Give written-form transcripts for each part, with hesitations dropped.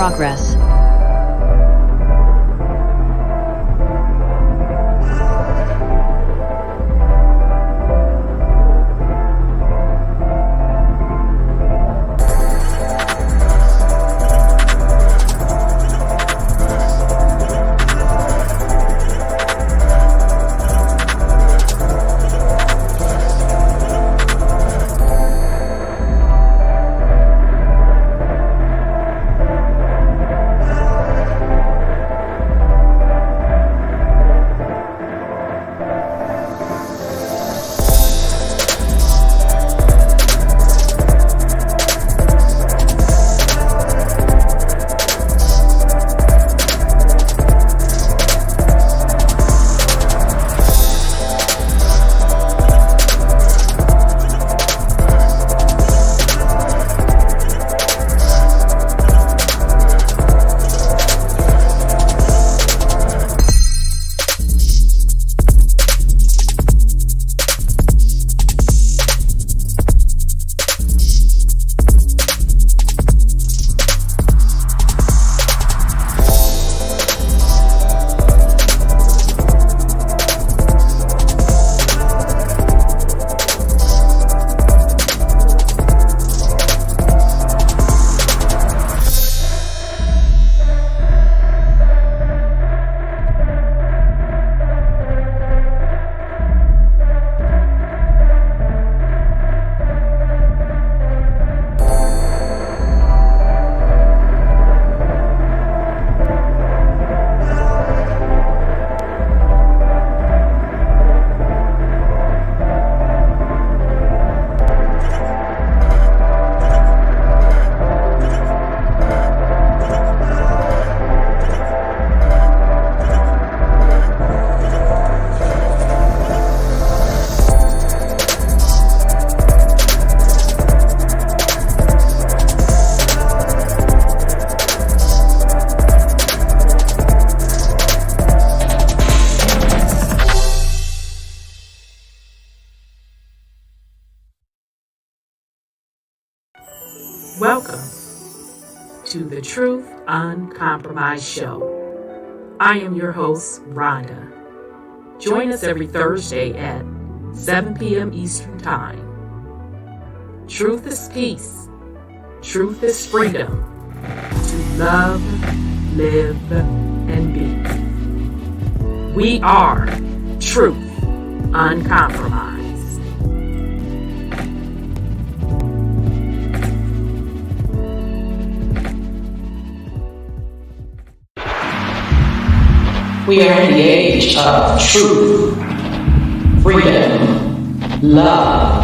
progress. Welcome to the Truth Uncompromised Show. I am your host, Rhonda. Join us every Thursday at 7 p.m. Eastern Time. Truth is peace. Truth is freedom. To love, live, and be. We are Truth Uncompromised. We are in the age of truth, freedom, love,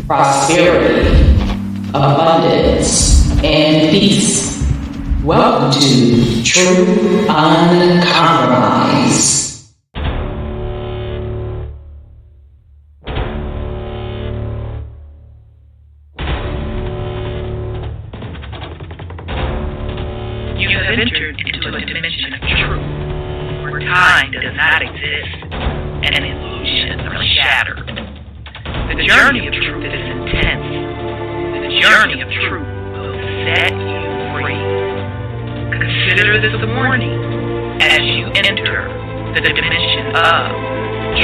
prosperity, abundance, and peace. Welcome to Truth Uncompromised. You have entered into a dimension of truth. Time does not exist, and illusions are shattered. The journey of truth is intense. The journey of truth will set you free. Consider this a warning as you enter the dimension of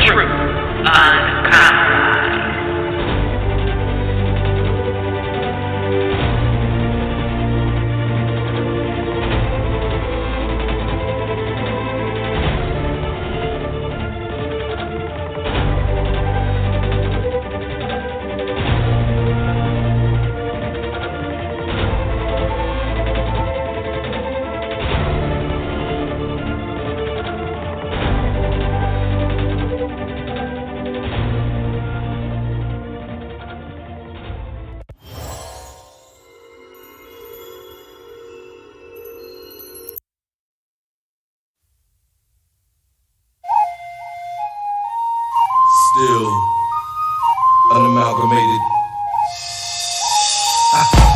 Truth Uncompromised. Still unamalgamated.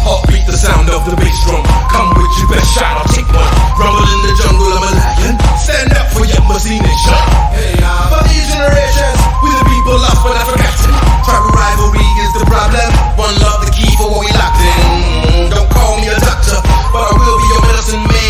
Heartbeat the sound of the bass drum. Come with your best shot, I'll take one. Rumble in the jungle, I'm a lion. Stand up for your Muslim nation. Hey, for these generations, we the people lost but not forgotten. Tribal rivalry is the problem. One love the key for what we locked in. Don't call me a doctor, but I will be your medicine man.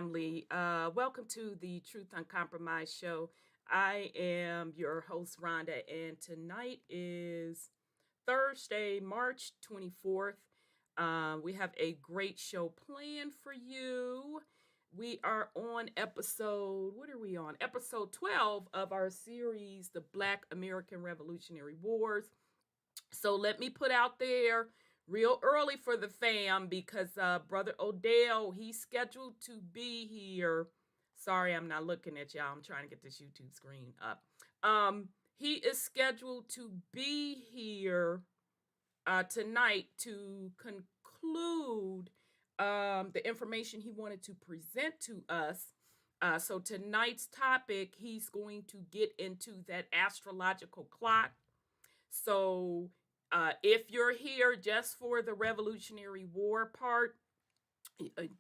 family. Welcome to the Truth Uncompromised show. I am your host, Rhonda, and tonight is Thursday, March 24th. We have a great show planned for you. We are on episode, what are we on? Episode 12 of our series, The Black American Revolutionary Wars. So let me put out there real early for the fam because Brother Odel, he's scheduled to be here. Sorry, I'm not looking at y'all. I'm trying to get this YouTube screen up. He is scheduled to be here tonight to conclude the information he wanted to present to us. So tonight's topic, he's going to get into that astrological clock. So if you're here just for the Revolutionary War part,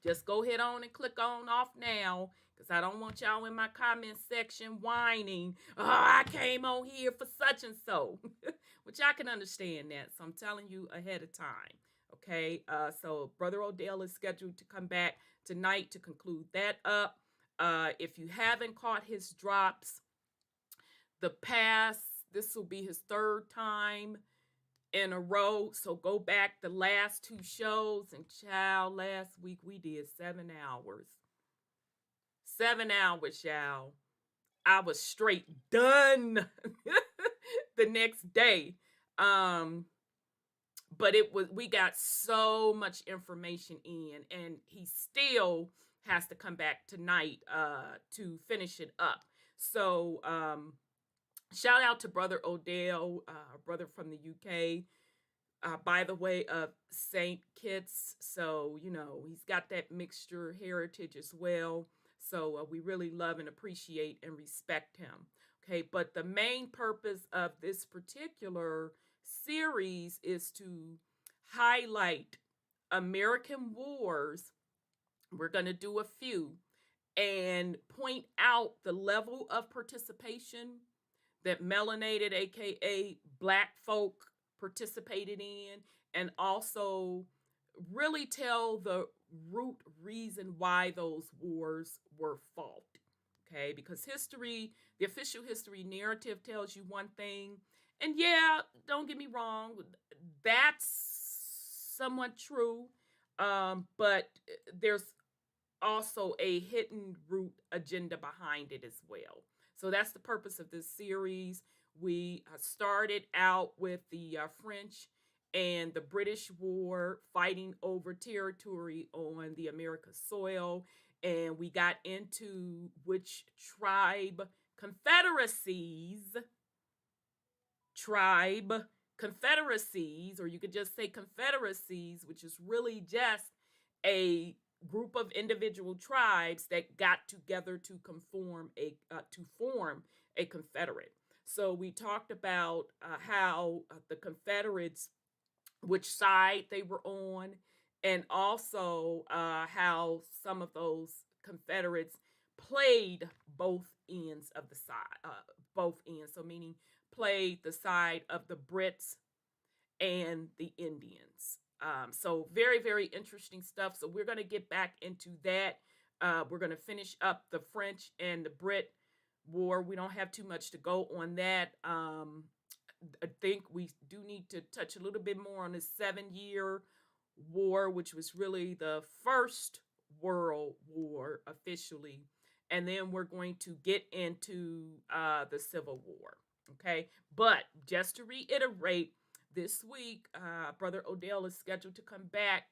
just go ahead on and click on off now, because I don't want y'all in my comment section whining, oh, I came on here for such and so, which I can understand that. So I'm telling you ahead of time. Okay, so Brother Odel is scheduled to come back tonight to conclude that up. If you haven't caught his drops, this will be his third time in a row. So go back the last two shows, and child, last week we did 7 hours. 7 hours, y'all. I was straight done the next day. But we got so much information in, and he still has to come back tonight to finish it up. So shout out to Brother Odel, brother from the UK, by the way, of St. Kitts. So, he's got that mixture heritage as well. So we really love and appreciate and respect him. Okay, but the main purpose of this particular series is to highlight American wars. We're going to do a few and point out the level of participation that melanated, aka Black folk, participated in, and also really tell the root reason why those wars were fought. Okay, because history, the official history narrative tells you one thing, and yeah, don't get me wrong, that's somewhat true, but there's also a hidden root agenda behind it as well. So that's the purpose of this series. We started out with the French and the British War, fighting over territory on the American soil. And we got into which tribe confederacies, or you could just say confederacies, which is really just a group of individual tribes that got together to form a confederate. So we talked about how the Confederates, which side they were on, and also how some of those Confederates played both ends of the side, both ends. So meaning played the side of the Brits and the Indians. So very, very interesting stuff. So we're going to get back into that. We're going to finish up the French and the Brit War. We don't have too much to go on that. I think we do need to touch a little bit more on the 7-Year War, which was really the first World War officially. And then we're going to get into the Civil War. Okay. But just to reiterate, this week, Brother Odel is scheduled to come back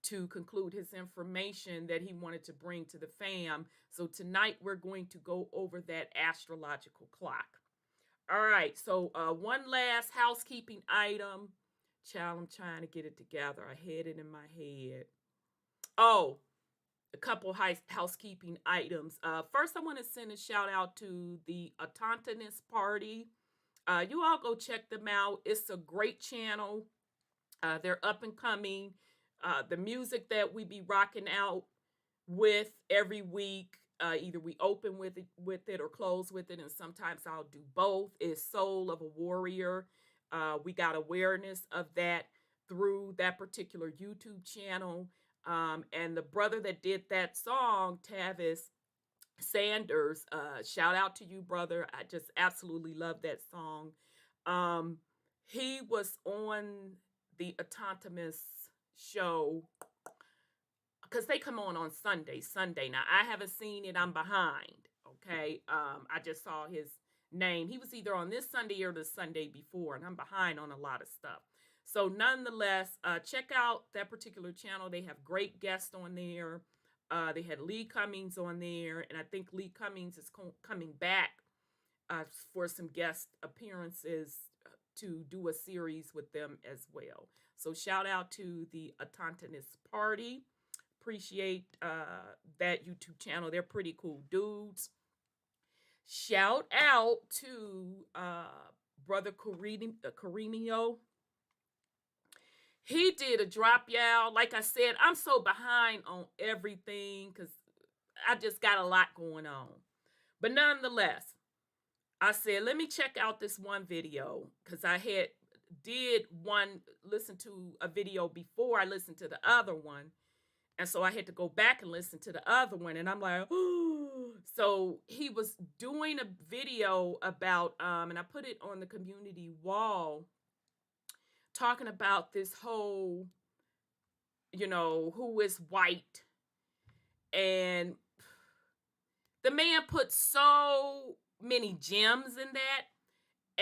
to conclude his information that he wanted to bring to the fam. So tonight we're going to go over that astrological clock. All right, so one last housekeeping item. Child, I'm trying to get it together. I had it in my head. Oh, a couple housekeeping items. First, I want to send a shout out to the Autonomous Party. You all go check them out. It's a great channel. They're up and coming. The music that we be rocking out with every week, either we open with it or close with it, and sometimes I'll do both, is Soul of a Warrior. We got awareness of that through that particular YouTube channel. And the brother that did that song, Tavis Sanders, shout out to you, brother. I just absolutely love that song. Um, he was on the Autonomous show because they come on Sunday. Now, I haven't seen it. I'm behind. Okay. I just saw his name. He was either on this Sunday or the Sunday before, and I'm behind on a lot of stuff. So nonetheless, check out that particular channel. They have great guests on there. They had Lee Cummings on there, and I think Lee Cummings is coming back for some guest appearances to do a series with them as well. So shout out to the Autonomous Party. Appreciate that YouTube channel. They're pretty cool dudes. Shout out to Brother Caremio. He did a drop, y'all. Like I said, I'm so behind on everything because I just got a lot going on. But nonetheless, I said, let me check out this one video because I did listen to a video before I listened to the other one. And so I had to go back and listen to the other one. And I'm like, oh. So he was doing a video about, and I put it on the community wall, talking about this whole, who is white. And the man put so many gems in that.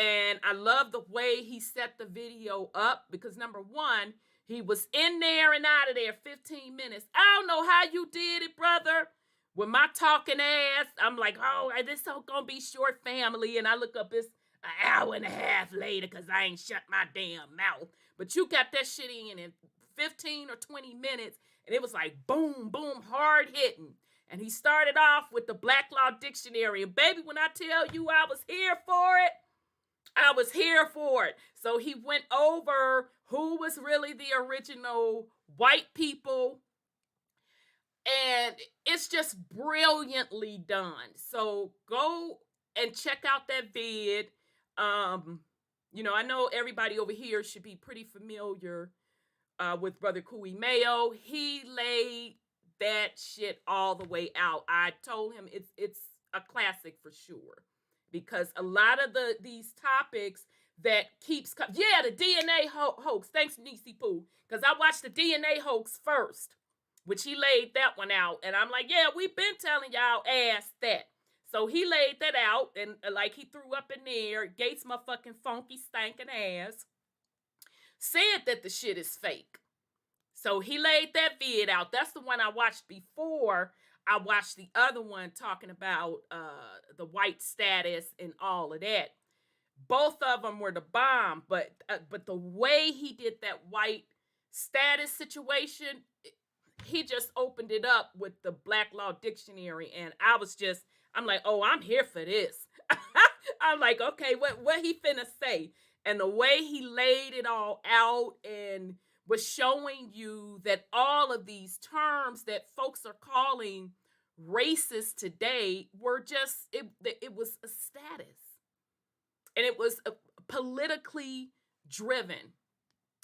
And I love the way he set the video up because number one, he was in there and out of there 15 minutes. I don't know how you did it, brother. With my talking ass, I'm like, oh, this is gonna be short family. And I look up, it's an hour and a half later because I ain't shut my damn mouth. But you got that shit in 15 or 20 minutes. And it was like, boom, boom, hard hitting. And he started off with the Black Law Dictionary. And baby, when I tell you I was here for it, I was here for it. So he went over who was really the original white people. And it's just brilliantly done. So go and check out that vid. I know everybody over here should be pretty familiar with Brother Kui Mayo. He laid that shit all the way out. I told him it's a classic for sure. Because a lot of these topics that keeps the DNA hoax. Thanks, Nisi Poo. Because I watched the DNA hoax first, which he laid that one out. And I'm like, yeah, we've been telling y'all ass that. So he laid that out, and like he threw up in there, Gates motherfucking funky stankin' ass, said that the shit is fake. So he laid that vid out. That's the one I watched before I watched the other one talking about the white status and all of that. Both of them were the bomb, but the way he did that white status situation, he just opened it up with the Black Law Dictionary, and I'm like, oh, I'm here for this. I'm like, okay, what he finna say? And the way he laid it all out and was showing you that all of these terms that folks are calling racist today were just, it was a status. And it was politically driven.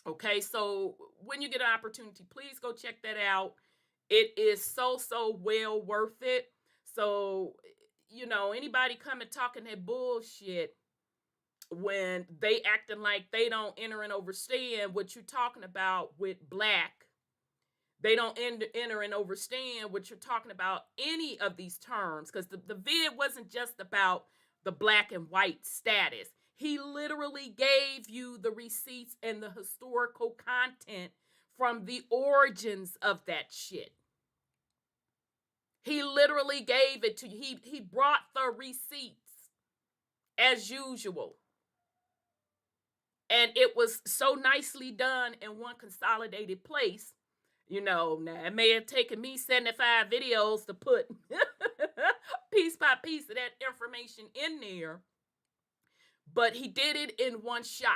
Okay, so when you get an opportunity, please go check that out. It is so well worth it. So, anybody coming talking that bullshit when they acting like they don't enter and understand what you're talking about with black. They don't enter and understand what you're talking about any of these terms. Because the vid wasn't just about the black and white status. He literally gave you the receipts and the historical content from the origins of that shit. He literally gave it to you. He brought the receipts as usual. And it was so nicely done in one consolidated place. Now it may have taken me 75 videos to put piece by piece of that information in there. But he did it in one shot.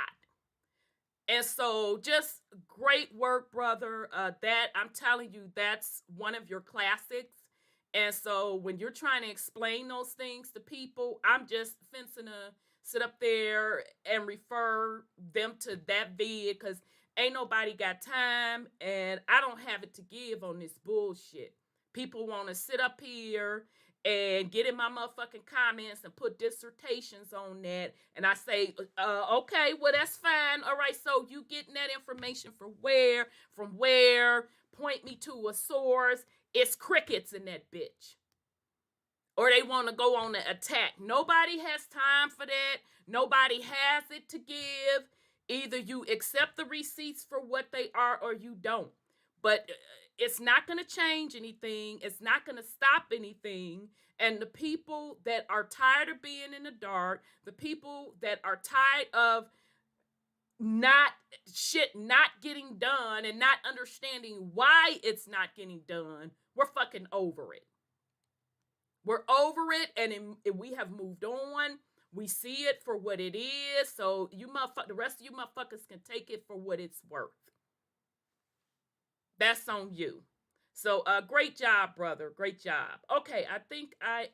And so just great work, brother. That I'm telling you, that's one of your classics. And so when you're trying to explain those things to people, I'm just fencing to sit up there and refer them to that vid because Ain't nobody got time, and I don't have it to give on this bullshit. People want to sit up here and get in my motherfucking comments and put dissertations on that. And I say, okay, well, that's fine. All right, so you getting that information from where? From where? Point me to a source. It's crickets in that bitch. Or they want to go on the attack. Nobody has time for that. Nobody has it to give. Either you accept the receipts for what they are or you don't. But it's not going to change anything. It's not going to stop anything. And the people that are tired of being in the dark, the people that are tired of not getting done and not understanding why it's not getting done, we're fucking over it. We're over it, and we have moved on. We see it for what it is. So the rest of you motherfuckers can take it for what it's worth. That's on you. So great job, brother. Great job. Okay, I think I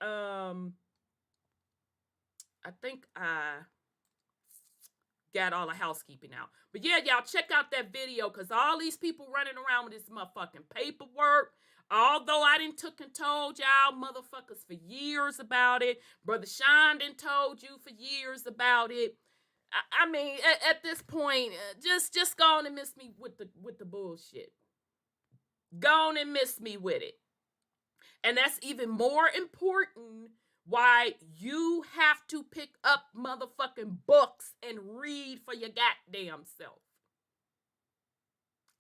got all the housekeeping out. But yeah, y'all check out that video, because all these people running around with this motherfucking paperwork. Although I done took and told y'all motherfuckers for years about it. Brother Sean done told you for years about it. I mean, at this point, just go on and miss me with the bullshit. Go on and miss me with it. And that's even more important why you have to pick up motherfucking books and read for your goddamn self.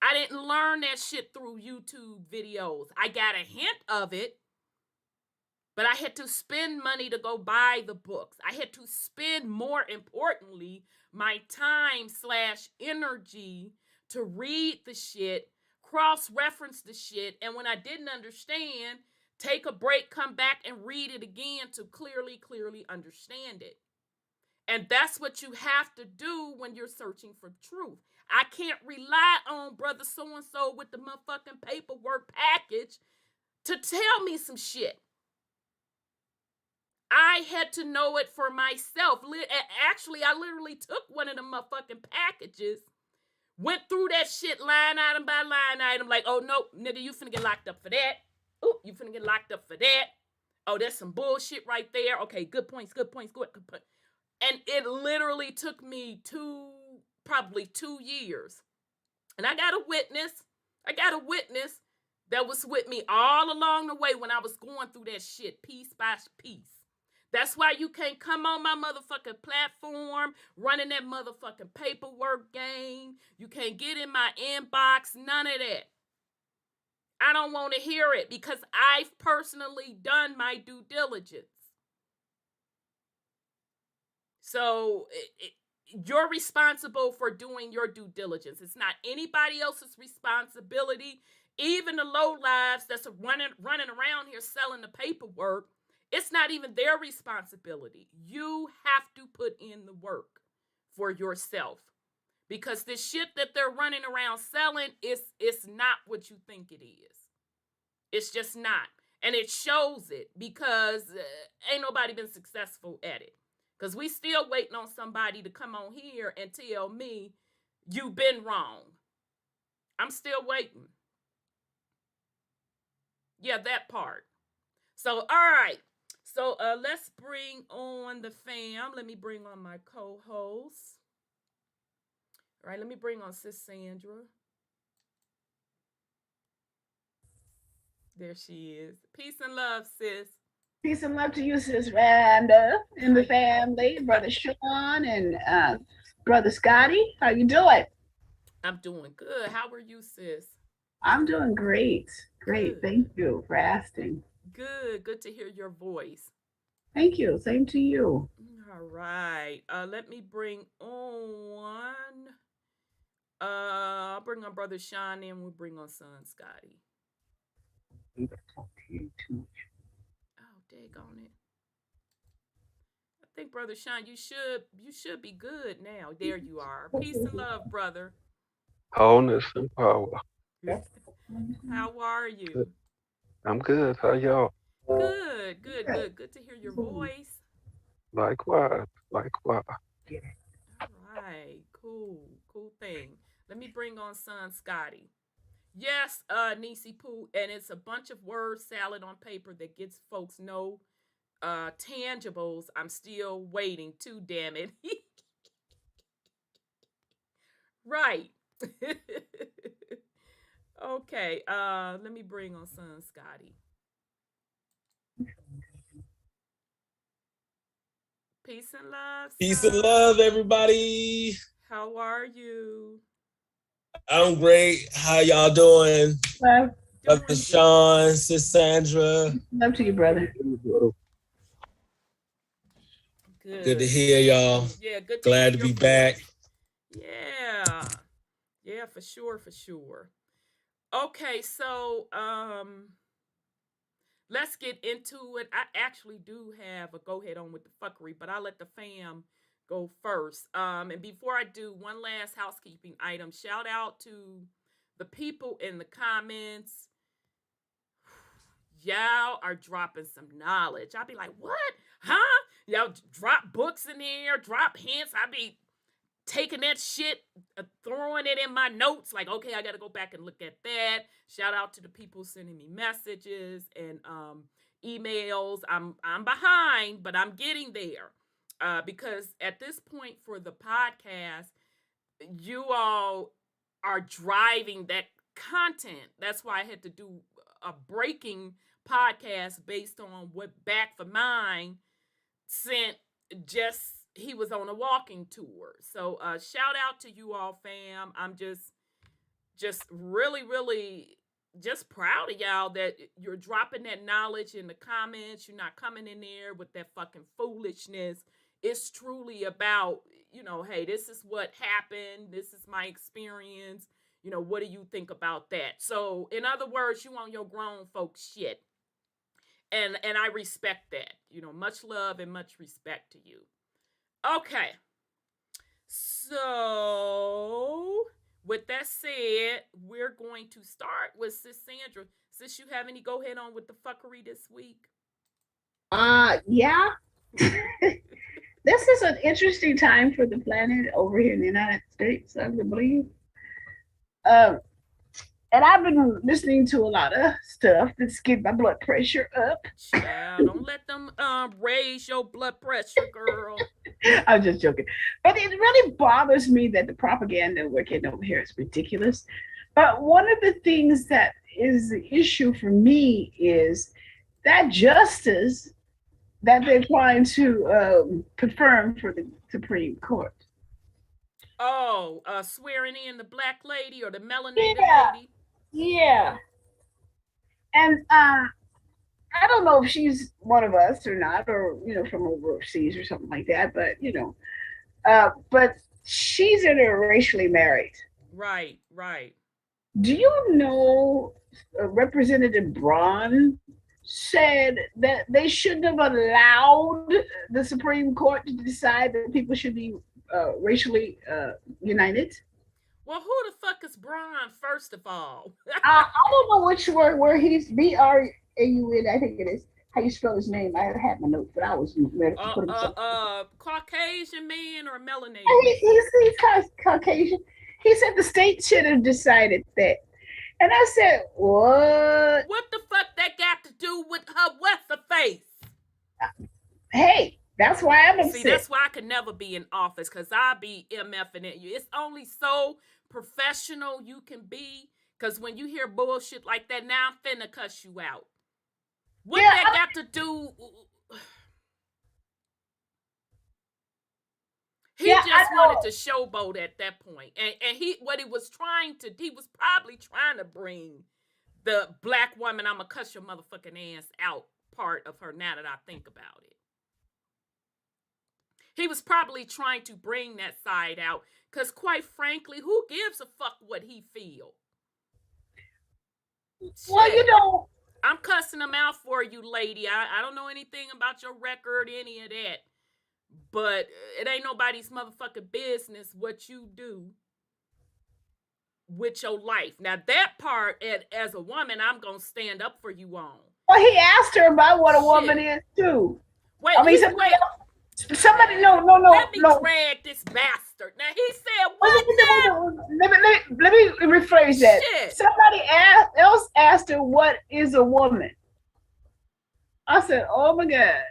I didn't learn that shit through YouTube videos. I got a hint of it, but I had to spend money to go buy the books. I had to spend, more importantly, my time/energy to read the shit, cross-reference the shit, and when I didn't understand, take a break, come back and read it again to clearly understand it. And that's what you have to do when you're searching for truth. I can't rely on brother so-and-so with the motherfucking paperwork package to tell me some shit. I had to know it for myself. Actually, I literally took one of the motherfucking packages, went through that shit line item by line item, like, oh, no, nigga, you finna get locked up for that. Ooh, you finna get locked up for that. Oh, that's some bullshit right there. Okay, good points. And it literally took me probably 2 years. And I got a witness that was with me all along the way when I was going through that shit piece by piece. That's why you can't come on my motherfucking platform running that motherfucking paperwork game. You can't get in my inbox, none of that. I don't want to hear it because I've personally done my due diligence. So you're responsible for doing your due diligence. It's not anybody else's responsibility. Even the lowlives that's running around here selling the paperwork, it's not even their responsibility. You have to put in the work for yourself. Because the shit that they're running around selling is not what you think it is. It's just not. And it shows it because ain't nobody been successful at it. Because we still waiting on somebody to come on here and tell me you've been wrong. I'm still waiting. Yeah, that part. So, all right. So, let's bring on the fam. Let me bring on my co-host. All right, let me bring on Sis Sandra. There she is. Peace and love, sis. Peace and love to you, Sis Randa, and the family, Brother Sean and Brother Scotty. How you doing? I'm doing good. How are you, sis? I'm doing great. Great. Good. Thank you for asking. Good. Good to hear your voice. Thank you. Same to you. All right. Let me bring on. I'll bring on Brother Sean and we'll bring on son Scotty. Talk to you too much. Oh, daggone it. I think Brother Sean, you should be good now. There you are. Peace and love, brother. Wholeness and power. How are you? I'm good. How y'all? Good to hear your voice. Likewise. All right, cool thing. Let me bring on son Scotty. Yes, Nisi Poo, and it's a bunch of word salad on paper that gets folks no tangibles. I'm still waiting too, damn it. Right. Okay, let me bring on son Scotty. Peace and love. Peace and love, everybody. How are you? I'm great. How y'all doing? Love, Brother Sean, Sis Sandra. love to you, brother. Good to hear y'all. Yeah, good. Glad to be back. Yeah, for sure. Okay, so let's get into it. I actually do have a go ahead on with the fuckery, but I'll let the fam go first. And before I do, one last housekeeping item. Shout out to the people in the comments. Y'all are dropping some knowledge. I'll be like, what? Huh? Y'all drop books in there, drop hints. I be taking that shit, throwing it in my notes. Like, okay, I got to go back and look at that. Shout out to the people sending me messages and emails. I'm behind, but I'm getting there. Because at this point for the podcast, you all are driving that content. That's why I had to do a breaking podcast based on what Back for Mine sent. Just he was on a walking tour. So shout out to you all, fam. I'm just really just proud of y'all that you're dropping that knowledge in the comments. You're not coming in there with that fucking foolishness. It's truly about, hey, this is what happened. This is my experience. What do you think about that? So, in other words, you on your grown folks shit. And I respect that. Much love and much respect to you. Okay. So, with that said, we're going to start with Sis Sandra. Sis, you have any go ahead on with the fuckery this week? Yeah. This is an interesting time for the planet over here in the United States, I believe. And I've been listening to a lot of stuff that's getting my blood pressure up. Child, don't let them raise your blood pressure, girl. I'm just joking. But it really bothers me that the propaganda we're getting over here is ridiculous. But one of the things that is the issue for me is that justice that they're trying to confirm for the Supreme Court. Oh, swearing in the black lady or the melanated lady? Yeah. And I don't know if she's one of us or not, or, from overseas or something like that, but, but she's interracially married. Right. Do you know Representative Braun said that they shouldn't have allowed the Supreme Court to decide that people should be racially united? Well, who the fuck is Braun, first of all? I don't know which word, where he's Braun, I think it is. How you spell his name? I had my notes, but I was ready to put him Caucasian man or melanated? He's Caucasian. He said the state should have decided that. And I said, what? What the fuck that got to do with her what's the face? Hey, that's why I'm upset. See, that's why I could never be in office, because I'll be MFing at you. It's only so professional you can be, because when you hear bullshit like that, now I'm finna cuss you out. What that got to do? He just wanted to showboat at that point. And he was probably trying to bring the black woman, I'ma cuss your motherfucking ass out part of her now that I think about it. He was probably trying to bring that side out, because quite frankly, who gives a fuck what he feel? Well, I'm cussing him out for you, lady. I don't know anything about your record, any of that. But it ain't nobody's motherfucking business what you do with your life. Now, that part, as a woman, I'm going to stand up for you on. Well, he asked her about what a woman is, too. Wait. Somebody, no. Let me drag this bastard. Now he said what now? Let me rephrase that. Shit. Somebody else asked her, "What is a woman?" I said, "Oh my God."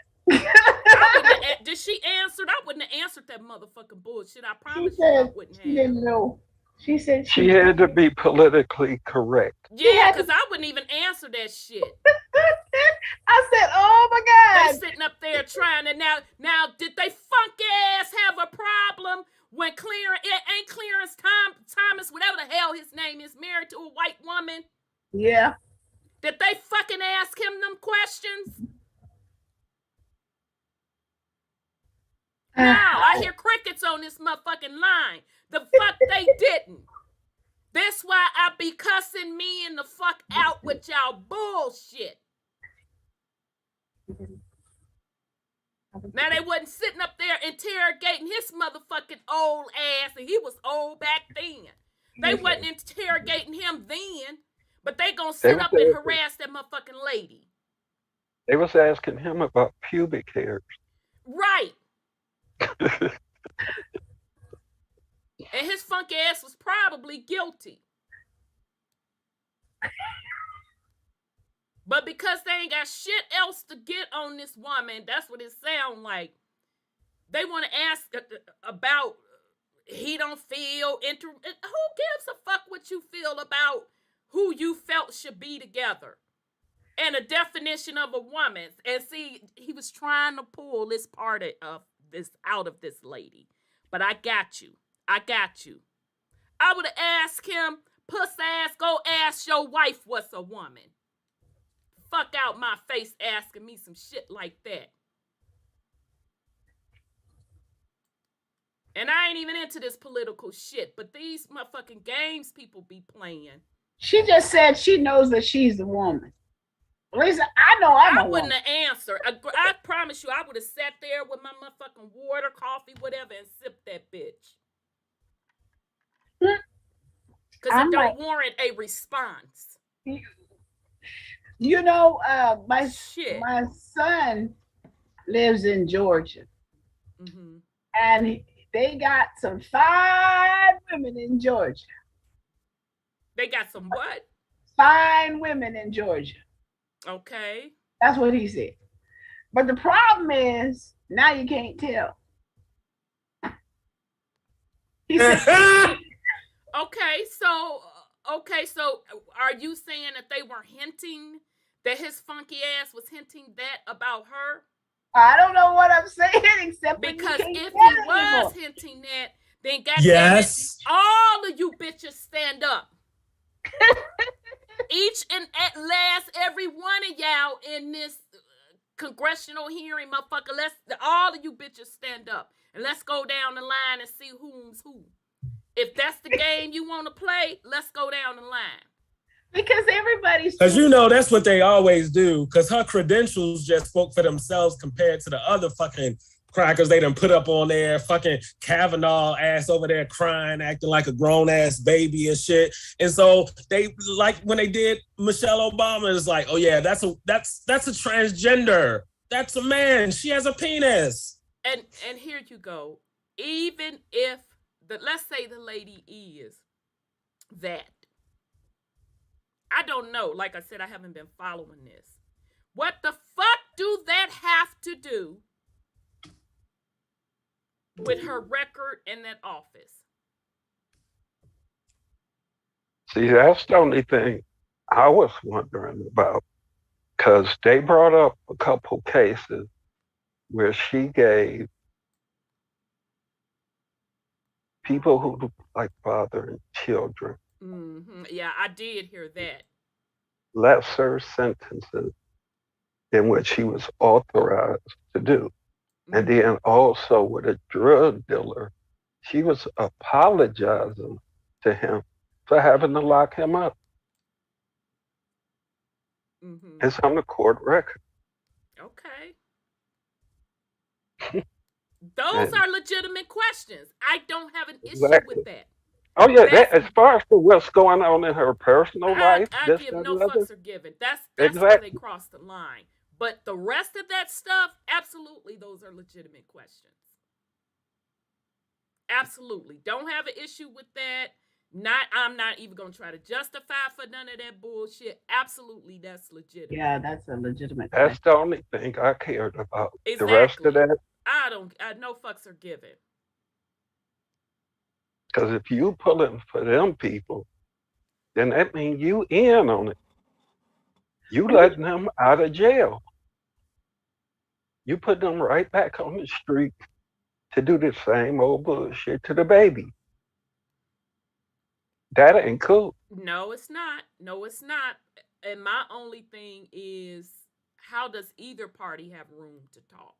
Did she answer? I wouldn't have answered that motherfucking bullshit. I promise She said you I wouldn't have. she didn't know. She said she had to be politically correct. Yeah, because I wouldn't even answer that shit. I said, "Oh my God!" They sitting up there trying to now. Did they funky ass have a problem when Clarence Thomas, whatever the hell his name is, married to a white woman? Yeah. Did they fucking ask him them questions? No, I hear crickets on this motherfucking line. The fuck they didn't. That's why I be cussing me and the fuck out with y'all bullshit. Now they wasn't sitting up there interrogating his motherfucking old ass, and he was old back then. They wasn't interrogating him then, but they gonna sit up and harass that motherfucking lady. They was asking him about pubic hairs. Right. And his funky ass was probably guilty. But because they ain't got shit else to get on this woman, that's what it sound like. They want to ask about he don't feel who gives a fuck what you feel about who you felt should be together and a definition of a woman. And see, he was trying to pull this part of this out of this lady. But I got you. I would have asked him, puss ass, go ask your wife what's a woman. Fuck out my face asking me some shit like that. And I ain't even into this political shit, but these motherfucking games people be playing. She just said she knows that she's a woman. Lisa, I know I'm a woman. I wouldn't have answered. I promise you, I would have sat there with my motherfucking water, coffee, whatever, and sipped that bitch. Because it don't warrant a response. You know, my son lives in Georgia. Mm-hmm. And they got some fine women in Georgia. They got some what? Fine women in Georgia. Okay. That's what he said. But the problem is, now you can't tell. He said, Okay, so are you saying that they were hinting that his funky ass was hinting that about her? I don't know what I'm saying, except because if he was hinting that, then yes, all of you bitches stand up. Each and at last, every one of y'all in this congressional hearing, motherfucker, all of you bitches stand up and let's go down the line and see who's who. If that's the game you want to play, let's go down the line. Because everybody's... Because you know that's what they always do. Because her credentials just spoke for themselves compared to the other fucking crackers they done put up on there. Fucking Kavanaugh ass over there crying, acting like a grown-ass baby and shit. And so they, like when they did Michelle Obama, it's like, oh yeah, that's a transgender. That's a man. She has a penis. And here you go. Even if let's say the lady is that. I don't know. Like I said, I haven't been following this. What the fuck do that have to do with her record in that office? See, that's the only thing I was wondering about. Because they brought up a couple cases where she gave people who like fathering children. Mm-hmm. Yeah, I did hear that. Lesser sentences than what she was authorized to do. Mm-hmm. And then also with a drug dealer, she was apologizing to him for having to lock him up. Mm-hmm. It's on the court record. Okay. Those are legitimate questions. I don't have an issue with that. Oh yeah, as far as to what's going on in her personal life, I give no fucks are given. That's where they cross the line. But the rest of that stuff, absolutely, those are legitimate questions. Absolutely. Don't have an issue with that. I'm not even gonna try to justify for none of that bullshit. Absolutely, that's legitimate. Yeah, that's a legitimate That's question. the only thing I cared about. The rest Exactly. of that, No fucks are given. because if you pulling for them people, then that means you in on it. You letting them out of jail. You put them right back on the street to do the same old bullshit to the baby. That ain't cool. No, it's not. No, it's not. And my only thing is, how does either party have room to talk?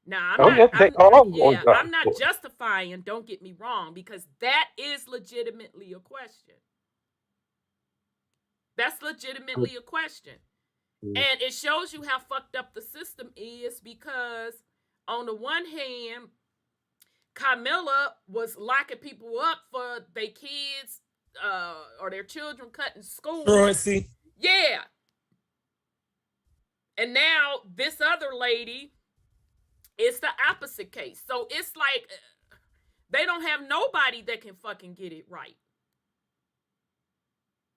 Now, Oh yeah, they all going yeah, back I'm not for it. justifying, don't get me wrong, because that is legitimately a question. That's legitimately a question. And it shows you how fucked up the system is, because on the one hand, Camilla was locking people up for their kids or their children cutting school. Currency. Yeah. And now this other lady, it's the opposite case. So it's like they don't have nobody that can fucking get it right.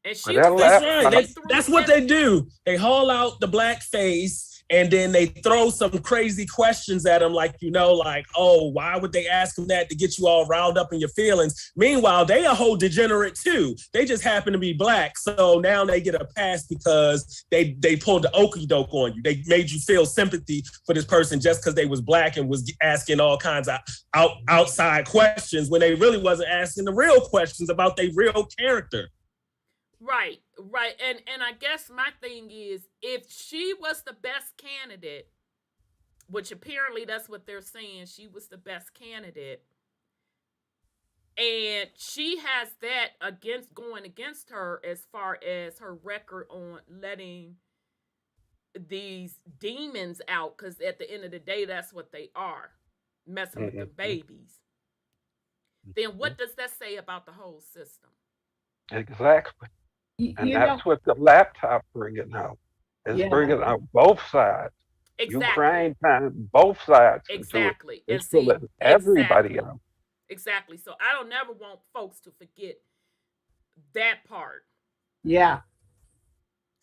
And she Well, That's right. That's what they do. They haul out the black face and then they throw some crazy questions at them, like, like, oh, why would they ask them that to get you all riled up in your feelings? Meanwhile, they a whole degenerate too. They just happen to be black. So now they get a pass because they pulled the okie doke on you. They made you feel sympathy for this person just because they was black and was asking all kinds of outside questions when they really wasn't asking the real questions about their real character. Right. And I guess my thing is, if she was the best candidate, which apparently that's what they're saying, she was the best candidate, and she has that going against her as far as her record on letting these demons out, because at the end of the day, that's what they are, messing with the babies. Then what does that say about the whole system? Exactly. And that's what the laptop bringing out. It's bringing out both sides. Exactly. Ukraine time, both sides. Exactly. It's pulling everybody out. Exactly. So I don't never want folks to forget that part. Yeah.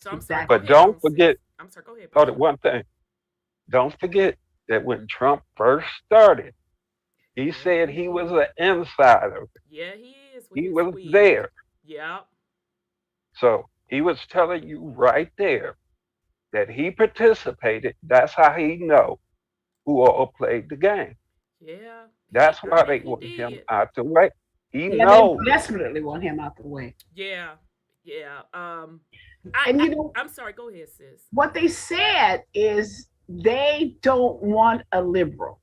So I'm sorry. But don't forget. I'm sorry. Go ahead. Oh, the one thing. Don't forget that when Trump first started, he said he was an insider. Yeah, he is. He was there. Yeah. So he was telling you right there that he participated. That's how he know who all played the game. Yeah. That's why they want him out the way. He knows. They desperately want him out the way. Yeah. Yeah. I'm sorry. Go ahead, sis. What they said is they don't want a liberal.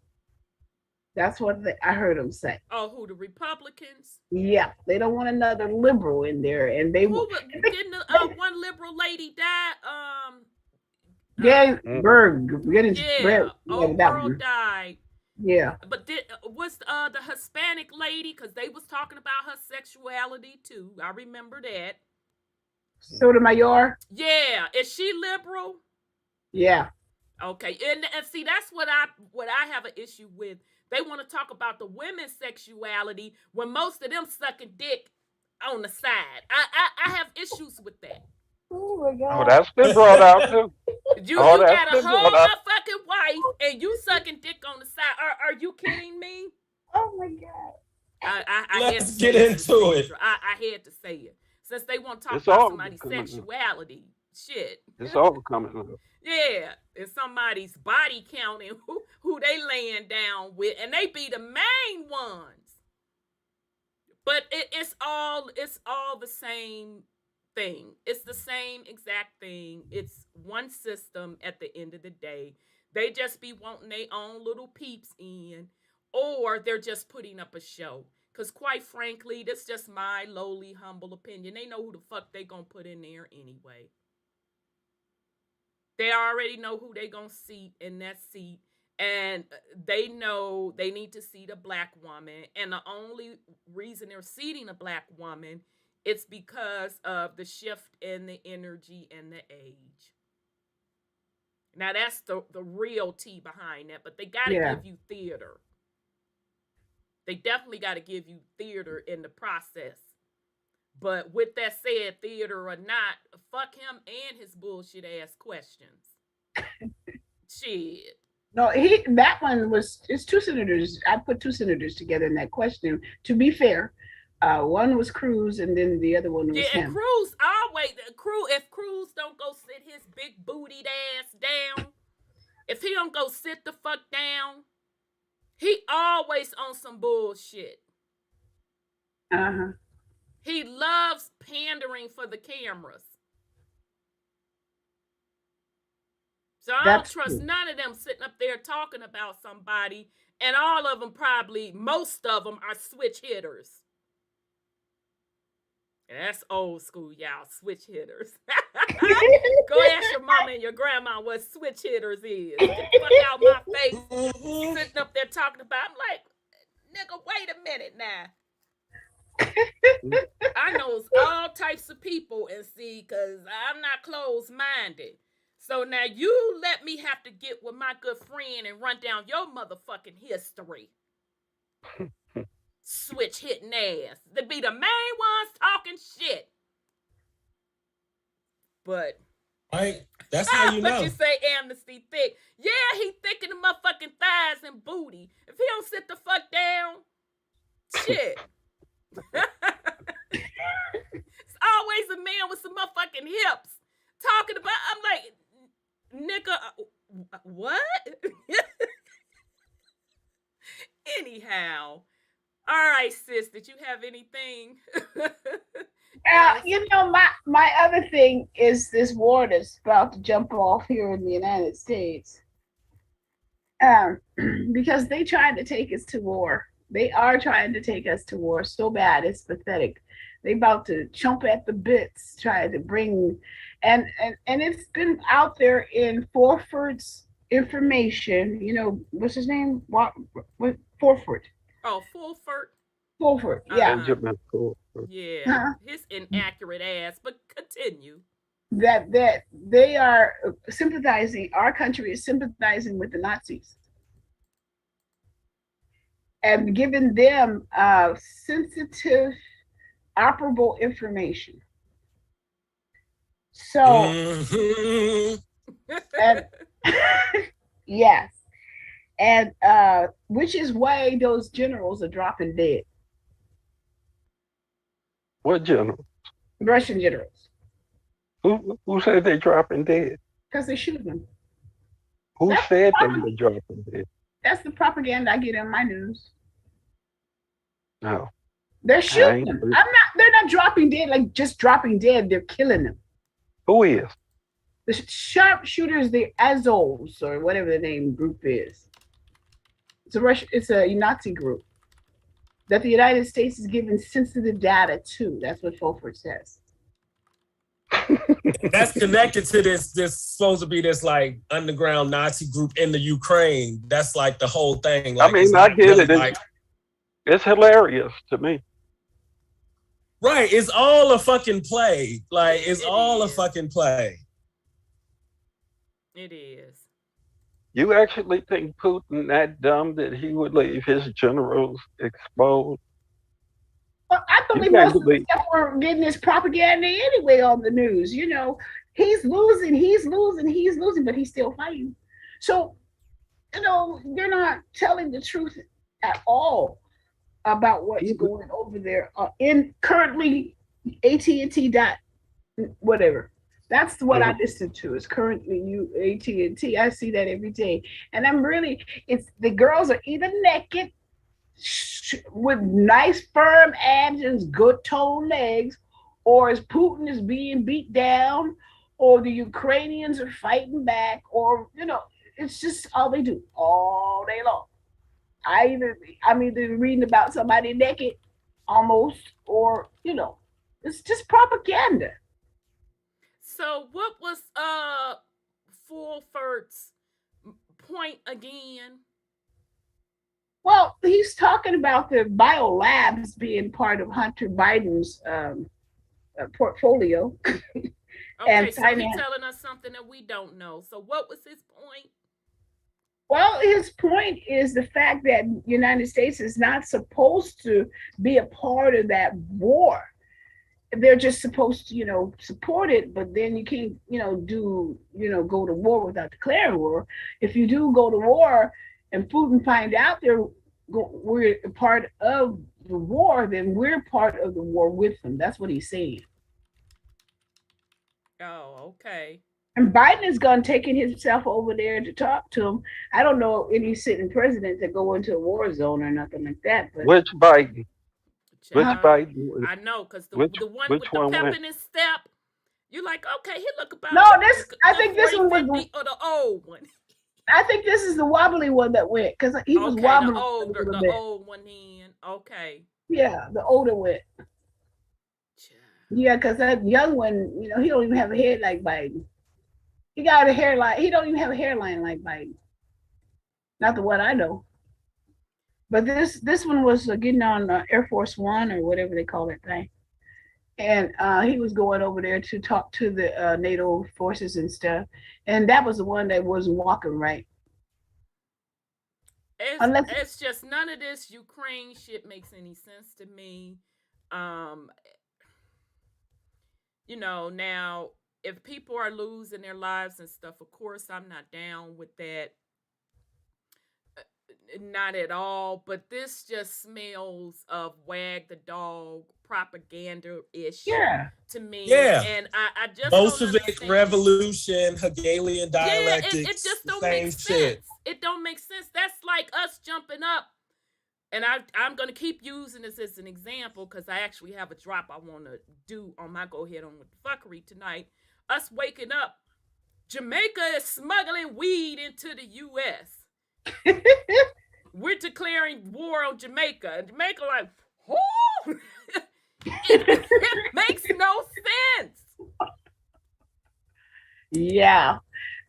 That's what I heard them say. Oh, who, the Republicans? Yeah, they don't want another liberal in there, and they didn't one liberal lady die? Girl died. Yeah. But was the Hispanic lady? Because they was talking about her sexuality too. I remember that. Sotomayor. Yeah, is she liberal? Yeah. Okay, and see, that's what I have an issue with. They want to talk about the women's sexuality when most of them sucking dick on the side. I have issues with that. Oh my God. Oh, that's been brought out too. You got a whole motherfucking wife and you sucking dick on the side. Are you kidding me? Oh my God. Let's get into it. I had to say it. Since they want to talk about somebody's sexuality. Shit. It's all coming up. Yeah, it's somebody's body count and who they laying down with, and they be the main ones. But it's all the same thing. It's the same exact thing. It's one system at the end of the day. They just be wanting their own little peeps in, or they're just putting up a show. Because quite frankly, that's just my lowly, humble opinion. They know who the fuck they gonna put in there anyway. They already know who they gonna seat in that seat, and they know they need to seat a black woman. And the only reason they're seating a black woman, it's because of the shift in the energy and the age. Now that's the real tea behind that, but they got to Yeah. give you theater. They definitely got to give you theater in the process. But with that said, theater or not, fuck him and his bullshit ass questions. Shit. No, that one was, it's two senators. I put two senators together in that question. To be fair, one was Cruz, and then the other one was Yeah, and him. Cruz always, if Cruz don't go sit his big bootied ass down, if he don't go sit the fuck down, he always on some bullshit. Uh-huh. He loves pandering for the cameras. So I don't trust none of them sitting up there talking about somebody, and all of them probably, most of them are switch hitters. And that's old school, y'all, switch hitters. Go ask your mama and your grandma what switch hitters is. Get the fuck out my face. Sitting up there talking about, I'm like, nigga, wait a minute now. I knows all types of people, and see, because I'm not closed-minded. So now you let me have to get with my good friend and run down your motherfucking history. Switch hitting ass. They be the main ones talking shit. But right, that's how you know. But you say amnesty thick. Yeah, he thick in the motherfucking thighs and booty. If he don't sit the fuck down, shit. It's always a man with some motherfucking hips talking about. I'm like, nigga, what? Anyhow, all right, sis. Did you have anything? You know, my other thing is this war that's about to jump off here in the United States. Because they tried to take us to war. They are trying to take us to war so bad, it's pathetic. They about to chomp at the bits, trying to bring, and it's been out there in Fulford's information. You know, what's his name? What Fulford? Oh, Fulford. Fulford, yeah. Benjamin Fulford. Yeah, his inaccurate ass. But continue. That they are sympathizing. Our country is sympathizing with the Nazis and giving them sensitive, operable information. So, and, yes, and which is why those generals are dropping dead. What general? Russian generals. Who said they dropping dead? Because they shoot them. Who said they were dropping dead? That's the propaganda I get in my news. No. They're shooting them. They're not dropping dead, like just dropping dead. They're killing them. Who is? The sharpshooters, the Azols, or whatever the name group is. It's a Nazi group that the United States is giving sensitive data to. That's what Fulford says. That's connected to this supposed to be this like underground Nazi group in the Ukraine. That's like the whole thing. Like, I mean, I get really it. like, it's hilarious to me. Right. It's all a fucking play. Like, it's all a fucking play. It is. You actually think Putin that dumb that he would leave his generals exposed? Well, I believe most of them were getting this propaganda anyway on the news. You know, he's losing, but he's still fighting. So, you know, they're not telling the truth at all about what's going over there in currently AT&T whatever. That's what I listen to. Is currently AT&T. I see that every day, and it's the girls are either naked with nice firm abs and good toned legs, or as Putin is being beat down, or the Ukrainians are fighting back, or you know, it's just all they do all day long. I'm either reading about somebody naked, almost, or you know, it's just propaganda. So what was Fulford's point again? Well, he's talking about the biolabs being part of Hunter Biden's portfolio. Okay, and so he's finance. telling us something that we don't know. So what was his point? Well, his point is the fact that the United States is not supposed to be a part of that war. They're just supposed to, support it, but then you can't, go to war without declaring war. If you do go to war and Putin find out we're a part of the war, then we're part of the war with them. That's what he's saying. Oh, okay. And Biden is going taking himself over there to talk to him. I don't know any sitting president that go into a war zone or nothing like that. But Which Biden? Which Child, Biden? I know, because the Which one which with the one pep went? in his step, you're like, okay, he look about no, the I think this one was. 40-50 or the old one. I think this is the wobbly one that went because he was Okay, wobbling the a older, little the bit. old one then. Okay. Yeah, the older went. Child. Yeah, because that young one, he don't even have a head like Biden. He got a hairline. He don't even have a hairline like Biden. Not the one I know. But this one was getting on Air Force One or whatever they call that thing, and he was going over there to talk to the NATO forces and stuff, and that was the one that wasn't walking right. It's just none of this Ukraine shit makes any sense to me. Now if people are losing their lives and stuff, of course I'm not down with that. Not at all, but this just smells of wag the dog propaganda-ish to me. Yeah. And I just Bolshevik revolution, Hegelian dialectics. Yeah, it just don't same make shit. sense. It don't make sense. That's like us jumping up, and I'm going to keep using this as an example because I actually have a drop I want to do on my Go Ahead On With the Fuckery tonight. Us waking up, Jamaica is smuggling weed into the U.S. We're declaring war on Jamaica. And Jamaica like, oh, it makes no sense. Yeah.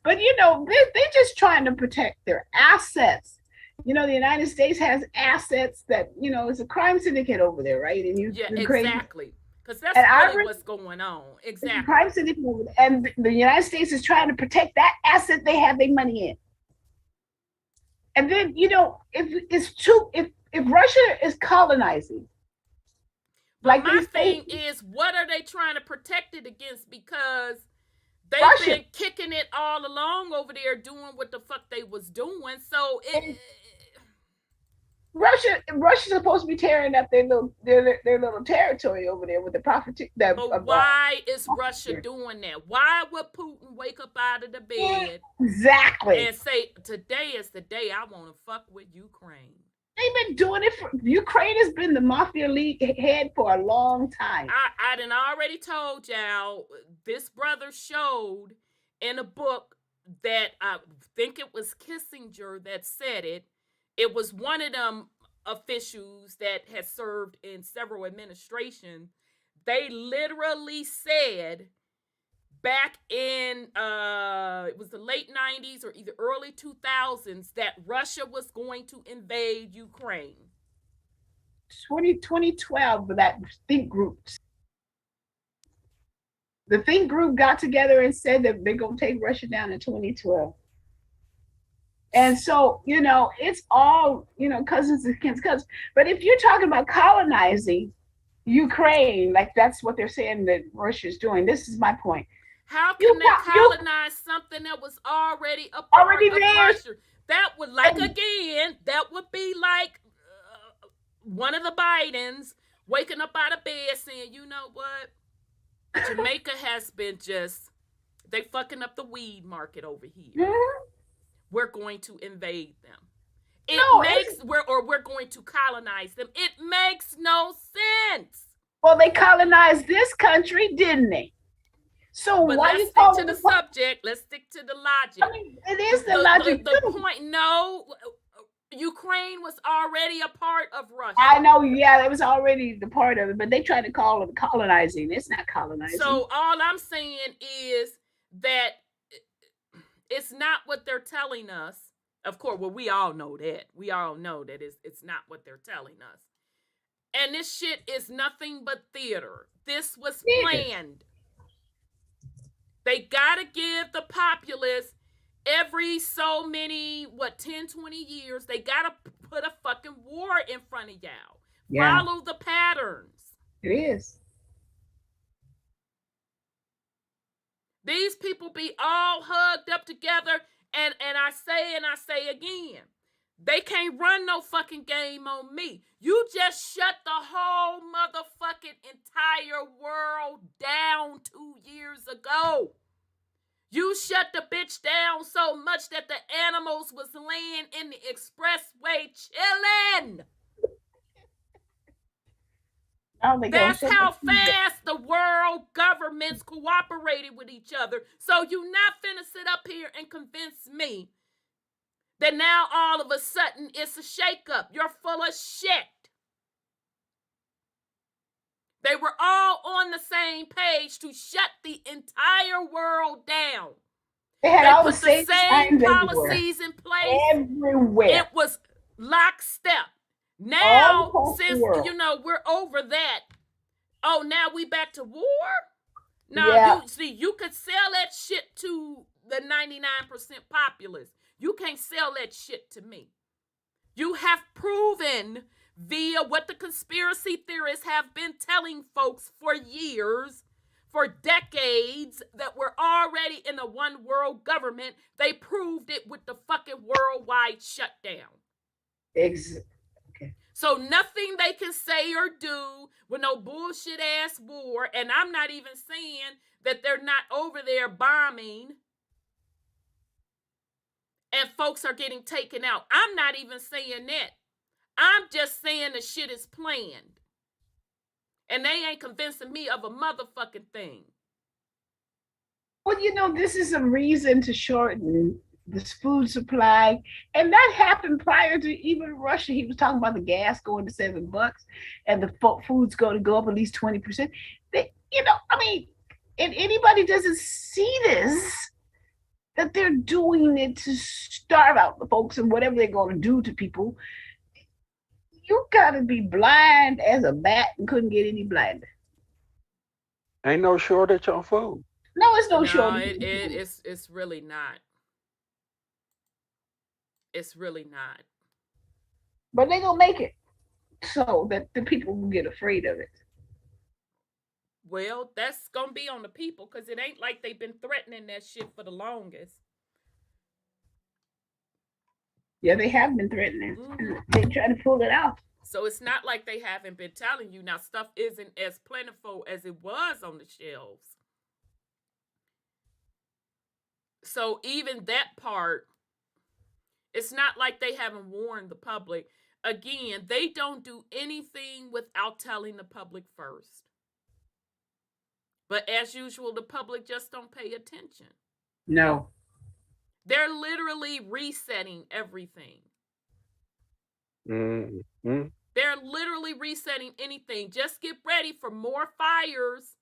But, they're just trying to protect their assets. The United States has assets that, it's a crime syndicate over there, right? And exactly. Because that's really what's going on. Exactly. It's a crime syndicate over there. And the United States is trying to protect that asset they have their money in. And then, if Russia is colonizing, but my thing is, what are they trying to protect it against? Because they've been kicking it all along over there, doing what the fuck they was doing. So Russia's supposed to be tearing up their little territory over there with the profit. But why is Russia doing that? Why would Putin wake up out of the bed exactly and say, "Today is the day I want to fuck with Ukraine"? They've been doing it for Ukraine. Has been the mafia league head for a long time. I done already told y'all. This brother showed in a book that I think it was Kissinger that said it. It was one of them officials that has served in several administrations. They literally said back in it was the late 90s or either early 2000s that Russia was going to invade Ukraine. 2012, that think groups. The think group got together and said that they're going to take Russia down in 2012. And so, it's all, cousins against cousins. But if you're talking about colonizing Ukraine, like that's what they're saying that Russia's doing, this is my point. How can they colonize something that was already a part of Russia? That would, that would be like one of the Bidens waking up out of bed saying, you know what? Jamaica has been they fucking up the weed market over here. Mm-hmm. We're going to invade them. We're going to colonize them. It makes no sense. Well, they colonized this country, didn't they? So but why let's stick to the subject. Let's stick to the logic. I mean, it is the logic. The point, no, Ukraine was already a part of Russia. I know, yeah, it was already the part of it, but they tried to call it colonizing. It's not colonizing. So all I'm saying is that it's not what they're telling us. Of course, well, we all know that. We all know that it's not what they're telling us. And this shit is nothing but theater. This was planned. They gotta give the populace every so many, 10, 20 years, they gotta put a fucking war in front of y'all. Yeah, Follow the patterns. it is. These people be all hugged up together, and I say again, they can't run no fucking game on me. You just shut the whole motherfucking entire world down 2 years ago. You shut the bitch down so much that the animals was laying in the expressway chilling. That's how fast the world governments cooperated with each other. So you not finna sit up here and convince me that now all of a sudden it's a shakeup. You're full of shit. They were all on the same page to shut the entire world down. They had all put the same policies in place. Everywhere. It was lockstep. Now, since we're over that, oh, now we back to war? No, you could sell that shit to the 99% populace. You can't sell that shit to me. You have proven via what the conspiracy theorists have been telling folks for years, for decades, that we're already in a one world government. They proved it with the fucking worldwide shutdown. Exactly. Okay. So nothing they can say or do with no bullshit ass war. And I'm not even saying that they're not over there bombing and folks are getting taken out. I'm not even saying that. I'm just saying the shit is planned. And they ain't convincing me of a motherfucking thing. Well, this is a reason to shorten this food supply. And that happened prior to even Russia. He was talking about the gas going to $7 and the food's going to go up at least 20%. And anybody doesn't see this, that they're doing it to starve out the folks and whatever they're going to do to people. You gotta be blind as a bat and couldn't get any blinder. Ain't no shortage on food. No, it's no shortage. It's really not. It's really not. But they gonna make it so that the people will get afraid of it. Well, that's gonna be on the people, because it ain't like they've been threatening that shit for the longest. Yeah, they have been threatening. Mm-hmm. They try to pull it out. So it's not like they haven't been telling you. Now, stuff isn't as plentiful as it was on the shelves. So even that part, it's not like they haven't warned the public. Again, they don't do anything without telling the public first. But as usual, the public just don't pay attention. No. They're literally resetting everything. Mm-hmm. They're literally resetting anything. Just get ready for more fires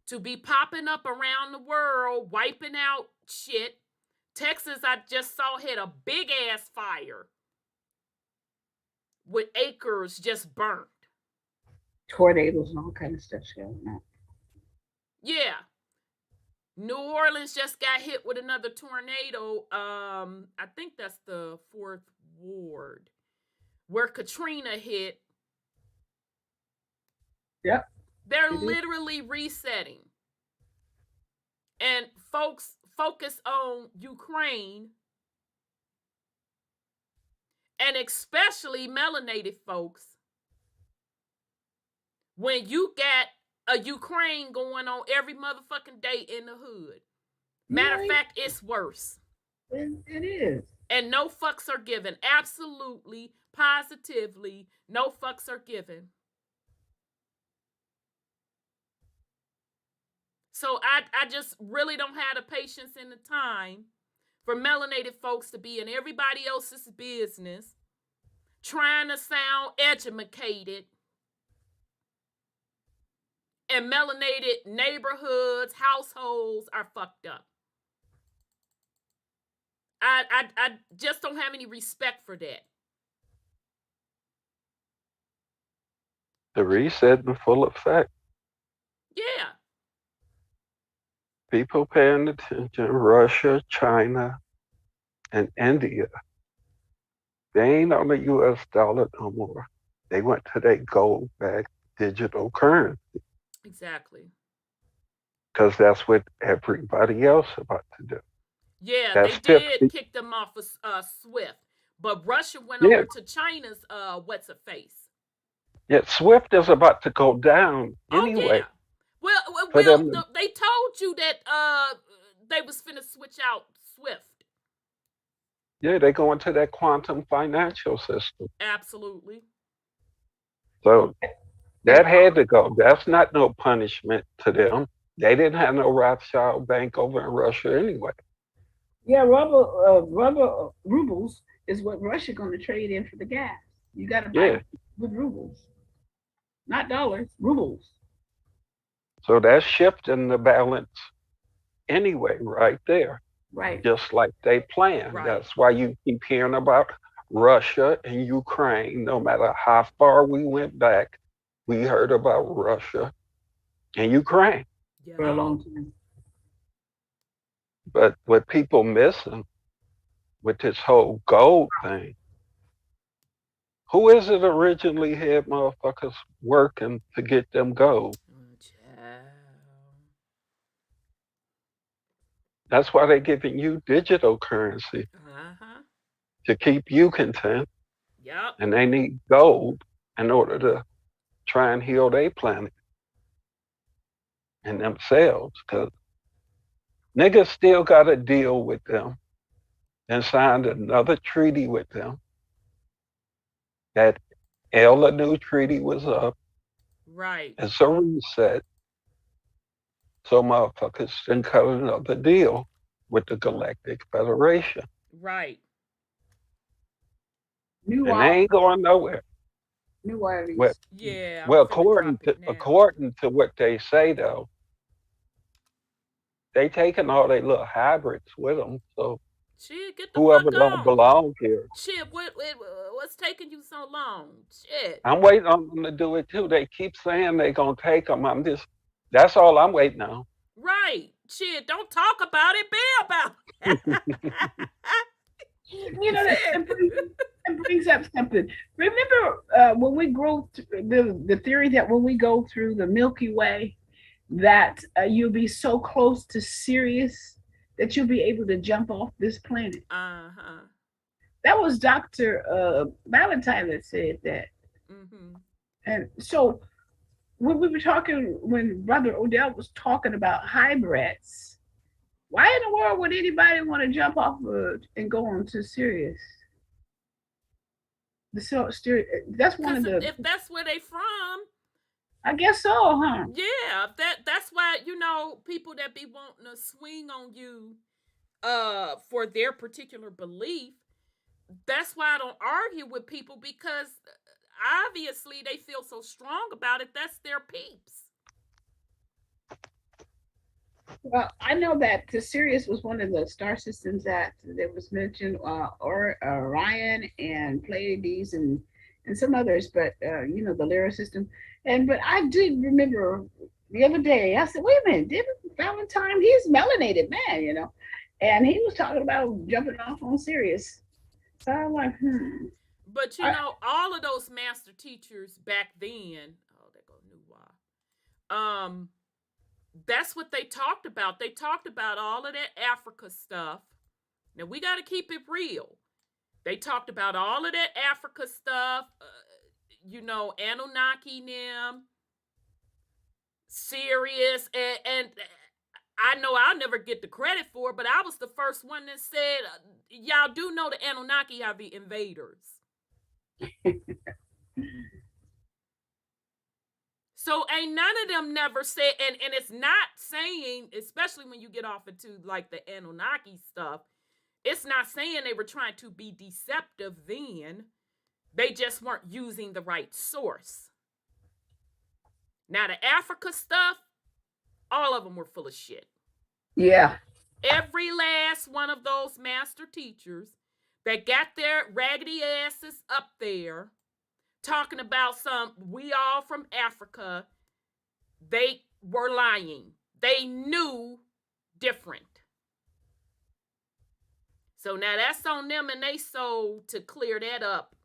to be popping up around the world, wiping out shit. Texas, I just saw, had a big ass fire with acres just burnt. Tornadoes and all kind of stuff going on. Yeah. New Orleans just got hit with another tornado. I think that's the 4th ward where Katrina hit. Yep. They're literally resetting. And folks focus on Ukraine, and especially melanated folks. When you got a Ukraine going on every motherfucking day in the hood. Matter of fact, it's worse. It is. And no fucks are given. Absolutely, positively, no fucks are given. So I just really don't have the patience and the time for melanated folks to be in everybody else's business, trying to sound educated. And melanated neighborhoods, households are fucked up. I just don't have any respect for that. The reset in full effect. Yeah. People paying attention, Russia, China, and India, they ain't on the US dollar no more. They went to their gold-backed digital currency Exactly. because that's what everybody else about to do. Yeah, they That's did 50. kick them off of SWIFT, but Russia went Yeah, over to China's what's a face. yeah. SWIFT is about to go down Oh anyway yeah. Well, for them. they told you that they was finna switch out SWIFT. Yeah, they go into that quantum financial system. Absolutely. So that had to go. That's not no punishment to them. They didn't have no Rothschild bank over in Russia anyway. Yeah, rubber rubles is what Russia going to trade in for the gas. You got to buy Yeah. it with rubles, not dollars, rubles. So that's shifting the balance anyway, right there. Right. Just like they planned. Right. That's why you keep hearing about Russia and Ukraine. No matter how far we went back, we heard about Russia and Ukraine. Yeah. For a long time. But what people missing with this whole gold thing, who is it originally had motherfuckers working to get them gold? That's why they're giving you digital currency to keep you content. Yep. And they need gold in order to try and heal their planet and themselves. Because niggas still got to deal with them and signed another treaty with them. That new treaty was up. Right. It's a reset. So motherfuckers then cut another deal with the Galactic Federation. Right. New And they ain't going nowhere. New Orleans. Well, Yeah. well, according to what they say though, they taking all their little hybrids with them. So shit, get the whoever fuck don't on. belong here. Shit, what's taking you so long? Shit. I'm waiting on them to do it too. They keep saying they gonna take them. That's all I'm waiting on. Right. Shit, don't talk about it, be about it. You know, that brings up something. Remember when we go the theory that when we go through the Milky Way, that you'll be so close to Sirius that you'll be able to jump off this planet. That was Dr. Valentine that said that. And so when we were talking, when Brother Odel was talking about hybrids, why in the world would anybody want to jump off and go on to Sirius? That's one of the. If that's where they from, I guess so, huh? Yeah, that's why, people that be wanting to swing on you for their particular belief. That's why I don't argue with people, because obviously they feel so strong about it. That's their peeps. Well, I know that the Sirius was one of the star systems that was mentioned, Orion and Pleiades and some others, but the Lyra system. But I did remember the other day, I said, wait a minute, David Valentine, he's a melanated man, and he was talking about jumping off on Sirius. So I'm like, But all of those master teachers back then, there goes New that's what they talked about. They talked about all of that Africa stuff. Now we got to keep it real. They talked about all of that Africa stuff, Anunnaki, them, Sirius, and I know I'll never get the credit for it, but I was the first one that said, y'all do know the Anunnaki are the invaders. So ain't none of them never said, and it's not saying, especially when you get off into like the Anunnaki stuff, it's not saying they were trying to be deceptive then. They just weren't using the right source. Now the Africa stuff, all of them were full of shit. Yeah. Every last one of those master teachers that got their raggedy asses up there talking about we all from Africa, they were lying. They knew different. So now that's on them and they soul to clear that up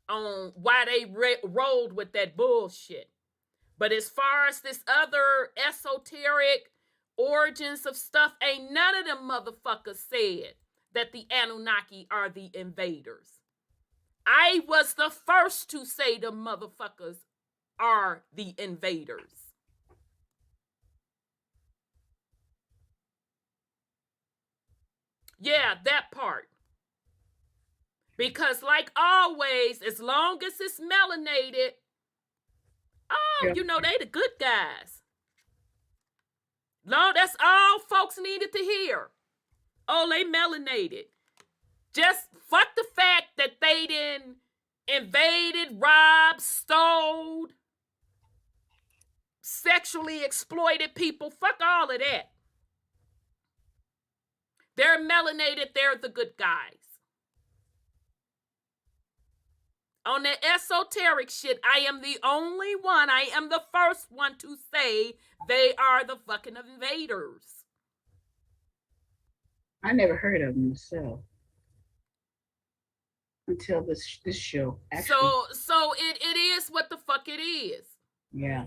on why they rolled with that bullshit. But as far as this other esoteric origins of stuff, ain't none of them motherfuckers said that the Anunnaki are the invaders. I was the first to say the motherfuckers are the invaders. Yeah, that part. Because like always, as long as it's melanated, oh, you know, they the good guys. No, that's all folks needed to hear. Oh, they melanated. Just fuck the fact that they didn't invaded, robbed, stole, sexually exploited people. Fuck all of that. They're melanated. They're the good guys. On the esoteric shit, I am the only one. I am the first one to say they are the fucking invaders. I never heard of them myself until this show. Actually. So it is what the fuck it is. Yeah.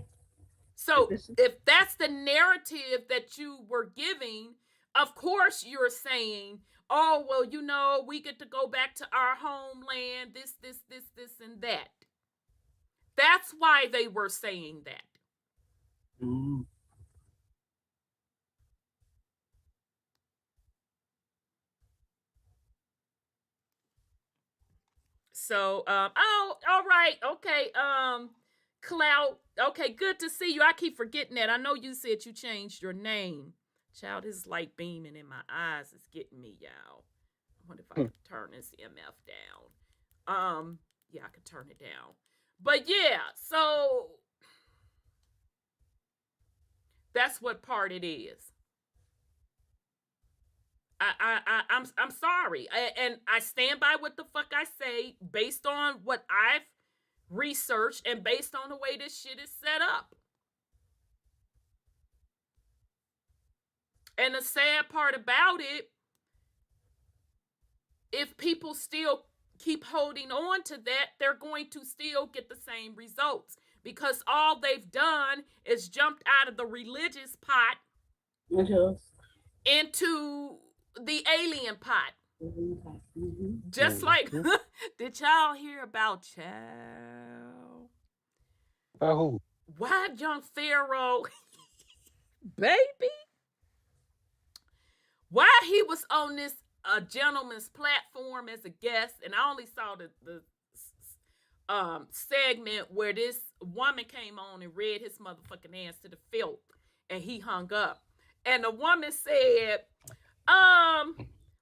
So if that's the narrative that you were giving, of course you're saying, oh, well, you know, we get to go back to our homeland, this, and that. That's why they were saying that. Mm. So, oh, all right, okay, Clout, okay, good to see you. I keep forgetting that. I know you said you changed your name. Child, his light beaming in my eyes is getting me, y'all. I wonder if I can turn this MF down. Yeah, I could turn it down. But yeah, so that's what part it is. I'm sorry, and I stand by what the fuck I say based on what I've researched and based on the way this shit is set up. And the sad part about it, if people still keep holding on to that, they're going to still get the same results because all they've done is jumped out of the religious pot into the alien pot. Mm-hmm. Just like, did y'all hear about Chow? Oh. Why young Pharaoh, baby? Why he was on this gentleman's platform as a guest, and I only saw the segment where this woman came on and read his motherfucking ass to the filth, and he hung up. And the woman said,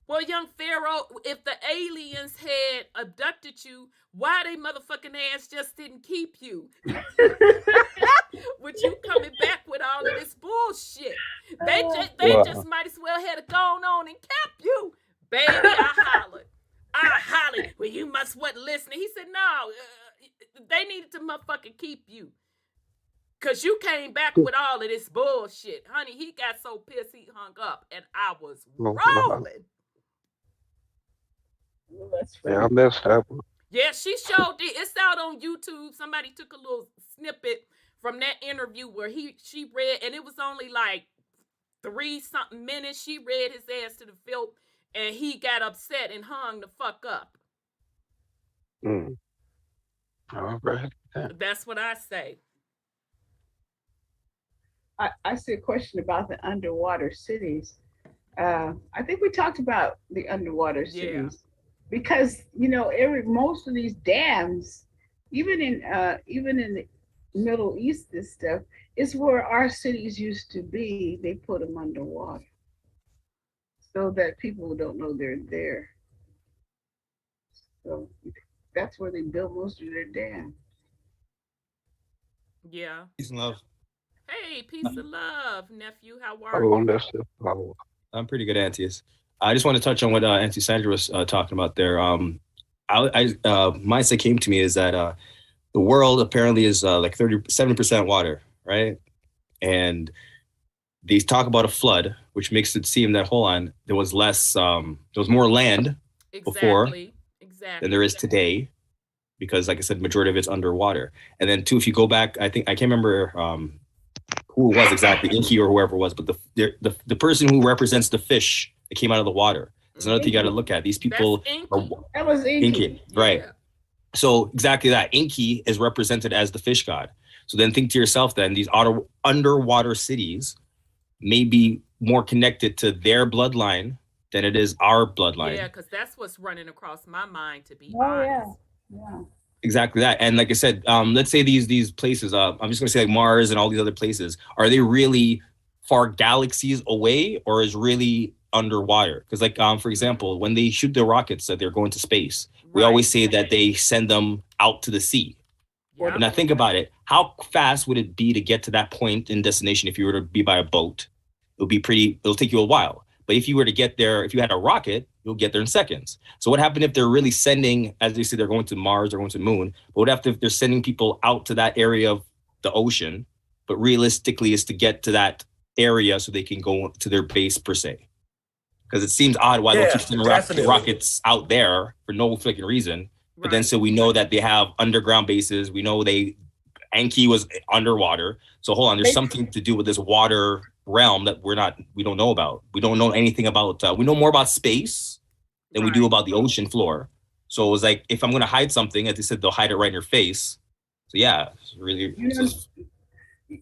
well, young Pharaoh, if the aliens had abducted you, why they motherfucking ass just didn't keep you? With you coming back with all of this bullshit. They just might as well had gone on and kept you. Baby, I hollered. Well, you must wasn't listening. He said, no, they needed to motherfucking keep you. Because you came back with all of this bullshit. Honey, he got so pissed he hung up, and I was rolling. Yeah, I missed that one. Yeah, she showed it. It's out on YouTube. Somebody took a little snippet from that interview where she read, and it was only like 3-something minutes. She read his ass to the filth, and he got upset and hung the fuck up. All right. That's what I say. I see a question about the underwater cities. I think we talked about the underwater cities because most of these dams, even in the Middle East and stuff, is where our cities used to be. They put them underwater so that people don't know they're there. So that's where they build most of their dams. Yeah. Peace and love. Hey, peace and love, nephew. How are you? I'm pretty good, Aunties. I just want to touch on what Auntie Sandra was talking about there. Mindset came to me is that the world apparently is like 37% water, right? And they talk about a flood, which makes it seem that, hold on, there was less, there was more land before than there is today, because like I said, majority of it's underwater. And then too, if you go back, I can't remember who it was exactly, Inky or whoever it was, but the person who represents the fish that came out of the water. There's another thing you got to look at. These people that was Inky. Right. So exactly that. Inky is represented as the fish god. So then think to yourself, then these underwater cities may be more connected to their bloodline than it is our bloodline. Yeah, because that's what's running across my mind, to be honest. Yeah. Exactly that. And like I said, let's say these places, I'm just going to say like Mars and all these other places, are they really far galaxies away, or is really underwater? Because like, for example, when they shoot the rockets that they're going to space, we always say that they send them out to the sea. Yeah. And now think about it. How fast would it be to get to that point in destination if you were to be by a boat? It'll take you a while. But if you were to get there, if you had a rocket, you'll get there in seconds. So what happened if they're really sending, as they say, they're going to Mars, they're going to the moon, but what if they're sending people out to that area of the ocean, but realistically is to get to that area so they can go to their base per se? Because it seems odd why they'll keep sending rockets out there for no freaking reason. But then so we know that they have underground bases. We know Anki was underwater. So hold on, there's something to do with this water realm that we don't know about. We don't know anything about, we know more about space than we do about the ocean floor. So it was like, if I'm going to hide something, as they said, they'll hide it right in your face. So yeah, it's really.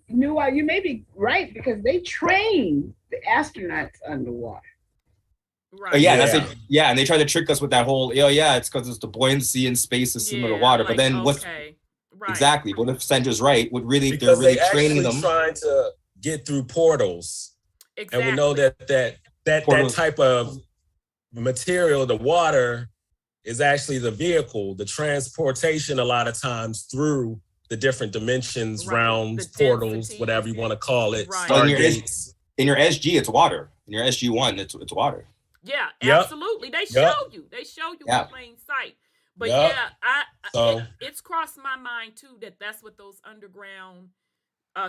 You may be right, because they train the astronauts underwater. Right. And they try to trick us with that whole, it's because it's the buoyancy in space is similar to water. But then exactly, what if Sandra's right? They're really training them, trying to get through portals. Exactly. And we know that type of material, the water, is actually the vehicle, the transportation a lot of times through the different dimensions, realms, portals, whatever you want to call it. Right. Stargates. In your SG, it's water. In your SG1, it's water. Yeah, absolutely. They show you. They show you in plain sight. But it's crossed my mind too that that's what those underground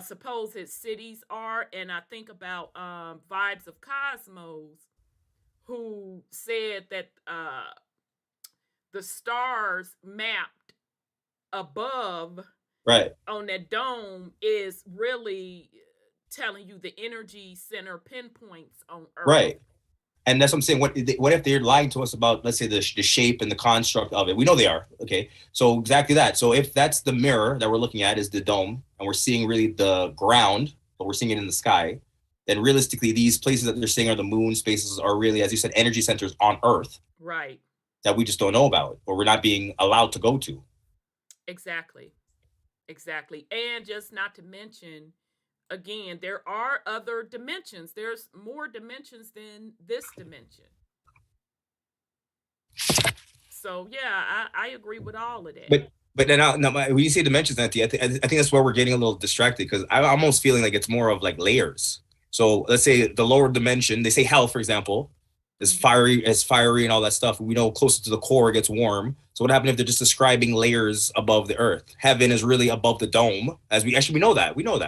supposed cities are. And I think about Vibes of Cosmos, who said that the stars mapped above on that dome is really telling you the energy center pinpoints on Earth. Right. And that's what I'm saying. What if they're lying to us about, let's say, the shape and the construct of it? We know they are. Okay. So exactly that. So if that's the mirror that we're looking at is the dome, and we're seeing really the ground, but we're seeing it in the sky, then realistically, these places that they're saying are the moon spaces are really, as you said, energy centers on Earth. Right. That we just don't know about, or we're not being allowed to go to. Exactly. And just not to mention, again, there are other dimensions. There's more dimensions than this dimension. So yeah, I agree with all of that. But then when you say dimensions, Nancy, I think that's where we're getting a little distracted, because I'm almost feeling like it's more of like layers. So let's say the lower dimension, they say hell, for example, is fiery and all that stuff. We know closer to the core it gets warm. So what happened if they're just describing layers above the earth? Heaven is really above the dome, we know that. We know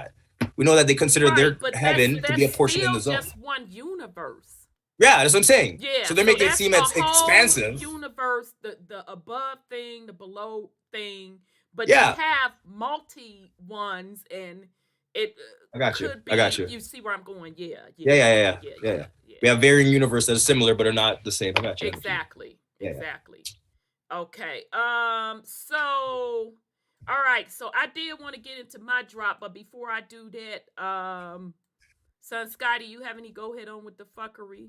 that they consider their heaven to be a portion in the zone. That's just one universe. Yeah, that's what I'm saying. Yeah, so they're making it seem as expansive. Universe, the above thing, the below thing, but you have multi ones, and it I got you. You see where I'm going? Yeah. We have varying universes that are similar but are not the same. I got you. Exactly. Okay. So. All right, so I did want to get into my drop, but before I do that, Son Scotty, you have any go ahead on with the fuckery?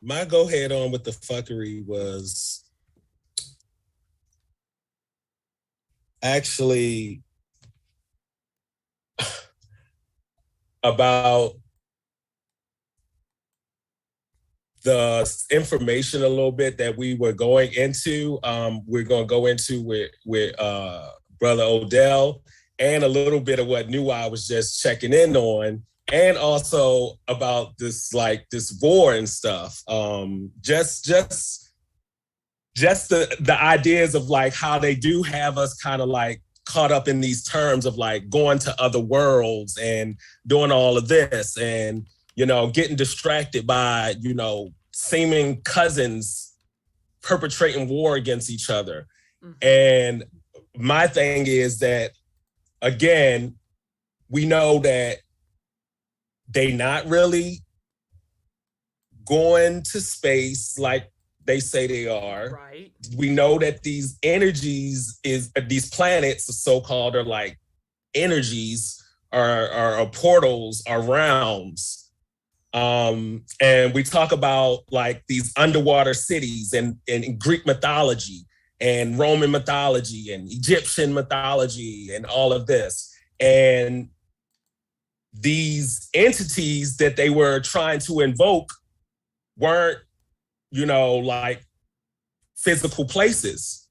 My go ahead on with the fuckery was actually about the information a little bit that we were going into. We're going to go into with Brother Odel, and a little bit of what New I was just checking in on. and also about this war and stuff. Just the ideas of like how they do have us kind of like caught up in these terms of like going to other worlds and doing all of this and, you know, getting distracted by, you know, seeming cousins perpetrating war against each other. Mm-hmm. And my thing is that, again, we know that they not really going to space like they say they are. Right. We know that these energies these planets, so-called, are like energies, are portals, are realms. And we talk about like these underwater cities and in Greek mythology and Roman mythology and Egyptian mythology and all of this. And these entities that they were trying to invoke weren't, you know, like physical places.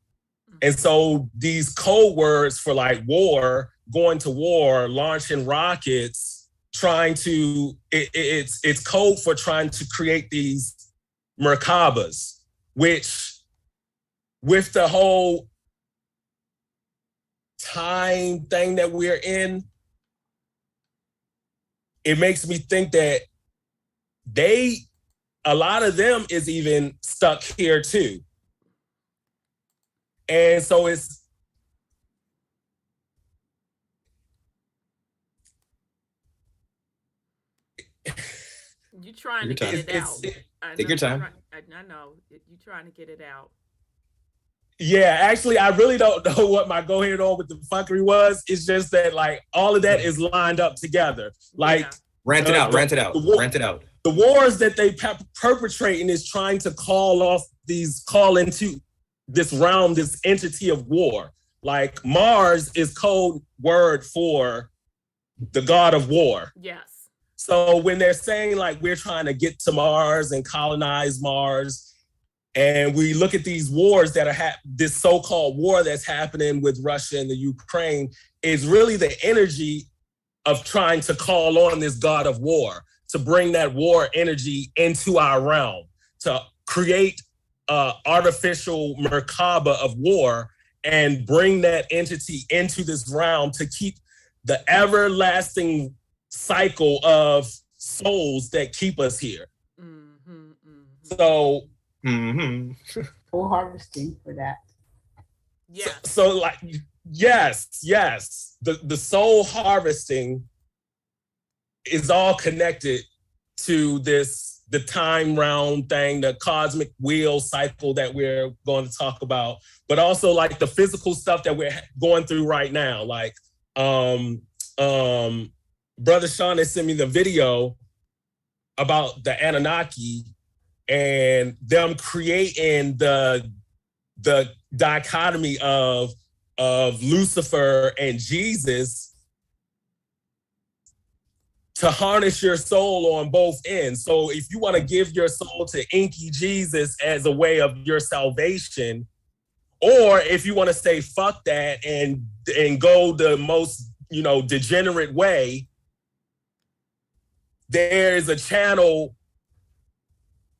And so these code words for like war, going to war, launching rockets, trying to, it's code for trying to create these Merkabas, which with the whole time thing that we're in, it makes me think that a lot of them is even stuck here too. And so it's, you trying to get it out. Take your time. I know you trying to get it out. Yeah, actually, I really don't know what my go ahead on with the fuckery was. It's just that like all of that is lined up together. Like rant it out. The wars that they perpetrating is trying to call into this realm, this entity of war. Like Mars is code word for the god of war. Yes. So when they're saying like we're trying to get to Mars and colonize Mars, and we look at these wars that are this so-called war that's happening with Russia and the Ukraine, is really the energy of trying to call on this god of war, to bring that war energy into our realm, to create an artificial Merkaba of war and bring that entity into this realm to keep the everlasting cycle of souls that keep us here. Mm-hmm, mm-hmm. So, full harvesting for that. Yeah. So like, yes. The soul harvesting is all connected to the time round thing, the cosmic wheel cycle that we're going to talk about, but also like the physical stuff that we're going through right now. Like, Brother Sean has sent me the video about the Anunnaki and them creating the dichotomy of Lucifer and Jesus to harness your soul on both ends. So if you want to give your soul to Inky Jesus as a way of your salvation, or if you want to say fuck that and go the most, you know, degenerate way, there's a channel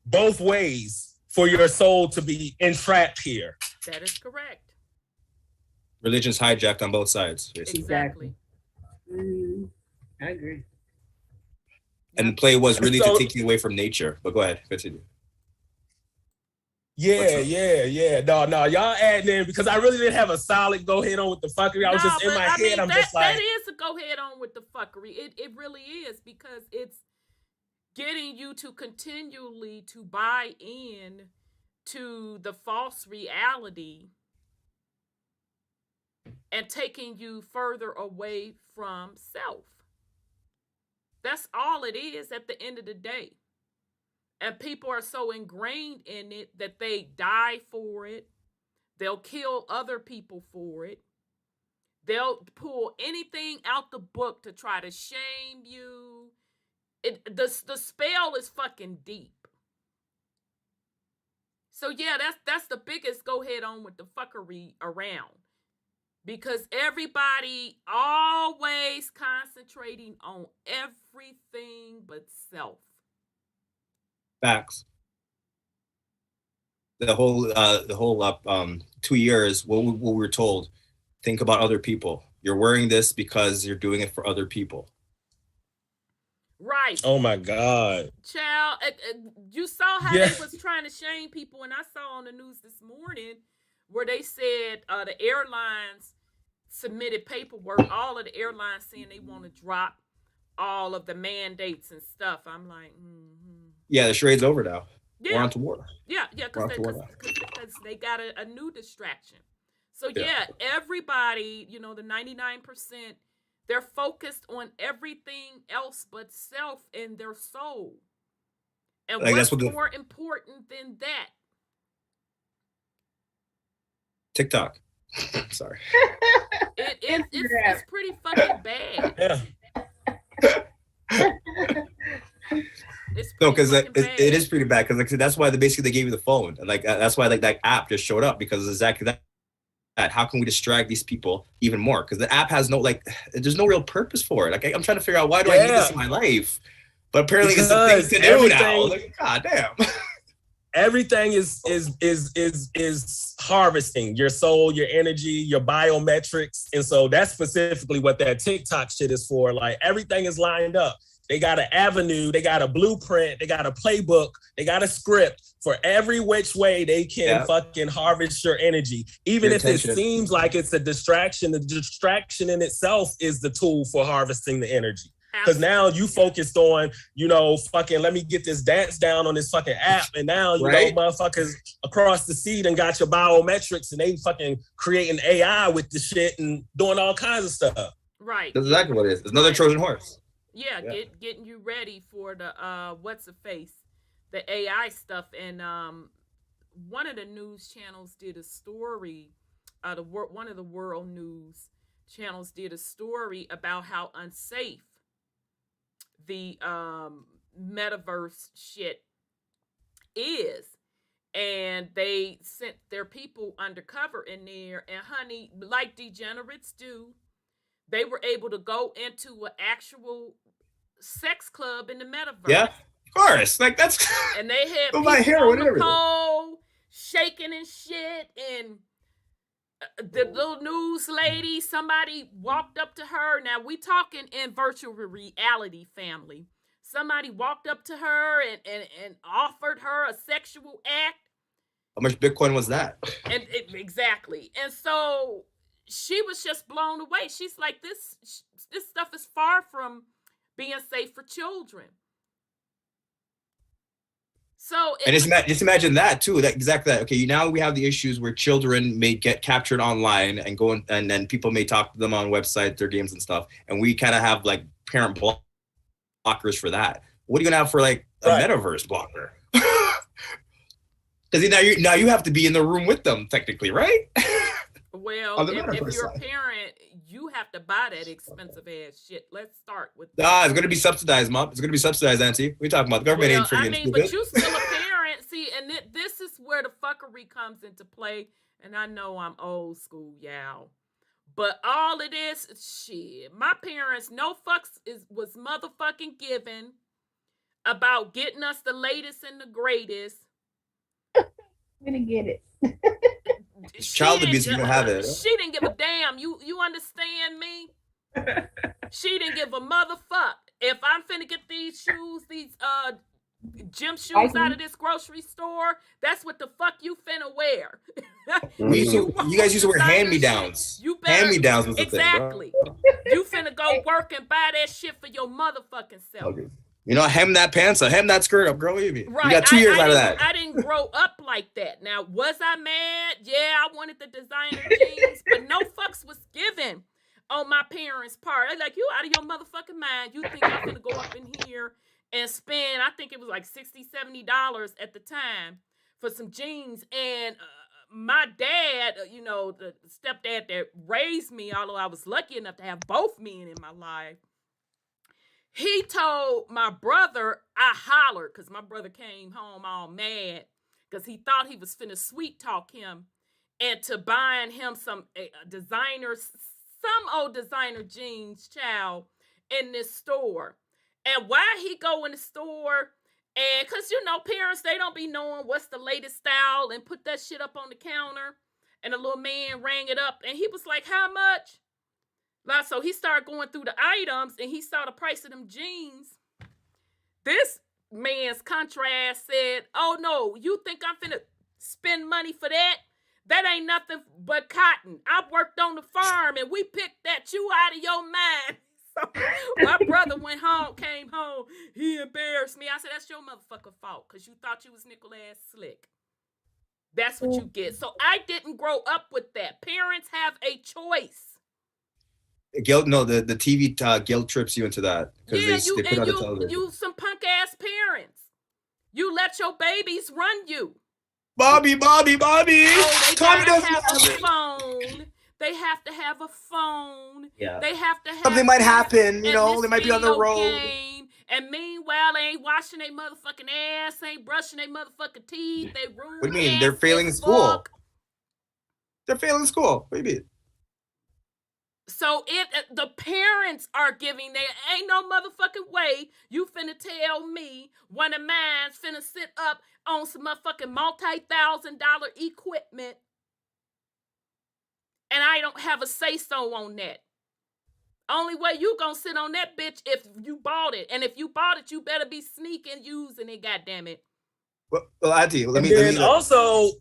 both ways for your soul to be entrapped here. That is correct. Religion's hijacked on both sides, basically. Exactly. I agree. And the play was really to take you away from nature. But go ahead, continue. Yeah. No, y'all adding in because I really didn't have a solid go ahead on with the fuckery. I was just in my head. I'm just like, that is a go ahead on with the fuckery. It really is, because it's getting you to continually to buy in to the false reality and taking you further away from self. That's all it is at the end of the day. And people are so ingrained in it that they die for it. They'll kill other people for it. They'll pull anything out the book to try to shame you. The spell is fucking deep. So yeah, that's the biggest go ahead on with the fuckery around. because everybody always concentrating on everything but self. Facts. The whole 2 years, what we were told, think about other people. You're wearing this because you're doing it for other people. Right. Oh my God. Child, you saw how Yeah. they was trying to shame people, and I saw on the news this morning where they said the airlines submitted paperwork, all of the airlines saying they want to drop all of the mandates and stuff. I'm like, Yeah, the charade's over now. yeah. We're on to war. Yeah, because they got a new distraction. So yeah, everybody, you know, the 99%, they're focused on everything else but self and their soul. And Like, what's that's what more important than that? TikTok. Sorry. It's pretty fucking bad. Yeah. No, because it is pretty bad. Because like that's why basically they gave you the phone. Like that's why like that app just showed up, because exactly that. How can we distract these people even more? Because the app has no there's no real purpose for it. Like I'm trying to figure out, why do I need this in my life? But apparently it's the thing to do now. Like, God damn. Everything is harvesting your soul, your energy, your biometrics. And so that's specifically what that TikTok shit is for. Like everything is lined up. They got an avenue, they got a blueprint, they got a playbook, they got a script for every which way they can fucking harvest your energy. Even if it seems like it's a distraction, the distraction in itself is the tool for harvesting the energy. Because now you focused on, you know, fucking let me get this dance down on this fucking app. And now, you know, motherfuckers across the sea and got your biometrics and they fucking creating AI with the shit and doing all kinds of stuff. Right. That's exactly what it is. It's another Trojan horse. Yeah, getting you ready for the the AI stuff. And one of the news channels did a story, one of the world news channels did a story about how unsafe the metaverse shit is. And they sent their people undercover in there, and honey, like degenerates do, they were able to go into an actual sex club in the metaverse. Yeah, of course. Like that's. And they had people my hair, on the whatever. pole, shaking and shit, and the little news lady, somebody walked up to her. Now we talking in virtual reality, family. Somebody walked up to her and offered her a sexual act. How much Bitcoin was that? And exactly. And so she was just blown away. She's like, this stuff is far from being safe for children. So and just imagine that too. That exactly that. Okay, now we have the issues where children may get captured online and go and then people may talk to them on websites, their games and stuff. And we kind of have like parent blockers for that. What are you gonna have for like a metaverse blocker? Because now you have to be in the room with them technically, right? Well, if you're a parent, you have to buy that expensive ass shit. Let's start with that. It's going to be subsidized, Mom. It's going to be subsidized, Auntie. We're talking about the government ain't freaking stupid. But you still a parent. See, and this is where the fuckery comes into play. And I know I'm old school, y'all. But all of this, shit, my parents, no fucks was motherfucking given about getting us the latest and the greatest. We didn't get it. Child abuse, you don't have it. She didn't give a damn. You understand me? She didn't give a motherfuck. If I'm finna get these shoes, these gym shoes out of this grocery store, that's what the fuck you finna wear. You guys used to wear hand-me-downs. Hand-me-downs was the thing. Exactly. You finna go work and buy that shit for your motherfucking self. Okay. You know, hem that pants up, hem that skirt up, girl. Right. You got 2 years out of that. I didn't grow up like that. Now, was I mad? Yeah, I wanted the designer jeans, but no fucks was given on my parents' part. They're like, you out of your motherfucking mind. You think I'm gonna go up in here and spend, I think it was like $60, $70 at the time for some jeans. And my dad, you know, the stepdad that raised me, although I was lucky enough to have both men in my life, he told my brother, I hollered, because my brother came home all mad because he thought he was finna sweet talk him and to buying him some designers, some old designer jeans, child, in this store. And why he go in the store, and because, you know, parents, they don't be knowing what's the latest style, and put that shit up on the counter, and the little man rang it up, and he was like, how much? Like, so he started going through the items, and he saw the price of them jeans. This man's contrast said, oh no, you think I'm finna spend money for that? That ain't nothing but cotton. I worked on the farm, and we picked that you out of your mind. So my brother came home, he embarrassed me. I said, that's your motherfucking fault, because you thought you was nickel ass slick. That's what you get. So I didn't grow up with that. Parents have a choice. Guilt, no, the TV guilt trips you into that. Yeah, they put out the television. you some punk ass parents. You let your babies run you. Bobby. Oh, they Tommy gotta doesn't have have a it. phone. They have to have a phone. Yeah. They have to have Something might happen, you and know, this they might be on the video road. game. And meanwhile, they ain't washing their motherfucking ass, ain't brushing their motherfucking teeth. They rude. What do you mean? They're failing school. They're failing school. What do you mean? So the parents are giving. There ain't no motherfucking way you finna tell me one of mine's finna sit up on some motherfucking multi-$1,000 equipment, and I don't have a say-so on that. Only way you gonna sit on that bitch if you bought it, and if you bought it, you better be sneaking using it. Goddamn it. Well, Auntie, let me also,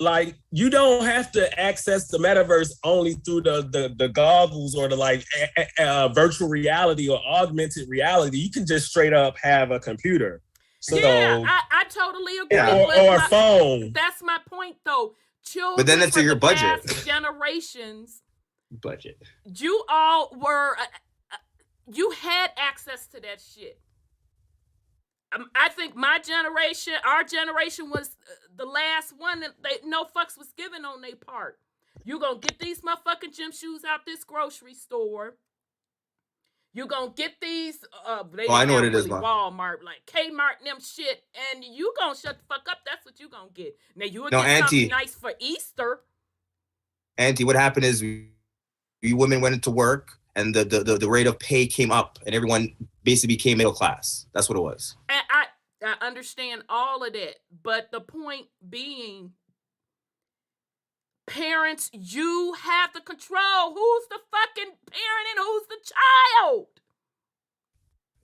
like, you don't have to access the metaverse only through the goggles or the like virtual reality or augmented reality. You can just straight up have a computer. So, yeah, I totally agree. Yeah, or a phone. That's my point, though. Children, but then it's in your budget. Generations. Budget. You all were, you had access to that shit. I think my generation, our generation was the last one that no fucks was given on their part. You gonna get these motherfucking gym shoes out this grocery store. You gonna get these, I know what it is, Walmart, like Kmart and them shit, and you gonna shut the fuck up. That's what you gonna get. Now you would get Auntie, something nice for Easter. Auntie, what happened is we women went into work, and the rate of pay came up, and everyone basically became middle class. That's what it was. And I understand all of that, but the point being, parents, you have the control. Who's the fucking parent and who's the child?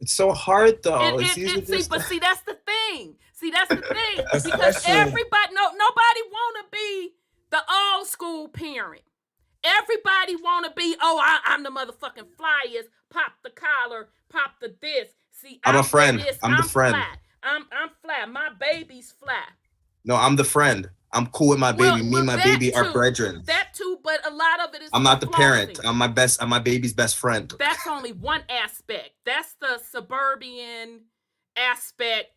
It's so hard though. See, that's the thing. Because everybody, nobody want to be the old school parent. Everybody want to be, I'm the motherfucking flyest. Pop the collar, pop the this. See, I'm a friend. This, I'm the friend. Fly. I'm fly. My baby's fly. No, I'm the friend. I'm cool with my baby. Me and my baby are brethren. That too, but a lot of it is. I'm not the parent. I'm my baby's best friend. That's only one aspect. That's the suburban aspect,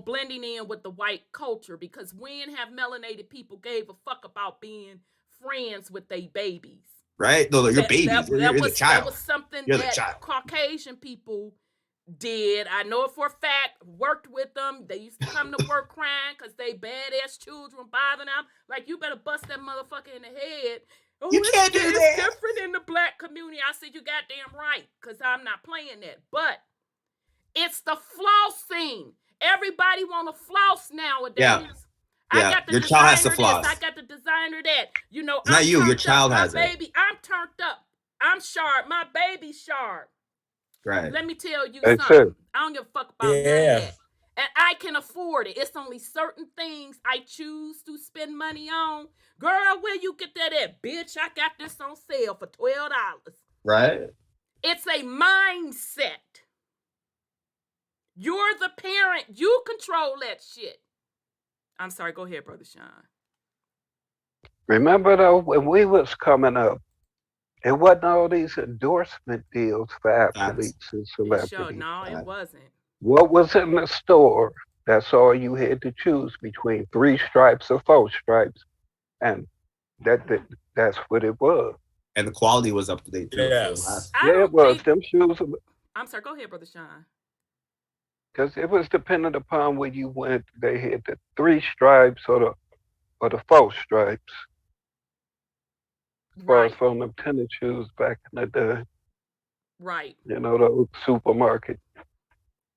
blending in with the white culture, because when have melanated people gave a fuck about being friends with their babies? Right? No, you're babies. You're the child. That was something you're that Caucasian people did. I know it for a fact. Worked with them. They used to come to work crying because they badass children bothering them. Like, you better bust that motherfucker in the head. Oh, you can't do that. It's different in the black community. I said, you goddamn right, because I'm not playing that. But it's the flossing. Everybody want to floss nowadays. Yeah. I got the your child has to floss. I got the designer that. It's not you. Your child has it. Baby, I'm turned up. I'm sharp. My baby's sharp. Right. Let me tell you something. I don't give a fuck about none of that. And I can afford it. It's only certain things I choose to spend money on. Girl, where you get that at? Bitch, I got this on sale for $12. Right. It's a mindset. You're the parent. You control that shit. I'm sorry. Go ahead, Brother Sean. Remember, though, when we was coming up, it wasn't all these endorsement deals for athletes and celebrities. Sure, no, it wasn't. What was in the store, that's all you had to choose between 3 stripes or 4 stripes. And that's what it was. And the quality was up to date, too. Yes. Yeah, it was. Them shoes. I'm sorry, go ahead, Brother Sean. Because it was dependent upon where you went. They had the 3 stripes or the 4 stripes. far as on them tennis shoes back in the day. Right. You know, those supermarket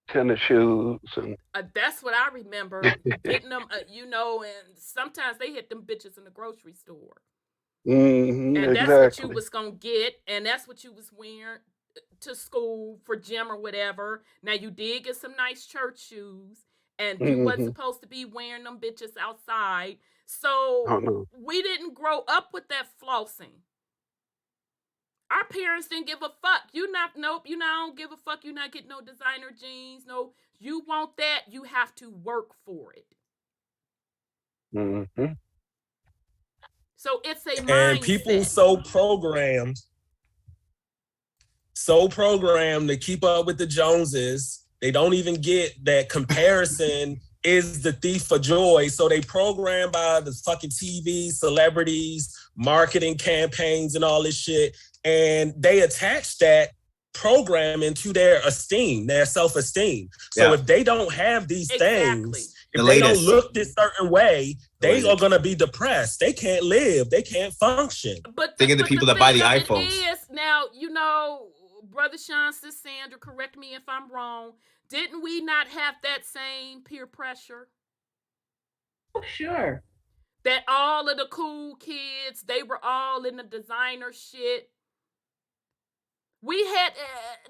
tennis shoes and That's what I remember getting them, you know, and sometimes they hit them bitches in the grocery store. And that's what you was going to get, and that's what you was wearing to school for gym or whatever. Now, you did get some nice church shoes, and you wasn't supposed to be wearing them bitches outside. So we didn't grow up with that flossing. Our parents didn't give a fuck. I don't give a fuck. You not getting no designer jeans. No, you want that, you have to work for it. So it's a mindset. And people so programmed to keep up with the Joneses. They don't even get that comparison is the thief of joy. So they programmed by the fucking TV, celebrities, marketing campaigns, and all this shit. And they attach that programming to their esteem, their self-esteem. So if they don't have these things, if they don't look this certain way, they are going to be depressed. They can't live. They can't function. But think of the people that buy the iPhones. Now, you know, Brother Sean, Sis Sandra, correct me if I'm wrong. Didn't we not have that same peer pressure? Oh, sure. That all of the cool kids, they were all in the designer shit. We had,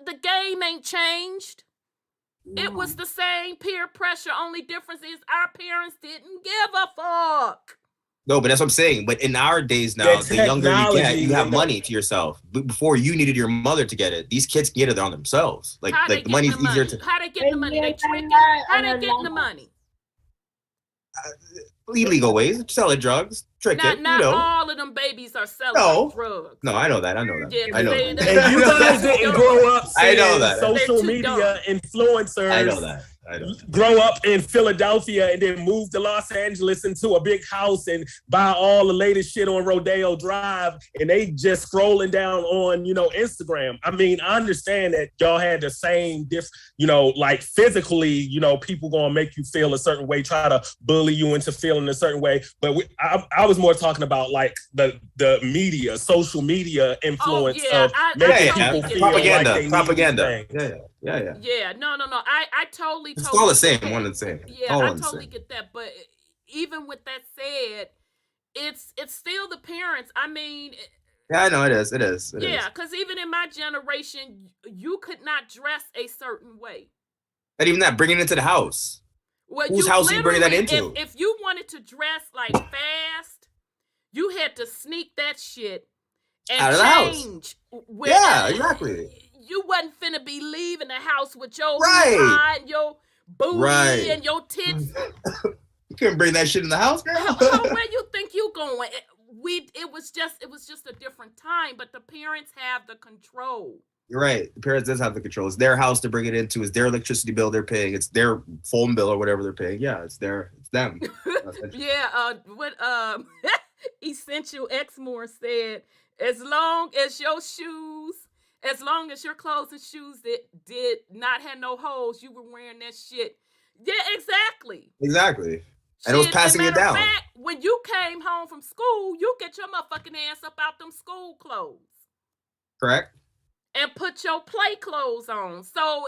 the game ain't changed. It was the same peer pressure. Only difference is our parents didn't give a fuck. No, but that's what I'm saying. But in our days now, the younger you get, you have money to yourself. But before, you needed your mother to get it. These kids can get it on themselves. Like the money's easier to. How they getting the money? They tricking. How they getting the money? Illegal ways, selling drugs, tricking. Not all of them babies are selling drugs. No, I know that. I know that. Yeah, I know. And you guys didn't grow up seeing social media influencers. I know that. Grow up in Philadelphia and then move to Los Angeles into a big house and buy all the latest shit on Rodeo Drive, and they just scrolling down on, you know, Instagram. I mean, I understand that y'all had the same like physically, you know, people gonna make you feel a certain way, try to bully you into feeling a certain way. But I was more talking about like the media, social media influence of making people feel propaganda. like they Propaganda. Yeah. No. I totally. It's all the same. One and the same. Yeah, I totally get that. But even with that said, it's still the parents. I mean. Yeah, I know it is. It is. Yeah, because even in my generation, you could not dress a certain way. And even that, bringing it into the house. Well, whose house are you bringing that into? If you wanted to dress like fast, you had to sneak that shit and out of change. The house. Yeah, exactly. You wasn't finna be leaving the house with your eye and your booty and your tits. You couldn't bring that shit in the house, girl. Where you think you going? It was just a different time, but the parents have the control. You're right. The parents does have the control. It's their house to bring it into. It's their electricity bill they're paying. It's their phone bill or whatever they're paying. Yeah, it's them. What Essential Exmore said, as long as your clothes and shoes that did not have no holes, you were wearing that shit. Yeah, exactly. Exactly. And it was passing it down. Fact, when you came home from school, you get your motherfucking ass up out them school clothes. Correct. And put your play clothes on. So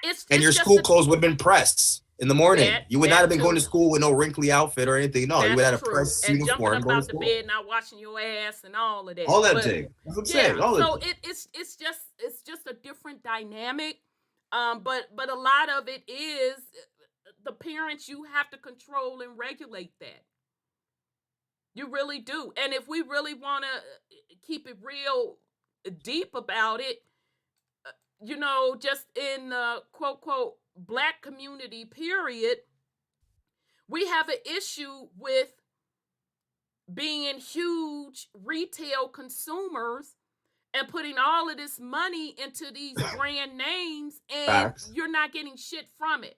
it's your school clothes would have been pressed in the morning. You would not have been going to school with no wrinkly outfit or anything. No, you would have a pressed uniform. And jumping up out the bed, not washing your ass and all of that. All that thing. That's what I'm saying. So it's just a different dynamic. But a lot of it is the parents. You have to control and regulate that. You really do. And if we really want to keep it real deep about it, you know, just in the quote Black community period, we have an issue with being huge retail consumers and putting all of this money into these brand names, and you're not getting shit from it.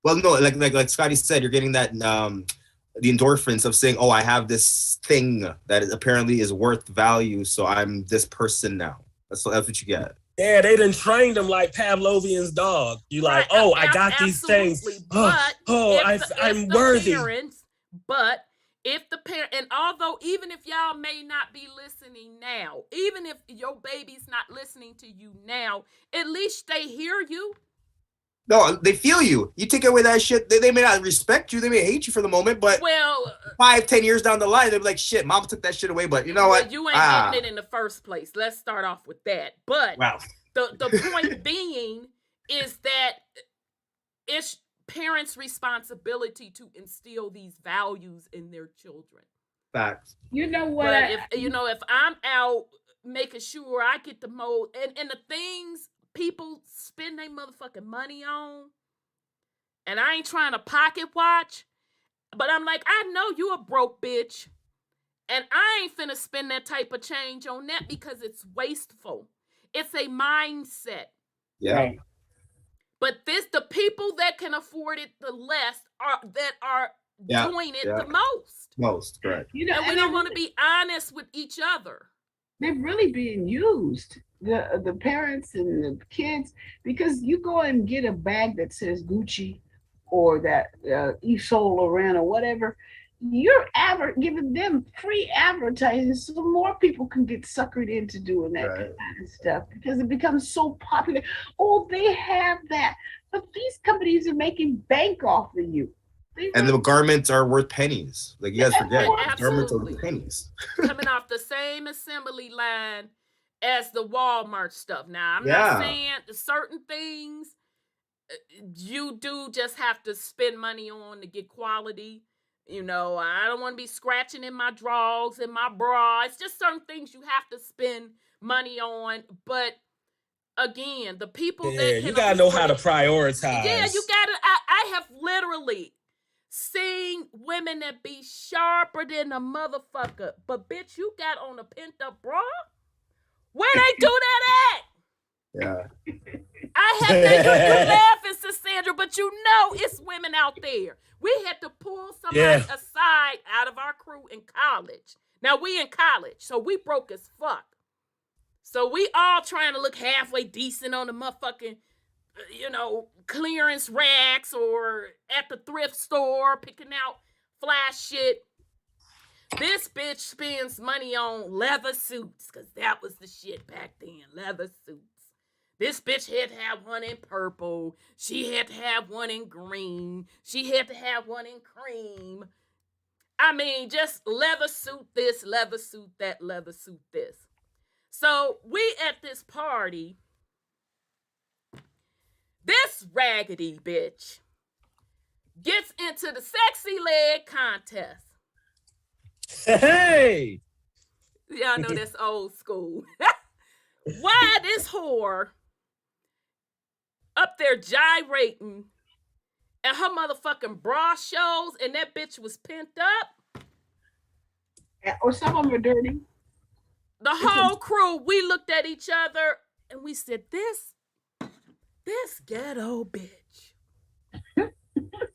Well, no, like Scotty said, you're getting that the endorphins of saying, oh, I have this thing that apparently is worth value, so I'm this person now. That's what you get. Yeah, they done trained them like Pavlovian's dog. You like, I got these things. But I'm worthy. But If the parent, and although even if y'all may not be listening now, even if your baby's not listening to you now, at least they hear you. No, they feel you. You take away that shit, they may not respect you, they may hate you for the moment, but well, 5-10 years down the line, they'll be like, shit, mom took that shit away, but you know what? You ain't getting it in the first place. Let's start off with that. But wow. the point being is that it's parents' responsibility to instill these values in their children. Facts. You know what? But if I'm out making sure I get the most, and the things people spend their motherfucking money on, and I ain't trying to pocket watch, but I'm like, I know you a broke bitch, and I ain't finna spend that type of change on that because it's wasteful. It's a mindset. Yeah. Right. But the people that can afford it the less are doing it the most. Most, correct. You know, and we don't want to be honest with each other. They're really being used, the parents and the kids, because you go and get a bag that says Gucci or that Yves Saint Laurent or whatever, you're giving them free advertising so more people can get suckered into doing that kind of stuff because it becomes so popular. Oh, they have that. But these companies are making bank off of you. And the garments are worth pennies. Like, you guys forget, garments are Absolutely. worth pennies. Coming off the same assembly line as the Walmart stuff. Now, I'm not saying certain things you do just have to spend money on to get quality. You know, I don't want to be scratching in my drawers and my bra. It's just certain things you have to spend money on. But again, the people that you gotta know how to prioritize. Yeah, you gotta. I have literally seen women that be sharper than a motherfucker. But bitch, you got on a pent up bra? Where they do that at? Yeah. I have that. You laughing, Sandra, but you know it's women out there. We had to pull somebody aside out of our crew in college. Now we in college, so we broke as fuck. So we all trying to look halfway decent on the motherfucking, clearance racks or at the thrift store, picking out flash shit. This bitch spends money on leather suits, because that was the shit back then, leather suits. This bitch had to have one in purple. She had to have one in green. She had to have one in cream. I mean, just leather suit this, leather suit that, leather suit this. So we at this party, this raggedy bitch gets into the sexy leg contest. Hey! Y'all know that's old school. Why this whore up there gyrating and her motherfucking bra shows and that bitch was pent up? Or some of them are dirty. The whole crew, we looked at each other and we said, this ghetto bitch.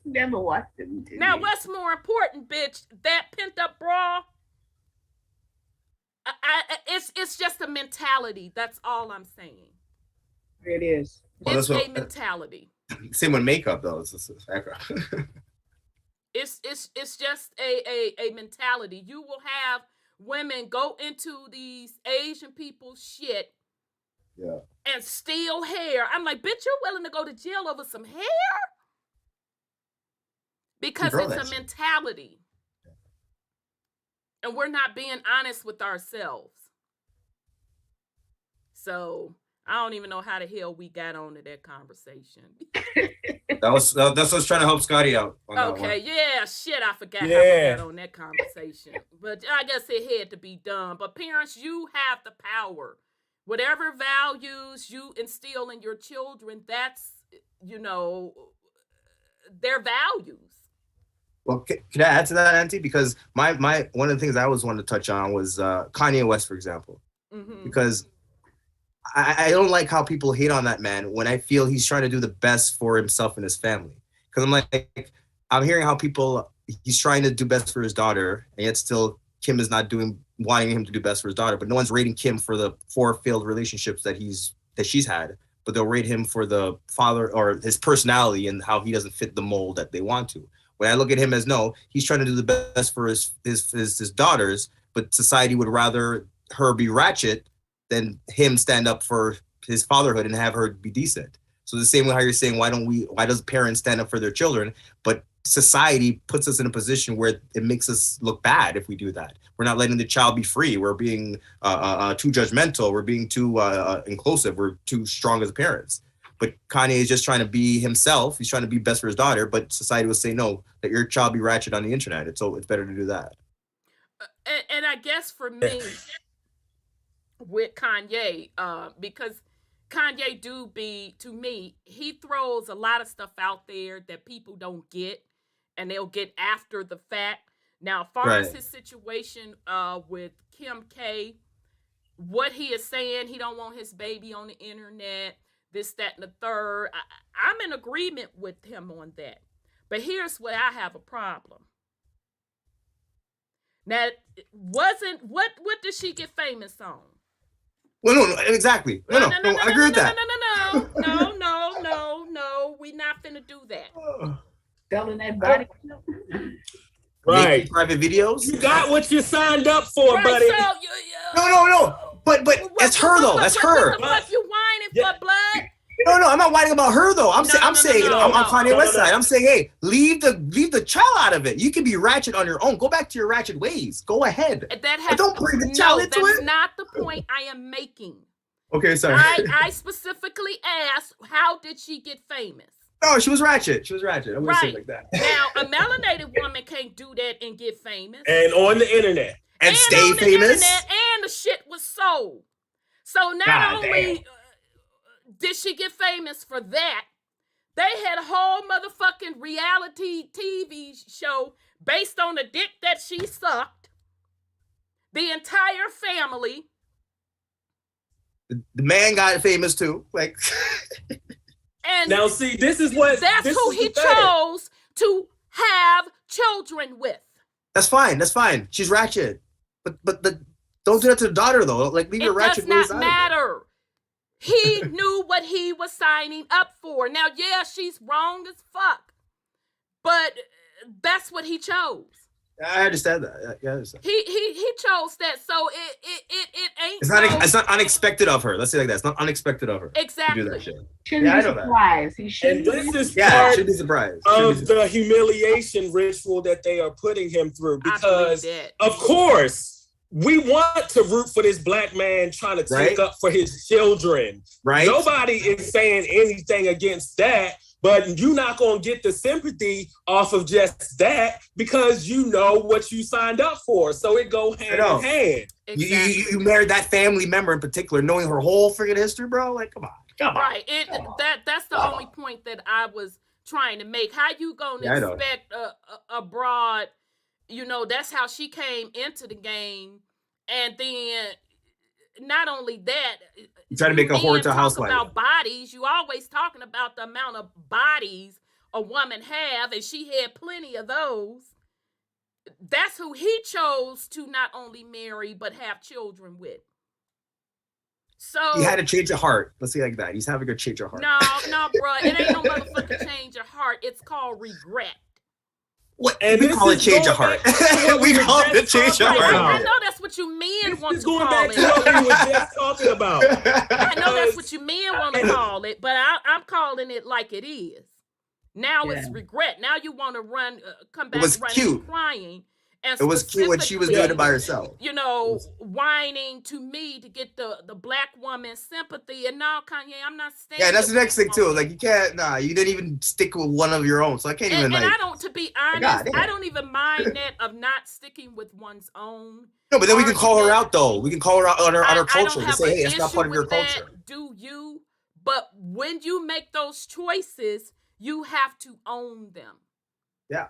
Never watched them. Now, what's more important, bitch? That pent up bra? It's just a mentality. That's all I'm saying. It is. Well, it's a mentality. Same with makeup, though. It's just it's just a mentality. You will have women go into these Asian people's shit and steal hair. I'm like, bitch, you're willing to go to jail over some hair? Because it's a mentality. And we're not being honest with ourselves. So I don't even know how the hell we got onto that conversation. that's what I was trying to help Scotty out. Okay, yeah, shit, I forgot how we got on that conversation. But I guess it had to be done. But parents, you have the power. Whatever values you instill in your children, that's, their values. Well, can I add to that, Auntie? Because my one of the things I always wanted to touch on was Kanye West, for example. Mm-hmm. Because I don't like how people hate on that man when I feel he's trying to do the best for himself and his family. Because I'm hearing how he's trying to do best for his daughter, and yet still Kim is not wanting him to do best for his daughter. But no one's rating Kim for the 4 failed relationships that she's had. But they'll rate him for the father or his personality and how he doesn't fit the mold that they want to. When I look at him as no, he's trying to do the best for his daughters, but society would rather her be ratchet than him stand up for his fatherhood and have her be decent. So the same way how you're saying, why does parents stand up for their children? But society puts us in a position where it makes us look bad if we do that. We're not letting the child be free. We're being too judgmental. We're being too inclusive. We're too strong as parents. But Kanye is just trying to be himself. He's trying to be best for his daughter. But society will say, no, that your child be ratchet on the internet. It's better to do that. And I guess for me, with Kanye, because Kanye to me, he throws a lot of stuff out there that people don't get, and they'll get after the fact. Now, as far as his situation with Kim K, what he is saying, he don't want his baby on the internet, this, that, and the third. I'm in agreement with him on that. But here's where I have a problem. Now, what did she get famous on? Well, no, exactly. No, I agree with that. No. We not finna do that. Selling that body. Right. Making private videos. You got what you signed up for, buddy. So, No. But that's her though. That's her. What the fuck you whining for, blood? No, I'm not whining about her though. I'm saying I'm on Kanye West side. I'm saying, hey, leave the child out of it. You can be ratchet on your own. Go back to your ratchet ways. Go ahead. But don't bring the child into it. That's not the point I am making. Okay, sorry. I specifically asked, how did she get famous? No, she was ratchet. I wouldn't say it like that. Now, a melanated woman can't do that and get famous. And on the internet. And stay famous. And the shit was sold. So not only did she get famous for that, they had a whole motherfucking reality TV show based on the dick that she sucked. The entire family. The man got famous too. Like and now see, this is who he chose to have children with. That's fine. She's ratchet. But don't do that to the daughter though. Like leave your ratchet ways out. It does not matter. He knew what he was signing up for. Now, yeah, she's wrong as fuck, but that's what he chose. I understand that. Yeah, I understand. He chose that, so it ain't. It's not unexpected of her. Let's say like that. It's not unexpected of her. Exactly. To do that shit. Shouldn't be surprised. He shouldn't. And this is should be surprised. Of the humiliation ritual that they are putting him through, because of course. We want to root for this black man trying to take up for his children. Right. Nobody is saying anything against that, but you're not going to get the sympathy off of just that because you know what you signed up for. So it go hand in hand. Exactly. You married that family member in particular, knowing her whole freaking history, bro. Like, come on. Right. That's the only point that I was trying to make. How you going to expect a broad... You know, that's how she came into the game. And then not only that, you try to make a whore to a housewife. About bodies, you always talking about the amount of bodies a woman have, and she had plenty of those. That's who he chose to not only marry, but have children with. So he had a change of heart. Let's say like that. He's having a change of heart. No, bro. It ain't no motherfucking change of heart. It's called regret. What? And we call it change of heart. We call it change of heart. I know that's what you men want to call it. This is going back to what we were just talking about. I know that's what you men want to call it, but I'm calling it like it is. Now it's regret. Now you want to come back running, crying. And it was cute when she was doing it by herself. You know, whining to me to get the black woman's sympathy. And now, Kanye, I'm not staying. Yeah, that's the next thing too. Like you can't. You didn't even stick with one of your own. So I can't even. And I don't. To be honest, I don't even mind that of not sticking with one's own. No, but then we can call her out though. We can call her out on her culture and say, hey, it's not part of your culture. Do you? But when you make those choices, you have to own them. Yeah.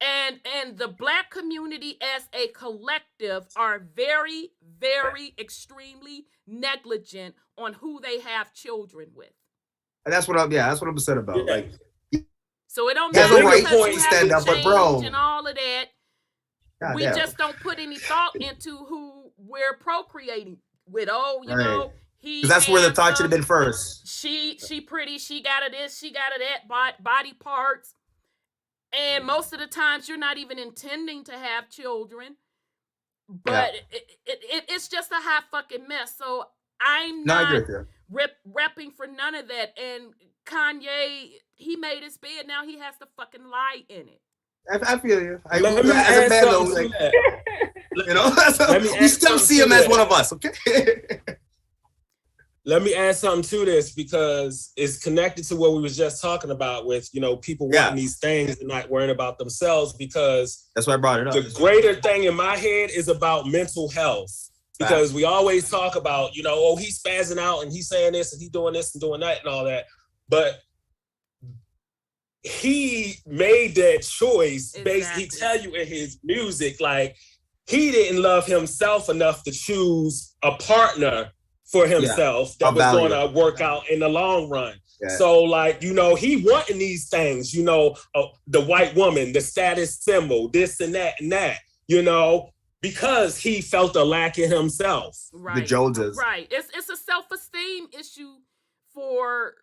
And the black community as a collective are very, very extremely negligent on who they have children with. And that's what I'm upset about. Yeah. Like, so it don't matter right to stand up, but bro, and all of that. God we damn. just don't put any thought into who we're procreating with. Oh, you know, because that's where the thought should have been first. She pretty. She got a this. She got a that. Body parts. And most of the times you're not even intending to have children. But it's just a hot fucking mess. So I'm not repping for none of that. And Kanye, he made his bed. Now he has to fucking lie in it. I feel you. Let me add something to that. You know, we still see him as one of us, okay? Let me add something to this because it's connected to what we was just talking about with, you know, people wanting these things and not worrying about themselves, because that's why I brought it up. The greater thing in my head is about mental health, because we always talk about, you know, oh, he's spazzing out and he's saying this and he's doing this and doing that and all that. But he made that choice. Basically, he tell you in his music, like, he didn't love himself enough to choose a partner for himself that was going to work out in the long run. Yeah. So, like, you know, he wanting these things, you know, the white woman, the status symbol, this and that, you know, because he felt a lack in himself. Right. The Joneses. Right. It's a self-esteem issue for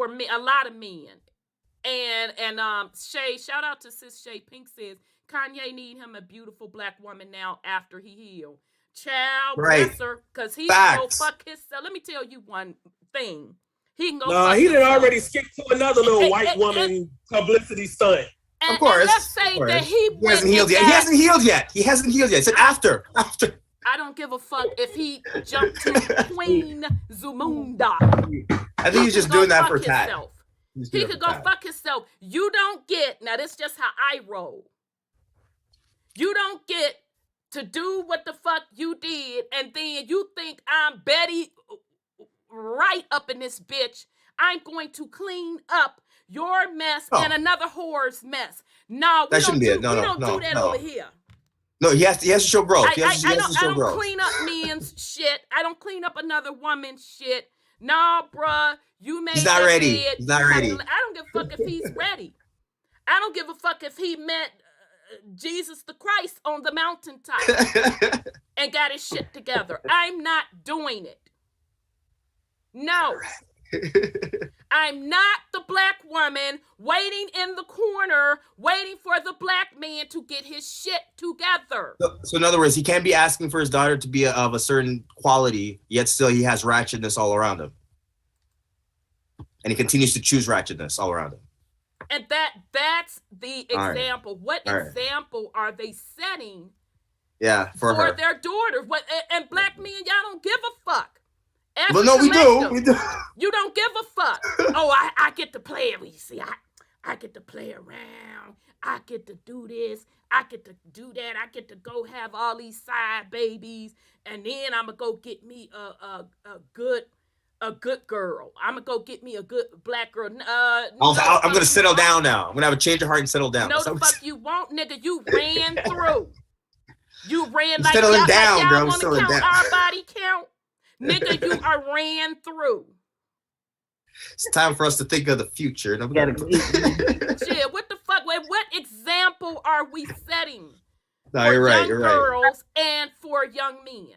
me, a lot of men. And Shay, shout out to Sis Shay Pink says, Kanye need him a beautiful black woman now after he healed. Child, bless her, because he can go fuck himself. Let me tell you one thing. He can go fuck he didn't himself. already skip to another little white woman publicity stunt. Of course. And let's say that he hasn't healed yet. He hasn't healed yet. He said after. I don't give a fuck if he jumped to Queen Zamunda. I think he's just doing that for Pat. He could go fuck himself. You don't get, now this is just how I roll. You don't get to do what the fuck you did, and then you think I'm Betty right up in this bitch. I'm going to clean up your mess and another whore's mess. No, that shouldn't be it. We don't do that over here. No, he has to show growth. I don't clean up men's shit. I don't clean up another woman's shit. Nah, bruh, you made He's not ready. Bed. He's not ready. I don't give a fuck if he's ready. I don't give a fuck if he met Jesus the Christ on the mountaintop and got his shit together. I'm not doing it. No. I'm not the black woman waiting in the corner, waiting for the black man to get his shit together. So in other words, he can't be asking for his daughter to be of a certain quality, yet still he has ratchetness all around him. And he continues to choose ratchetness all around him. And that's the example. Right. What example are they setting for her. Their daughter? And black men, y'all don't give a fuck. Well, no, we do. You don't give a fuck. Oh, I get to play it. You see, I get to play around. I get to do this. I get to do that. I get to go have all these side babies. And then I'm going to go get me a good girl. I'm going to go get me a good black girl. I'm going to settle down now. I'm going to have a change of heart and settle down. No, the fuck you won't, nigga. You ran through. You ran like settling y'all, down, like bro. y'all want to count our body count. Nigga, you are ran through. It's time for us to think of the future. Shit, what the fuck? What example are we setting? No, for you're right. young You're right. girls and for young men.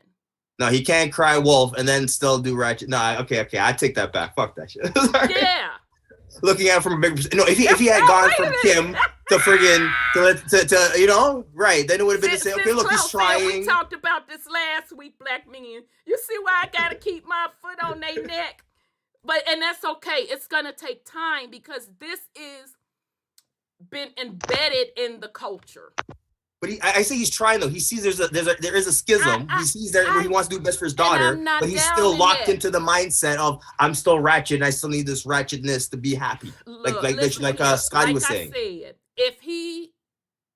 No, he can't cry wolf and then still do ratchet. No, okay, I take that back. Fuck that shit. Yeah. Looking at it from a big. No, if he had gone from Kim to friggin' to you know, right? Then it would have been to say, okay, look, he's trying. We talked about this last week, black men. You see why I gotta keep my foot on their neck? And that's okay. It's gonna take time because this is been embedded in the culture. But I say he's trying though. He sees there is a schism. He sees where he wants to do best for his daughter, but he's still locked into the mindset of I'm still ratchet and I still need this ratchetness to be happy. Look, like Scotty was saying. I said, if he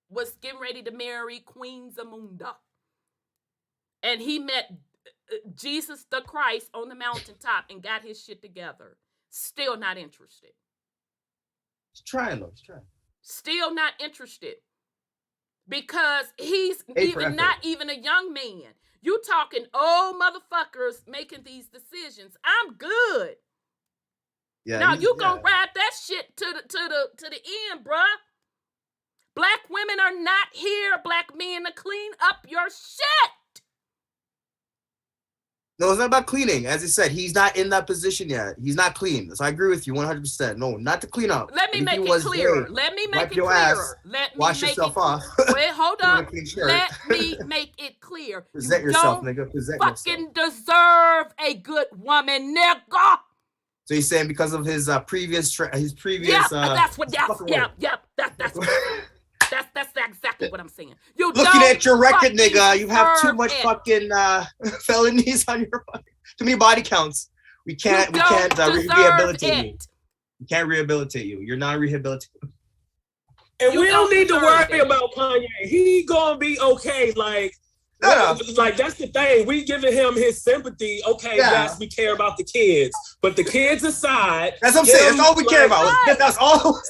was getting ready to marry Queen Zamunda and he met Jesus the Christ on the mountaintop and got his shit together, still not interested. He's trying though. Still not interested. Because he's not even a young man. You talking old motherfuckers making these decisions. I'm good. Yeah. Now you gonna ride that shit to the end, bruh. Black women are not here, black men, to clean up your shit. No, it's not about cleaning. As I said, he's not in that position yet. He's not clean. So I agree with you 100%. No, not to clean up. Let me make it clearer. Let me make it clearer. Let me wash make yourself it off. Wait, hold up. Let me make it clear. Present yourself, nigga. Present fucking deserve a good woman, nigga. So he's saying because of his previous yeah, that's what. That's exactly what I'm saying. You looking at your record, nigga. You have too much fucking felonies on your fucking too many body counts. We can't rehabilitate you. We can't rehabilitate you. You're not rehabilitated. And we don't need to worry about Kanye. He gonna be okay. Like, like that's the thing. We giving him his sympathy. Okay, yes, we care about the kids, but the kids aside. That's what I'm saying. That's all we care about. That's all.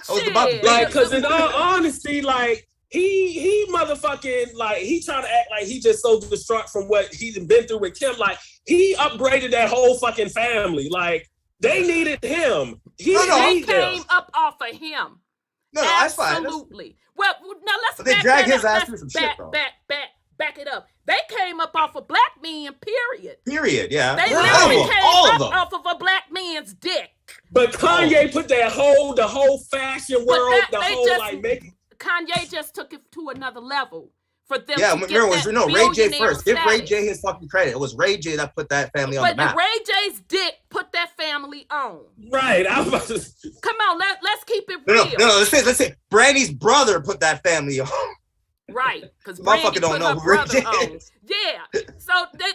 I was about to like, cause in all honesty, like he motherfucking like he trying to act like he just so distraught from what he's been through with Kim. Like he upgraded that whole fucking family. Like they needed him. They came up off of him. No, that's fine. Absolutely. Well, now let's they drag his ass through some shit, bro. Back it up. They came up off of black men. Period. Yeah. They literally came up off of a black man's dick. But Kanye put the whole fashion world, Kanye just took it to another level for them. Yeah, to remember, Ray J first. Give Ray J his fucking credit. It was Ray J that put that family on the map. But Ray J's dick put that family on. Right. I was about to... Come on, let's keep it real. No, let's say Brandy's brother put that family on. Right, because motherfucker don't know who Ray J is. Yeah, so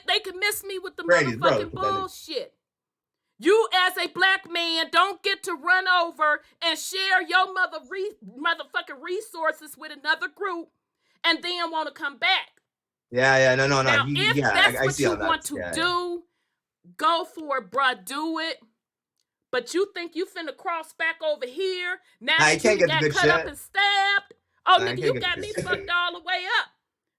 they can miss me with the motherfucking bullshit. You as a black man don't get to run over and share your motherfucking resources with another group and then want to come back. Yeah, no. Now, if that's what you want to do, go for it, bruh, do it. But you think you finna cross back over here, now that you got cut up and stabbed? Oh, nigga, you got me fucked all the way up.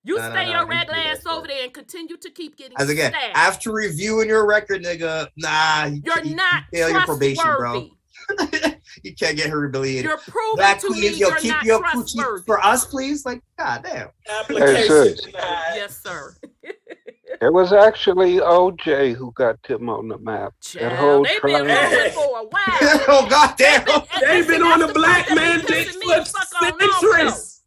You stay your regular ass over there and continue to keep getting stabbed. After reviewing your record, nigga, you're not fail your probation, bro. You can't get her rehabilitated. You're proving to me you're not trustworthy. For us, please. Like, goddamn. Application. Yes, sir. It was actually OJ who got Tim on the map. That whole they've been rolling for a while. Oh, goddamn. They've been on the black man dick for centuries.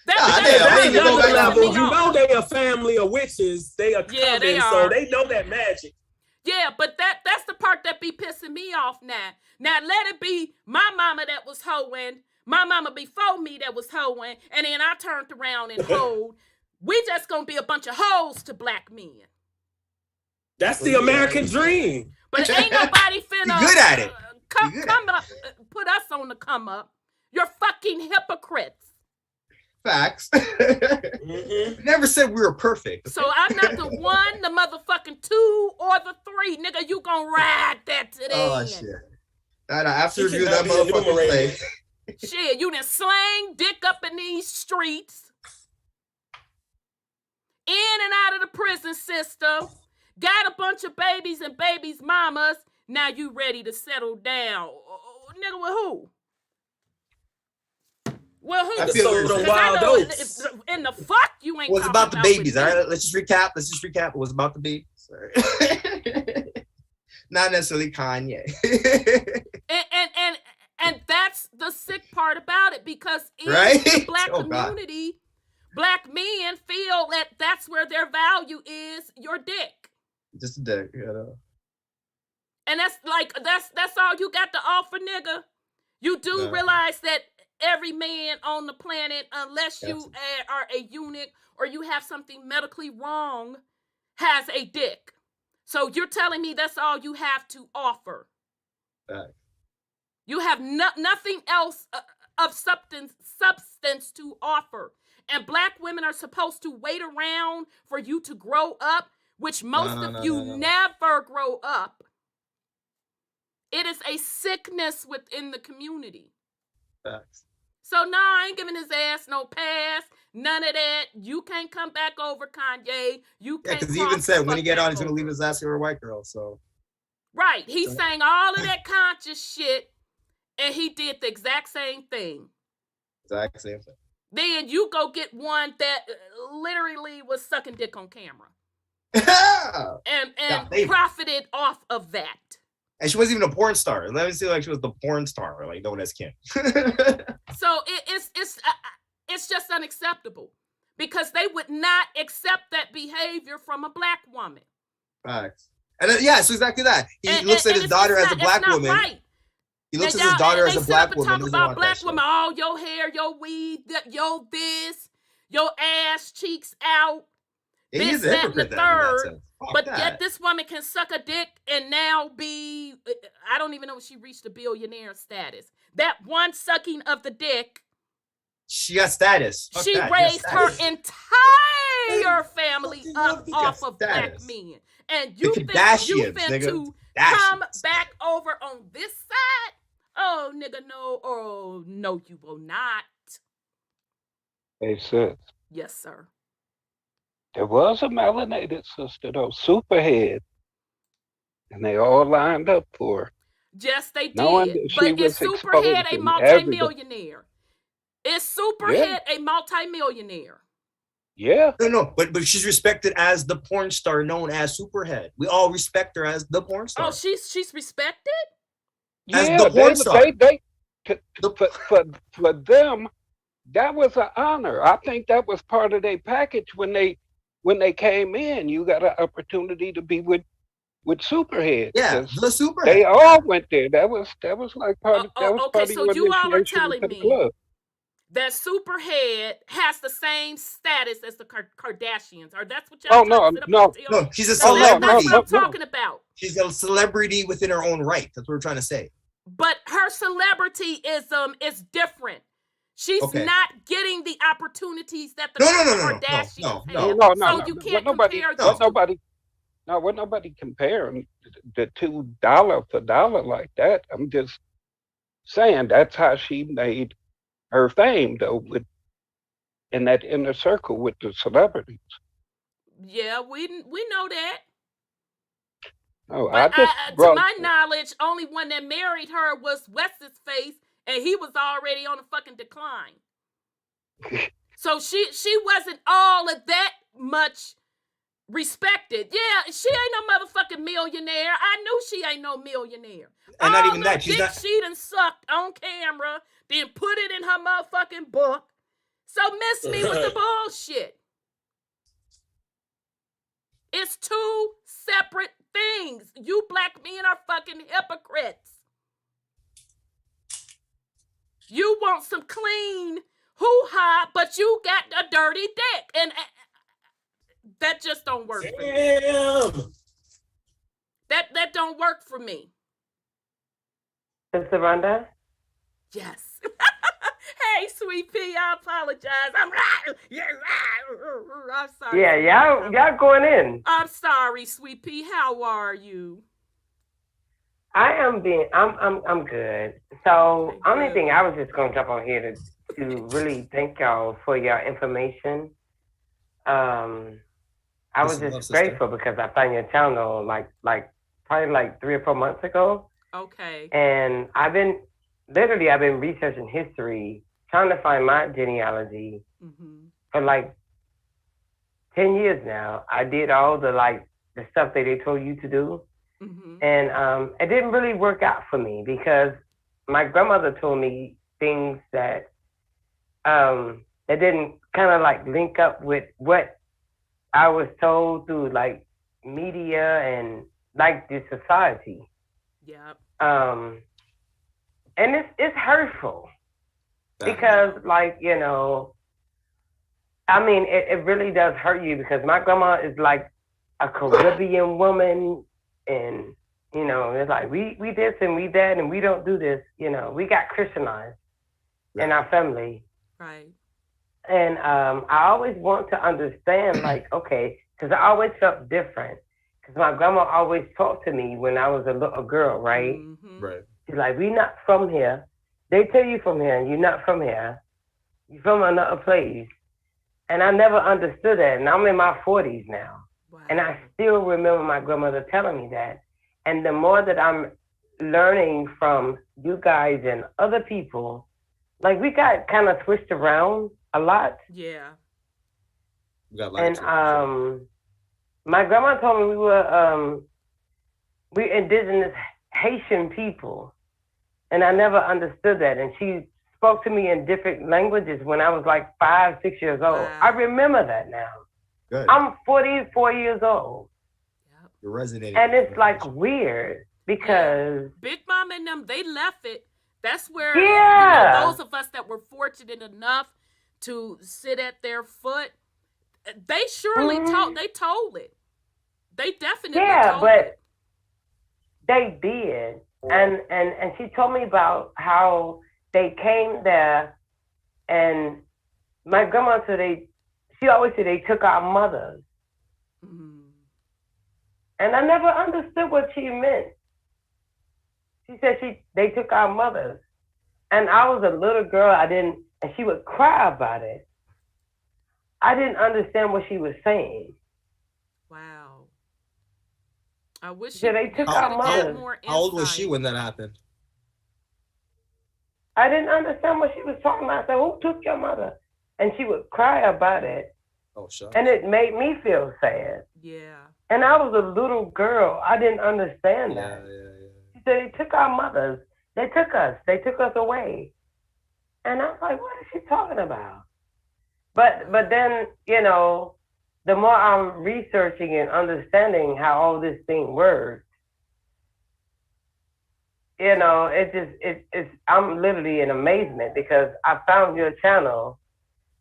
That's another level. You know they a family of witches. They are coming, so they know that magic. Yeah, but that's the part that be pissing me off now. Now let it be my mama that was hoeing, my mama before me that was hoeing, and then I turned around and hoed. We just gonna be a bunch of hoes to black men. That's the American dream. But ain't nobody finna good at it. Come up, put us on the come up. You're fucking hypocrites. Facts. Never said we were perfect. So I'm not the one, the motherfucking two, or the three. Nigga, you gonna ride that to the end. Shit. No, after review that motherfucking thing. Shit, you done slang dick up in these streets. In and out of the prison system. Got a bunch of babies and babies' mamas. Now you ready to settle down. Nigga, with who? Well, who? The wild oats. In the fuck you ain't. It was about the babies. All right, let's just recap. It was about the babies. Sorry. Not necessarily Kanye. and that's the sick part about it, because in the black community, black men feel that that's where their value is, your dick. Just a dick, you know. And that's all you got to offer, nigga. You do realize that every man on the planet, unless you are a eunuch or you have something medically wrong, has a dick. So you're telling me that's all you have to offer. You have nothing else of substance to offer. And black women are supposed to wait around for you to grow up, which most of you never grow up. It is a sickness within the community. So no, I ain't giving his ass no pass. None of that. You can't come back over, Kanye. You can't. Because he even said when he get on, he's gonna leave his ass for a white girl. So right, he's saying all of that conscious shit, and he did the exact same thing. Exact same thing. Then you go get one that literally was sucking dick on camera. and profited off of that. And she wasn't even a porn star. Let me see, like she was the porn star, like known as Kim. So it's just unacceptable because they would not accept that behavior from a black woman. Facts. And it's exactly that. He looks at his daughter as a black woman. Right. He looks at his daughter as a black woman. Talk about black women, all your hair, your weave, your this, your ass cheeks out. This, that, and the third. But yet this woman can suck a dick and now be, I don't even know if she reached a billionaire status. That one sucking of the dick. She got status. She raised her entire family up off of black men. And you think you finna come back over on this side? Oh, nigga, no. Oh, no, you will not. Hey, sis. Yes, sir. There was a melanated sister, though, Superhead. And they all lined up for her. Yes, they did. But is Superhead a multimillionaire? Is Superhead a multimillionaire? Yeah. No, but she's respected as the porn star known as Superhead. We all respect her as the porn star. Oh, she's respected? As the porn star. For them, that was an honor. I think that was part of their package when they came in. You got an opportunity to be with Superhead. Yeah, the Superhead. They all went there. That was like part of okay, so you all are telling me that Superhead has the same status as the Kardashians, or that's what y'all? No, she's a celebrity. That's what I'm talking about. She's a celebrity within her own right. That's what we're trying to say. But her celebrityism is different. She's not getting the opportunities that the Kardashians have. No. So you can't compare those. We're nobody comparing the $2 for dollar like that. I'm just saying that's how she made her fame, though, in that inner circle with the celebrities. Yeah, we know that. Oh, but to my knowledge, only one that married her was West's face, and he was already on a fucking decline. So she wasn't all of that much respected. Yeah, she ain't no motherfucking millionaire. I knew she ain't no millionaire. And not even that. She done sucked on camera, then put it in her motherfucking book. So miss me with the bullshit. It's two separate things. You black men are fucking hypocrites. You want some clean hoo-ha, but you got a dirty dick. And that just don't work for me. That don't work for me. Sister Rhonda? Yes. Hey, sweet pea, I apologize. I'm sorry. Yeah, y'all going in. I'm sorry, sweet pea. How are you? I'm good. So only thing I was just gonna jump on here to really thank y'all for your information. I was just grateful because I found your channel like probably 3 or 4 months ago. Okay. And I've been researching history, trying to find my genealogy for 10 years now. I did all the stuff that they told you to do. And it didn't really work out for me because my grandmother told me things that that didn't kind of link up with what I was told through media and the society. Yeah. And it's hurtful because it really does hurt you because my grandma is a Caribbean woman, and it's we this and we that and we don't do this. We got Christianized in our family. Right. And I always want to understand, okay, because I always felt different. Because my grandma always talked to me when I was a little girl, right? Right. She's like, we not from here. They tell you from here, and you're not from here. You're from another place. And I never understood that. And I'm in my 40s now. Wow. And I still remember my grandmother telling me that. And the more that I'm learning from you guys and other people, we got kind of switched around a lot. Yeah. And my grandma told me we indigenous Haitian people, and I never understood that. And she spoke to me in different languages when I was like 5, 6 years old. Wow. I remember that now. Good. I'm 44 years old. You're resonating. And it's like weird because Big Mom and them, they left it. That's where those of us that were fortunate enough to sit at their foot, they surely told it. They definitely told it. They did. And she told me about how they came there, and my grandma said she always said they took our mothers. And I never understood what she meant. She said they took our mothers. And I was a little girl, and she would cry about it. I didn't understand what she was saying. Wow. I wish they took our mothers. How old was she when that happened? I didn't understand what she was talking about. I said, who took your mother? And she would cry about it. Oh, sure. And it made me feel sad. Yeah. And I was a little girl. I didn't understand that. She said, they took our mothers. They took us. They took us away. And I was like, what is she talking about? But then, the more I'm researching and understanding how all this thing works, I'm literally in amazement because I found your channel,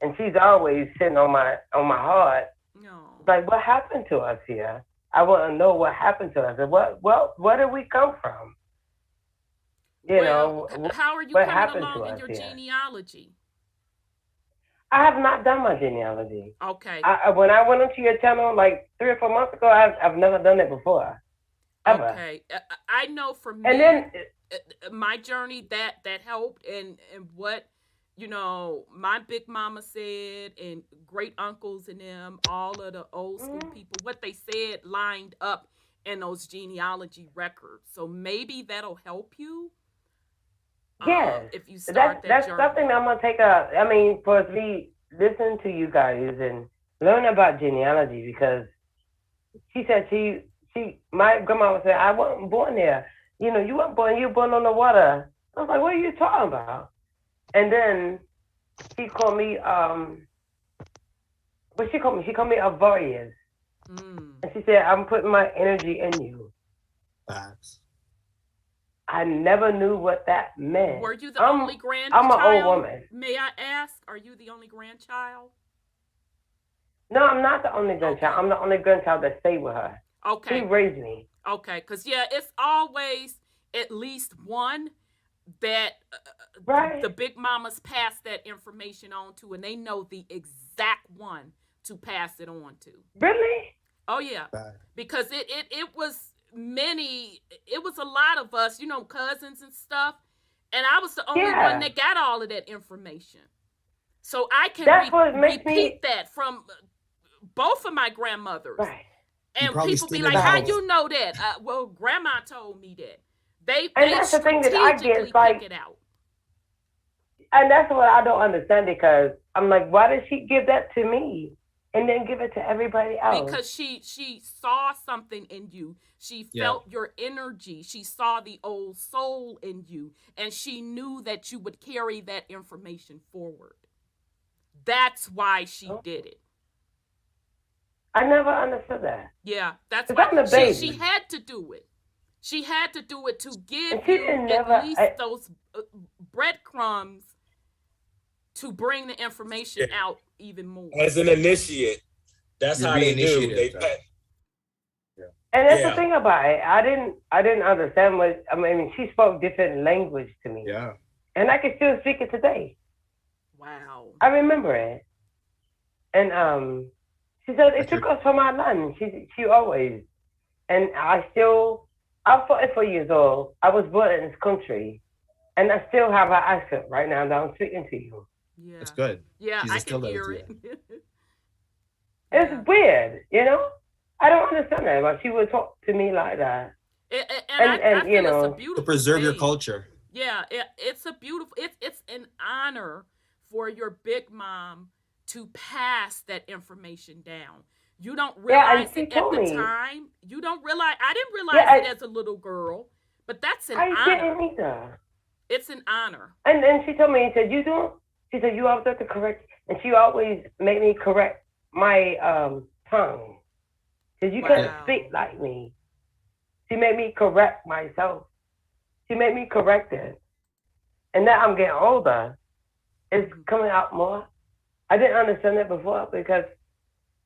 and she's always sitting on my heart. No. Like, what happened to us here? I want to know what happened to us. And where did we come from? How are you coming along in your genealogy? I have not done my genealogy. Okay. When I went onto your channel like 3 or 4 months ago, I've never done it before. Ever. Okay. I know for me, and then my journey that helped, and what my big mama said, and great uncles and them, all of the old school people, what they said lined up in those genealogy records. So maybe that'll help you. Yes. If you start that's journey. something I'm gonna take for me, listen to you guys and learn about genealogy, because she said my grandma would say, I wasn't born there. You weren't born, you were born on the water. I was like, what are you talking about? And then she called me she called me a warrior. And she said, I'm putting my energy in you. Facts. I never knew what that meant. Were you the only grandchild? I'm an old woman. May I ask, are you the only grandchild? No, I'm not the only grandchild. Okay. I'm the only grandchild that stayed with her. Okay. She raised me. Okay, because, it's always at least one that the big mamas pass that information on to, and they know the exact one to pass it on to. Really? Oh, yeah. Because it was a lot of us, cousins and stuff, and I was the only one that got all of that information. So I can repeat that from both of my grandmothers. Right. And people be like, how you know that? Well, grandma told me that. They that's the thing that I get, like, pick it out. And that's what I don't understand, because I'm like, why did she give that to me and then give it to everybody else? Because she saw something in you. She felt your energy. She saw the old soul in you, and she knew that you would carry that information forward. That's why she did it. I never understood that. Yeah, that's why she had to do it. She had to do it to give you at least those breadcrumbs to bring the information out even more. As an initiate, that's how they do. And that's the thing about it. I didn't understand what. She spoke different language to me. Yeah. And I can still speak it today. Wow. I remember it. And she said it took us from our land. She always. And I'm 44 years old. I was born in this country, and I still have an accent right now that I'm speaking to you. Yeah. It's good. Yeah, I can hear it. It's weird, I don't understand that, but she would talk to me like that. And I feel it's a beautiful to preserve thing. Your culture. Yeah, it's a beautiful. It's an honor for your big mom to pass that information down. You don't realize she it at told the me. time. You don't realize. I didn't realize it as a little girl, but that's an honor. I didn't either. It's an honor. And then she told me, she said, she said, you always have to correct, and she always made me correct my tongue. She said, you can't speak like me. She made me correct myself. She made me correct it. And now I'm getting older. It's coming out more. I didn't understand it before because,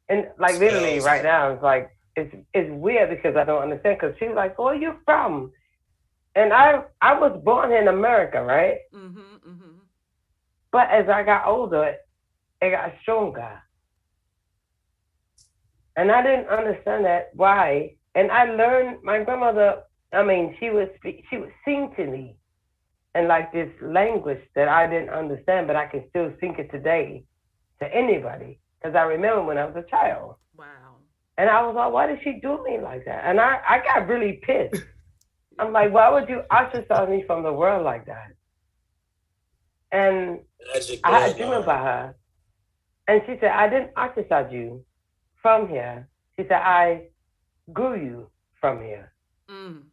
and like literally right now, it's like, it's weird because I don't understand, because she's like, where are you from? And I was born in America, right? But as I got older, it got stronger. And I didn't understand that, why. And I learned, my grandmother, I mean, she would sing to me in like this language that I didn't understand, but I can still sing it today to anybody. Because I remember when I was a child. Wow. And I was like, why did she do me like that? And I got really pissed. I'm like, why would you ostracize me from the world like that? And I had a dream about her. And she said, I didn't ostracize you from here. She said, I grew you from here. And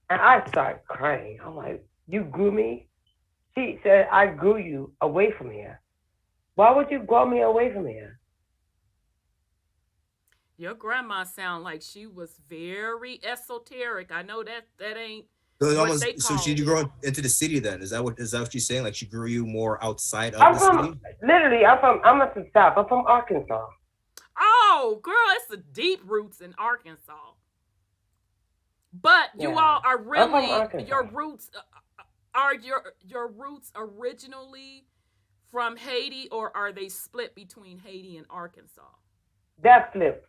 I started crying. I'm like, you grew me? She said, I grew you away from here. Why would you grow me away from here? Your grandma sound like she was very esoteric. I know that ain't So, what they so call she it. grew into the city then? Is that what she's saying? Like she grew you more outside of the city? Literally, I'm at the South. I'm from Arkansas. Oh, girl, it's the deep roots in Arkansas. But you all are really, your roots are your roots originally from Haiti, or are they split between Haiti and Arkansas? They're flipped.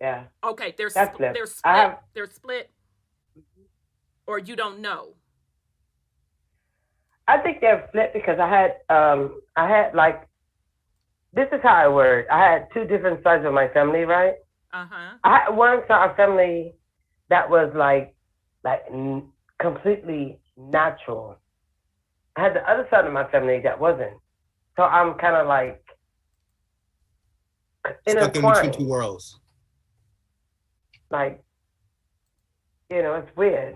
Yeah. Okay, they're That's split. flipped. They're split. Or you don't know. I think they're flipped because I had like, this is how it worked. I had two different sides of my family, right? I had one side of family that was like completely natural. I had the other side of my family that wasn't. So I'm kind of like stuck in between two worlds. Like, it's weird.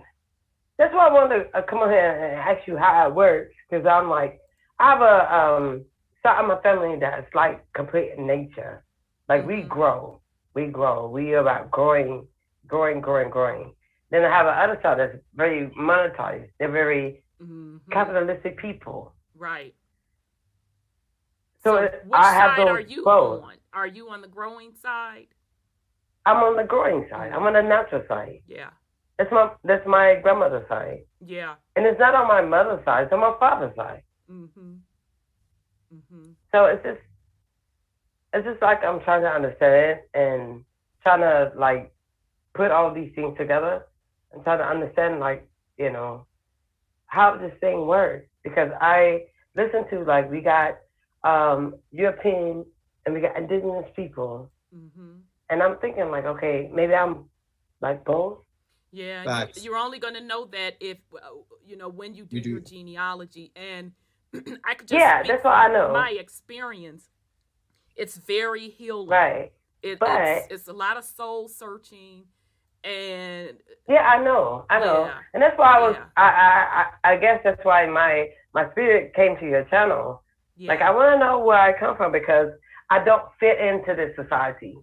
That's why I wanted to come on here and ask you how it works, because I'm like, I have a side of my family that's like complete in nature. Like we grow. We are about growing. Then I have another side that's very monetized. They're very capitalistic people. Right. So which I have side those are you both. on? Are you on the growing side? I'm on the growing side. I'm on the natural side. Yeah. That's my grandmother's side. Yeah. And it's not on my mother's side. It's on my father's side. So it's just like I'm trying to understand it and trying to like put all these things together and try to understand like, how this thing works. Because I listen to like, we got European and we got indigenous people. And I'm thinking like, okay, maybe I'm like both. Yeah, you're only going to know that if, when you do your genealogy. And I could just that's what I know. My experience, it's very healing. Right. It's a lot of soul searching. And I know. Yeah. And that's why I guess that's why my spirit came to your channel. Yeah. Like I want to know where I come from, because I don't fit into this society.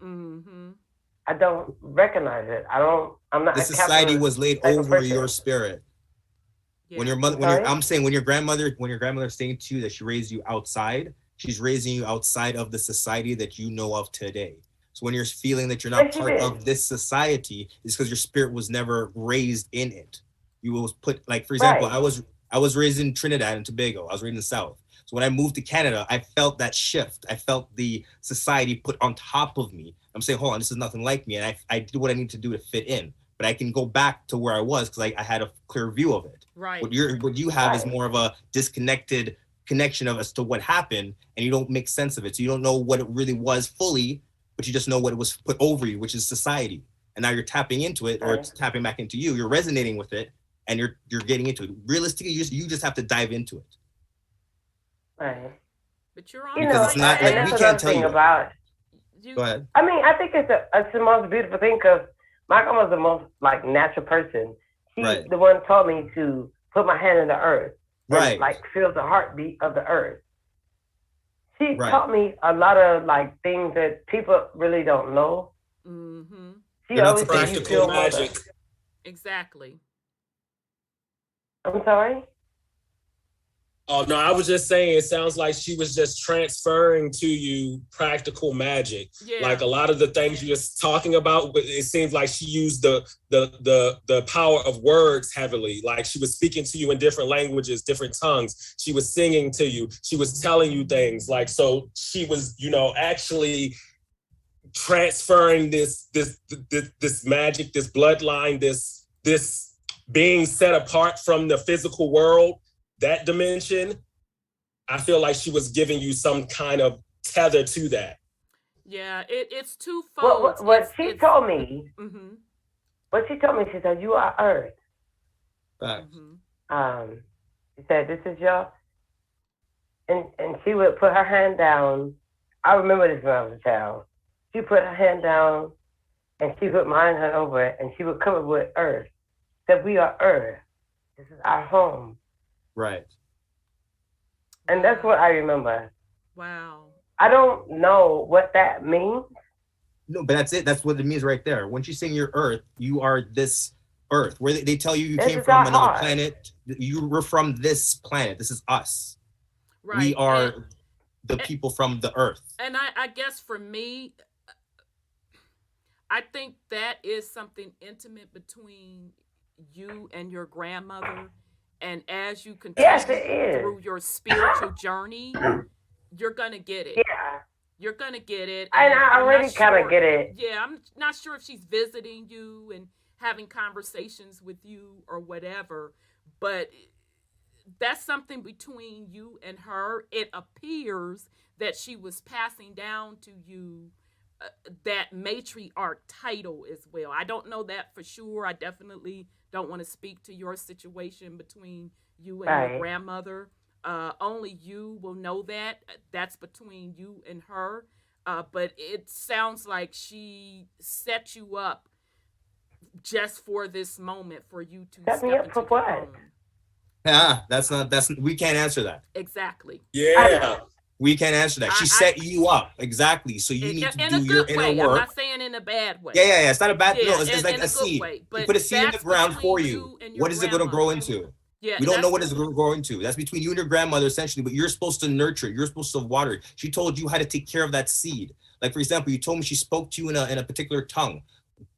I don't recognize it. I'm not. The society was laid over your spirit. Yeah. When your grandmother's saying to you that she raised you outside, she's raising you outside of the society that you know of today. So when you're feeling that you're not part of this society, it's because your spirit was never raised in it. You was put, like, for example, I was raised in Trinidad and Tobago. I was raised in the South. So when I moved to Canada, I felt that shift. I felt the society put on top of me. I'm saying, hold on, this is nothing like me. And I do what I need to do to fit in. But I can go back to where I was because I had a clear view of it. Right. What you have is more of a disconnected connection of as to what happened, and you don't make sense of it. So you don't know what it really was fully, but you just know what it was put over you, which is society. And now you're tapping into it, or it's tapping back into you. You're resonating with it, and you're getting into it. Realistically, you just have to dive into it. Right. But you're on. Because it's not like we can't tell you. Go ahead. I mean, I think it's the most beautiful thing because my grandma's the most like natural person. She's the one taught me to put my hand in the earth. And, like feel the heartbeat of the earth. She taught me a lot of like things that people really don't know. Mm-hmm. She always said you feel magic. Exactly. I'm sorry? Oh, no, I was just saying it sounds like she was just transferring to you practical magic. Yeah. Like a lot of the things you're just talking about, it seems like she used the power of words heavily. Like she was speaking to you in different languages, different tongues. She was singing to you. She was telling you things. Like, so she was, actually transferring this magic, this bloodline, this being set apart from the physical world. That dimension, I feel like she was giving you some kind of tether to that. Yeah, it's twofold. What she told me, she said, you are Earth. She said, this is your, and she would put her hand down. I remember this when I was a child. She put her hand down and she put mine over it and she would cover with Earth. Said, we are Earth. This is our home. Right. And that's what I remember. Wow. I don't know what that means. No, but that's it. That's what it means right there. When you sing your Earth, you are this Earth. Where they tell you came from another planet. You were from this planet. This is us. Right. We are the people from the Earth. And I guess for me, I think that is something intimate between you and your grandmother. And as you continue through your spiritual journey, you're going to get it. Yeah. You're going to get it. And I already kind of get it. Yeah, I'm not sure if she's visiting you and having conversations with you or whatever, but that's something between you and her. It appears that she was passing down to you that matriarch title as well. I don't know that for sure. I definitely don't want to speak to your situation between you and your grandmother. Only you will know that. That's between you and her. But it sounds like she set you up just for this moment for you to set me up for what? Yeah, we can't answer that. Exactly. Yeah. We can't answer that. She set you up. Exactly. So you need to do your inner work. I'm not saying in a bad way. Yeah. It's not a bad thing. No, it's like a seed. You put a seed in the ground for you. What is it going to grow into? Yeah, we don't know what it's going to grow into. That's between you and your grandmother, essentially, but you're supposed to nurture it. You're supposed to water it. She told you how to take care of that seed. Like, for example, you told me she spoke to you in a particular tongue.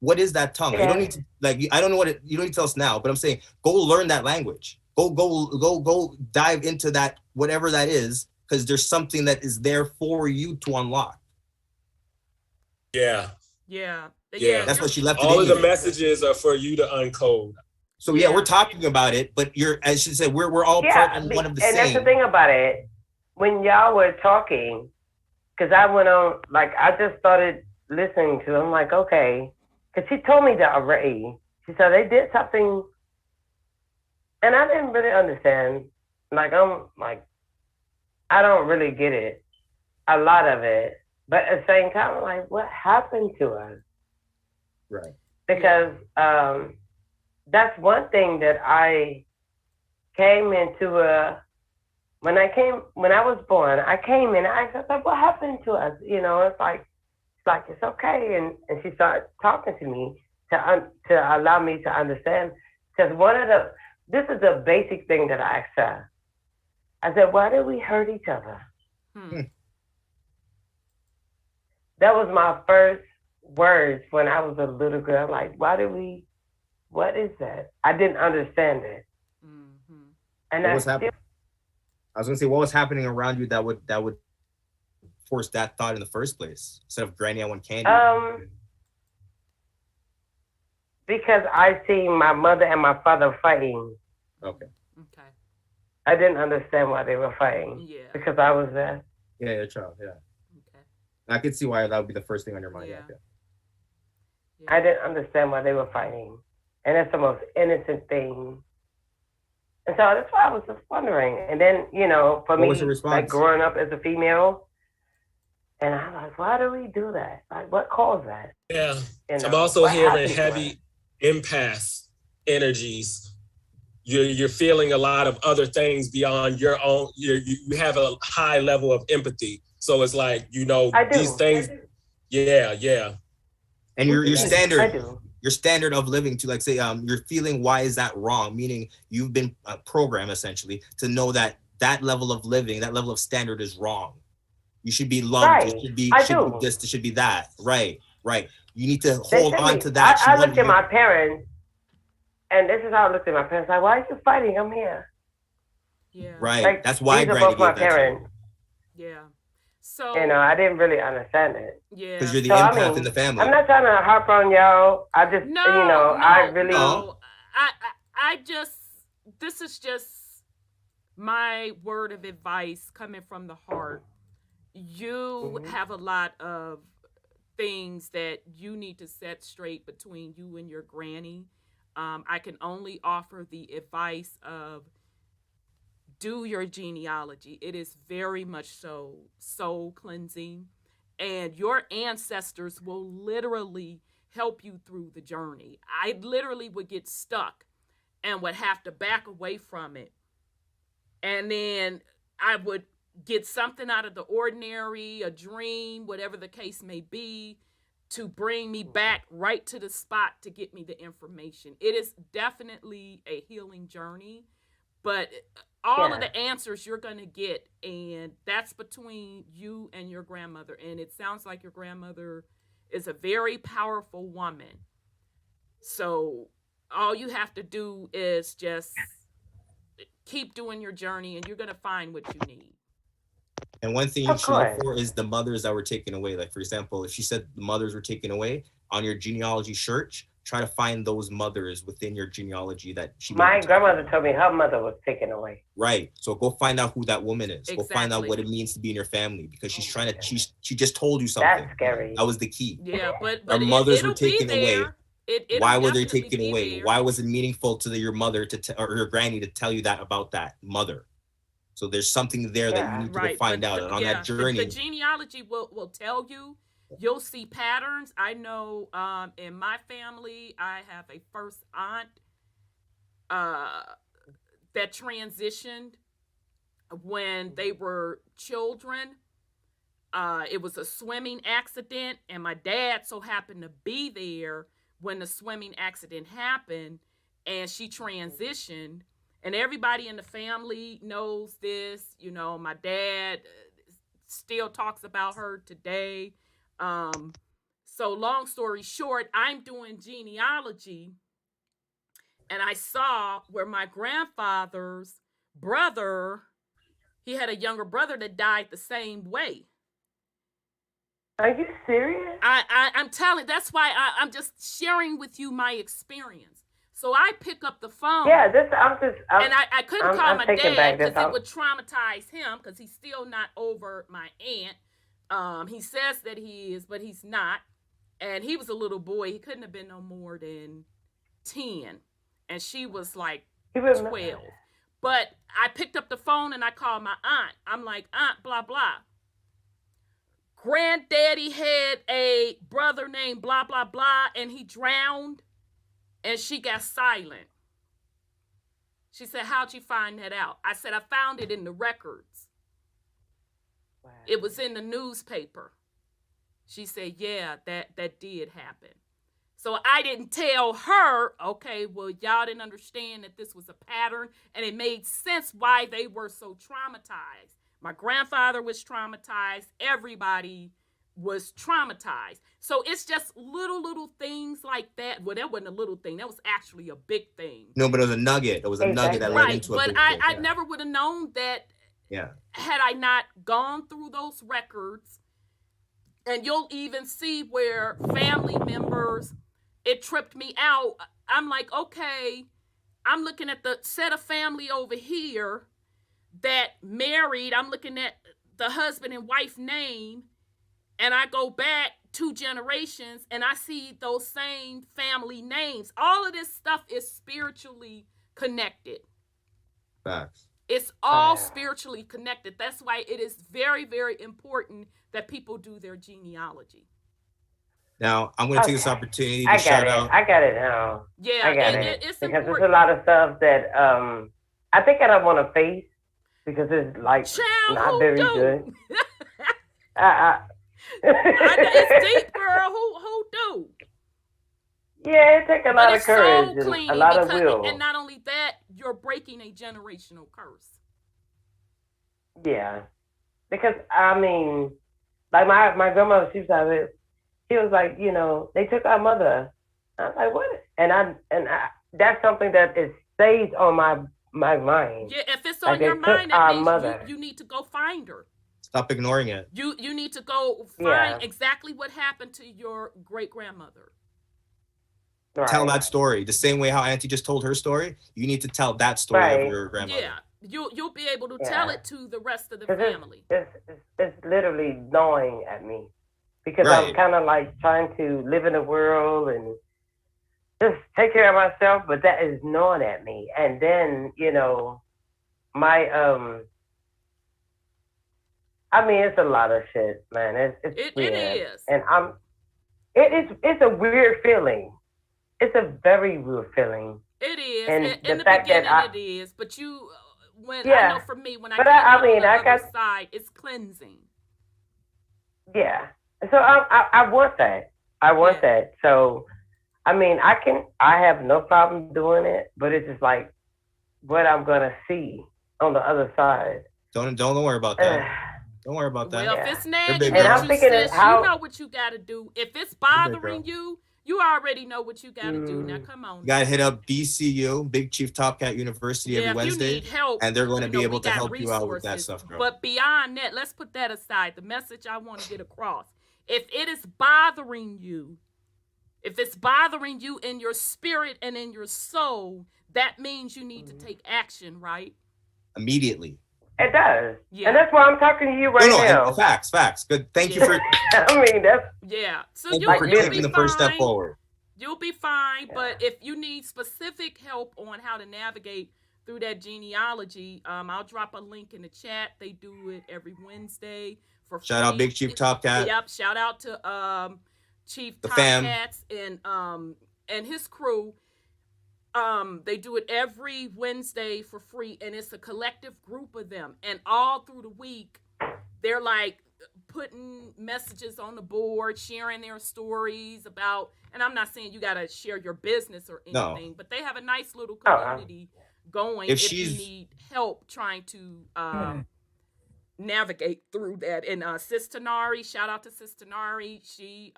What is that tongue? You don't need to, I don't know what you don't need to tell us now, but I'm saying, go learn that language. Go dive into that, whatever that is, because there's something that is there for you to unlock. Yeah. That's what she left. All of the messages are for you to uncode. So we're talking about it, but as she said, we're all part and one of the same. And that's the thing about it. When y'all were talking, because I went on, I just started listening to. I'm like, okay, because she told me that already. She said they did something, and I didn't really understand. I don't really get it, a lot of it. But at the same time, I'm like, what happened to us? Right. Because that's one thing that I came into when I was born, I came in, I was like, what happened to us? It's like it's okay. And she started talking to me to allow me to understand. Because this is the basic thing that I asked her. I said, why did we hurt each other? That was my first words when I was a little girl. Like, what is that? I didn't understand it. Mm-hmm. And what was happening? I was gonna say, what was happening around you that would force that thought in the first place, instead of Granny, I want candy? Because I see my mother and my father fighting. Okay. I didn't understand why they were fighting. Yeah. Because I was there. Yeah, your child. Yeah. Okay. I could see why that would be the first thing on your mind. Yeah. I didn't understand why they were fighting. And that's the most innocent thing. And so that's why I was just wondering. And then, for me, was your response? growing up as a female, And I'm like, why do we do that? Like, what caused that? Yeah. You know, I'm also what hearing happened to heavy us? empath energies. You're feeling a lot of other things beyond your own. You have a high level of empathy. So it's like, you know, I do. these things. Yeah. And your I standard, do. your standard of living to, like, say, you're feeling, why is that wrong? Meaning you've been programmed essentially to know that level of living, that level of standard is wrong. You should be loved. Right. It should be, I should do. be this. It should be that. Right. You need to They hold tell on me- to that. I looked at my parents, and this is how I looked at my parents. Like, why are you fighting? I'm here. Yeah. Right. Like, That's why these are Granny both my gave that to you. parents. Yeah. So You know, I didn't really understand it. yeah. Because you're the So, I empath mean, in the family. I'm not trying to harp on y'all. I just, No, you know, no, I really. no. I just, this is just my word of advice coming from the heart. You have a lot of things that you need to set straight between you and your granny. I can only offer the advice of do your genealogy. It is very much so soul cleansing, and your ancestors will literally help you through the journey. I literally would get stuck and would have to back away from it. And then I would get something out of the ordinary, a dream, whatever the case may be, to bring me back right to the spot to get me the information. It is definitely a healing journey, but all of the answers you're going to get, and that's between you and your grandmother. And it sounds like your grandmother is a very powerful woman. So all you have to do is just keep doing your journey, and you're going to find what you need. And one thing you should look for is the mothers that were taken away. Like, for example, if she said the mothers were taken away, on your genealogy search, try to find those mothers within your genealogy that she. My grandmother told me her mother was taken away. Right. So go find out who that woman is. Exactly. Go find out what it means to be in your family, because she's trying to. She just told you something. That's scary. That was the key. Yeah, but our mothers were taken away. Why were they definitely taken be away? there. Why was it meaningful to your mother or your granny to tell you that about that mother? So there's something there that you need to go find out. And on that journey, the genealogy will tell you. You'll see patterns. I know in my family, I have a first aunt that transitioned when they were children. It was a swimming accident, and my dad so happened to be there when the swimming accident happened, and she transitioned. And everybody in the family knows this. You know, my dad still talks about her today. So long story short, I'm doing genealogy, and I saw where my grandfather's brother, he had a younger brother that died the same way. Are you serious? I'm telling. That's why I'm just sharing with you my experience. So I pick up the phone. Yeah, I couldn't call my dad because it would traumatize him, because he's still not over my aunt. He says that he is, but he's not. And he was a little boy. He couldn't have been no more than 10. And she was like 12. But I picked up the phone and I called my aunt. I'm like, Aunt, blah, blah. Granddaddy had a brother named blah, blah, blah, and he drowned. And she got silent. She said, how'd you find that out? I said, I found it in the records. Wow. It was in the newspaper. She said, yeah, that did happen. So I didn't tell her, okay, well, y'all didn't understand that this was a pattern, and it made sense why they were so traumatized. My grandfather was traumatized. Everybody was traumatized. So it's just little things like that. Well, that wasn't a little thing. That was actually a big thing. No, but it was a nugget. It was a nugget that led into a big thing. But I never would have known that had I not gone through those records. And you'll even see where family members, it tripped me out. I'm like, okay, I'm looking at the set of family over here that married. I'm looking at the husband and wife name. And I go back 2 generations and I see those same family names. All of this stuff is spiritually connected. Facts. It's all spiritually connected. That's why it is very, very important that people do their genealogy. Now, I'm going to take this opportunity to I got shout it. out. I got it now. Yeah, I got it's because important. there's a lot of stuff that I think I don't want to face because it's like not very good. I know it's deep, girl. Who do? Yeah, it takes a lot of courage so and a lot of will. And not only that, you're breaking a generational curse. Yeah, because I mean, like my grandmother, she was like, you know, they took our mother. I was like, what? And I that's something that is stays on my mind. Yeah, if it's on your mind, that means you need to go find her. Stop ignoring it. You need to go find exactly what happened to your great grandmother. Right. Tell that story the same way how Auntie just told her story. You need to tell that story of your grandmother. Yeah, you'll be able to tell it to the rest of the family. It's literally gnawing at me because I'm kind of like trying to live in the world and just take care of myself, but that is gnawing at me. And then you know, my I mean, it's a lot of shit, man. It is, and it's a weird feeling. It's a very weird feeling. It is. And in the the fact beginning, that it is. But I know for me, when I get on the other side, it's cleansing. Yeah. So I want that. I want that. So, I mean, I have no problem doing it, but it's just like what I'm going to see on the other side. Don't worry about that. Don't worry about that. Well, if it's nagging and I'm thinking sis, you know what you got to do. If it's bothering you, you already know what you got to do. Now, come on. You got to hit up BCU, Big Chief Top Cat University, every Wednesday. If you need help, and they're going to be able to help you out with that stuff, girl. But beyond that, let's put that aside. The message I want to get across. If it is bothering you, if it's bothering you in your spirit and in your soul, that means you need to take action, right? Immediately. It does. Yeah. And that's why I'm talking to you right now. Facts. Good. Thank you for... I mean, that's... Yeah. So you'll be taking the first step forward. You'll be fine, but if you need specific help on how to navigate through that genealogy, I'll drop a link in the chat. They do it every Wednesday for free. Shout out Big Chief Top Cat. Yep. Shout out to Chief Top Cats and his crew. They do it every Wednesday for free, and it's a collective group of them. And all through the week, they're like putting messages on the board, sharing their stories about, and I'm not saying you got to share your business or anything, but they have a nice little community going if you need help trying to navigate through that. And Sis Tanari, shout out to Sis Tanari. She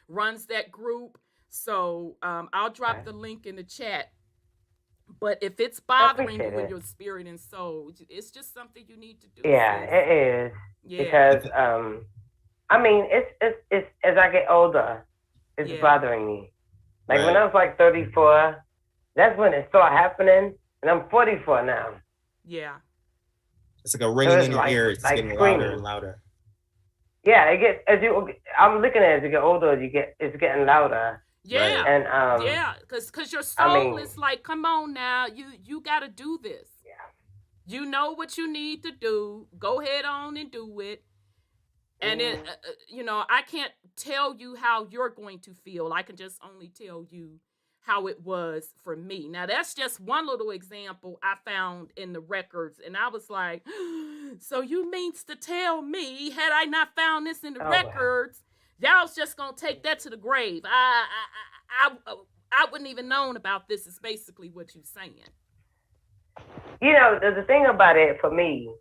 runs that group. So I'll drop the link in the chat. But if it's bothering you in your spirit and soul, it's just something you need to do. Yeah, it is. Yeah. Because I mean, it's as I get older, it's bothering me. Like when I was like 34, that's when it started happening, and I'm 44 now. Yeah. It's like a ringing in your ear. It's getting louder and louder. Yeah, it gets I'm looking at it as you get older, it's getting louder. Yeah, and because your soul is like, come on now, you got to do this. Yeah, you know what you need to do. Go ahead on and do it. And it, I can't tell you how you're going to feel. I can just only tell you how it was for me. Now that's just one little example I found in the records, and I was like, so you means to tell me, had I not found this in the records? Y'all's just gonna take that to the grave. I wouldn't even known about this. Is basically what you're saying. You know, the thing about it for me,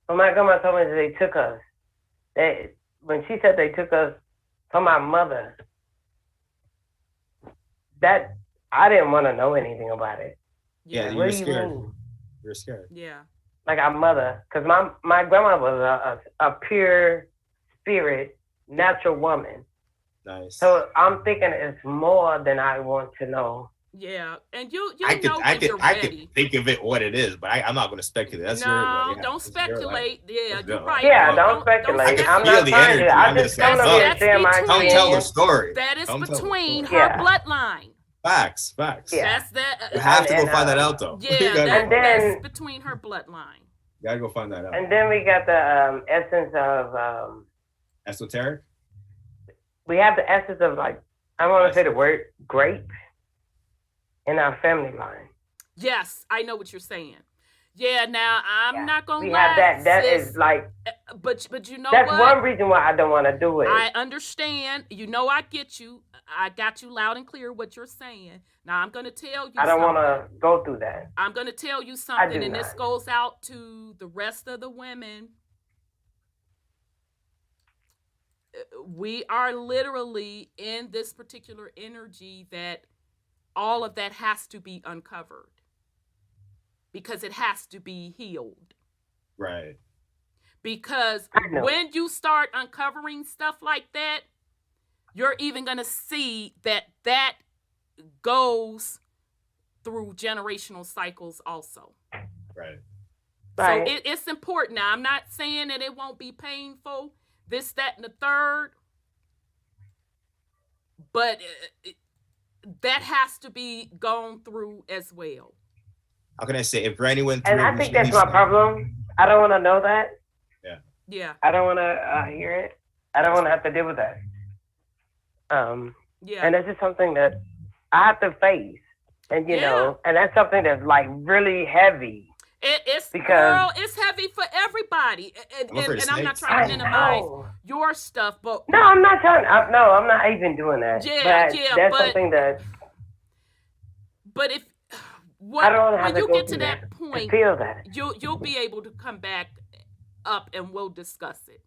when my grandma told me that they took us, when she said they took us from our mother, that I didn't want to know anything about it. Yeah, you were scared. You were scared. Yeah. Like our mother, because my grandma was a pure spirit. Natural woman. Nice. So I'm thinking it's more than I want to know. Yeah, and you I could think of it what it is, but I'm not going to speculate. That's don't speculate. Yeah, you're right. Yeah, don't speculate. I'm not trying to. I just don't know to share my Don't tell the story. That is between her bloodline. Facts. Yeah. That's that. You have to go And, find that out, though. Yeah, You gotta and go- then- that's between her bloodline. you gotta go find that out. And then we got the essence of Esoteric? we have the essence of like I want to say the word grape in our family line. Yes, I know what you're saying. Yeah, now I'm not gonna We lie. have that. That sis, is like but you know that's what? one reason why I don't want to do it. I understand. You know, I get you. I got you loud and clear what you're saying. Now I'm gonna tell you. I don't want something. to go through that. I'm gonna tell you something, do and this not. goes out to the rest of the women. We are literally in this particular energy that all of that has to be uncovered because it has to be healed. Right. Because I know. when you start uncovering stuff like that, you're even going to see that that goes through generational cycles also. Right. Right. So it's important. Now, I'm not saying that it won't be painful, this, that, and the third, but that has to be gone through as well. How can I say, if Granny went through And it, I we think should that's at least my know. problem. I don't want to know that. Yeah. I don't want to hear it. I don't want to have to deal with that. Yeah. And that's just something that I have to face. And, you know, and that's something that's like really heavy. It's because girl, it's heavy for everybody. And I'm not trying to minimize your stuff, but no, I'm not trying. No, I'm not even doing that. Yeah, but yeah, that's but something that. But if I don't have when to you go get to through that that point, to feel that. you'll be able to come back up and we'll discuss it.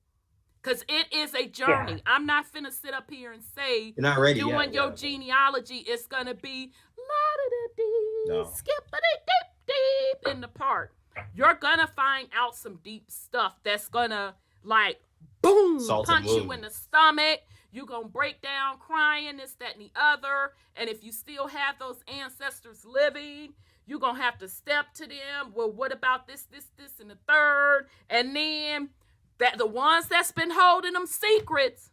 Cause it is a journey. Yeah. I'm not finna sit up here and say You're not ready doing yet, your yeah. genealogy is gonna be la-da-da-dee, No. skippity-dip-deep in the part. You're gonna find out some deep stuff that's gonna like boom Salt and punch you wound. in the stomach. You're gonna break down crying, this, that, and the other. And if you still have those ancestors living, you're gonna have to step to them. Well, what about this, and the third? And then that the ones that's been holding them secrets.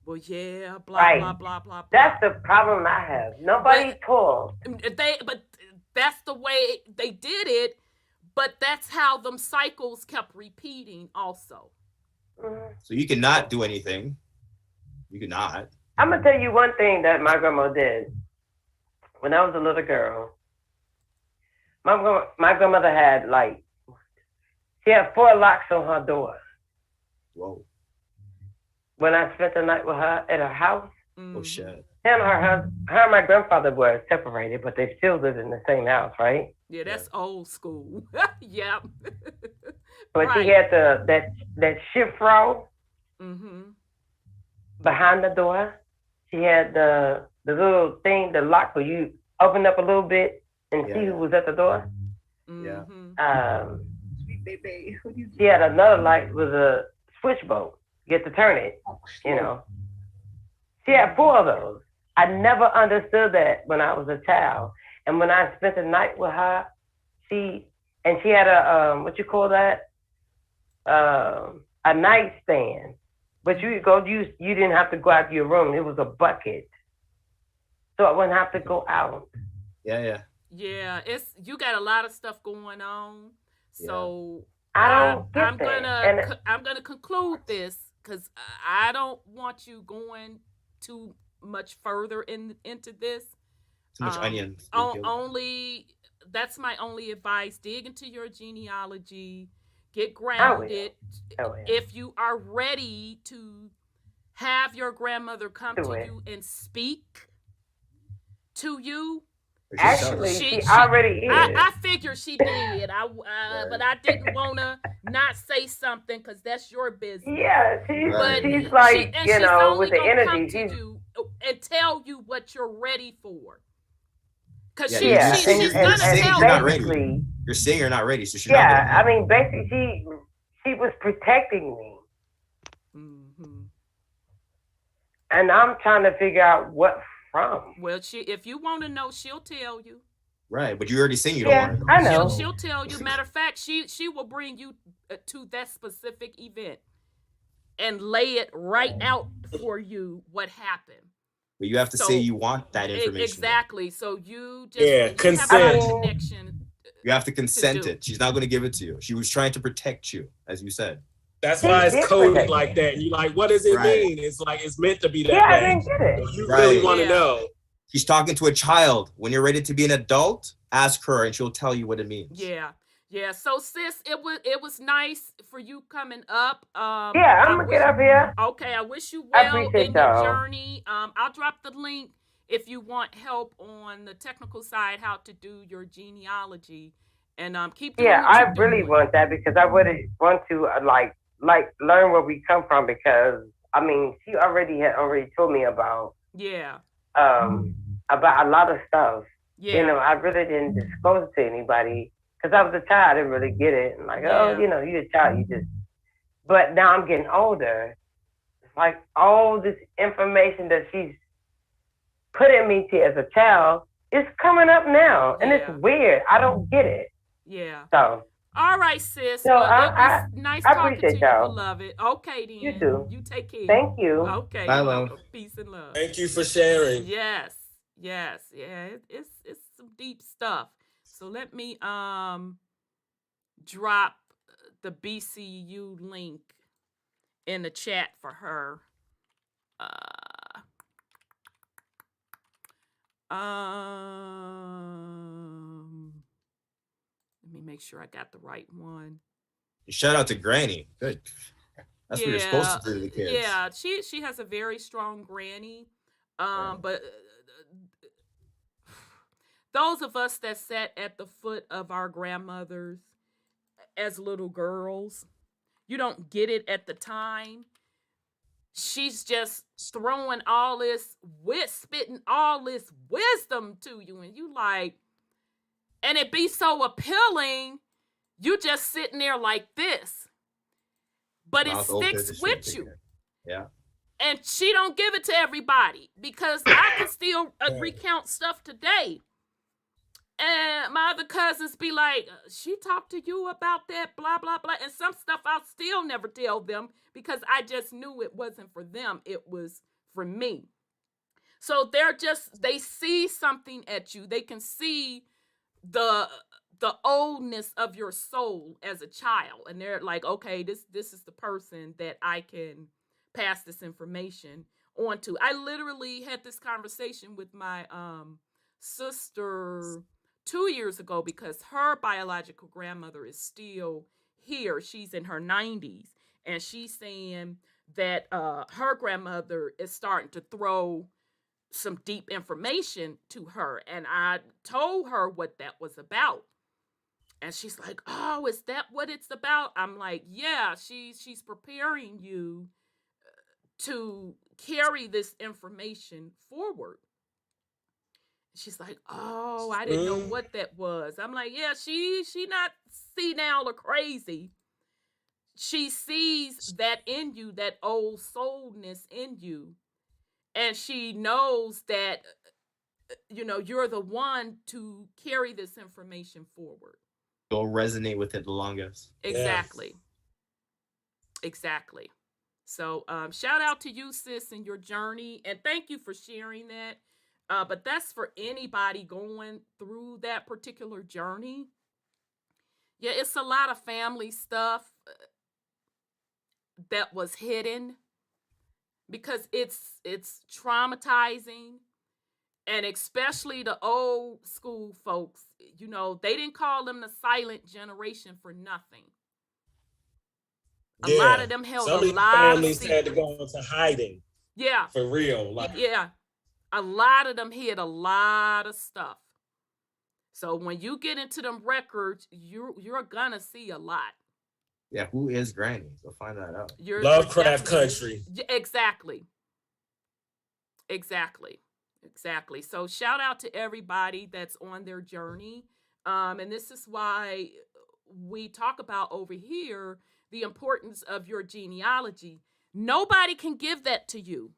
Well, yeah, blah, Right. blah, blah, blah, blah. That's the problem I have. Nobody told. But that's the way they did it. But that's how them cycles kept repeating also. So you cannot do anything. You cannot. I'm gonna tell you one thing that my grandma did. When I was a little girl, my grandmother had she had 4 locks on her door. Whoa. When I spent the night with her at her house, Oh shit. her and my grandfather were separated, but they still lived in the same house, right? Yeah, that's old school. Yep. But Right. she had that shift row behind the door. She had the little thing, the lock where you open up a little bit and see who was at the door. Yeah. Sweet baby. Who you She had another light with a switch bolt. You get to turn it, you know. She had 4 of those. I never understood that when I was a child. And when I spent the night with her, she had a what you call that? A nightstand. But you didn't have to go out to your room. It was a bucket. So I wouldn't have to go out. Yeah. Yeah, you got a lot of stuff going on. So I don't I'm get that. I'm gonna conclude this because I don't want you going too much further into this. Too much onions. Only that's my only advice. Dig into your genealogy. Get grounded. If you are ready to have your grandmother come to you and speak to you. Actually, she already is. I figured she did. But I didn't want to not say something because that's your business. Yeah, she's like, she's with the energy. Come to you and tell you what you're ready for. Because Yeah, she's gonna tell you're not ready. basically- You're saying you're not ready, so she's not Yeah, ready. I mean, basically, she was protecting me. And I'm trying to figure out what from. Well, if you want to know, she'll tell you. Right, but you already saying you don't want to know. I know. She'll tell you. Matter of fact, she will bring you to that specific event and lay it right out for you what happened. But you have to say you want that information. Exactly. So you just Yeah, you consent. have a connection. You have to consent it. She's not going to give it to you. She was trying to protect you, as you said. That's why it's coded like that. You like, what does it mean? It's like it's meant to be that way. I didn't get it. You really want to know. She's talking to a child. When you're ready to be an adult, ask her, and she'll tell you what it means. Yeah. So sis, it was nice for you coming up. Yeah, I'm gonna get up here. Okay, I wish you well in your y'all. journey. I'll drop the link if you want help on the technical side, how to do your genealogy, and keep doing Yeah, what I you're really doing. want that because I would want to like learn where we come from because I mean she already told me about about a lot of stuff. Yeah. You know, I really didn't disclose it to anybody because I was a child. I didn't really get it. And like, oh, you know, you're a child. You just. But now I'm getting older. It's like all this information that she's putting me to as a child is coming up now, and it's weird. I don't get it. Yeah. So. All right, sis. So well, it was nice talking to you, y'all. beloved. Okay, then. You too. You take care. Thank you. Okay. Bye, love. Peace and love. Thank you for sharing. Yes. Yeah. It's some deep stuff. So let me drop the BCU link in the chat for her. Let me make sure I got the right one. Shout out to Granny. Good. That's what you're supposed to do to the kids. Yeah, she has a very strong granny. But those of us that sat at the foot of our grandmothers as little girls, you don't get it at the time. She's just throwing all this, spitting all this wisdom to you, and you like, and it be so appealing. You just sitting there like this, but it sticks with you. Yeah. And she don't give it to everybody because I can still recount stuff today. And my other cousins be like, she talked to you about that, blah, blah, blah. And some stuff I'll still never tell them because I just knew it wasn't for them. It was for me. So they see something at you. They can see the oldness of your soul as a child. And they're like, okay, this is the person that I can pass this information on to. I literally had this conversation with my sister 2 years ago because her biological grandmother is still here. She's in her 90s, and she's saying that her grandmother is starting to throw some deep information to her, and I told her what that was about. And she's like, oh, is that what it's about? I'm like, yeah, she's preparing you to carry this information forward. She's like, oh, I didn't know what that was. I'm like, yeah, she not senile or crazy. She sees that in you, that old soulness in you. And she knows that, you're the one to carry this information forward. You'll resonate with it the longest. Exactly. Yeah. Exactly. So shout out to you, sis, and your journey. And thank you for sharing that. But that's for anybody going through that particular journey. Yeah, it's a lot of family stuff that was hidden because it's traumatizing. And especially the old school folks, they didn't call them the silent generation for nothing. A lot of them held a lot of families had to go into hiding. Yeah. For real. Yeah. A lot of them hid a lot of stuff. So when you get into them records, you're gonna see a lot. Yeah, who is Granny? Go find that out. Lovecraft Country. Exactly. So shout out to everybody that's on their journey. And this is why we talk about over here the importance of your genealogy. Nobody can give that to you.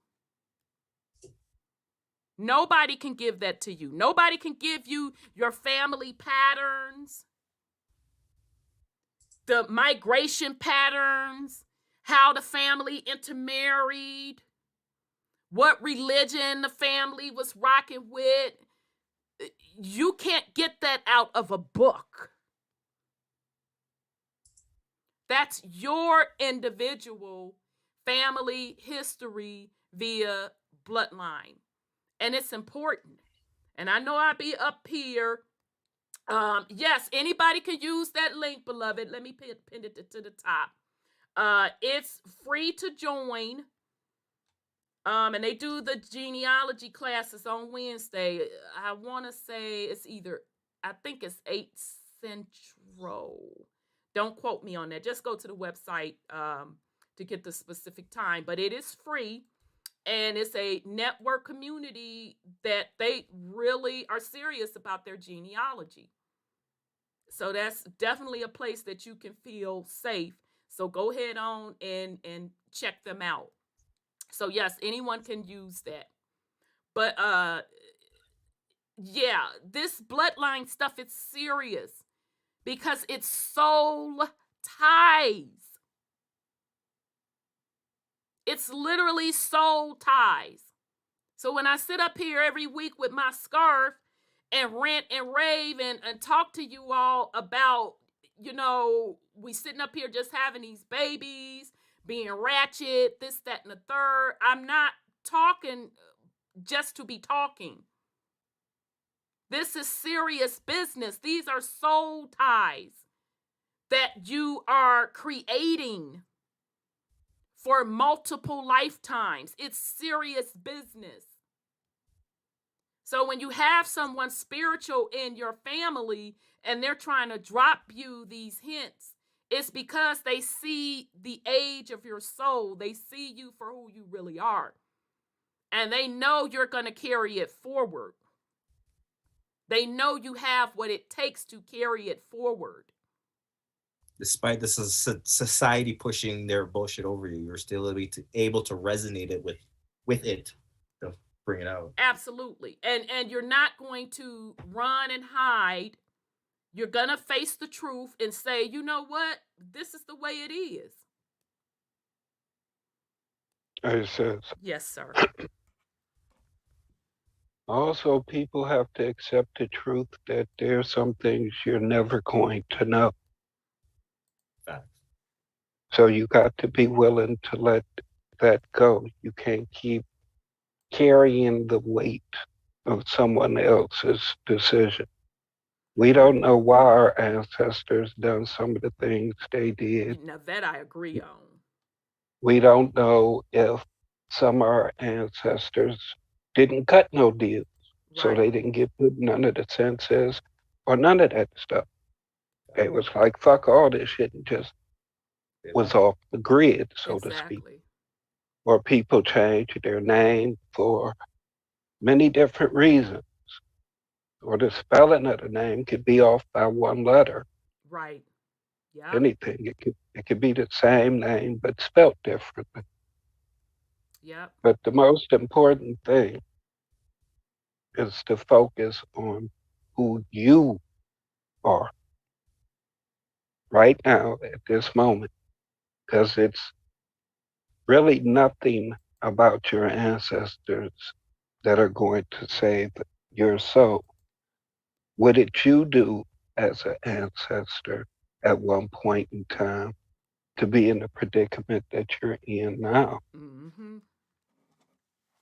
Nobody can give that to you. Nobody can give you your family patterns, the migration patterns, how the family intermarried, what religion the family was rocking with. You can't get that out of a book. That's your individual family history via bloodline. And it's important. And I know I'll be up here. Yes, anybody can use that link, beloved. Let me pin it to the top. It's free to join. And they do the genealogy classes on Wednesday. I want to say it's I think it's 8 Central. Don't quote me on that. Just go to the website to get the specific time. But it is free. And it's a network community that they really are serious about their genealogy. So that's definitely a place that you can feel safe. So go ahead on and check them out. So yes, anyone can use that. But yeah, this bloodline stuff, it's serious because it's soul ties. It's literally soul ties. So when I sit up here every week with my scarf and rant and rave and talk to you all about, we sitting up here just having these babies, being ratchet, this, that, and the third. I'm not talking just to be talking. This is serious business. These are soul ties that you are creating for multiple lifetimes. It's serious business. So when you have someone spiritual in your family and they're trying to drop you these hints, it's because they see the age of your soul. They see you for who you really are. And they know you're going to carry it forward. They know you have what it takes to carry it forward. Despite this society pushing their bullshit over you, you're still able to resonate it with it to bring it out. Absolutely. And you're not going to run and hide. You're going to face the truth and say, you know what? This is the way it is. It says. Yes, sir. Also, people have to accept the truth that there are some things you're never going to know. Facts. So you got to be willing to let that go. You can't keep carrying the weight of someone else's decision. We don't know why our ancestors done some of the things they did. Now that I agree on. We don't know if some of our ancestors didn't cut no deals, right. So they didn't get put none of the census or none of that stuff. It was like, fuck all this shit and just was off the grid, so to speak. Or people changed their name for many different reasons. Or the spelling of the name could be off by one letter. Right. Yeah. Anything. It could be the same name but spelled differently. Yep. But the most important thing is to focus on who you are right now at this moment, because it's really nothing about your ancestors that are going to save your soul. What did you do as an ancestor at one point in time to be in the predicament that you're in now? Mm-hmm.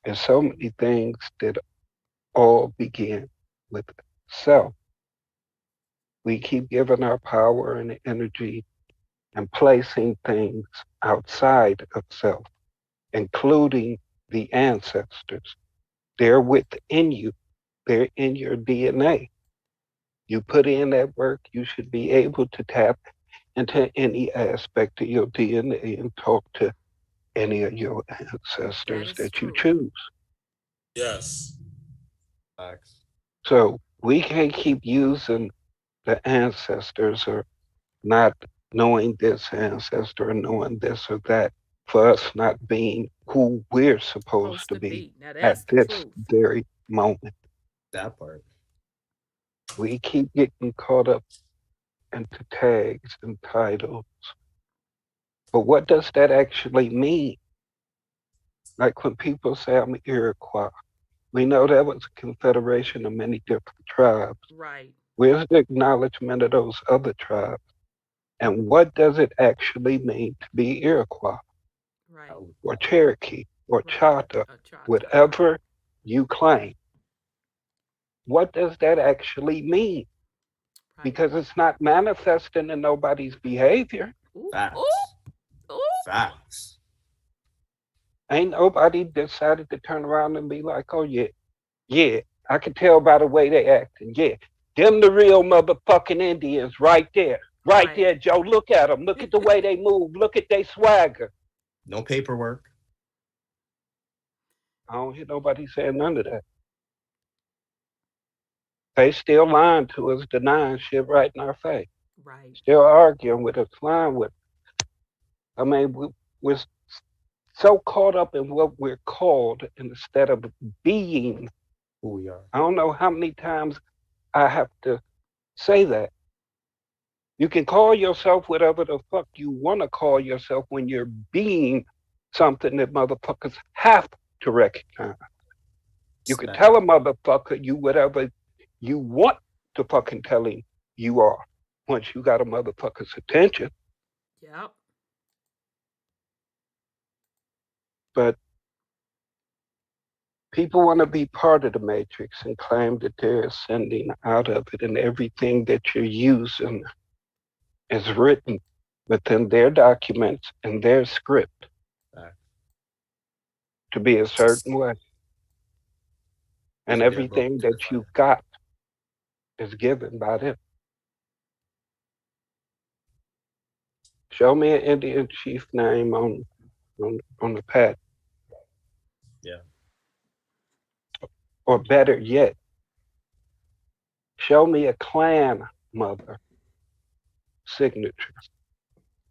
There's so many things that all begin with self. We keep giving our power and energy and placing things outside of self, including the ancestors. They're within you. They're in your DNA. You put in that work, you should be able to tap into any aspect of your DNA and talk to any of your ancestors that you choose. Yes. Facts. So we can't keep using the ancestors or not knowing this ancestor or knowing this or that for us not being who we're supposed to be at this very moment. That part. We keep getting caught up into tags and titles. But what does that actually mean? Like when people say I'm Iroquois, we know that was a confederation of many different tribes. Right. Where's the acknowledgement of those other tribes? And what does it actually mean to be Iroquois? Right. Or Cherokee or Chata, whatever you claim? What does that actually mean? Right. Because it's not manifesting in nobody's behavior. Facts. Facts. Ain't nobody decided to turn around and be like, oh yeah, I can tell by the way they acting. Yeah, them the real motherfucking Indians right there. Right there, Joe. Look at them. Look at the way they move. Look at their swagger. No paperwork. I don't hear nobody saying none of that. They still lying to us, denying shit right in our face. Right. Still arguing with us, lying with us. I mean, we're so caught up in what we're called instead of being who we are. I don't know how many times I have to say that. You can call yourself whatever the fuck you want to call yourself when you're being something that motherfuckers have to recognize. You can tell a motherfucker you whatever you want to fucking tell him you are once you got a motherfucker's attention. Yep. But people want to be part of the matrix and claim that they're ascending out of it, and everything that you're using is written within their documents and their script to be a certain way. And everything that you got is given by them. Show me an Indian chief name on the pad. Yeah. Or better yet, show me a clan mother signature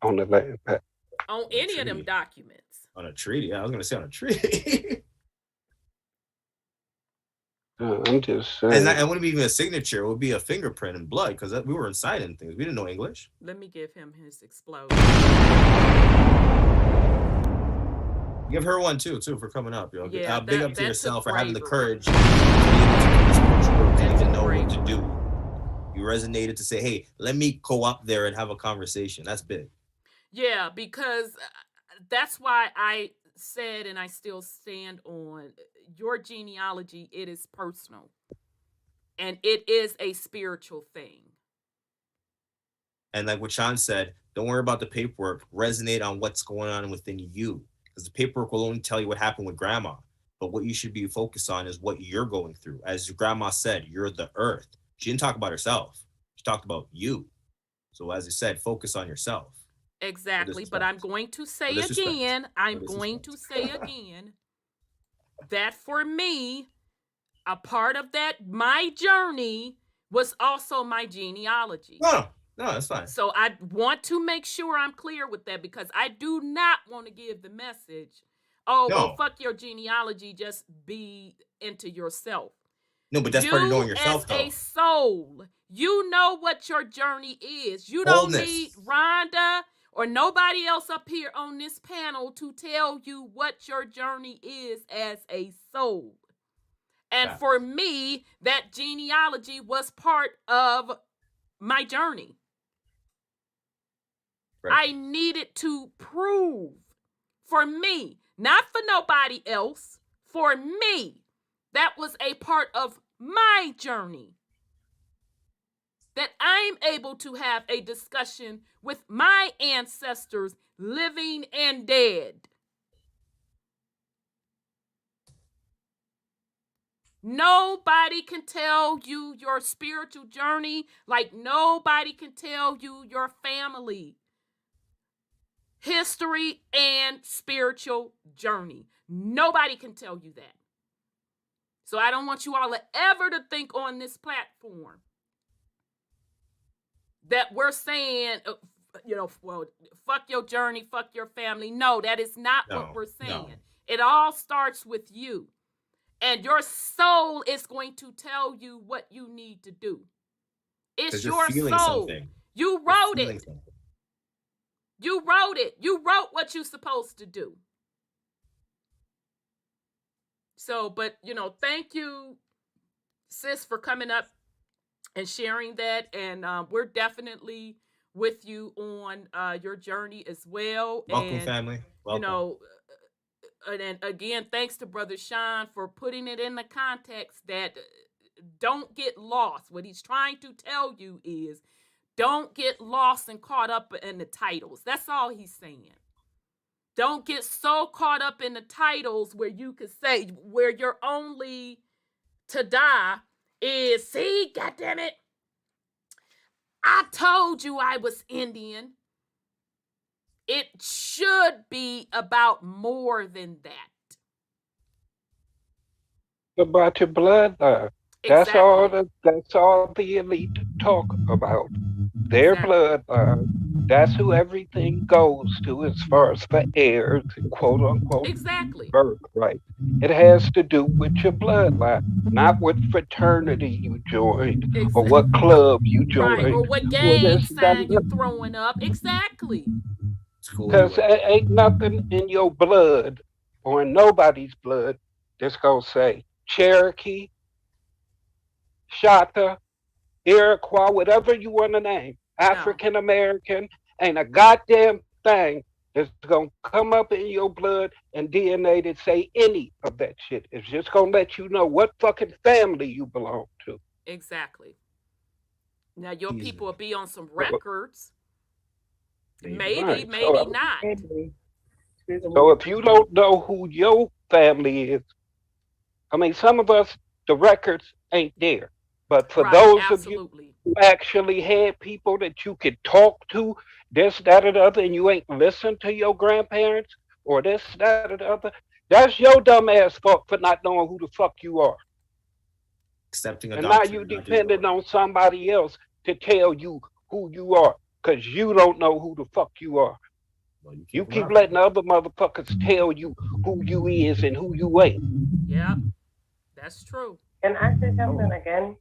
on the land pad. On any of them documents. On a treaty. I was going to say on a treaty. I'm just saying. And it wouldn't be even a signature. It would be a fingerprint and blood because we were signing things. We didn't know English. Let me give him his explode. Give her one too for coming up. Yo. Yeah, big up to yourself for having the courage to even know what to do. You resonated to say, hey, let me go up there and have a conversation. That's big. Yeah, because that's why I said, and I still stand on, your genealogy, it is personal. And it is a spiritual thing. And like what Sean said, don't worry about the paperwork. Resonate on what's going on within you. Because the paperwork will only tell you what happened with grandma. But what you should be focused on is what you're going through. As your grandma said, you're the earth. She didn't talk about herself. She talked about you. So as I said, focus on yourself. Exactly. But I'm going to say again, that for me, a part of that, my journey was also my genealogy. No, that's fine. So I want to make sure I'm clear with that because I do not want to give the message, well, fuck your genealogy, just be into yourself. No, but that's part of knowing yourself, though. As a soul, you know what your journey is. You don't need Rhonda or nobody else up here on this panel to tell you what your journey is as a soul. And for me, that genealogy was part of my journey. Right. I needed to prove for me, not for nobody else, for me, that was a part of my journey. That I'm able to have a discussion with my ancestors, living and dead. Nobody can tell you your spiritual journey like nobody can tell you your family history and spiritual journey. Nobody can tell you that. So I don't want you all ever to think on this platform that we're saying, well, fuck your journey, fuck your family. No, that is not what we're saying. No. It all starts with you. And your soul is going to tell you what you need to do. It's your soul. Something. You wrote it. Something. You wrote it. You wrote what you're supposed to do. So, but thank you, sis, for coming up and sharing that. And we're definitely with you on your journey as well. Welcome, and, family. Welcome. And again, thanks to Brother Sean for putting it in the context that don't get lost. What he's trying to tell you is don't get lost and caught up in the titles. That's all he's saying. Don't get so caught up in the titles where you could say, where your only ta-da is, see, goddammit, I told you I was Indian. It should be about more than that. About your bloodline. Exactly. That's all the elite talk about. Their bloodline. That's who everything goes to as far as the heirs and quote unquote birthright. It has to do with your bloodline, not what fraternity you joined or what club you joined. Right, or what gang sign you throwing up. Exactly. Because ain't nothing in your blood or in nobody's blood that's going to say Cherokee, Shatta, Iroquois, whatever you want to name, African American, ain't a goddamn thing that's going to come up in your blood and DNA that say any of that shit. It's just going to let you know what fucking family you belong to. Exactly. Now, your people will be on some records. Maybe not. So if you don't know who your family is, I mean, some of us, the records ain't there. But for those of you who actually had people that you could talk to, this, that, or the other, and you ain't listened to your grandparents or this, that, or the other, that's your dumb ass fault for not knowing who the fuck you are. Accepting and now you depending on somebody else to tell you who you are, because you don't know who the fuck you are. Well, you keep letting other motherfuckers tell you who you is and who you ain't. Yeah, that's true. Can I say something again?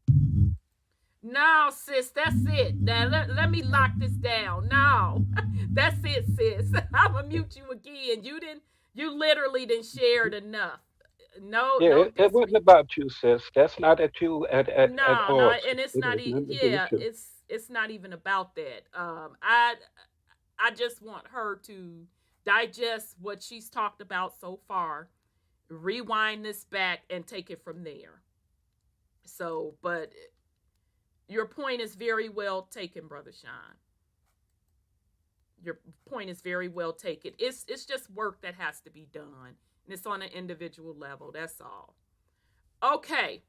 No, sis, that's it. Now, let me lock this down. No, that's it, sis. I'm going to mute you again. You literally didn't share it enough. No, yeah, no, it wasn't about you, sis. That's not at you at all. No, and it's not even. Yeah, it's not even about that. I just want her to digest what she's talked about so far, rewind this back, and take it from there. So, but your point is very well taken, Brother Sean. Your point is very well taken. It's just work that has to be done. And it's on an individual level. That's all. Okay.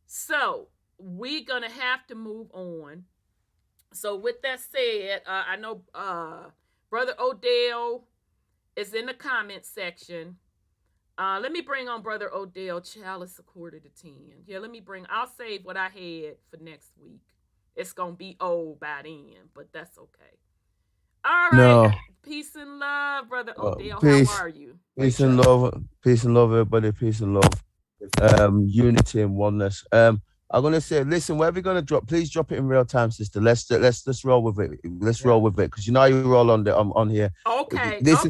So we're going to have to move on. So with that said, I know Brother Odel is in the comment section. Let me bring on Brother Odel. Child, it's 9:45. Yeah, I'll save what I had for next week. It's going to be old by then, but that's okay. All right. No. Peace and love, Brother Odel. How are you? Peace and love, everybody. Peace and love. Unity and oneness. I'm gonna say, listen, where are we gonna drop? Please drop it in real time, sister. Let's roll with it. Let's roll with it, because you know you roll on here. Okay. This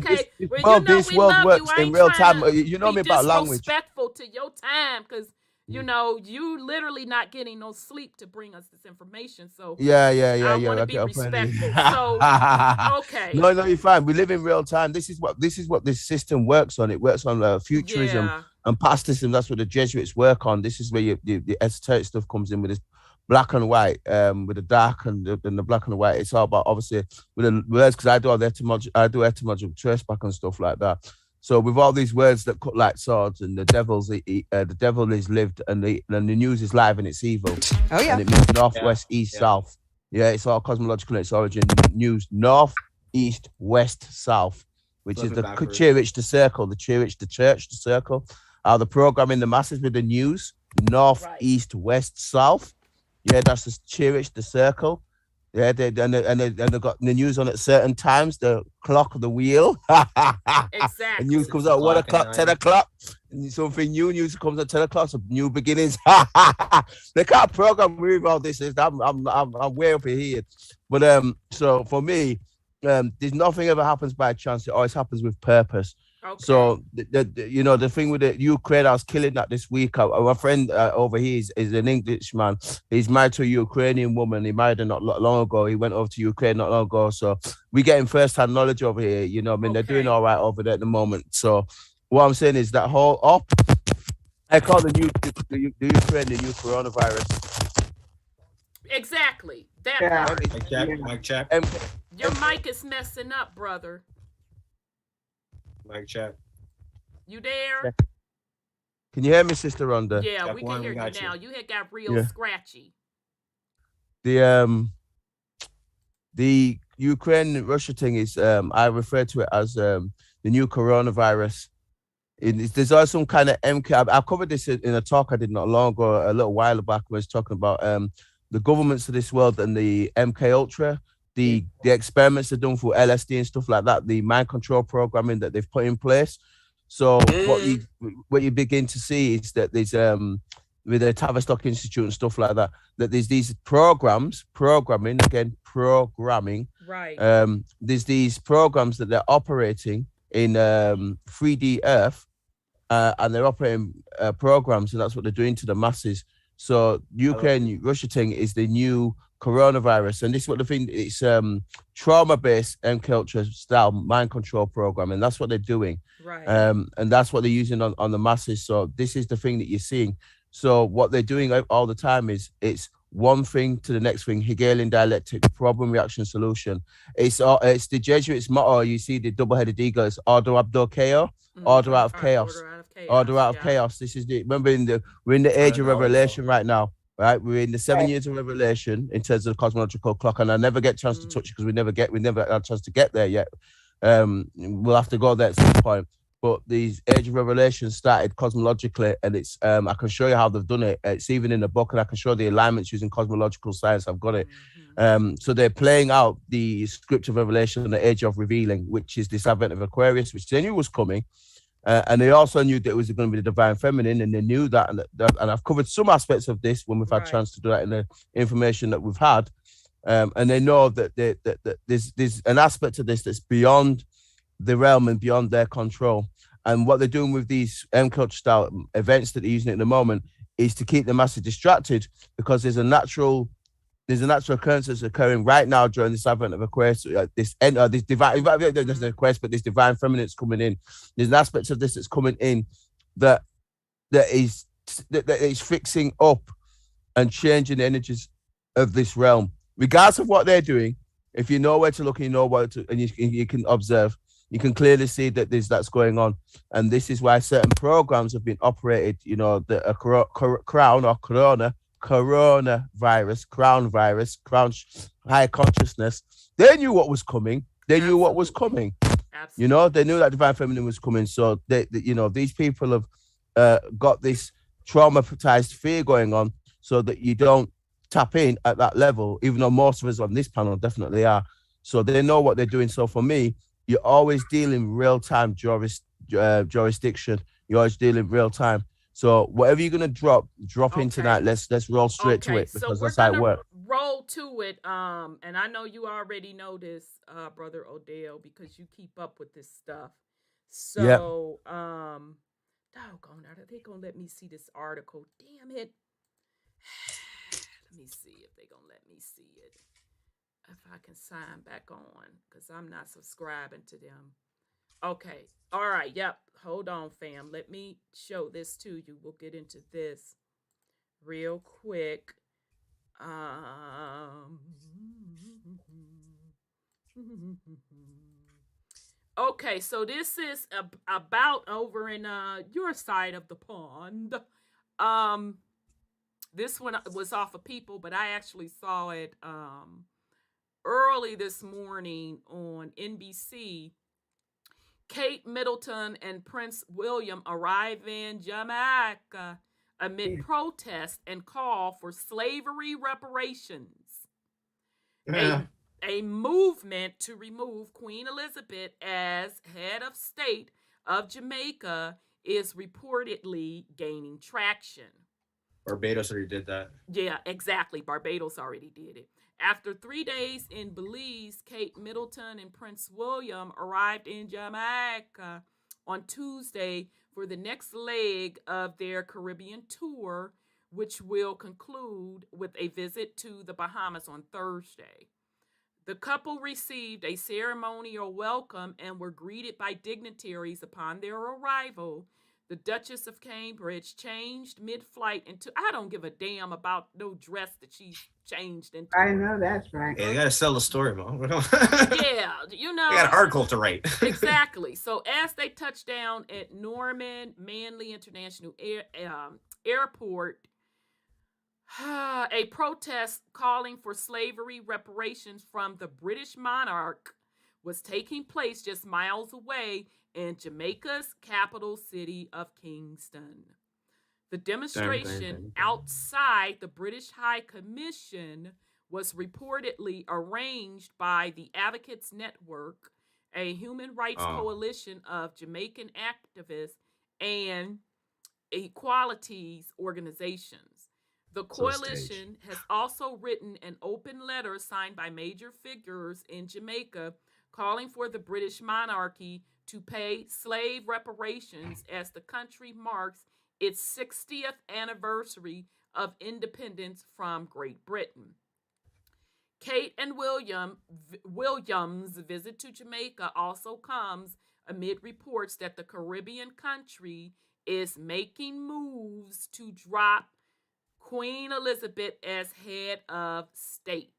world works in real time. You know me about language. Disrespectful to your time, because you literally not getting no sleep to bring us this information. So I want to be respectful. So okay. No, you're fine. We live in real time. This is what this system works on. It works on futurism and pastism. That's what the Jesuits work on. This is where the esoteric stuff comes in with this black and white, with the dark and the black and the white. It's all about, obviously, with the words, because I do all the etymology. I do etymology of trace back and stuff like that. So with all these words that cut like swords, and the devil is lived, and the news is live and it's evil. Oh yeah. And it means north, west, east, south. Yeah, it's all cosmological in its origin. News north, east, west, south, which is the Church, the circle, the church, the circle. The programming the masses with the news north, east, west, south. Yeah, that's the church, the circle. Yeah, they got the news on at certain times, the clock, the wheel. Exactly. The news comes out 1 o'clock, 10 o'clock. And something new news comes at 10 o'clock, so new beginnings. They can't program with all this. I'm way up here. But so for me, there's nothing ever happens by chance. It always happens with purpose. Okay. So the thing with the Ukraine, I was killing that this week. My friend over here is an Englishman. He's married to a Ukrainian woman. He married her not long ago. He went over to Ukraine not long ago. So we getting first-hand knowledge over here. You know, what I mean, they're doing all right over there at the moment. So what I'm saying is that whole I call the Ukraine the new coronavirus. Exactly. That part. Mic check. Your mic is messing up, brother. Mic check. You there? Can you hear me, Sister Rhonda? Yeah, Check we can one, hear we you got now. you. You had got real scratchy. The Ukraine Russia thing is I refer to it as the new coronavirus. There's also some kind of MK. I covered this in a talk I did not long ago, a little while back. Where I was talking about the governments of this world and the MK Ultra, the experiments they've done for LSD and stuff like that, the mind control programming that they've put in place. So what you begin to see is that there's with the Tavistock Institute and stuff like that, that there's these programming. Right. There's these programs that they're operating in 3D Earth, and they're operating programs, and that's what they're doing to the masses. So Ukraine Russia thing is the new coronavirus, and this is what the thing. It's trauma-based MK Ultra style mind control program, and that's what they're doing. Right. And that's what they're using on the masses. So this is the thing that you're seeing. So what they're doing all the time is it's one thing to the next thing, Hegelian dialectic, problem, reaction, solution. It's the Jesuits' motto. You see the double-headed eagle. It's order abdo chaos, order out of chaos, order out of chaos. This is remember we're in the age of revelation right now, right? We're in the 7 years of revelation in terms of the cosmological clock, and I never get a chance to touch it because we never had a chance to get there yet. We'll have to go there at some point. But the age of revelation started cosmologically, and it's I can show you how they've done it. It's even in the book, and I can show the alignments using cosmological science. I've got it. So they're playing out the script of revelation, the age of revealing, which is this advent of Aquarius, which they knew was coming, and they also knew that it was going to be the divine feminine, and they knew that. And I've covered some aspects of this when we've had a chance to do that in the information that we've had, and they know that there's an aspect of this that's beyond the realm and beyond their control. And what they're doing with these MCulture style events that they're using at the moment is to keep the masses distracted, because there's a natural occurrence that's occurring right now during this advent of Aquarius. This divine, there's no Aquarius, but this divine feminine is coming in. There's an aspect of this that's coming in that is fixing up and changing the energies of this realm, regardless of what they're doing. If you know where to look, and you know what to, and you can observe. You can clearly see that that's going on, and this is why certain programs have been operated. You know, the crown or coronavirus, crown virus, crown high consciousness. They knew what was coming. They knew what was coming. Absolutely. You know, they knew that divine feminine was coming. So these people have got this traumatized fear going on, so that you don't tap in at that level. Even though most of us on this panel definitely are. So they know what they're doing. So for me, you're always dealing real-time jurisdiction. You're always dealing real time. So whatever you're gonna drop in tonight. Let's roll straight to it, because that's how it works. Roll to it. And I know you already know this, Brother Odel, because you keep up with this stuff. So doggone, are they gonna let me see this article? Damn it. Let me see if they're gonna let me see it. If I can sign back on, because I'm not subscribing to them. Okay. All right. Yep. Hold on, fam. Let me show this to you. We'll get into this real quick. Okay. So this is about over in your side of the pond. This one was off of People, but I actually saw it early this morning on NBC. Kate Middleton and Prince William arrive in Jamaica amid protests and call for slavery reparations. A movement to remove Queen Elizabeth as head of state of Jamaica is reportedly gaining traction. Barbados already did that. Yeah, exactly. Barbados already did it. After 3 days in Belize, Kate Middleton and Prince William arrived in Jamaica on Tuesday for the next leg of their Caribbean tour, which will conclude with a visit to the Bahamas on Thursday. The couple received a ceremonial welcome and were greeted by dignitaries upon their arrival. The Duchess of Cambridge changed mid-flight into, I don't give a damn about no dress that she's changed into. I know that's right. Yeah, you gotta sell the story, Mom. Yeah, you know. You got an article to write. Exactly. So as they touched down at Norman Manley International Airport, a protest calling for slavery reparations from the British monarch was taking place just miles away in Jamaica's capital city of Kingston. The demonstration outside the British High Commission was reportedly arranged by the Advocates Network, a human rights coalition of Jamaican activists and equalities organizations. The coalition has also written an open letter signed by major figures in Jamaica calling for the British monarchy to pay slave reparations as the country marks its 60th anniversary of independence from Great Britain. Kate and William's visit to Jamaica also comes amid reports that the Caribbean country is making moves to drop Queen Elizabeth as head of state.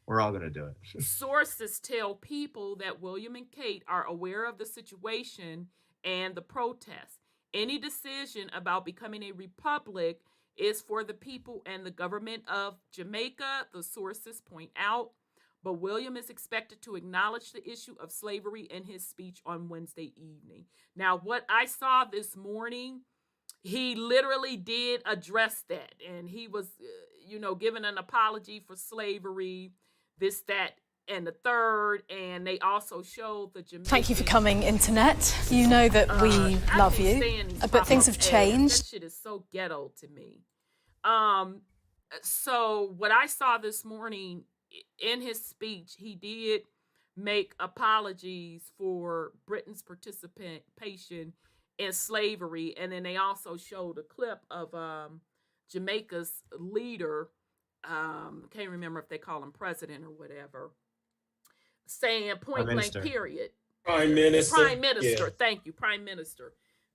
We're all going to do it. Sources tell People that William and Kate are aware of the situation and the protests. Any decision about becoming a republic is for the people and the government of Jamaica, the sources point out. But William is expected to acknowledge the issue of slavery in his speech on Wednesday evening. Now, what I saw this morning, he literally did address that. And he was, giving an apology for slavery, this, that, and the third, and they also showed the Jamaican. Thank you for coming, Internet. You know that we love you, but things have changed. That shit is so ghetto to me. So what I saw this morning in his speech, he did make apologies for Britain's participation in slavery, and then they also showed a clip of Jamaica's leader. Can't remember if they call him president or whatever, saying point blank period. Prime Minister. Yeah. Thank you, Prime Minister.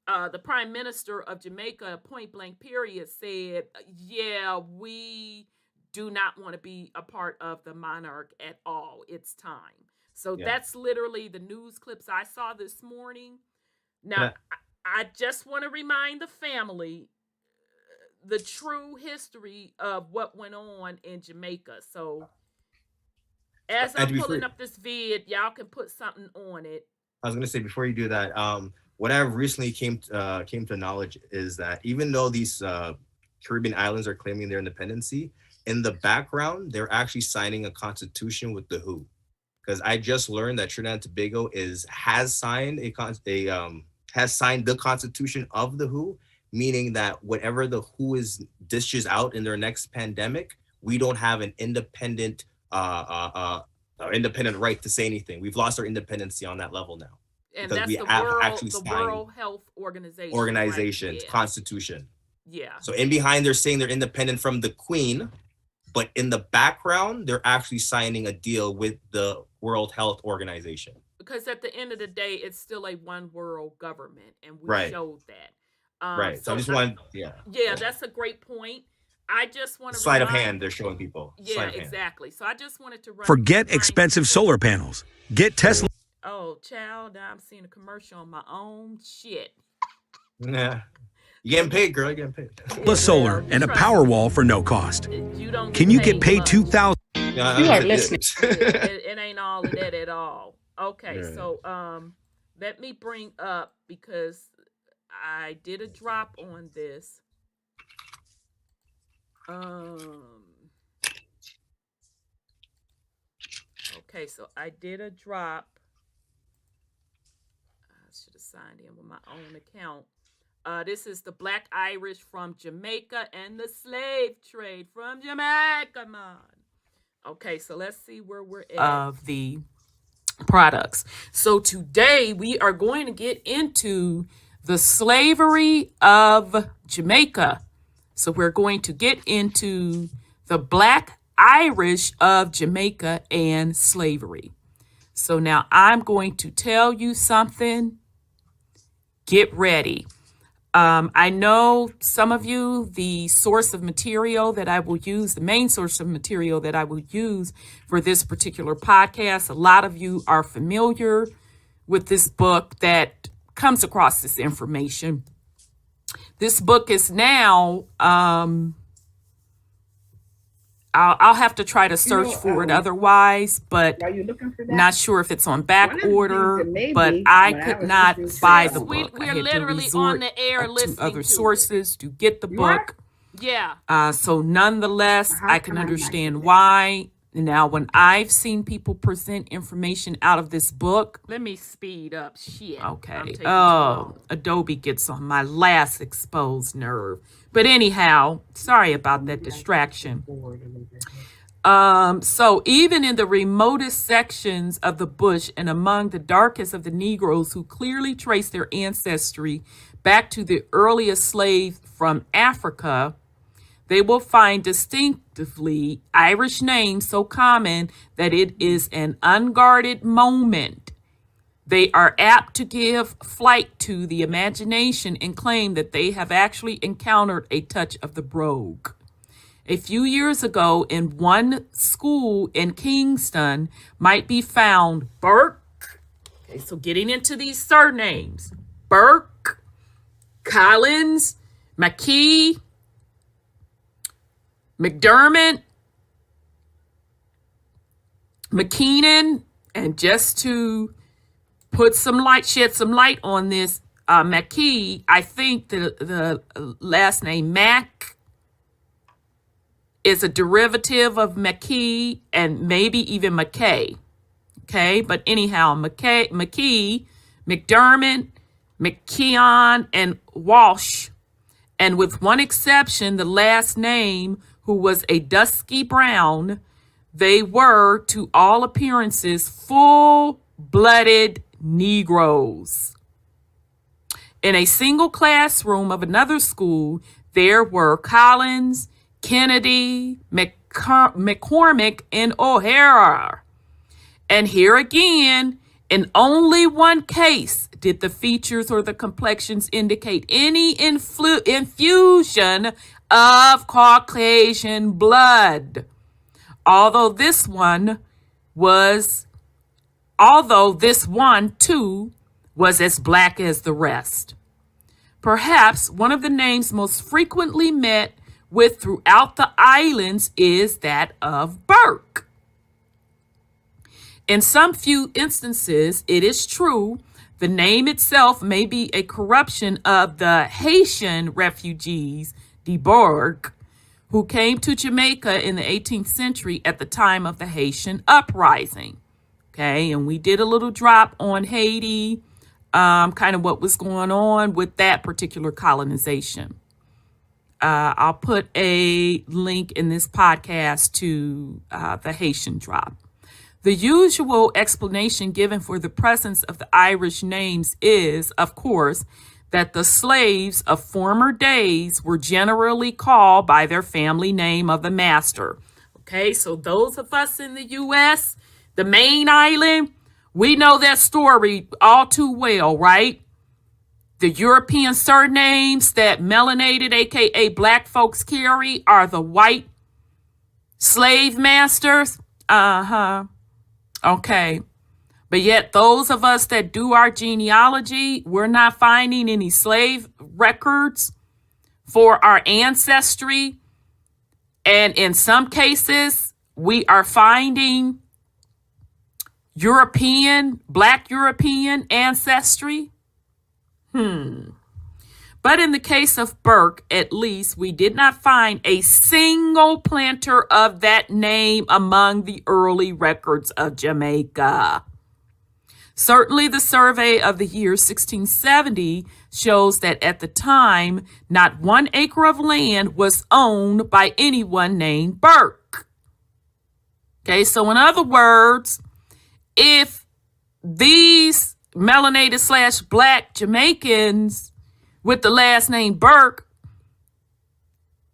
The Prime Minister of Jamaica, point blank period, said, yeah, we do not want to be a part of the monarch at all. It's time. So that's literally the news clips I saw this morning. Now, I just want to remind the family the true history of what went on in Jamaica. So as I'm pulling up this vid, y'all can put something on it. I was going to say, before you do that, what I've recently came to knowledge is that even though these Caribbean islands are claiming their independency, in the background, they're actually signing a constitution with the WHO. Because I just learned that Trinidad and Tobago has signed the constitution of the WHO, meaning that whatever the WHO dishes out in their next pandemic, we don't have an independent right to say anything. We've lost our independency on that level now. And that's the World Health Organization's constitution. Yeah. So in behind, they're saying they're independent from the Queen, but in the background, they're actually signing a deal with the World Health Organization. Because at the end of the day, it's still a one world government, and we showed that. Right. So I just want, Yeah, that's a great point. I just want to sleight of hand. They're showing people. Yeah, exactly. So I just wanted to forget expensive solar panels. Get Tesla. Oh, child, now I'm seeing a commercial on my own shit. Yeah. You getting paid, girl. You getting paid. Tesla solar and a power wall for no cost. Can you get paid $2,000? You are listening. It ain't all of that at all. Okay, so let me bring up, because I did a drop on this. Okay, so I did a drop. I should have signed in with my own account. This is the Black Irish from Jamaica and the slave trade from Jamaica, man. Okay, so let's see where we're at. Of the products. So today we are going to get into the slavery of Jamaica. So we're going to get into the Black Irish of Jamaica and slavery. So now I'm going to tell you something. Get ready. I know some of you, the source of material that I will use, the main source of material that I will use for this particular podcast, a lot of you are familiar with this book that comes across this information. This book is now, I'll have to try to search for it otherwise, but not sure if it's on back order, but I could not buy the book. I had to resort to other sources to get the book. Yeah. So nonetheless, I can understand why. Now, when I've seen people present information out of this book. Let me speed up. Shit. Okay. Oh, Adobe gets on my last exposed nerve. But anyhow, sorry about that distraction. So even in the remotest sections of the bush and among the darkest of the Negroes who clearly trace their ancestry back to the earliest slave from Africa, they will find distinctively Irish names so common that it is an unguarded moment. They are apt to give flight to the imagination and claim that they have actually encountered a touch of the brogue. A few years ago, in one school in Kingston, might be found Burke. Okay, so getting into these surnames: Burke, Collins, McKee, McDermott, McKeenan, and just to shed some light on this, McKee, I think the last name Mack is a derivative of McKee and maybe even McKay. Okay, but anyhow, McKee, McDermott, McKeon, and Walsh, and with one exception, the last name, who was a dusky brown, they were, to all appearances, full-blooded Negroes. In a single classroom of another school, there were Collins, Kennedy, McCormick, and O'Hara. And here again, in only one case did the features or the complexions indicate any infusion of Caucasian blood. Although this one, too, was as black as the rest. Perhaps one of the names most frequently met with throughout the islands is that of Burke. In some few instances, it is true, the name itself may be a corruption of the Haitian refugees, de Bourg, who came to Jamaica in the 18th century at the time of the Haitian uprising. Okay, and we did a little drop on Haiti, kind of what was going on with that particular colonization. I'll put a link in this podcast to the Haitian drop. The usual explanation given for the presence of the Irish names is, of course, that the slaves of former days were generally called by their family name of the master. Okay, so those of us in the U.S., the main island, we know that story all too well, right? The European surnames that melanated, aka black folks, carry are the white slave masters. Okay. But yet those of us that do our genealogy, we're not finding any slave records for our ancestry. And in some cases, we are finding Black European ancestry. But in the case of Burke, at least, we did not find a single planter of that name among the early records of Jamaica. Certainly, the survey of the year 1670 shows that at the time, not 1 acre of land was owned by anyone named Burke. Okay, so in other words, if these melanated / black Jamaicans with the last name Burke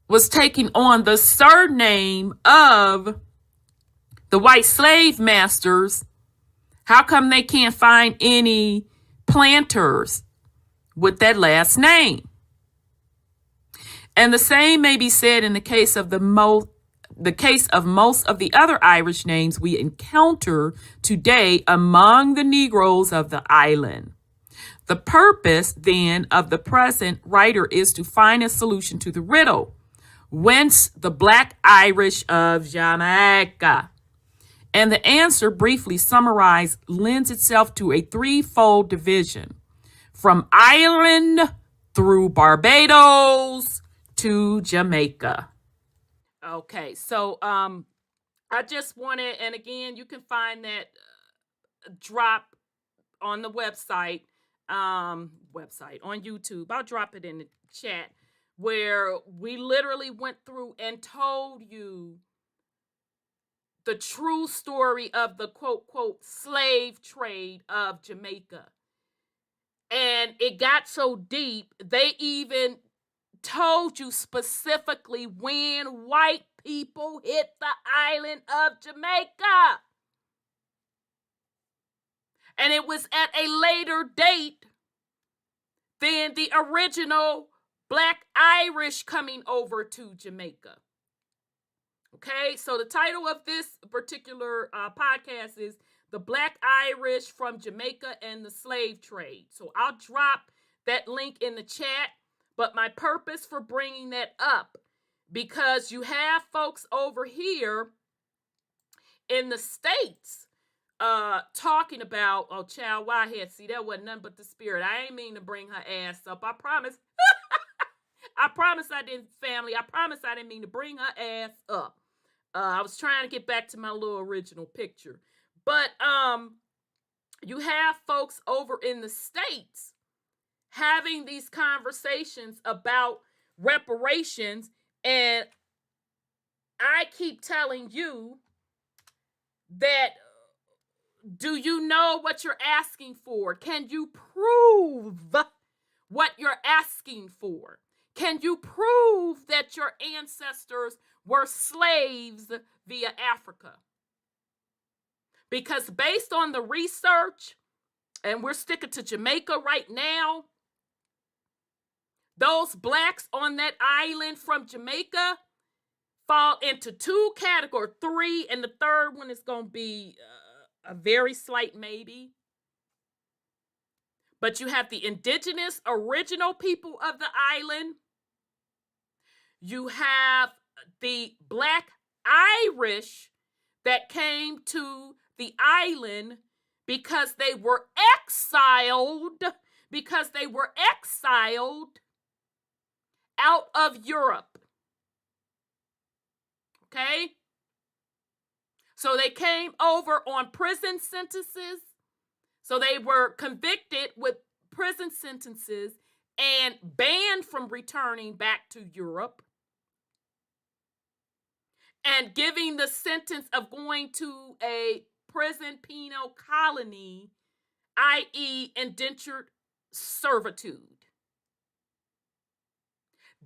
was taking on the surname of the white slave masters. How come they can't find any planters with that last name? And the same may be said in the case of most of the other Irish names we encounter today among the Negroes of the island. The purpose, then, of the present writer is to find a solution to the riddle. Whence the Black Irish of Jamaica? And the answer, briefly summarized, lends itself to a threefold division. From Ireland through Barbados to Jamaica. Okay, so I just wanted, and again, you can find that drop on the website on YouTube. I'll drop it in the chat, where we literally went through and told you the true story of the quote slave trade of Jamaica. And it got so deep, they even told you specifically when white people hit the island of Jamaica. And it was at a later date than the original Black Irish coming over to Jamaica. Okay, so the title of this particular podcast is The Black Irish from Jamaica and the Slave Trade. So I'll drop that link in the chat. But my purpose for bringing that up, because you have folks over here in the States talking about, oh, child, Whitehead, see, that wasn't nothing but the spirit. I ain't mean to bring her ass up. I promise. I promise I didn't, family. I promise I didn't mean to bring her ass up. I was trying to get back to my little original picture. But you have folks over in the States having these conversations about reparations, and I keep telling you that, do you know what you're asking for? Can you prove what you're asking for? Can you prove that your ancestors were slaves via Africa? Because based on the research, and we're sticking to Jamaica right now, those blacks on that island from Jamaica fall into two categories, three, and the third one is going to be a very slight maybe. But you have the indigenous original people of the island. You have the Black Irish that came to the island because they were exiled out of Europe. Okay? So they came over on prison sentences. So they were convicted with prison sentences and banned from returning back to Europe and giving the sentence of going to a prison penal colony, i.e. indentured servitude.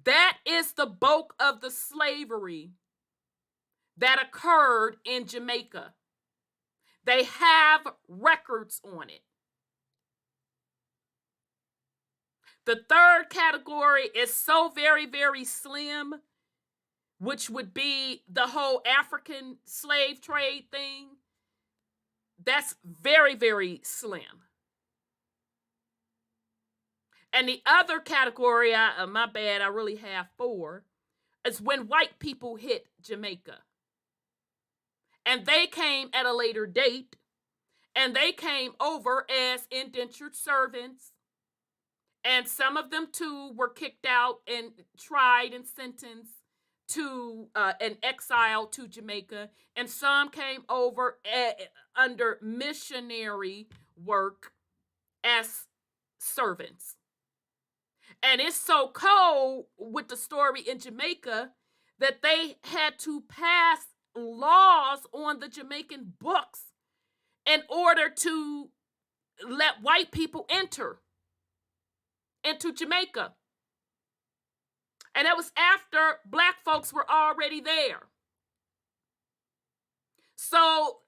That is the bulk of the slavery that occurred in Jamaica. They have records on it. The third category is so very, very slim, which would be the whole African slave trade thing. That's very, very slim. And the other category, my bad, I really have four, is when white people hit Jamaica. And they came at a later date, and they came over as indentured servants. And some of them, too, were kicked out and tried and sentenced to an exile to Jamaica. And some came over under missionary work as servants. And it's so cold with the story in Jamaica that they had to pass laws on the Jamaican books in order to let white people enter into Jamaica. And that was after black folks were already there. So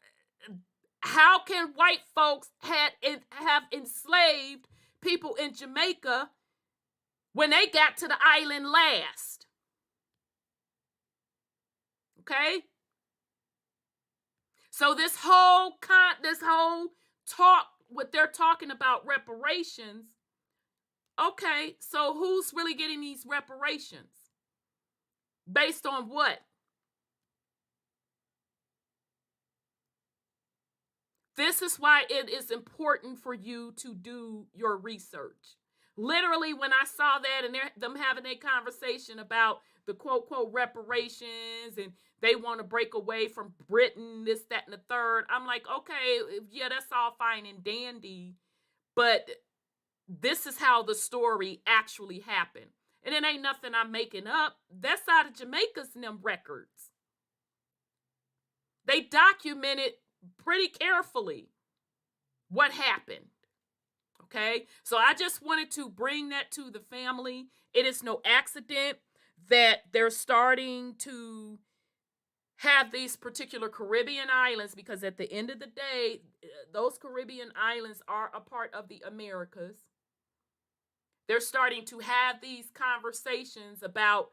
how can white folks have enslaved people in Jamaica when they got to the island last? Okay? So this whole talk, what they're talking about reparations, okay, so who's really getting these reparations? Based on what? This is why it is important for you to do your research. Literally, when I saw that and them having a conversation about the quote, quote, reparations, and they want to break away from Britain, this, that, and the third, I'm like, okay, yeah, that's all fine and dandy, but this is how the story actually happened. And it ain't nothing I'm making up. That's out of Jamaica's and them records. They documented pretty carefully what happened. Okay, so I just wanted to bring that to the family. It is no accident that they're starting to have these particular Caribbean islands, because at the end of the day, those Caribbean islands are a part of the Americas. They're starting to have these conversations about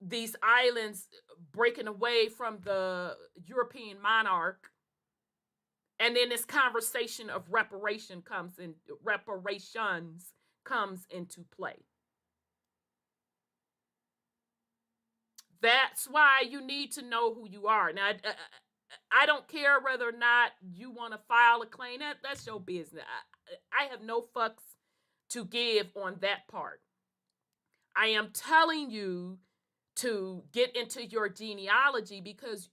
these islands breaking away from the European monarch. And then this conversation of reparations comes into play. That's why you need to know who you are. Now, I don't care whether or not you want to file a claim. That's your business. I have no fucks to give on that part. I am telling you to get into your genealogy because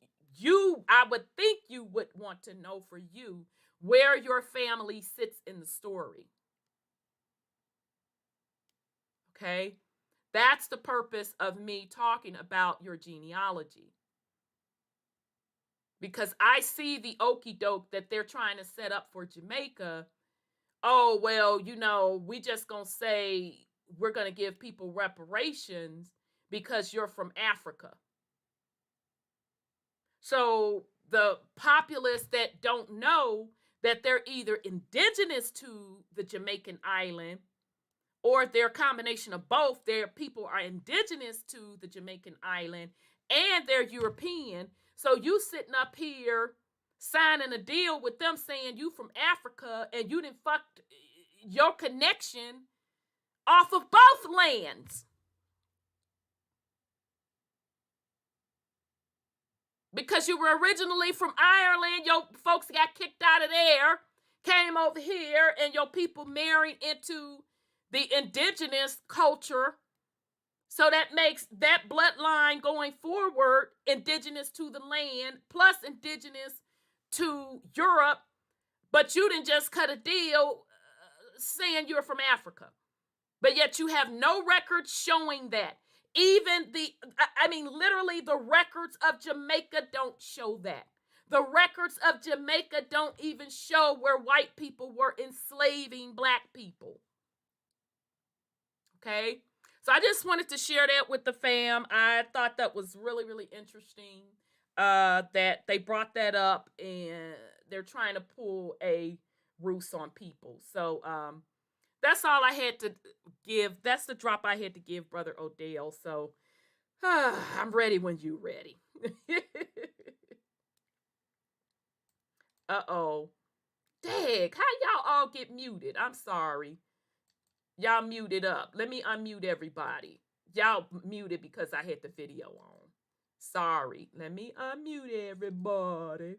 I would think you would want to know for you where your family sits in the story. Okay? That's the purpose of me talking about your genealogy. Because I see the okie doke that they're trying to set up for Jamaica. Oh, well, we just gonna say we're gonna give people reparations because you're from Africa. So the populace that don't know that they're either indigenous to the Jamaican island or they're a combination of both. Their people are indigenous to the Jamaican island and they're European. So you sitting up here signing a deal with them saying you from Africa and you done fucked your connection off of both lands. Because you were originally from Ireland, your folks got kicked out of there, came over here, and your people married into the indigenous culture. So that makes that bloodline going forward indigenous to the land, plus indigenous to Europe. But you didn't just cut a deal saying you're from Africa. But yet you have no records showing that. Even literally the records of Jamaica don't show that. The records of Jamaica don't even show where white people were enslaving black people. Okay? So I just wanted to share that with the fam. I thought that was really, really interesting that they brought that up and they're trying to pull a ruse on people. So that's all I had to give. That's the drop I had to give Brother Odel. So I'm ready when you're ready. Uh-oh. Dag, how y'all all get muted? I'm sorry. Y'all muted up. Let me unmute everybody. Y'all muted because I had the video on. Sorry. Let me unmute everybody.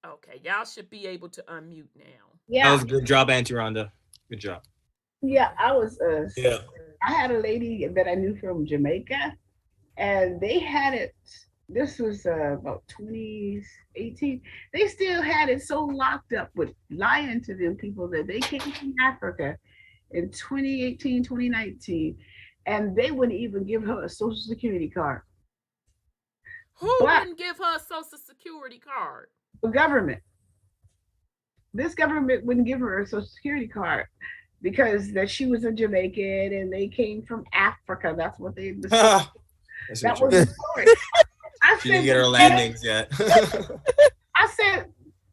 Okay, y'all should be able to unmute now. Yeah. That was a good job, Auntie Rhonda. Good job. Yeah, I had a lady that I knew from Jamaica, and they had it. This was about 2018. They still had it so locked up with lying to them people that they came from Africa in 2018, 2019, and they wouldn't even give her a Social Security card. Who wouldn't give her a Social Security card? The government. this government wouldn't give her a Social Security card because that she was a Jamaican and they came from Africa. That's what they. That was the story. She didn't get her landings yet. I said,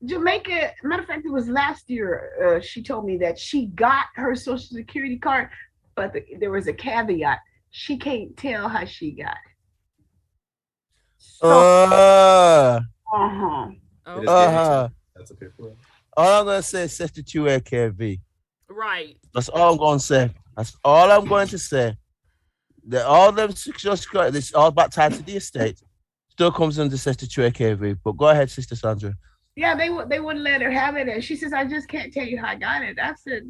Jamaica, matter of fact, it was last year. She told me that she got her Social Security card, but there was a caveat. She can't tell how she got it. So, That's a good one. All I'm going to say is Sister KV. Right. That's all I'm going to say. That's all I'm going to say. That all them Social Security, it's all back tied to the estate. Still comes under Sister KV. But go ahead, Sister Sandra. Yeah, they wouldn't let her have it, and she says, "I just can't tell you how I got it." I said,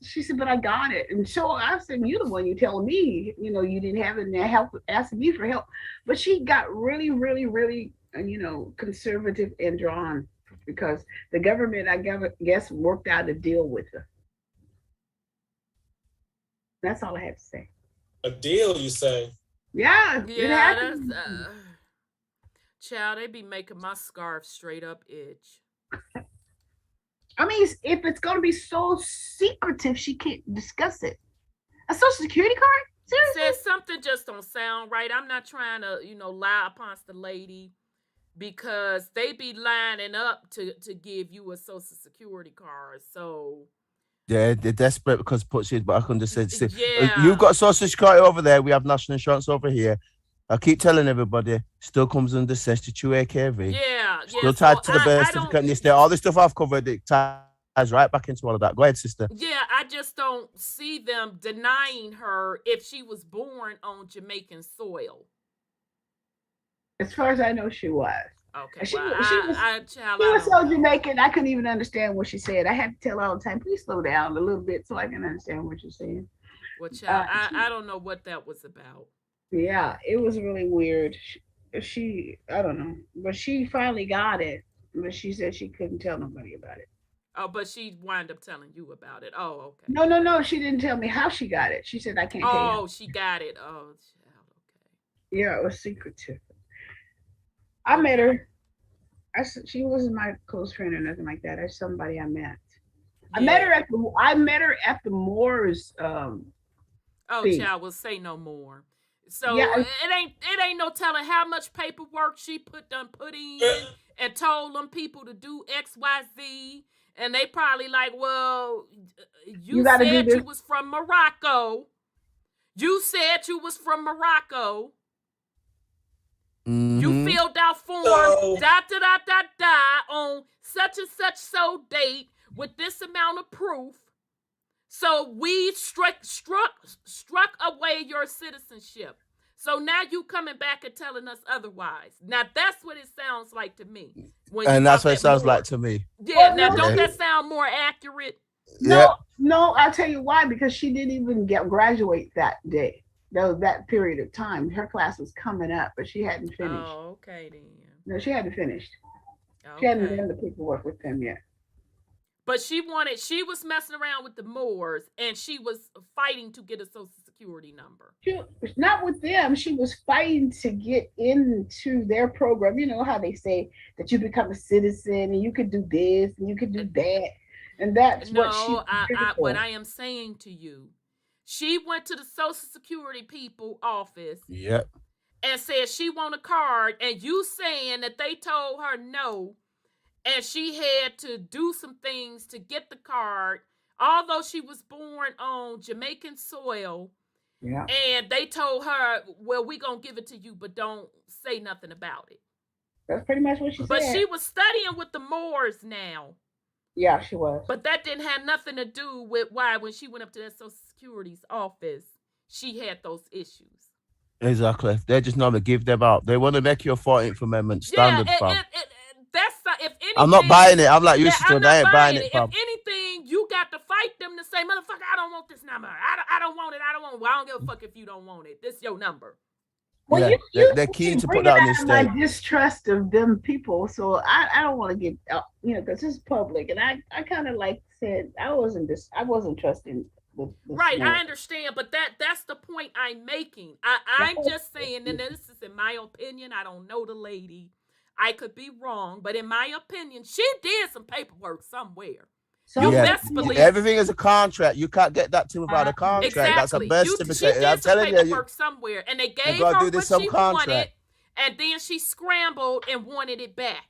she said, "But I got it," and so I said, "You're the one. You telling me, you didn't have it, and help asking me for help." But she got really, really, really, conservative and drawn because the government, I guess, worked out a deal with her. That's all I have to say. A deal, you say? Yeah. Yeah, that's. Child, they be making my scarf straight up itch. I mean, if it's going to be so secretive, she can't discuss it. A Social Security card? Seriously? Says something just don't sound right. I'm not trying to, lie upon the lady because they be lining up to give you a Social Security card. So. Yeah, they're desperate because puts it back under said. Yeah. You've got Social Security over there. We have national insurance over here. I keep telling everybody, still comes under statutory KV. Yeah. Still tied to the birth certificate and this. All the stuff I've covered, it ties right back into all of that. Go ahead, sister. Yeah, I just don't see them denying her if she was born on Jamaican soil. As far as I know, she was. Okay, she was so Jamaican, I couldn't even understand what she said. I had to tell her all the time, please slow down a little bit so I can understand what you're saying. Well, child, I don't know what that was about. Yeah, it was really weird. She I don't know, but she finally got it, but she said she couldn't tell nobody about it. Oh, but she wound up telling you about it. Oh, okay. No, she didn't tell me how she got it. She said, I can't tell you. Oh, she got it. Oh, child, okay. Yeah, it was secretive. I met her. She wasn't my close friend or nothing like that. That's somebody I met. Yeah. I met her at the Moors. Thing. Child, will say no more. So yeah, it ain't no telling how much paperwork she put in and told them people to do XYZ, and they probably like, well, you said you was from Morocco. You said you was from Morocco. Mm-hmm. You filled out form on such and such so date with this amount of proof. So we struck away your citizenship. So now you coming back and telling us otherwise. Now that's what it sounds like to me. And that's what it sounds like to me. Yeah. Now don't that sound more accurate? No, I'll tell you why. Because she didn't even graduate that day. That period of time. Her class was coming up, but she hadn't finished. Oh, okay then. No, she hadn't finished. Okay. She hadn't done the paperwork with them yet. But she was messing around with the Moors, and she was fighting to get a Social Security number. Not with them. She was fighting to get into their program. You know how they say that you become a citizen and you could do this and you could do that. And that's what I am saying to you. She went to the Social Security people office. Yep. And said she want a card, and you saying that they told her no. And she had to do some things to get the card, although she was born on Jamaican soil. Yeah. And they told her, well, we're going to give it to you, but don't say nothing about it. That's pretty much what she said. But she was studying with the Moors now. Yeah, she was. But that didn't have nothing to do with why when she went up to that Social Security's office, she had those issues. Exactly. They just normally give them out. They want to make your 14th Amendment standard, fam. That's if anything. I'm not buying it. I'm like, you still I ain't buying it, fam. If anything, you got to fight them to say, motherfucker, I don't want this number. I don't want it. I don't want it. Well, I don't give a fuck if you don't want it. This is your number. Well, yeah, they're keen to put that on this my distrust of them people. So I don't want to get, because it's public. And I kind of said, I wasn't trusting. Right, I understand, but that's the point I'm making. I'm just saying, and this is in my opinion, I don't know the lady. I could be wrong, but in my opinion, she did some paperwork somewhere. So you best believe everything is a contract. You can't get that to without a contract. Exactly. That's a birth certificate. She did some paperwork somewhere, and they gave her what she wanted, and then she scrambled and wanted it back.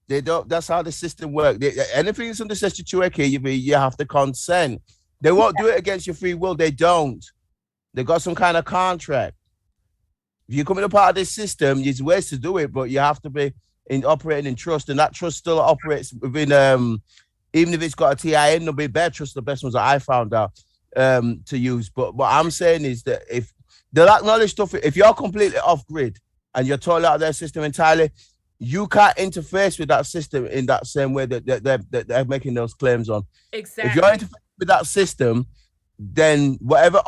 They don't. That's how the system works. Anything that's under Section 2AK, you have to consent. They won't do it against your free will. They don't. They got some kind of contract. If you're coming a part of this system, there's ways to do it, but you have to be operating in trust, and that trust still operates within. Even if it's got a TIN number, better trust the best ones that I found out to use. But what I'm saying is that if they'll acknowledge stuff, if you're completely off grid and you're totally out of their system entirely, you can't interface with that system in that same way that they're making those claims on. Exactly. If you're interfacing with that system, then whatever,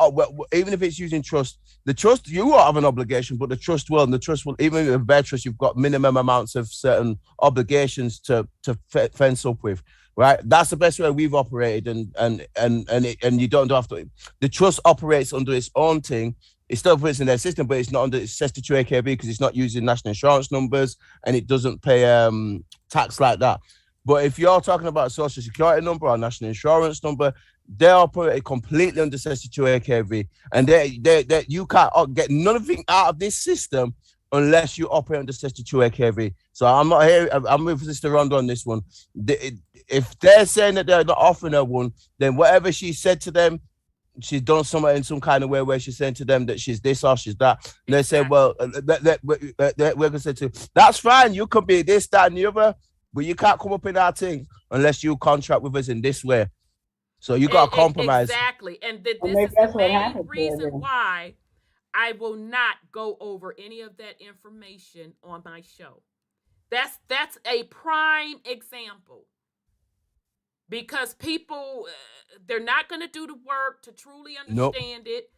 even if it's using trust, the trust, you won't have an obligation, but the trust will, and the trust will, even with bare trust, you've got minimum amounts of certain obligations to fence up with, right? That's the best way we've operated, and you don't have to. The trust operates under its own thing. It still operates in their system, but it's not under its Section 2 AKB because it's not using national insurance numbers and it doesn't pay tax like that. But if you're talking about a social security number or national insurance number, they operate completely under Section 2 AKB, and they you can't get nothing out of this system unless you operate under Section 2 AKB. So I'm not here. I'm with Sister Rhonda on this one. If they're saying that they're not offering her one, then whatever she said to them, she's done something in some kind of way where she's saying to them that she's this or she's that. And they say, well, we're going to say to, that's fine. You could be this, that, and the other, but you can't come up in our thing unless you contract with us in this way. So you got to compromise. Exactly. And this is the main reason why I will not go over any of that information on my show. That's a prime example. Because people, they're not going to do the work to truly understand it.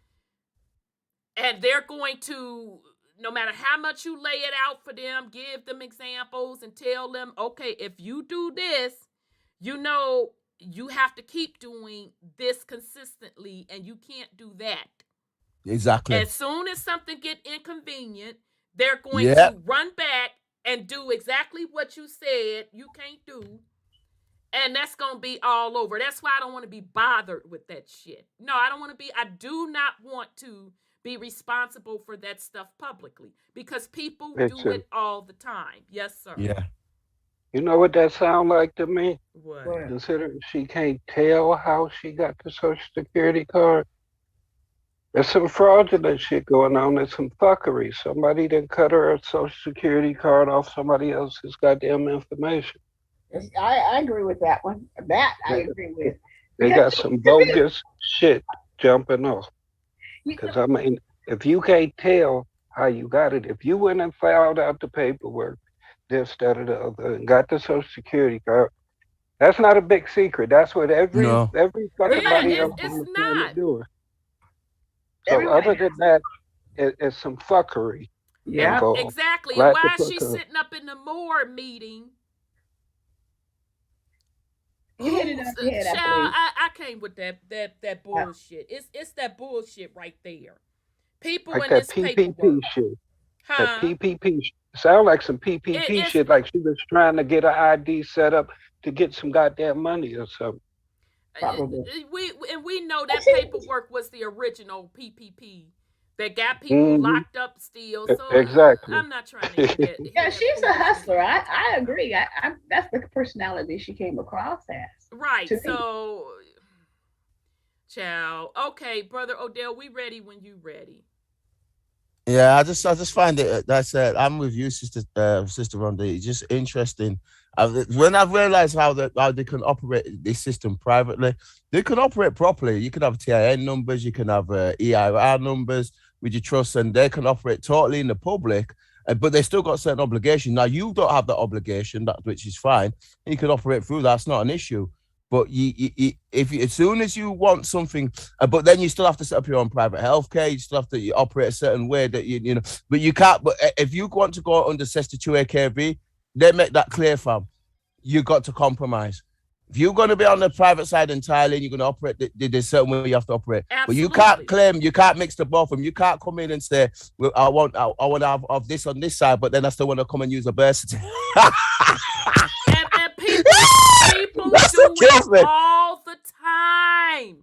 And they're going to, no matter how much you lay it out for them, give them examples and tell them, okay, if you do this, you know, you have to keep doing this consistently and you can't do that. Exactly. As soon as something get inconvenient, they're going to run back and do exactly what you said you can't do. And that's going to be all over. That's why I don't want to be bothered with that shit. No, I do not want to be responsible for that stuff publicly because people do it all the time. Yes, sir. Yeah. You know what that sound like to me? What? Considering she can't tell how she got the Social Security card. There's some fraudulent shit going on. There's some fuckery. Somebody done cut her Social Security card off somebody else's goddamn information. I agree with that one. I agree with. They got some bogus shit jumping off. Because I mean, if you can't tell how you got it, if you went and filed out the paperwork, this, that, or the other, and got the Social Security card, that's not a big secret. That's what every fucking body else on the planet doing. So other than that, it's some fuckery. Yeah, involved. Exactly. And why is she sitting up in the Moore meeting? You hit it on the head, I came with that bullshit. It's that bullshit right there. People like in that this PPP paperwork. shit. That PPP sound like some PPP shit. Like she was trying to get an ID set up to get some goddamn money or something. Probably. We know that paperwork was the original PPP that got people locked up still. So exactly. I'm not trying to get yeah, she's a hustler. I agree. That's the personality she came across as. Right. So, child. Okay, Brother Odel, we ready when you ready. Yeah, I just find it. That's I'm with you, Sister Rhonda. It's just interesting. When I've realized how they can operate this system privately, they can operate properly. You can have TIN numbers, you can have EIR numbers with your trust, and they can operate totally in the public. But they still got certain obligations. Now you don't have that obligation, which is fine. You can operate through that's not an issue. But if as soon as you want something, but then you still have to set up your own private healthcare. You still have to operate a certain way that you know. But you can't. But if you want to go under Section 2 AKB, they make that clear, fam. You got to compromise. If you're going to be on the private side entirely, and you're going to operate, there's certain way you have to operate. Absolutely. But you can't mix the both of them. You can't come in and say, well, I want to have of this on this side, but then I still want to come and use a birth certificate. and people do it all the time.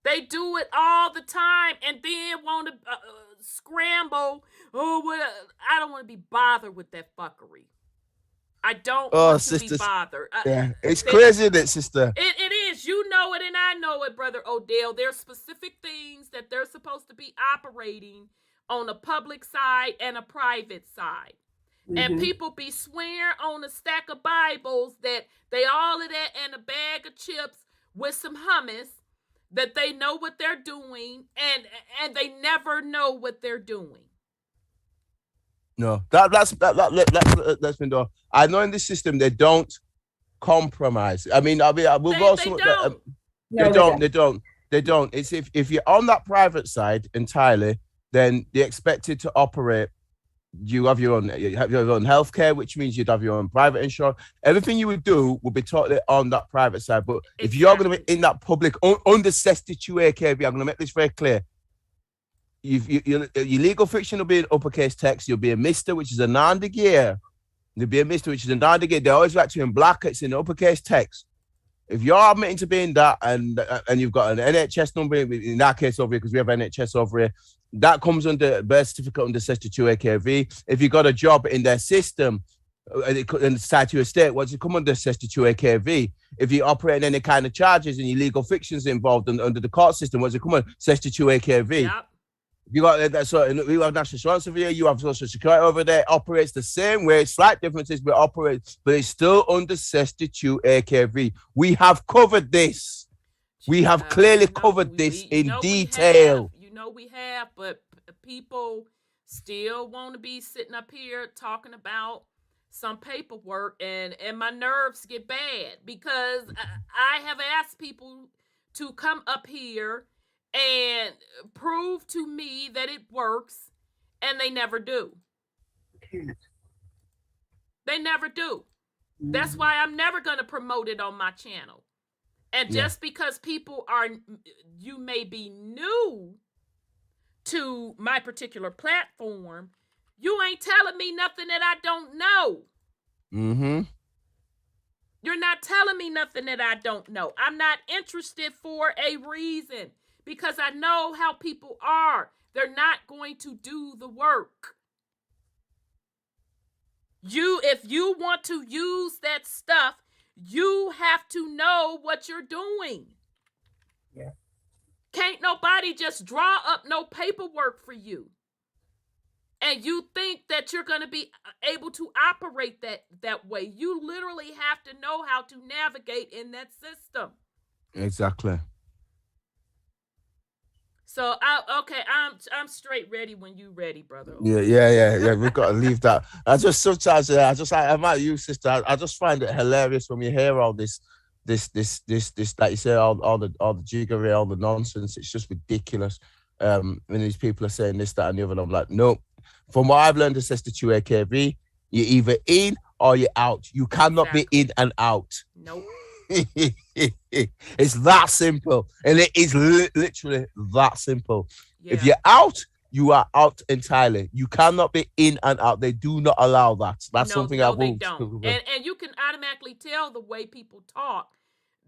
They do it all the time, and then want to scramble. I don't want to be bothered with that fuckery. I don't want to be bothered. Yeah, it's crazy, isn't it, sister? It is. You know it, and I know it, Brother Odel. There's specific things that they're supposed to be operating on a public side and a private side. Mm-hmm. And people be swearing on a stack of Bibles that they all of that and a bag of chips with some hummus, that they know what they're doing, and they never know what they're doing. No, that's been done. I know in this system they don't compromise. I mean, we'll go. They don't. It's if you're on that private side entirely, then they're expected to operate. You have your own healthcare, which means you'd have your own private insurance. Everything you would do will be totally on that private side. But if you're going to be in that public under 62 AKV, I'm going to make this very clear. Your legal fiction will be in uppercase text. You'll be a Mr., which is a non-de-gear. You'll be a Mr., which is a non-de-gear. They always write to you in black. It's in uppercase text. If you're admitting to being that, and you've got an NHS number, in that case over here, because we have NHS over here, that comes under birth certificate under 62 AKV. If you got a job in their system, in the side to your estate, what's it come under 62 AKV? If you operate any kind of charges and your legal fictions involved under the court system, what's it come under 62 AKV? Yep. You got that. So we have national insurance over here. You have social security over there. Operates the same way. Slight differences, but operates, but it's still under 62 AKV. We have covered this. We have clearly covered this in detail. We have, but people still want to be sitting up here talking about some paperwork, and my nerves get bad because I have asked people to come up here and prove to me that it works, and they never do. They never do. That's why I'm never going to promote it on my channel. And just because people you may be new to my particular platform, you ain't telling me nothing that I don't know. Mm-hmm. You're not telling me nothing that I don't know. I'm not interested for a reason. Because I know how people are. They're not going to do the work. If you want to use that stuff, you have to know what you're doing. Yeah. Can't nobody just draw up no paperwork for you. And you think that you're going to be able to operate that way. You literally have to know how to navigate in that system. Exactly. So I'm straight ready when you ready, brother. Yeah. We've got to leave that. I'm at you, sister. I just find it hilarious when you hear all this, like you say, all the jiggery, all the nonsense. It's just ridiculous. When these people are saying this, that, and the other, and I'm like, no. From what I've learned, it says to AKV, you're either in or you're out. You cannot be in and out. Nope. It's that simple, and it is literally that simple. Yeah. If you're out, you are out entirely. You cannot be in and out. They do not allow that. That's something I won't. They don't. And you can automatically tell the way people talk.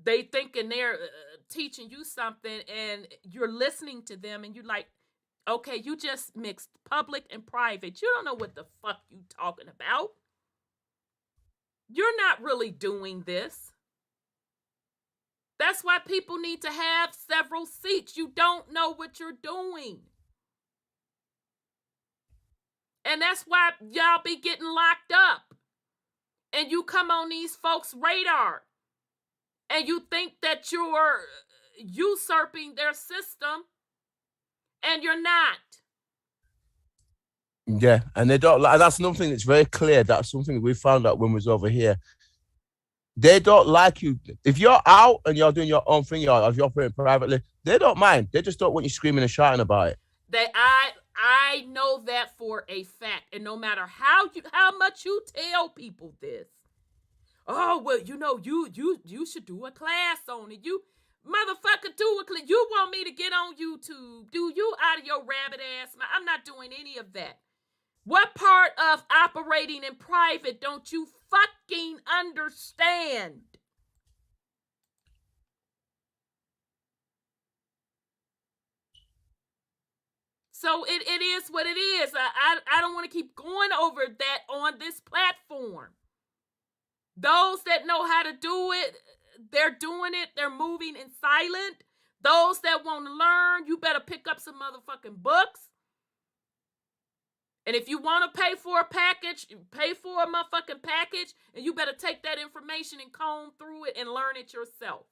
They thinking they're teaching you something, and you're listening to them, and you're like, okay, you just mixed public and private. You don't know what the fuck you talking about. You're not really doing this. That's why people need to have several seats. You don't know what you're doing. And that's why y'all be getting locked up. And you come on these folks' radar. And you think that you're usurping their system. And you're not. Yeah, and they don't. That's another thing that's very clear. That's something we found out when we was over here. They don't like you. If you're out and you're doing your own thing, if you're operating privately, they don't mind. They just don't want you screaming and shouting about it. I know that for a fact. And no matter how much you tell people this, Oh, well, you know, you should do a class on it. You motherfucker do a class. You want me to get on YouTube? Do you out of your rabbit ass? I'm not doing any of that. What part of operating in private don't you fucking understand? So it is what it is. I don't want to keep going over that on this platform. Those that know how to do it, they're doing it. They're moving in silent. Those that want to learn, you better pick up some motherfucking books. And if you want to pay for a package, pay for a motherfucking package, and you better take that information and comb through it and learn it yourself.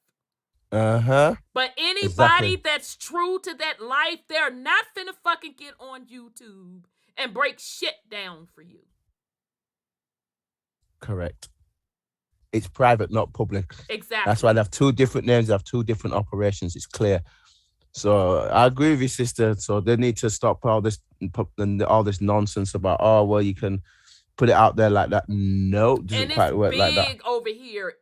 But anybody that's true to that life, they're not finna fucking get on YouTube and break shit down for you. Correct. It's private, not public. Exactly. That's why they have two different names, they have two different operations. It's clear. So I agree with you, sister. So they need to stop all this nonsense about, oh, well, you can put it out there like that. No, it doesn't quite work like that. And it's big over here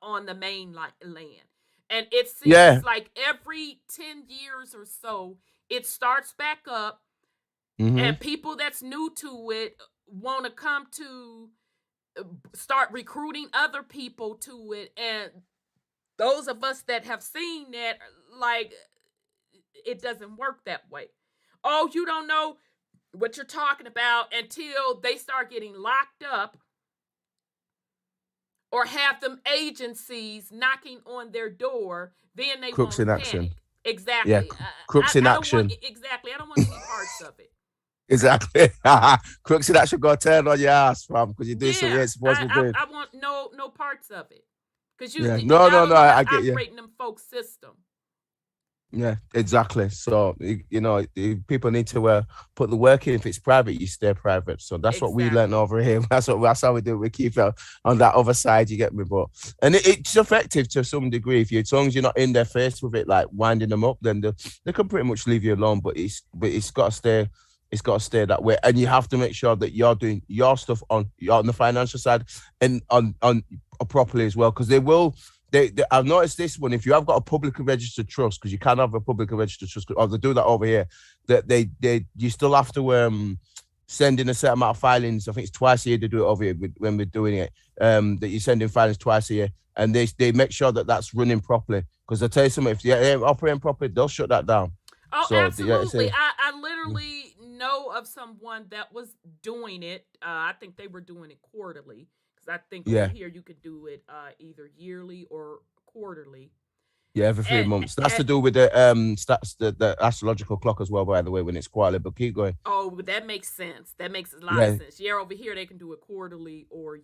on the main land. And it seems like every 10 years or so, it starts back up. And people that's new to it want to come to start recruiting other people to it. And those of us that have seen that, like, it doesn't work that way. Oh, you don't know what you're talking about until they start getting locked up or have them agencies knocking on their door. Then they crooks in panic. action. Exactly. Yeah, crooks in action. Exactly. I don't want any parts of it. Exactly. Crooks in action go turn on your ass, fam, because you do something you ain't supposed to be doing. I want no parts of it. Because I get you. Operating them folks' system. Yeah, exactly. So, you know, people need to put the work in. If it's private, you stay private. So that's what we learned over here. That's how we do it. We keep it on that other side, you get me? But and it's effective to some degree. If as long as you're not in their face with it, like winding them up, then they can pretty much leave you alone. But it's got to stay. It's got to stay that way, and you have to make sure that you're doing your stuff on the financial side and on properly as well, because they will. I've noticed this one. If you have got a publicly registered trust, because you can have a publicly registered trust, or they do that over here, that you still have to send in a certain amount of filings. I think it's twice a year they do it over here when we're doing it. That you send in filings twice a year, and they make sure that that's running properly. Because I tell you something, if they ain't operating properly, they'll shut that down. Oh, so, absolutely. I literally know of someone that was doing it. I think they were doing it quarterly. I think over here you could do it either yearly or quarterly. Yeah, every 3 months. That's to do with the astrological clock as well, by the way, when it's quarterly. But keep going. Oh, that makes sense. That makes a lot of sense. Yeah, over here they can do it quarterly or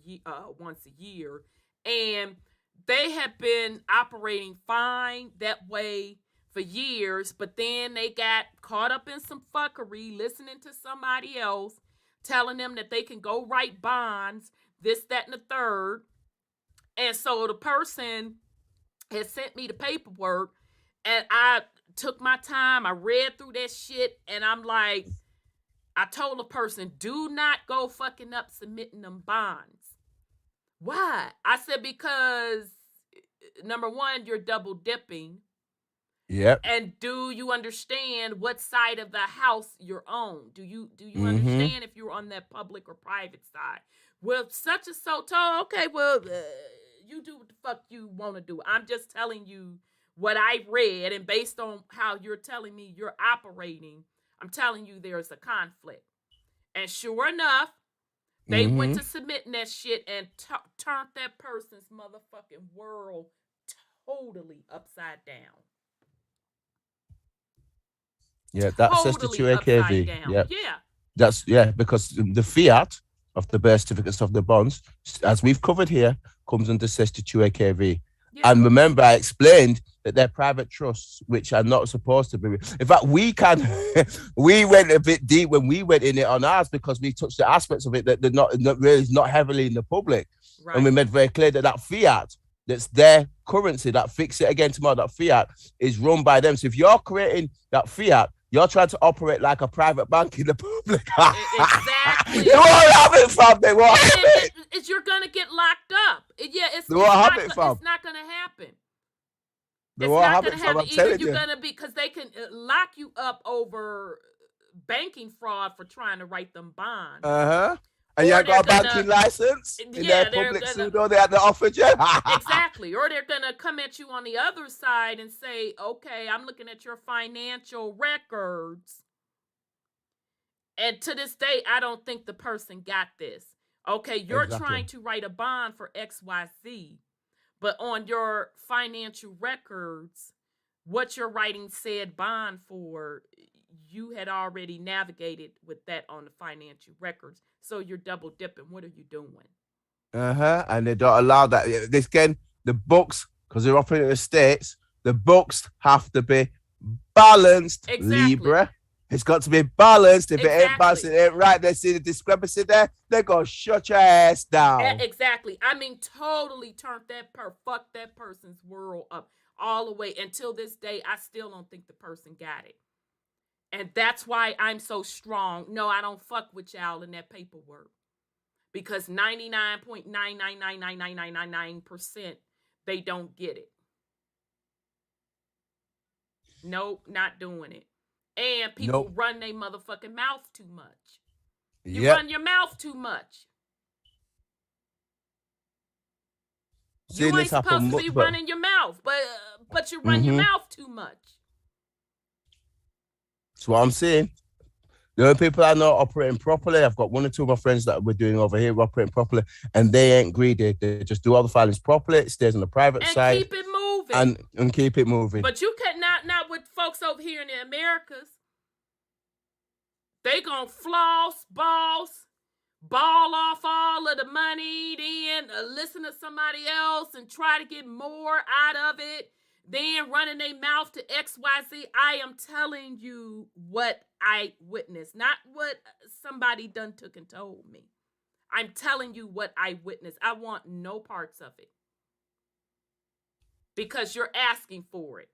once a year, and they have been operating fine that way for years. But then they got caught up in some fuckery, listening to somebody else telling them that they can go write bonds. This, that, and the third. And so the person had sent me the paperwork, and I took my time. I read through that shit, and I'm like, I told the person, do not go fucking up submitting them bonds. Why? I said, because, number one, you're double dipping. Yep. And do you understand what side of the house you're on? Do you understand if you're on that public or private side? Well, such and so told, okay, well, you do what the fuck you want to do. I'm just telling you what I read, and based on how you're telling me you're operating, I'm telling you there's a conflict. And sure enough, they went to submitting that shit and turned that person's motherfucking world totally upside down. Yeah, that says the 2 AKV. Yeah. Because the fiat of the birth certificates of the bonds, as we've covered here, comes under Cess 2 AKV. Yeah. And remember, I explained that they're private trusts, which are not supposed to be. In fact, we went a bit deep when we went in it on ours, because we touched the aspects of it that they're not heavily in the public. Right. And we made very clear that fiat, that's their currency, that fix it again tomorrow, that fiat is run by them. So if you're creating that fiat, you're trying to operate like a private bank in the public. Exactly. They won't have it, fam. They won't have it. You're going to get locked up. it's They won't not have it, fam. it's not gonna happen. They It's won't not have gonna it, fam. happen. I'm Either telling you're you. gonna be because they can lock you up over banking fraud for trying to write them bonds. And you Or ain't got a they're banking gonna- license in Yeah, their they're public gonna- pseudo they had to offer you. Exactly. Or they're gonna come at you on the other side and say, okay, I'm looking at your financial records. And to this day, I don't think the person got this. Okay, you're Exactly. trying to write a bond for XYZ, but on your financial records, what you're writing said bond for, you had already navigated with that on the financial records. So you're double dipping. What are you doing? And they don't allow that. This again, the books, because they're operating in the States, the books have to be balanced, Libra. It's got to be balanced. If it ain't balanced, it ain't right. They see the discrepancy there, they're going to shut your ass down. Exactly. I mean, totally turned fuck that person's world up all the way. Until this day, I still don't think the person got it. And that's why I'm so strong. No, I don't fuck with y'all in that paperwork. Because 99.9999999% they don't get it. Nope, not doing it. And people run their motherfucking mouth too much. You run your mouth too much. You ain't supposed to be running your mouth, but you run your mouth too much. That's what I'm saying. The only people I know operating properly, I've got one or two of my friends that we're doing over here operating properly, and they ain't greedy. They just do all the filings properly. It stays on the private side. And keep it moving. And keep it moving. But you can not with folks over here in the Americas. They gonna floss, ball off all of the money, then listen to somebody else and try to get more out of it. Then running their mouth to XYZ. I am telling you what I witnessed, not what somebody done took and told me. I'm telling you what I witnessed. I want no parts of it. Because you're asking for it.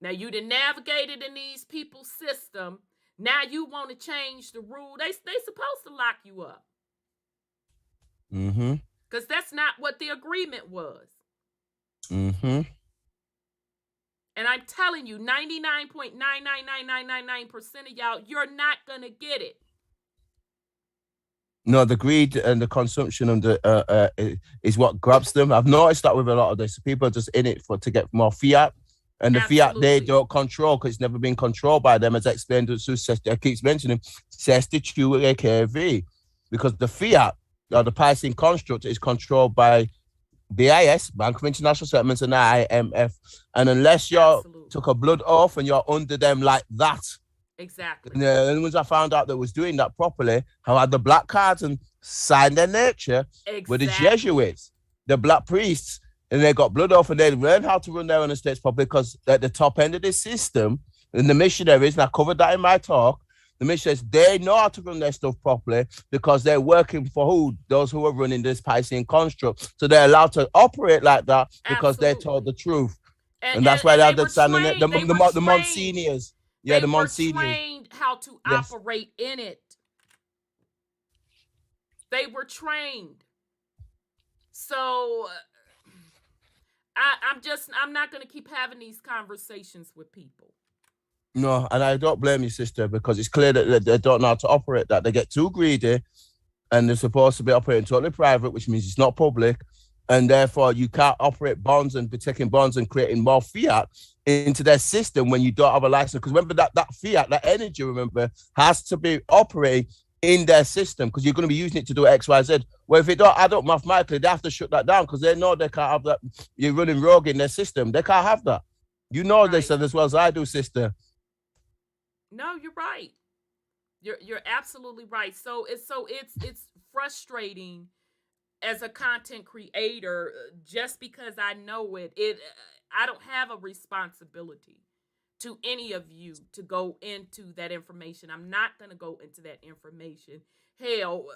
Now you done navigated in these people's system. Now you want to change the rule. They supposed to lock you up. Because that's not what the agreement was. And I'm telling you, 99.99999% of y'all, you're not going to get it. No, the greed and the consumption and the is what grabs them. I've noticed that with a lot of this. People are just in it to get more fiat. And the fiat they don't control because it's never been controlled by them, as explained to Sue. I keeps mentioning KV, because the fiat or the pricing construct is controlled by BIS, Bank of International Settlements, and IMF. And unless you took a blood oath and you're under them like that, exactly. And the only ones I found out that was doing that properly, who had the black cards and signed their nature, were the Jesuits, the black priests. And they got blood off and they learned how to run their own estates properly because at the top end of this system, and the missionaries, and I covered that in my talk, the missionaries, they know how to run their stuff properly because they're working for who? Those who are running this Piscean construct. So they're allowed to operate like that because they're told the truth. And that's why they understand the Monsignors. Yeah, the Monsignors. They were trained how to operate in it. They were trained. So I'm not going to keep having these conversations with people. No, and I don't blame you, sister, because it's clear that they don't know how to operate that. They get too greedy and they're supposed to be operating totally private, which means it's not public. And therefore, you can't operate bonds and be taking bonds and creating more fiat into their system when you don't have a license. Because remember that fiat, that energy, remember, has to be operating in their system because you're going to be using it to do X, Y, Z. Well, if it don't add up mathematically, they have to shut that down because they know they can't have that. You're running rogue in their system. They can't have that. You know this as well as I do, sister. No, you're right. You're absolutely right. So it's frustrating as a content creator just because I know it. I don't have a responsibility to any of you to go into that information. I'm not going to go into that information. Hell,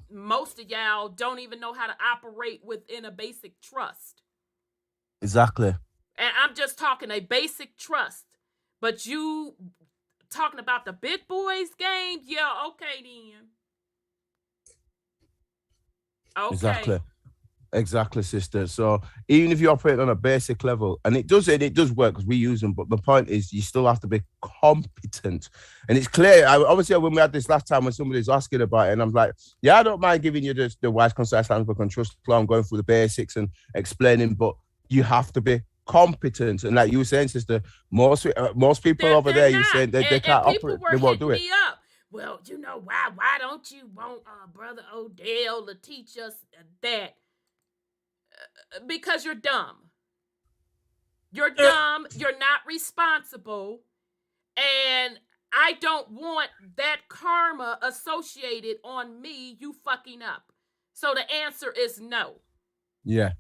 most of y'all don't even know how to operate within a basic trust. Exactly. And I'm just talking a basic trust. But you talking about the big boys game? Yeah, okay then. Okay. Exactly. Exactly, sister. So even if you operate on a basic level, and it does work because we use them, but the point is you still have to be competent. And it's clear. Obviously, when we had this last time when somebody was asking about it, and I'm like, yeah, I don't mind giving you the wise, concise handbook on trust flow. I'm going through the basics and explaining, but you have to be competent. And like you were saying, sister, most people over there, you're saying they can't operate, they won't do it. Up. Well, you know why don't you want Brother Odel to teach us that? Because you're dumb. You're dumb. You're not responsible. And I don't want that karma associated on me, you fucking up. So the answer is no. Yeah.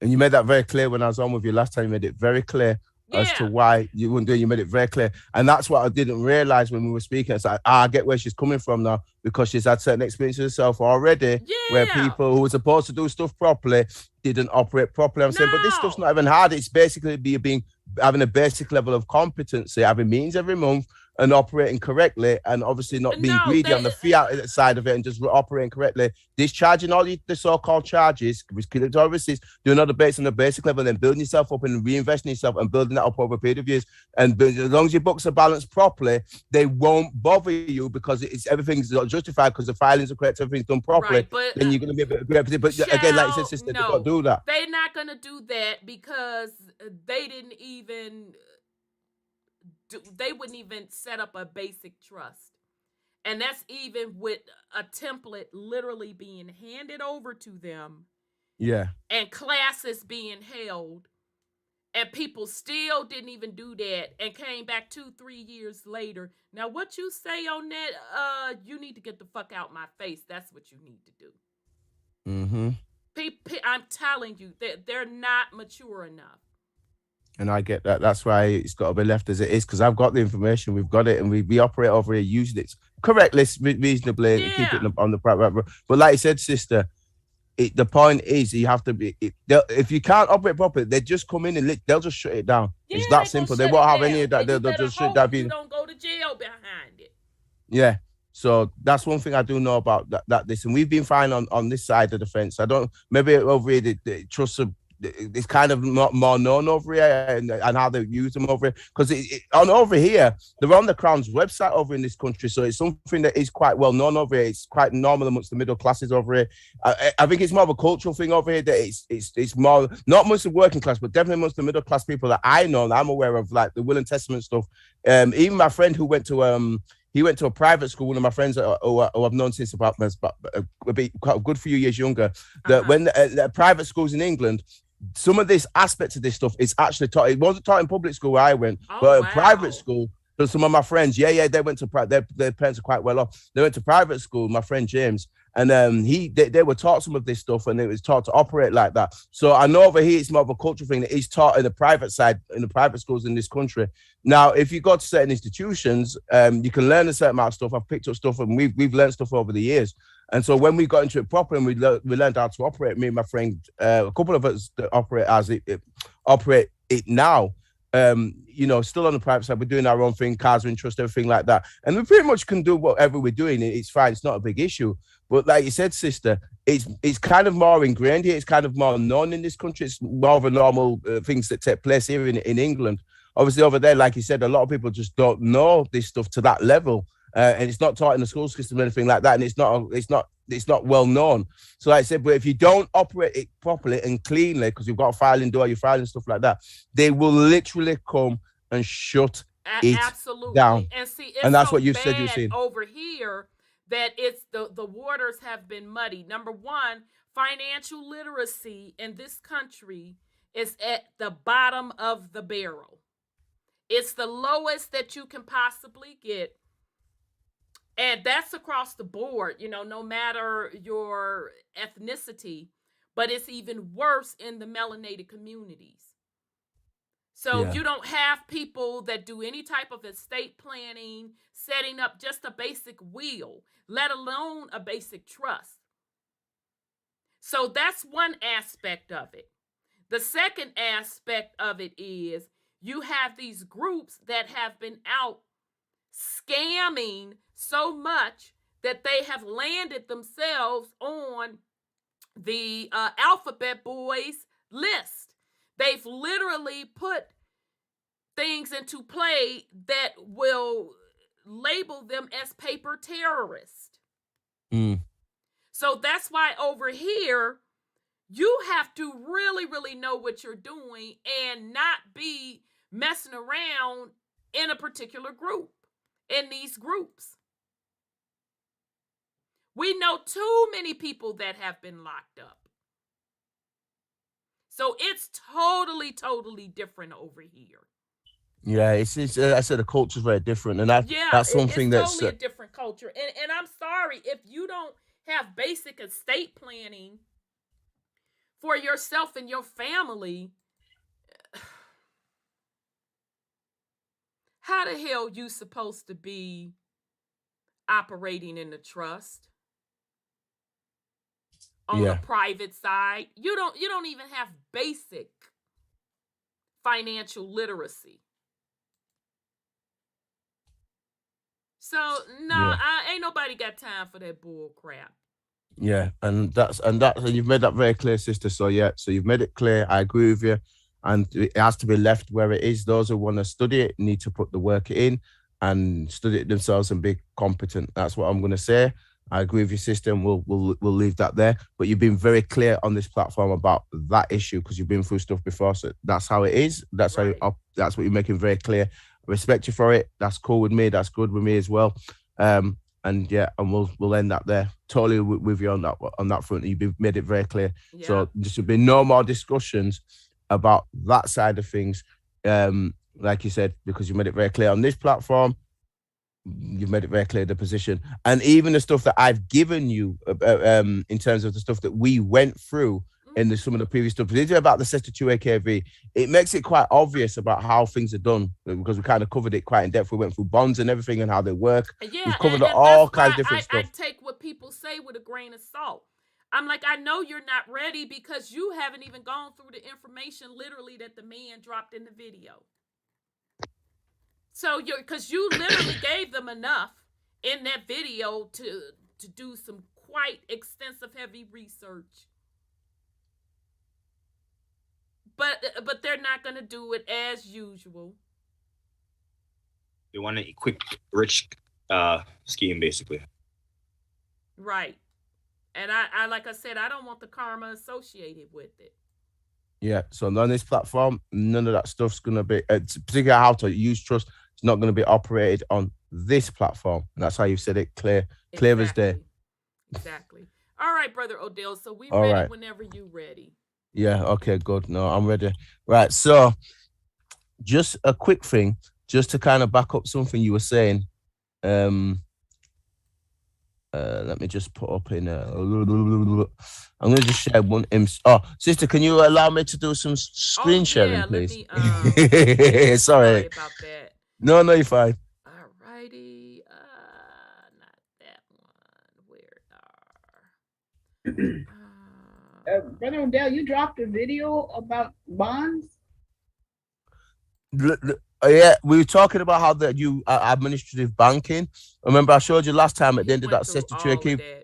And you made that very clear when I was on with you last time. You made it very clear as to why you wouldn't do it. You made it very clear. And that's what I didn't realize when we were speaking. It's like, I get where she's coming from now, because she's had certain experiences herself already where people who were supposed to do stuff properly didn't operate properly. I'm saying, but this stuff's not even hard. It's basically having a basic level of competency, having meetings every month and operating correctly, and obviously not being greedy on the fiat side of it and just operating correctly, discharging all the so-called charges, doing all the bits on the basic level, then building yourself up and reinvesting yourself and building that up over a period of years. And as long as your books are balanced properly, they won't bother you because everything's justified because the filings are correct, everything's done properly. Right, but, then you're going to be a bit great. But again, like you said, sister, they don't do that. They're not going to do that because they didn't even... They wouldn't even set up a basic trust. And that's even with a template literally being handed over to them. Yeah. And classes being held. And people still didn't even do that and came back 2-3 years later. Now, what you say on that, you need to get the fuck out my face. That's what you need to do. Mm-hmm. I'm telling you, they're not mature enough. And I get that. That's why it's got to be left as it is, because I've got the information. We've got it, and we operate over here using it correctly, reasonably, and keep it on the private. But like you said, sister, the point is you have to be. If you can't operate properly, they just come in and they'll just shut it down. It's that simple. They won't have any of that. They'll just shut that. You don't go to jail behind it. Yeah. So that's one thing I do know about that this, and we've been fine on this side of the fence. I don't. Maybe over here the trust of. It's kind of more known over here and how they use them over here, because over here they're on the Crown's website over in this country, so it's something that is quite well known over here. It's quite normal amongst the middle classes over here. I think it's more of a cultural thing over here, that it's more not amongst the working class, but definitely amongst the middle class people that I know and I'm aware of, like the Will and Testament stuff. Even my friend who went to a private school, one of my friends who I've known since about a good few years younger, that when the private schools in England, some of this aspects of this stuff is actually taught. It wasn't taught in public school where I went, but in private school. So some of my friends, they went to private. Their parents are quite well off. They went to private school. My friend James, and they were taught some of this stuff, and it was taught to operate like that. So I know over here it's more of a cultural thing that is taught in the private side, in the private schools in this country. Now, if you go to certain institutions, you can learn a certain amount of stuff. I've picked up stuff, and we've learned stuff over the years. And so when we got into it properly and we learned how to operate, me and my friend, a couple of us that operate as operate it now, still on the private side, we're doing our own thing, cars are in trust, everything like that. And we pretty much can do whatever we're doing. It's fine. It's not a big issue. But like you said, sister, it's kind of more ingrained here. It's kind of more known in this country. It's more of a normal things that take place here in England. Obviously over there, like you said, a lot of people just don't know this stuff to that level. And it's not taught in the school system or anything like that, and it's not well known. So like I said, but if you don't operate it properly and cleanly, because you've got a filing door, you're filing stuff like that, they will literally come and shut it down. And see, and that's what you said you're seeing over here, that it's the waters have been muddy. Number one, financial literacy in this country is at the bottom of the barrel. It's the lowest that you can possibly get. And that's across the board, no matter your ethnicity, but it's even worse in the melanated communities. So you don't have people that do any type of estate planning, setting up just a basic will, let alone a basic trust. So that's one aspect of it. The second aspect of it is you have these groups that have been out scamming so much that they have landed themselves on the alphabet boys list. They've literally put things into play that will label them as paper terrorists. So that's why over here, you have to really, really know what you're doing and not be messing around in a particular group, in these groups. We know too many people that have been locked up. So it's totally, totally different over here. Yeah, it's I said the culture's very different, and that's something it's that's totally a different culture. And I'm sorry if you don't have basic estate planning for yourself and your family. How the hell you supposed to be operating in the trust on the private side? You don't even have basic financial literacy. So ain't nobody got time for that bull crap. Yeah, and you've made that very clear, sister. So you've made it clear. I agree with you, and it has to be left where it is. Those who want to study it need to put the work in and study it themselves and be competent. That's what I'm going to say. I agree with your sister, and we'll leave that there. But you've been very clear on this platform about that issue because you've been through stuff before. So that's how it is. That's how that's what you're making very clear. I respect you for it. That's cool with me. That's good with me as well. And we'll end that there. Totally with you on that front. You've made it very clear. Yeah. So there should be no more discussions about that side of things. Like you said, because you made it very clear on this platform. You've made it very clear the position, and even the stuff that I've given you in terms of the stuff that we went through in some of the previous stuff, particularly about the Sector 2 AKV, it makes it quite obvious about how things are done because we kind of covered it quite in depth. We went through bonds and everything and how they work. Yeah, we've covered all kinds of different stuff. I take what people say with a grain of salt. I'm like, I know you're not ready because you haven't even gone through the information literally that the man dropped in the video. So because you literally gave them enough in that video to do some quite extensive, heavy research. But they're not going to do it as usual. They want a quick, rich scheme, basically. Right. And I like I said, I don't want the karma associated with it. Yeah. So on this platform, none of that stuff's going to be, particularly how to use trust, it's not going to be operated on this platform. And that's how you've said it clear as day. Exactly. All right, Brother Odel. So we ready whenever you're ready. Yeah, okay, good. No, I'm ready. Right, so just a quick thing, just to kind of back up something you were saying. Let me just put up in I'm going to just share one. Sister, can you allow me to do some screen sharing, please? Sorry about that. No, you're fine. All righty. Not that one. Where are... Brother Odel, you dropped a video about bonds? Yeah, we were talking about how that you administrative banking. Remember, I showed you last time at the end of that Sector 2 AKV.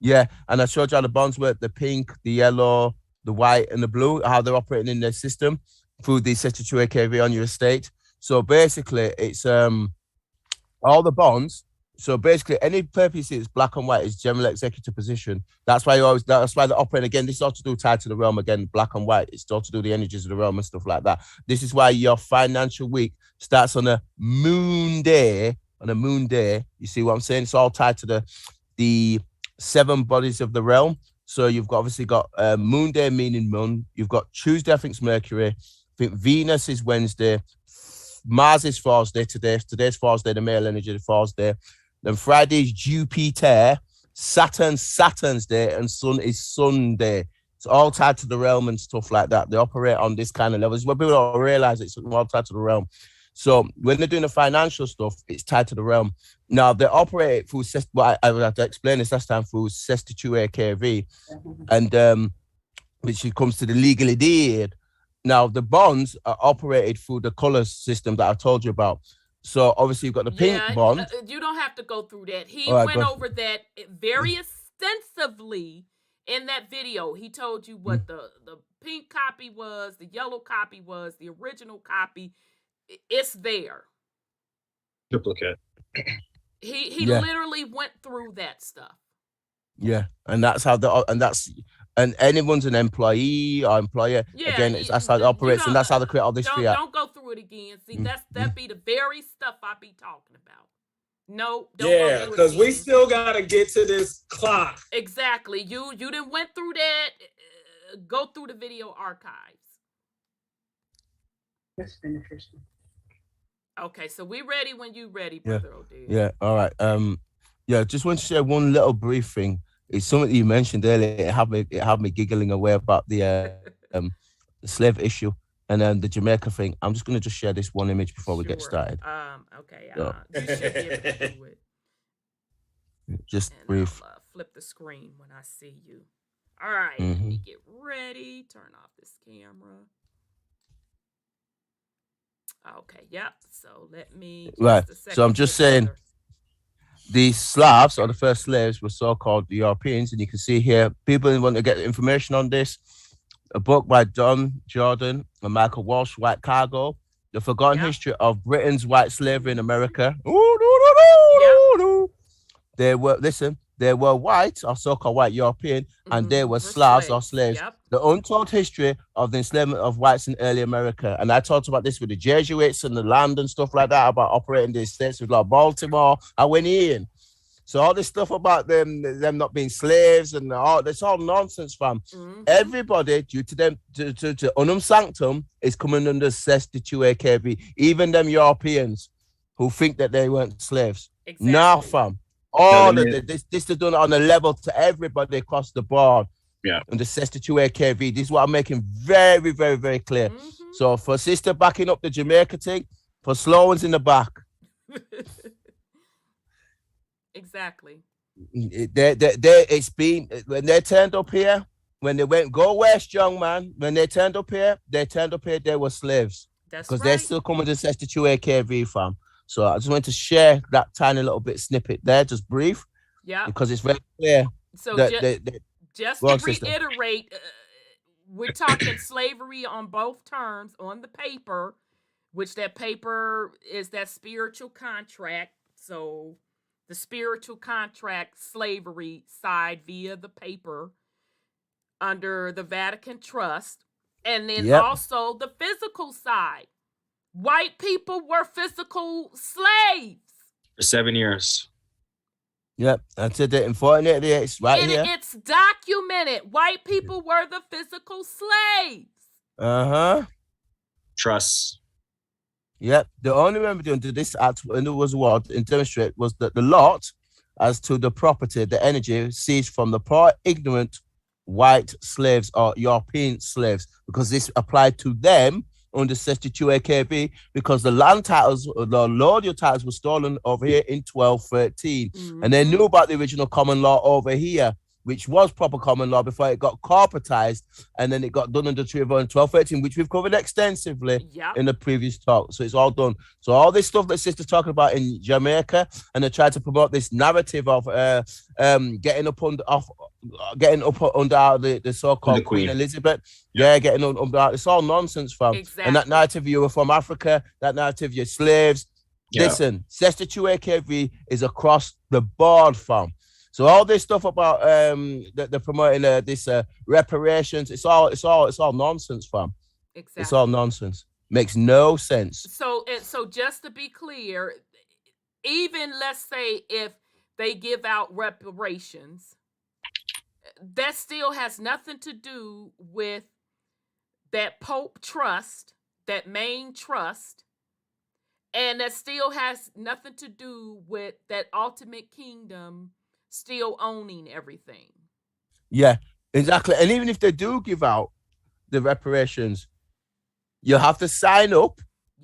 Yeah, and I showed you how the bonds work, the pink, the yellow, the white, and the blue, how they're operating in their system through the Sector 2 AKV on your estate. So basically, it's all the bonds. So basically, any purpose is black and white is general executive position. That's why that's why they're operating again. This is all to do tied to the realm again, black and white. It's all to do the energies of the realm and stuff like that. This is why your financial week starts on a moon day. On a moon day, you see what I'm saying? It's all tied to the 7 bodies of the realm. So you've obviously got moon day meaning moon. You've got Tuesday, I think it's Mercury. I think Venus is Wednesday. Mars is Thursday today. Today's Thursday, the male energy of Thursday. Then Friday is Jupiter, Saturn's day, and Sun is Sunday. It's all tied to the realm and stuff like that. They operate on this kind of level. It's what people don't realize, it's all tied to the realm. So when they're doing the financial stuff, it's tied to the realm. Now they operate through, I would have to explain this last time, through Sector 2 AKV, and which comes to the legally deed. Now the bonds are operated through the color system that I told you about. So obviously you've got the pink bond. You don't have to go through that. He went over that very extensively In that video, he told you what the pink copy was, the yellow copy was, the original copy. It's there. Duplicate. He literally went through that stuff. Yeah, and that's how and anyone's an employee or employer. Yeah, again, that's how it operates, and that's how they create all this fear. Don't go through it again. See, that be the very stuff I be talking about. No, don't yeah, because we still gotta get to this clock. Exactly. You done went through that. Go through the video archives. Let's finish this one. Okay, so we ready when you ready, brother Odel. Yeah. All right. Yeah. Just want to share one little brief thing. It's something you mentioned earlier. It had me giggling away about the slave issue and then the Jamaica thing. I'm just gonna just share this one image before we get started. Okay. You should be able to do it. Just brief. I'll, flip the screen when I see you. All right. Let me get ready. Turn off this camera. Okay. Yep. So let me. Right. So I'm just saying. The Slavs, or the first slaves, were so-called Europeans, and you can see here, people want to get information on this. A book by Don Jordan and Michael Walsh, White Cargo, The Forgotten History of Britain's White Slavery in America. They were white, or so-called white European, and they were Slavs or slaves. The untold history of the enslavement of whites in early America. And I talked about this with the Jesuits and the land and stuff like that, about operating the states with like Baltimore. I went in. So all this stuff about them not being slaves and all, that's all nonsense, fam. Everybody, due to them, to unum sanctum, is coming under Sestitue KB. Even them Europeans who think that they weren't slaves. Exactly. Now, fam. All of this is done on a level to everybody across the board. Yeah. And the Sestitue KV. This is what I'm making very, very, very clear. So for sister backing up the Jamaica thing, for slow ones in the back. Exactly. It's been when they turned up here, when they went go west, young man. When they turned up here, they were slaves. That's because right. they're still coming to Sestitue KV, fam. So I just wanted to share that tiny little bit snippet there, just brief. Yeah. Because it's very clear. So that just to reiterate, we're talking slavery on both terms on the paper, which that paper is that spiritual contract. So the spiritual contract slavery side via the paper under the Vatican Trust. And then also the physical side. White people were physical slaves. For 7 years. Yep, that's it. In 1488, it's right here. It's documented. White people were the physical slaves. Trusts. Yep. The only remedy under this act, and it was what in demonstrate was that the lot as to the property, the energy seized from the poor, ignorant white slaves or European slaves, because this applied to them under Sestitue KB, because the land titles, the lordal titles were stolen over here in 1213. And they knew about the original common law over here, which was proper common law before it got corporatized, and then it got done under Treaty of 1213, which we've covered extensively in the previous talk. So it's all done. So all this stuff that sister's talking about in Jamaica, and they tried to promote this narrative of getting up under the so-called Queen Elizabeth. Yeah, getting under. It's all nonsense, fam. Exactly. And that narrative, you were from Africa. That narrative, you're slaves. Yeah. Listen, Sestitue KV is across the board, fam. So all this stuff about they're promoting this reparations, it's all nonsense, fam. Exactly. It's all nonsense. Makes no sense. So just to be clear, even let's say if they give out reparations, that still has nothing to do with that Pope trust, that main trust, and that still has nothing to do with that ultimate kingdom still owning everything. Yeah, exactly. And even if they do give out the reparations, you have to sign up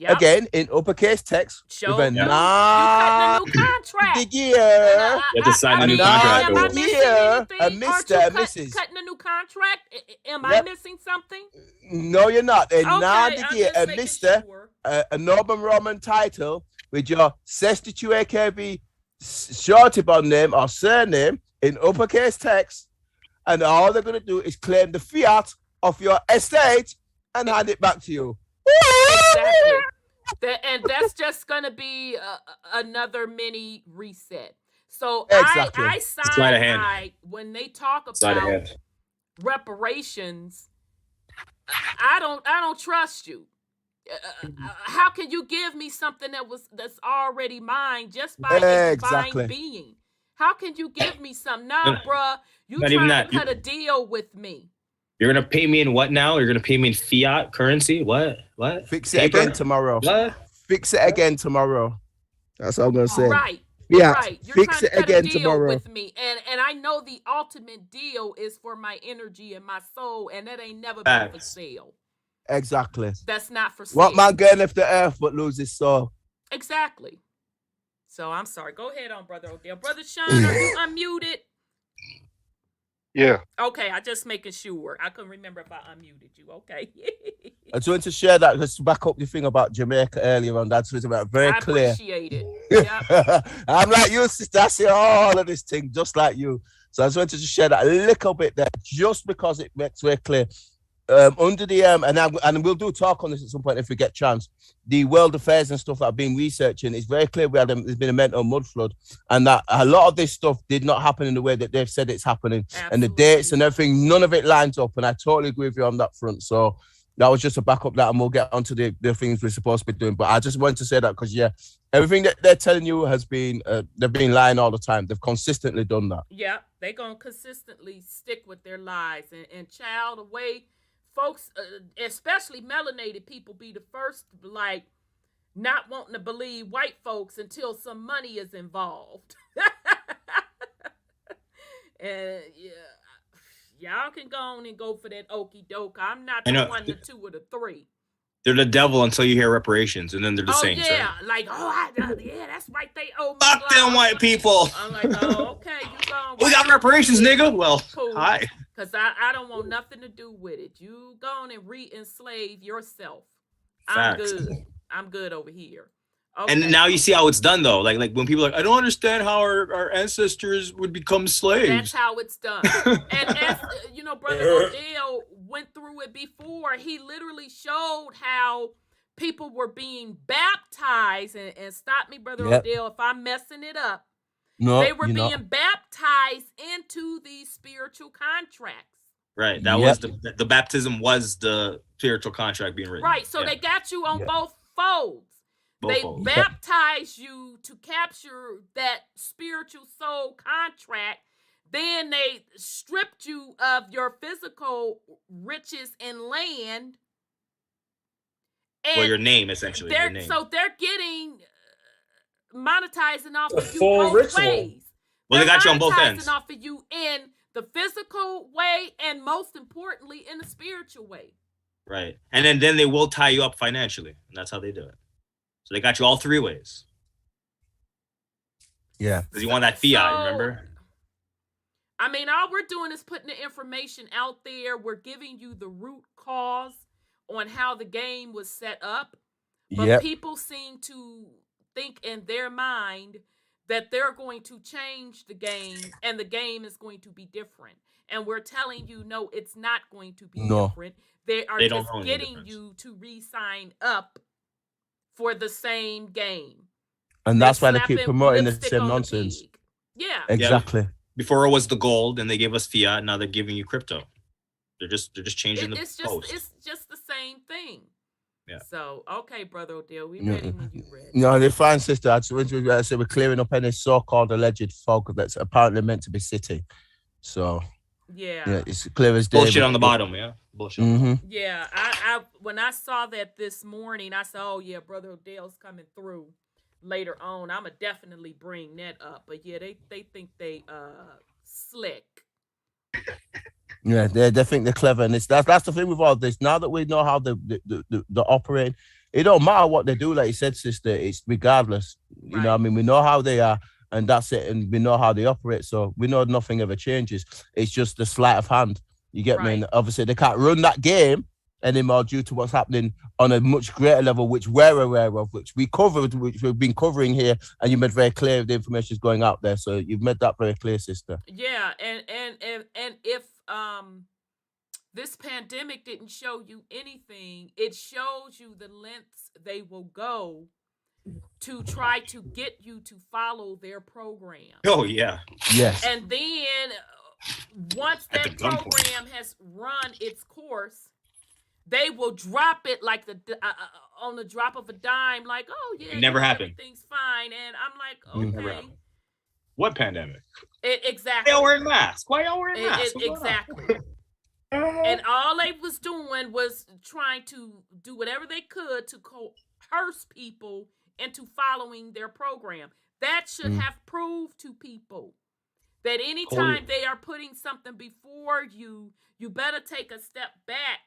again in uppercase text with a new contract. You have to sign a new contract. A Mr. and Mrs. Cutting a new contract? Am I missing something? No, you're not. A Mr. A Norman Roman title with your Sestitue KB shorty bond name or surname in uppercase text, and all they're going to do is claim the fiat of your estate and hand it back to you. Exactly. And that's just going to be another mini reset. So exactly. I side when they talk about reparations. I don't trust you. How can you give me something that's already mine just by a divine being? How can you give me something? Nah, bruh, you trying to cut a deal with me. You're gonna pay me in what now? You're gonna pay me in fiat currency? What? Fix it again tomorrow. What? Fix it again tomorrow. That's all I'm gonna say. Right. Yeah. Right. You're fix trying it to cut again a deal tomorrow with me, and I know the ultimate deal is for my energy and my soul, and that ain't never been for sale. Exactly. That's not for sale. What man going left the earth but lose his soul? Exactly. So I'm sorry. Go ahead on, Brother Odel. Brother Sean, are you unmuted? Yeah. Okay, I just making sure. I couldn't remember if I unmuted you. Okay. I just wanted to share that just to back up the thing about Jamaica earlier on. That's very clear. I appreciate it. Yep. I'm like you, sister. I see all of this thing just like you. So I just wanted to share that a little bit there, just because it makes very clear. Under the and we'll do talk on this at some point if we get a chance. The world affairs and stuff that I've been researching, it's very clear there's been a mental mud flood, and that a lot of this stuff did not happen in the way that they've said it's happening. Absolutely. And the dates and everything, none of it lines up, and I totally agree with you on that front. So that was just a backup that, and we'll get onto the things we're supposed to be doing. But I just wanted to say that because everything that they're telling you has been they've been lying all the time. They've consistently done that. Yeah, they're gonna consistently stick with their lies and child away. Folks, especially melanated people, be the first like not wanting to believe white folks until some money is involved. And y'all can go on and go for that okie doke. I'm not the 1, the 2, or the 3. They're the devil until you hear reparations, and then they're the saints. Yeah, right? like that's right. They owe me. Fuck them white people. I'm like, okay, you gone. We got reparations, nigga. Well, cool. Hi. Because I don't want nothing to do with it. You go on and re-enslave yourself. Facts. I'm good over here. Okay. And now you see how it's done, though. Like when people are like, I don't understand how our ancestors would become slaves. That's how it's done. And as Brother Odel went through it before, he literally showed how people were being baptized. And stop me, Brother Odel, if I'm messing it up. No, they were being baptized into these spiritual contracts. Right. That was the baptism was the spiritual contract being written. Right. So they got you on both folds. They baptize you to capture that spiritual soul contract. Then they stripped you of your physical riches and land. And your name, essentially. Your name. So they're getting monetizing off of you both ways. Well, they got you on both ends. Monetizing off of you in the physical way and most importantly in the spiritual way. Right. And then they will tie you up financially. And that's how they do it. So they got you all 3 ways. Yeah. Because you want that fiat, remember? I mean, all we're doing is putting the information out there. We're giving you the root cause on how the game was set up. But people seem to think in their mind that they're going to change the game and the game is going to be different. And we're telling you, no, it's not going to be different. They are just getting you to re-sign up for the same game. And that's why they keep promoting the same nonsense. Yeah. Exactly. Before it was the gold and they gave us fiat, now they're giving you crypto. They're just changing the post. It's just the same thing. Yeah. So, okay, Brother Odel, we ready when you ready. No, they're fine, sister. I said we're clearing up any so-called alleged folk that's apparently meant to be sitting. So, yeah, it's clear as day. Bullshit on the bottom, yeah. Bullshit. Mm-hmm. Yeah, I when I saw that this morning, I said, oh, yeah, Brother Odel's coming through later on. I'm going to definitely bring that up. But, yeah, they think they slick. Yeah, they think they're clever, and that's the thing with all this. Now that we know how they operate, it don't matter what they do. Like you said, sister, it's regardless. You know what I mean? We know how they are, and that's it. And we know how they operate, so we know nothing ever changes. It's just the sleight of hand. You get me? And obviously, they can't run that game anymore due to what's happening on a much greater level, which we're aware of, which we covered, which we've been covering here, and you made very clear the information is going out there. So you've made that very clear, sister. Yeah, and if this pandemic didn't show you anything, it shows you the lengths they will go to try to get you to follow their program. Oh yeah. Yes. And then once that program has run its course, they will drop it like on the drop of a dime, like, oh yeah, it never happened. Everything's fine. And I'm like, okay. What pandemic? Exactly. Why y'all wearing masks? Why y'all wearing masks? Exactly. And all they was doing was trying to do whatever they could to coerce people into following their program. That should have proved to people that anytime they are putting something before you, you better take a step back,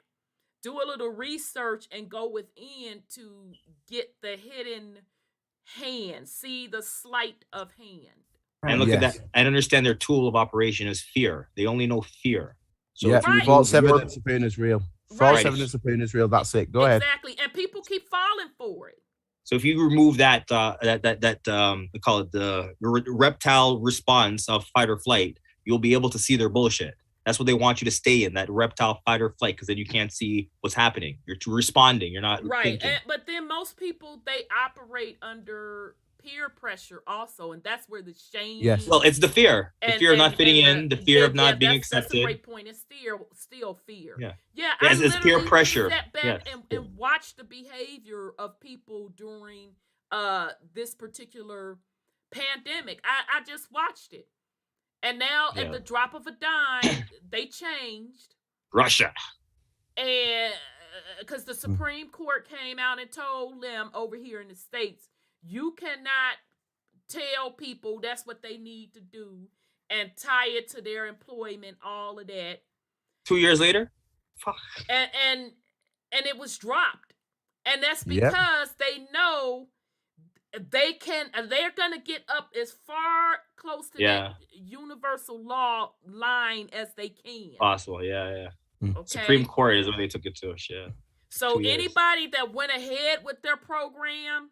do a little research, and go within to get the hidden hand, see the sleight of hand. And look at that. I understand their tool of operation is fear. They only know fear. So false evidence appearing as real. False evidence appearing as real. That's it. Go ahead. Exactly, and people keep falling for it. So if you remove that we call it the reptile response of fight or flight, you'll be able to see their bullshit. That's what they want you to stay in, that reptile fight or flight, because then you can't see what's happening. You're responding. You're not thinking. But then most people, they operate under peer pressure also, and that's where the shame. Yes. Well, it's the fear. The fear of not fitting in, the fear of not being accepted. That's a great point. It's still fear. Yeah. Yeah. It's peer pressure. Sat back and watched the behavior of people during this particular pandemic. I just watched it. And now at the drop of a dime, they changed. Russia. And because the Supreme Court came out and told them over here in the States, you cannot tell people that's what they need to do and tie it to their employment, all of that. 2 years later? Fuck. And it was dropped. And that's because they know they're going to get up as far close to that universal law line as they can. Possible, yeah. Okay. Supreme Court is where they took it to. Shit. So anybody that went ahead with their program,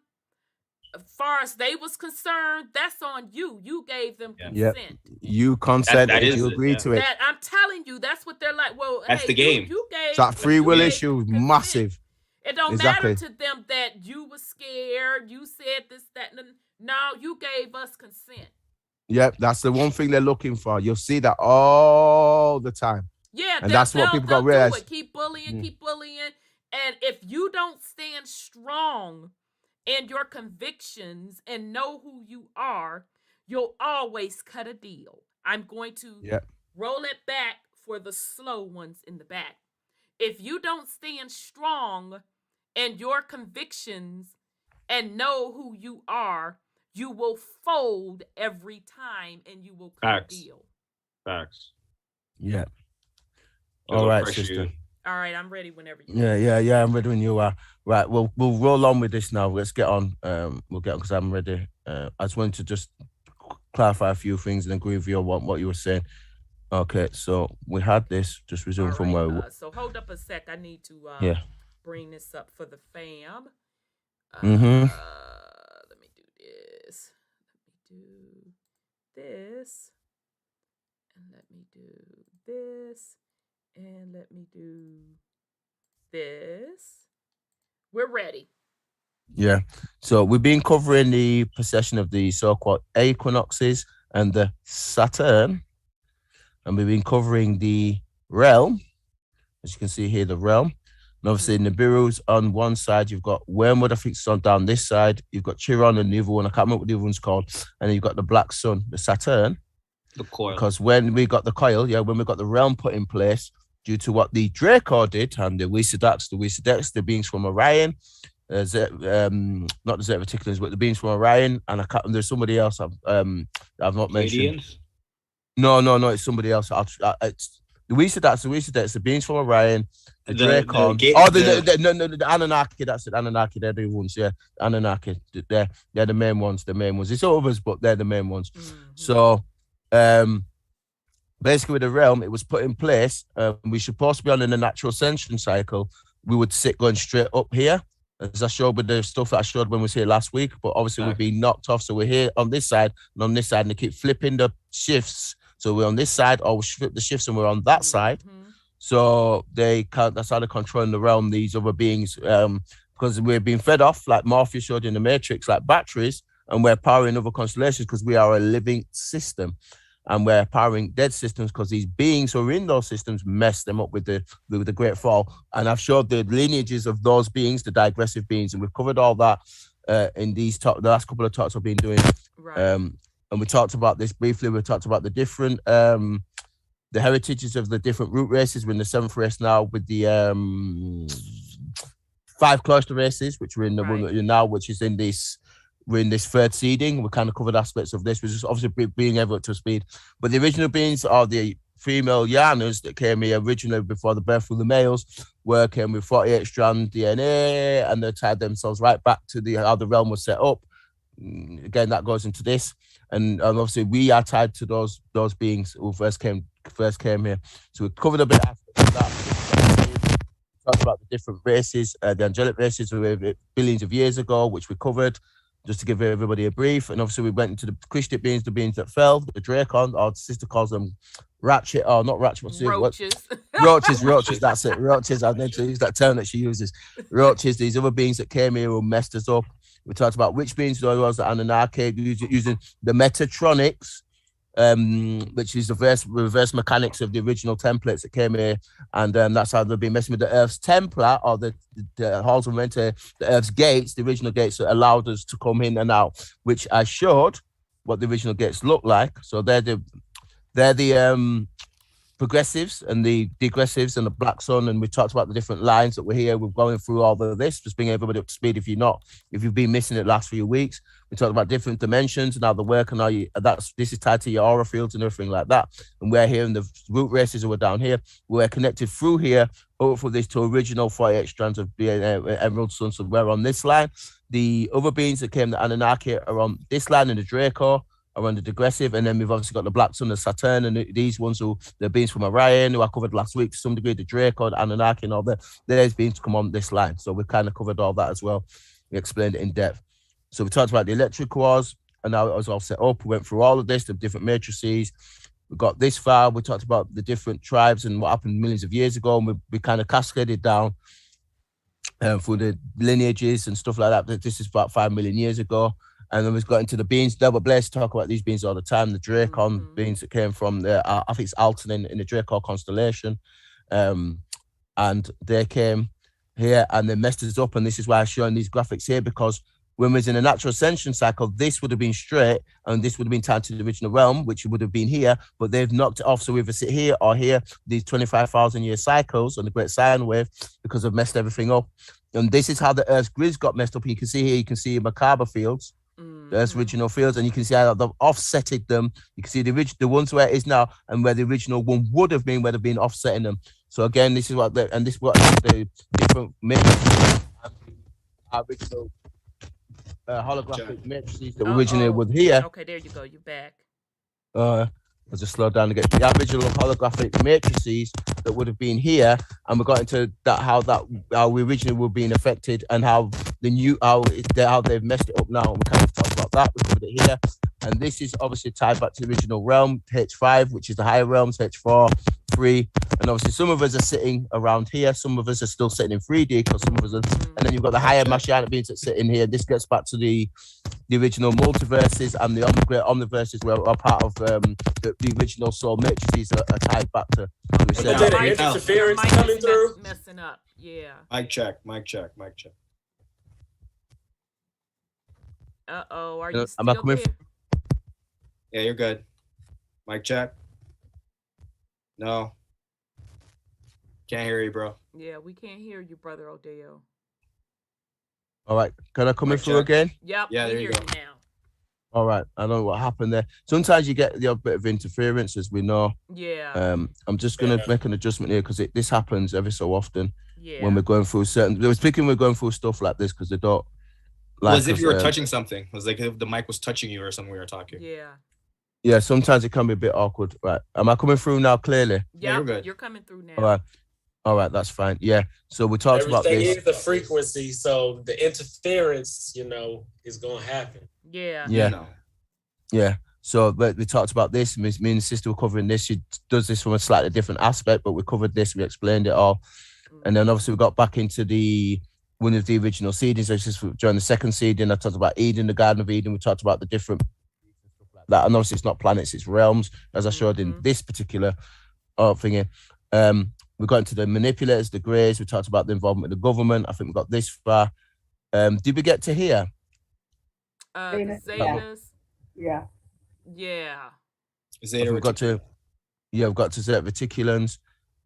as far as they was concerned, that's on you. You gave them consent. You consented. You agreed to it. That, I'm telling you, that's what they're like. Well, that's the game. You gave that free will issue, massive. It don't matter to them that you were scared. You said this, that, and no, you gave us consent. Yep, that's the one thing they're looking for. You'll see that all the time. Yeah, and that's what people got to realize. Keep bullying. And if you don't stand strong in your convictions and know who you are, you'll always cut a deal. I'm going to roll it back for the slow ones in the back. If you don't stand strong in your convictions and know who you are, you will fold every time and you will cut a deal. Facts. Yeah. All right, sister. All right, I'm ready whenever you are. Yeah, I'm ready when you are. Right, we'll roll on with this now. Let's get on. We'll get on because I'm ready. I just wanted to just clarify a few things and agree with you on what you were saying. Okay, so we had this. Just resume from where. So hold up a sec. I need to bring this up for the fam. Let me do this. Let me do this. And let me do this. And let me do this. We're ready. Yeah. So we've been covering the precession of the so-called equinoxes and the Saturn. And we've been covering the realm. As you can see here, the realm. And obviously Nibiru's on one side. You've got Wormwood, I think it's on down this side. You've got Chiron and the other one. I can't remember what the other one's called. And then you've got the black sun, the Saturn. The coil. Because when we got the coil, when we got the realm put in place, due to what the Draco did, and the Wesedex, the beings from Orion, not the Zeta Reticulans, but the beings from Orion, and there's somebody else I've not mentioned. No, it's somebody else. It's the Wesedex, the beings from Orion, the Draco, the Anunnaki. That's it, Anunnaki. They're the ones, Anunnaki. They're the main ones. It's others, but they're the main ones. Mm-hmm. So, basically with the realm, it was put in place. We supposed to be on in the natural ascension cycle, we would sit going straight up here, as I showed with the stuff that I showed when we was here last week. But obviously we've been knocked off, so we're here on this side and on this side, and they keep flipping the shifts. So we're on this side, or we flip the shifts and we're on that side. So they can't. That's how they're controlling the realm. These other beings, because we're being fed off, like Morpheus showed in the Matrix, like batteries, and we're powering other constellations because we are a living system. And we're powering dead systems because these beings who are in those systems mess them up with the Great Fall. And I've showed the lineages of those beings, the digressive beings, and we've covered all that in the last couple of talks I've been doing. Right. And we talked about this briefly. We talked about the different the heritages of the different root races. We're in the 7th race now with the 5 cloister races, which we're in the one that you're now, which is in this. We're in this 3rd seeding. We kind of covered aspects of this. We're just obviously being ever up to speed. But the original beings are the female Yanas that came here originally before the birth of the males, working with 48 strand DNA, and they tied themselves right back to how the realm was set up. Again, that goes into this. And obviously we are tied to those beings who first came here. So we covered a bit of that. Talked about the different races, the angelic races billions of years ago, which we covered. Just to give everybody a brief, and obviously we went into the Christic beings, the beings that fell, the Dracon. Our sister calls them ratchet, or not ratchet, what's roaches. Roaches, that's it. Roaches. I need to use that term that she uses. Roaches, these other beings that came here who messed us up. We talked about which beings there was, the Anunnaki, using the Metatronics, which is the reverse mechanics of the original templates that came here, and that's how they've been messing with the Earth's Templar, or the halls we went to, the Earth's gates, the original gates that allowed us to come in and out, which I showed what the original gates look like. So they're the progressives and the degressives and the black sun, and we talked about the different lines that we're here. We're going through all of this, just bring everybody up to speed if you've been missing it last few weeks. We talked about different dimensions and how they work, and how this is tied to your aura fields and everything like that. And we're here in the root races who are down here. We're connected through here over this to original 48 strands of DNA, Emerald Sun. So we're on this line. The other beings that came, the Anunnaki, are on this line, and the Draco are on the digressive, and then we've obviously got the black sun, the Saturn, and these ones who the beings from Orion, who I covered last week to some degree, the Draco, the Anunnaki, and all that. There's beings come on this line, so we kind of covered all that as well. We explained it in depth. So we talked about the electric wars, and now it was all set up. We went through all of this, the different matrices. We got this far. We talked about the different tribes and what happened millions of years ago, and we kind of cascaded down through the lineages and stuff like that. This is about 5 million years ago. And then we've got into the beings. Double blessed, talk about these beings all the time. The Dracon beings that came from I think it's Alton in the Draco constellation. And they came here and they messed us up. And this is why I'm showing these graphics here, because when we was in a natural ascension cycle, this would have been straight and this would have been tied to the original realm, which would have been here, but they've knocked it off. So we either sit here or here, these 25,000 year cycles on the Great Sine Wave, because they've messed everything up. And this is how the Earth's grids got messed up. You can see here, you can see Macabre fields. There's original fields, and you can see how they've offsetted them. You can see the ones where it is now, and where the original one would have been, where they've been offsetting them. So again, this is what the different original holographic matrices that originally were here. Okay, there you go. You're back. I'll just slow down to get the original holographic matrices that would have been here, and we got into that how we originally were being affected, and how how they've messed it up now. And we kind of talked about that. We covered it here, and this is obviously tied back to the original realm, H5, which is the higher realms, H4, 3, and obviously some of us are sitting around here. Some of us are still sitting in 3D, because some of us are, and then you've got the higher Mashiach beings that sit in here. This gets back to the original multiverses, and the great omniverses were are part of the original soul matrices are tied back to. Interference coming through. Messing up. Yeah. Mic check. Mic check. Mic check. Uh-oh. Are you Am I coming? Yeah, you're good. Mic check. No. Can't hear you, bro. Yeah, we can't hear you, brother Odel. All right. Can I come in through again? Yep. Yeah, there we you hear go. you now. All right. I don't know what happened there. Sometimes you get the odd bit of interference, as we know. Yeah. I'm just going to make an adjustment here, because this happens every so often when Yeah. we're going through certain. They were speaking, we're going through stuff like this because they don't. Well, as if you were touching something. It was like if the mic was touching you or something we were talking. Yeah. Yeah, sometimes it can be a bit awkward. Right. Am I coming through now clearly? Yeah, you're good. You're coming through now. All right. All right, that's fine. Yeah. So we talked about Everything this. is the frequency, so the interference, is gonna happen. Yeah. Yeah. Yeah. So, but we talked about this. Me and the sister were covering this. She does this from a slightly different aspect, but we covered this. We explained it all, and then obviously we got back into one of the original seedings. So just during the second seeding, I talked about Eden, the Garden of Eden. We talked about the different that, and obviously it's not planets, it's realms, as I showed in this particular thingy. We got into the manipulators, the greys. We talked about the involvement of the government. I think we got this far. Did we get to here? The Zetas. Yeah. Yeah. Zeta we've got to Zeta Reticulans.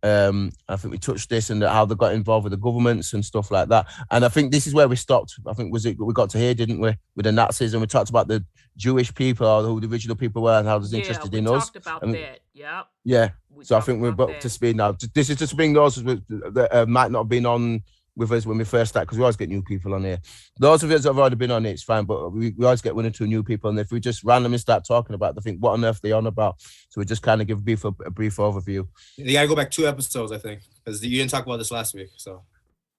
I think we touched this and how they got involved with the governments and stuff like that. And I think this is where we stopped. I think we got to here, didn't we, with the Nazis, and we talked about the Jewish people, or who the original people were, and how they're interested in us. Talked about that. Yep. Yeah. So I think we're up to speed now. This is just to bring those that might not have been on with us when we first start, because we always get new people on here. Those of us that have already been on it, it's fine, but we always get 1 or 2 new people, and if we just randomly start talking about, they think, what on earth are they on about? So we just kind of give a brief overview. You gotta go back 2 episodes, I think, because you didn't talk about this last week. So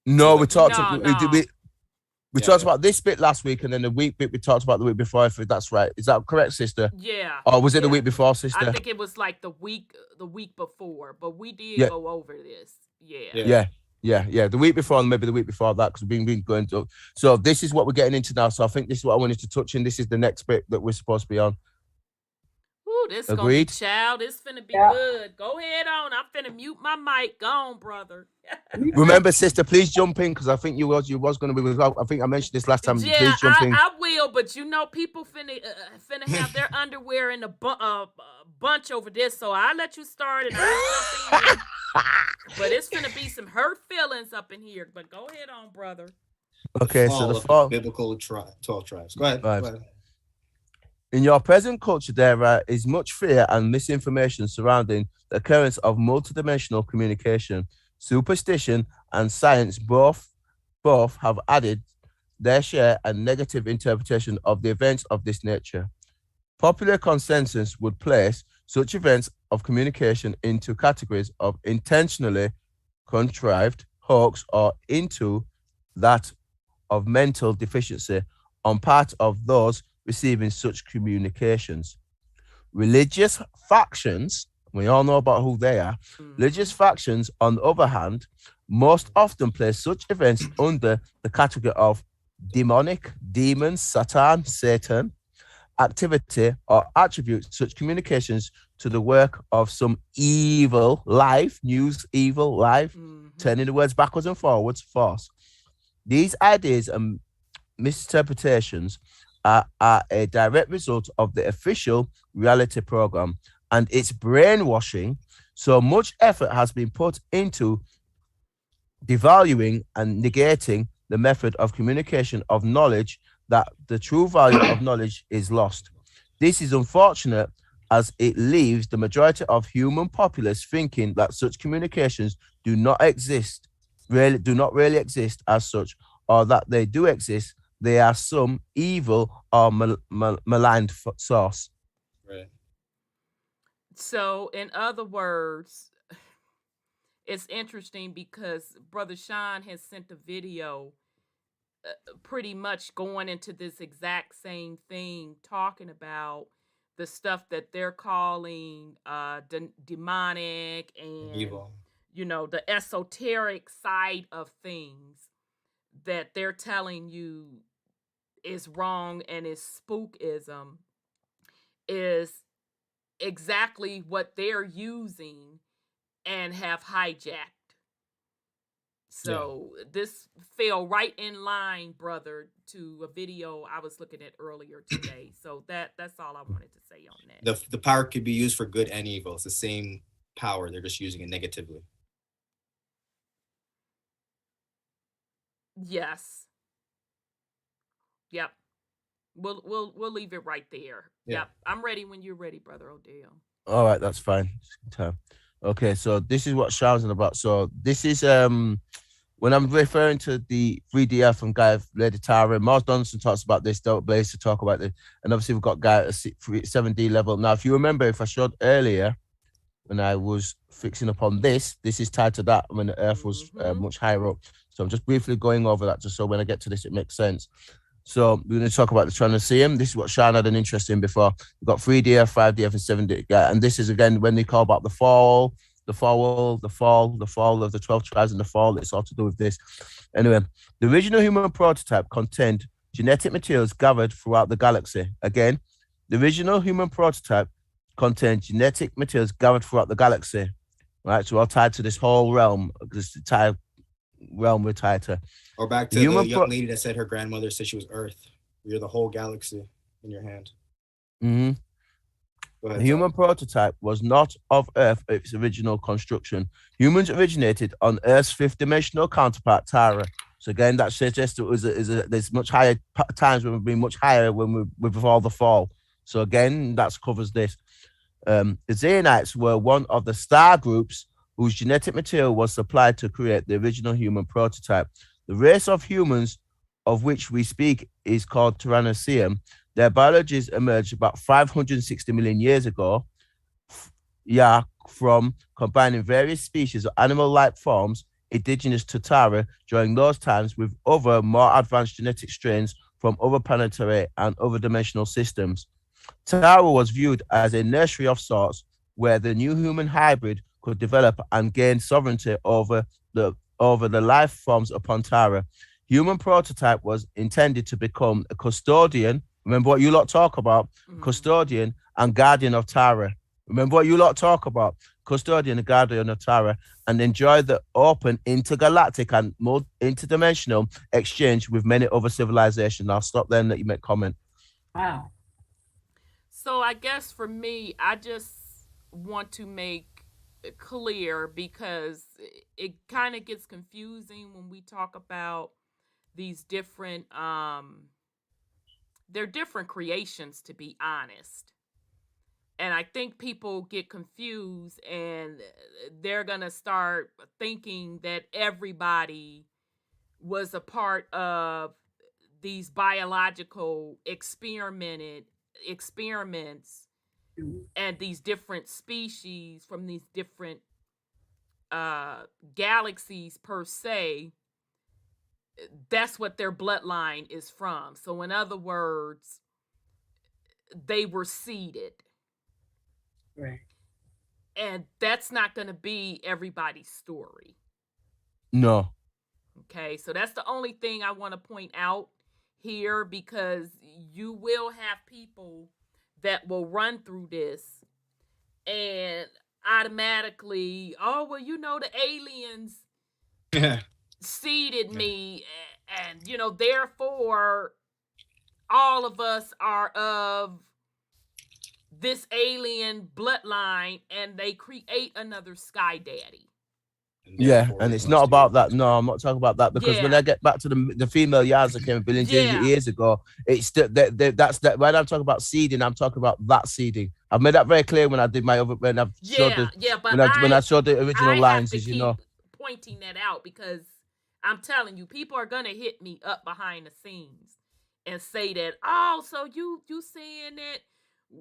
no, we talked. We talked about this bit last week, and then the week bit we talked about the week before. If that's right, is that correct, sister? Yeah. Or was it the week before, sister? I think it was like the week before, but we did go over this. Yeah. The week before, and maybe the week before that, because we've been going to. So this is what we're getting into now. So I think this is what I wanted to touch on. This is the next bit that we're supposed to be on. Ooh, this Agreed? gonna be child. This finna be good. Go ahead on. I'm finna mute my mic. Go on, brother. Remember, sister, please jump in, because I think you was going to be. I think I mentioned this last time. Yeah, please jump in. I will, but people finna have their underwear in a bunch over this, so I'll let you start, and I'll jump in. But it's finna be some hurt feelings up in here. But go ahead on, brother. Okay, so the fall biblical 12 tribes. Go ahead. In your present culture, there is much fear and misinformation surrounding the occurrence of multidimensional communication. Superstition and science both have added their share and negative interpretation of the events of this nature. Popular consensus would place such events of communication into categories of intentionally contrived hoax, or into that of mental deficiency on part of those receiving such communications. Religious factions, we all know about who they are. Religious factions, on the other hand, most often place such events under the category of demonic, demons, Satan activity, or attribute such communications to the work of some evil life, turning the words backwards and forwards, force. These ideas and misinterpretations are a direct result of the official reality program and its brainwashing. So much effort has been put into devaluing and negating the method of communication of knowledge that the true value of knowledge is lost. This is unfortunate, as it leaves the majority of human populace thinking that such communications do not really exist as such, or that they do exist, they are some evil or maligned source. Right. So, in other words, it's interesting because Brother Sean has sent a video pretty much going into this exact same thing, talking about the stuff that they're calling demonic and evil, the esoteric side of things that they're telling you is wrong and is spookism, is exactly what they're using and have hijacked. So this fell right in line, brother, to a video I was looking at earlier today. So that's all I wanted to say on that. The power could be used for good and evil. It's the same power. They're just using it negatively. Yes. Yep. We'll leave it right there. Yeah. Yep. I'm ready when you're ready, brother Odel. All right, that's fine. Okay, so this is what Sean's on about. So this is when I'm referring to the 3DF and Guy Lady Tara, Mars Donaldson talks about this, Don't Blaze to talk about it, and obviously we've got Guy at 7D level. Now, if you remember, if I showed earlier, when I was fixing up on this is tied to that when the Earth was much higher up. So I'm just briefly going over that just so when I get to this, it makes sense. So we're going to talk about the Tranaceum. This is what Sean had an interest in before. We've got 3D Earth, 5D Earth, and 7D. And this is, again, when they call about the fall of the 12 tribes and the fall. It's all to do with this. Anyway, the original human prototype contained genetic materials gathered throughout the galaxy. Again, the original human prototype contained genetic materials gathered throughout the galaxy. Right, so all tied to this whole realm. This entire realm we're tied to. Or back to the young lady that said her grandmother said she was Earth. You're the whole galaxy in your hand. Mm-hmm. The human prototype was not of Earth at its original construction. Humans originated on Earth's fifth-dimensional counterpart, Tara. So again, that suggests there's much higher times when we've been much higher when we're before the fall. So again, that covers this. The Xenites were one of the star groups whose genetic material was supplied to create the original human prototype. The race of humans of which we speak is called Tyrannosaurus. Their biologies emerged about 560 million years ago, from combining various species of animal-like forms indigenous to Tara during those times with other more advanced genetic strains from other planetary and other dimensional systems. Tara was viewed as a nursery of sorts where the new human hybrid could develop and gain sovereignty over the life forms upon Tara. Human prototype was intended to become a custodian. Remember what you lot talk about? Custodian and guardian of Tara. Remember what you lot talk about? Custodian and guardian of Tara, and enjoy the open intergalactic and interdimensional exchange with many other civilizations. I'll stop there and let you make comment. Wow. So I guess for me, I just want to make it clear because it kind of gets confusing when we talk about these different they're different creations, to be honest. And I think people get confused and they're going to start thinking that everybody was a part of these biological experiments and these different species from these different galaxies per se. That's what their bloodline is from. So in other words, they were seeded. Right. And that's not going to be everybody's story. No. Okay, so that's the only thing I want to point out here, because you will have people that will run through this and automatically, oh, well, you know, the aliens seeded me, and you know, therefore all of us are of this alien bloodline, and they create another sky daddy. Yeah, and it's not about that. No, I'm not talking about that, because when I get back to the female yards that came billions years ago, it's that's that. When I'm talking about seeding, I'm talking about that seeding. I've made that very clear when I did my when I've showed when I showed the original lines, as you know, pointing that out, because I'm telling you, people are gonna hit me up behind the scenes and say that, oh, so you saying that,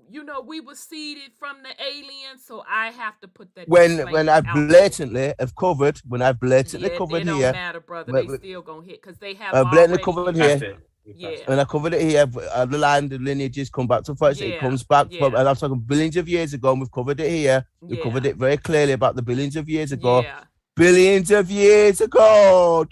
you know, we were seeded from the aliens, so I have to put that. When I blatantly have covered, covered it don't here, matter, brother. They still gonna hit because they have blatantly covered here. Yeah. When I covered it here, the line, the lineages come back to first. It comes back from, and I'm talking billions of years ago, and we've covered it here. We covered it very clearly about the billions of years ago. Yeah. Billions of years ago.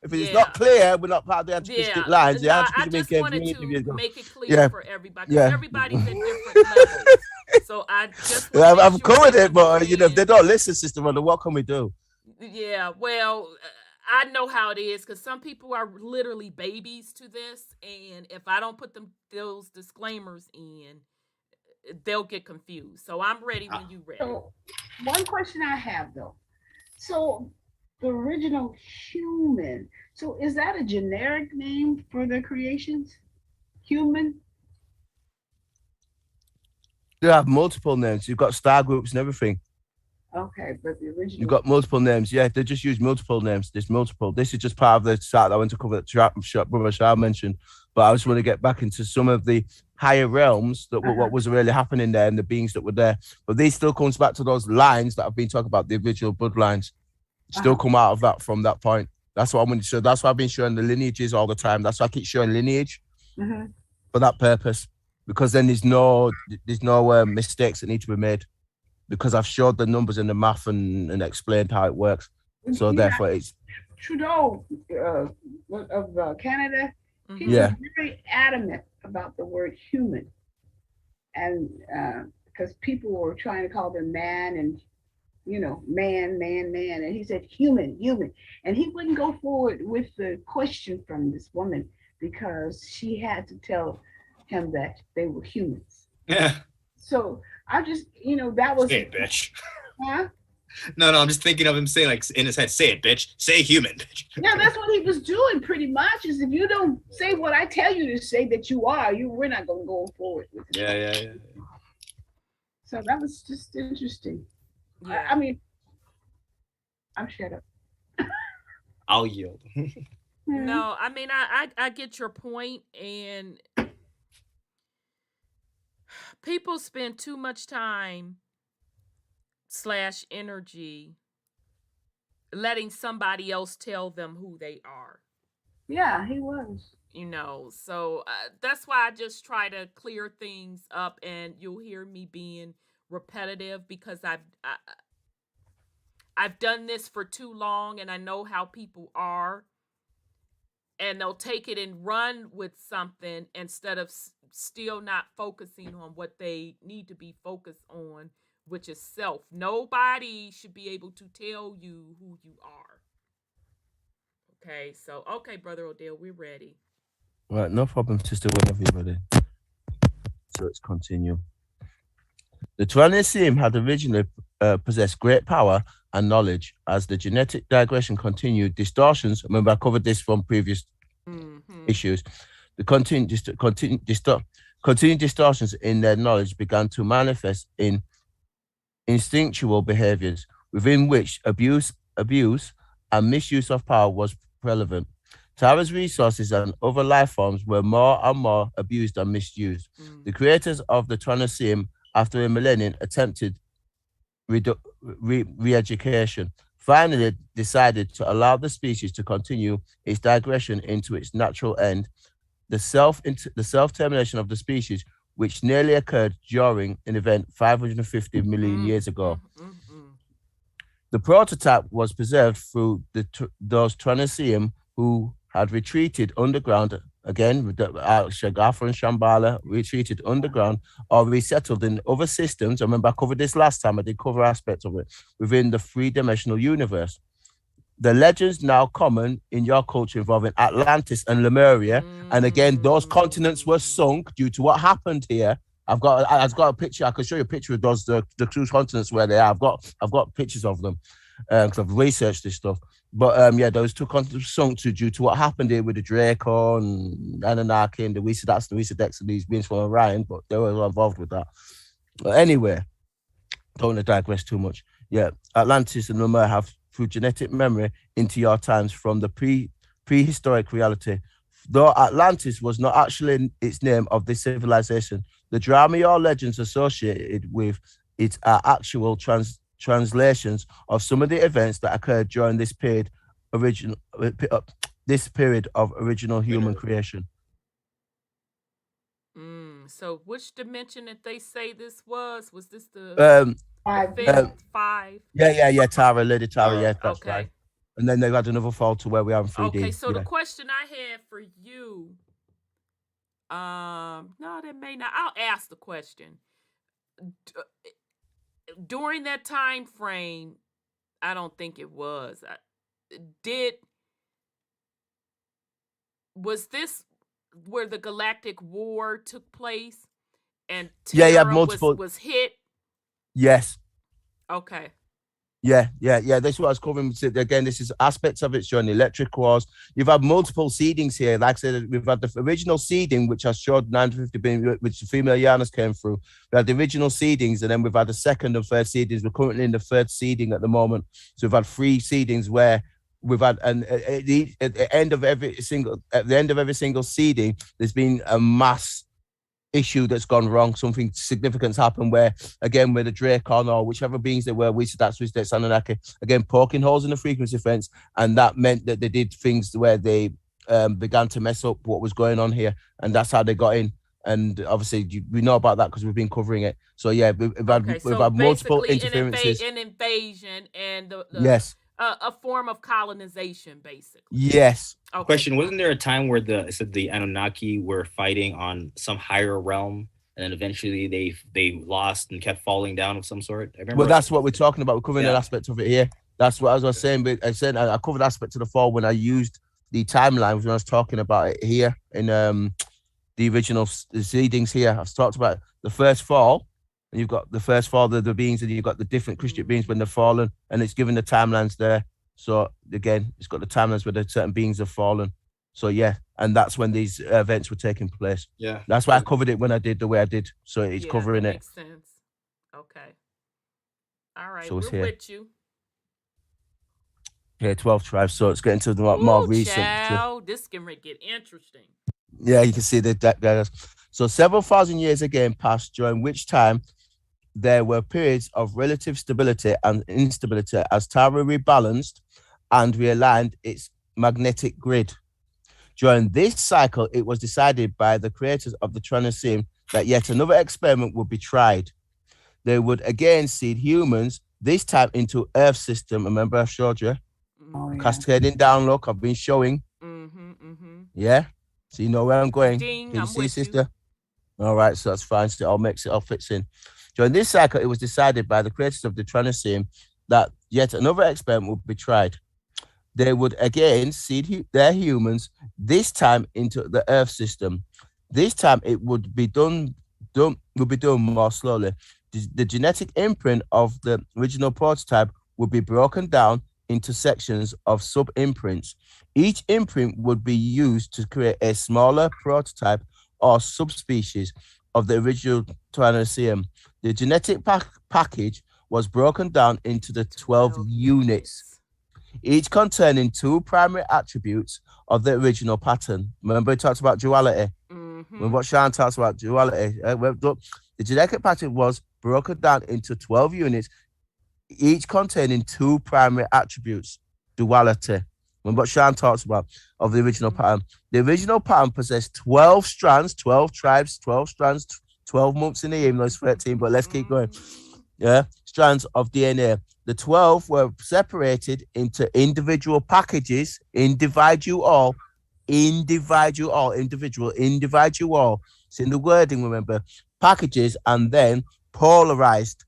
If it's not clear, we're not part of the antiquistic lines. No, I just wanted to make it clear for everybody. Everybody's at different levels. So I just I've covered it, but you know, if they don't listen, Sister Rhonda, what can we do? Yeah, well, I know how it is, because some people are literally babies to this, and if I don't put those disclaimers in, they'll get confused. So I'm ready when you're ready. So one question I have, though. So the original human, so is that a generic name for the creations? Human? They have multiple names. You've got star groups and everything. Okay, but the original. You've got multiple names. Yeah, they just use multiple names. There's multiple. This is just part of the chart that I went to cover that Brother Shah mentioned. But I just want to get back into some of the higher realms that were what was really happening there and the beings that were there. But this still comes back to those lines that I've been talking about, the original bloodlines. Still come out of that from that point. That's what I'm going to show. That's why I've been showing the lineages all the time. That's why I keep showing lineage for that purpose. Because then there's no mistakes that need to be made. Because I've showed the numbers and the math and explained how it works. So therefore it's Trudeau of Canada, he was very adamant about the word human. And because people were trying to call them man and man, and he said human. And he wouldn't go forward with the question from this woman because she had to tell him that they were humans. Yeah. So I just, that was... Say it, bitch. Huh? No, I'm just thinking of him saying, like, in his head, say it, bitch. Say human, bitch. Yeah, that's what he was doing pretty much, is if you don't say what I tell you to say that you are, we're not going to go forward with it. Yeah. So that was just interesting. Yeah. I mean, I'm shut up. I'll yield. No, I mean, I get your point, and people spend too much time / energy letting somebody else tell them who they are. Yeah, he was. So that's why I just try to clear things up, and you'll hear me being repetitive because I've done this for too long, and I know how people are, and they'll take it and run with something instead of still not focusing on what they need to be focused on, which is self. Nobody should be able to tell you who you are. Okay, so Brother Odel, we're ready. Right, no problem, sister, whenever you're ready. So let's continue. The Tyrannosaurus had originally possessed great power and knowledge. As the genetic digression continued, distortions, remember I covered this from previous issues, the continued distortions in their knowledge began to manifest in instinctual behaviors, within which abuse and misuse of power was prevalent. Tara's resources and other life forms were more and more abused and misused. The creators of the Tyrannosaurus, after a millennium, attempted re-education, finally decided to allow the species to continue its digression into its natural end, the self-termination of the species, which nearly occurred during an event 550 million years ago. The prototype was preserved through those Tyrannosaurus who had retreated underground, again, Shagafa and Shambhala retreated underground or resettled in other systems. I remember I covered this last time, I did cover aspects of it, within the three-dimensional universe. The legends now common in your culture involving Atlantis and Lemuria, and again, those continents were sunk due to what happened here. I've got a picture. I can show you a picture of those the two continents where they are. I've got pictures of them because I've researched this stuff. But those two continents sunk due to what happened here with the Draco and Anunnaki and the Weesadex and these beings from Orion. But they were involved with that. But anyway, don't want to digress too much. Yeah, Atlantis and Lemuria have, through genetic memory, into your times from the prehistoric reality. Though Atlantis was not actually its name of this civilization, the drama or legends associated with it are actual translations of some of the events that occurred during this period of original human creation. So which dimension did they say this was? Was this the five? Yeah, Tara, Lady Tara, yeah, that's right. And then they had another fall to where we are in 3D. Okay, so the question I had for you, no, they may not. I'll ask the question. During that time frame, I don't think it was. Was this where the Galactic War took place and Terra was hit? Yes. Okay. Yeah. That's what I was covering. Again, this is aspects of it showing electric wars. You've had multiple seedings here. Like I said, we've had the original seeding, which I showed 950 being, which the female Yanas came through. We had the original seedings, and then we've had the second and third seedings. We're currently in the third seeding at the moment. So we've had 3 seedings where we've had, and at the end of every single seeding, there's been a mass issue that's gone wrong, something significant's happened where, again, with the Dracon or whichever beings they were, that's Anunnaki, again, poking holes in the frequency fence, and that meant that they did things where they began to mess up what was going on here, and that's how they got in. And obviously, we know about that because we've been covering it. So yeah, we've had multiple interferences, an invasion, and yes, a form of colonization, basically. Yes. Okay. Question: wasn't there a time where the Anunnaki were fighting on some higher realm, and then eventually they lost and kept falling down of some sort? I remember. Well, that's what we're talking about. We're covering an aspect of it here. That's what I was saying. But I said I covered aspects of the fall when I used the timeline when I was talking about it here in the original seedings here. I've talked about the first fall, and you've got the first fall, the beings, and you've got the different Christian beings when they're fallen, and it's given the timelines there. So again, it's got the timelines where the certain beings have fallen. So yeah, and that's when these events were taking place. Yeah, that's why I covered it when I did the way I did. So it's covering it. Makes sense. Okay. All right, so it's we're here. with you. Yeah, 12 tribes. So it's getting to the more recent. Child, this can get interesting. Yeah, you can see that guys. So several thousand years again passed, during which time there were periods of relative stability and instability as Tara rebalanced and realigned its magnetic grid. During this cycle, it was decided by the creators of the Triassium that yet another experiment would be tried. They would again seed humans, this time into Earth system. Remember I showed you? Cascading down, look, I've been showing. Yeah? So you know where I'm going. Ding, Can you I'm see, with sister? All right, so that's fine. So it all fits in. During this cycle, it was decided by the creators of the Triassium that yet another experiment would be tried. They would again seed their humans, this time into the Earth system. This time it would be done more slowly. The genetic imprint of the original prototype would be broken down into sections of sub-imprints. Each imprint would be used to create a smaller prototype or subspecies of the original Triassium. The genetic package was broken down into the 12 units, each containing 2 primary attributes of the original pattern. Remember, we talked about duality. Remember what Sean talks about duality. The genetic pattern was broken down into 12 units, each containing 2 primary attributes, duality. Remember what Sean talks about of the original pattern. The original pattern possessed 12 strands, 12 tribes, 12 strands, 12 months in the year, even though it's 13, but let's keep going. Yeah, strands of DNA. The 12 were separated into individual packages, individual. It's in the wording, remember, packages, and then polarized.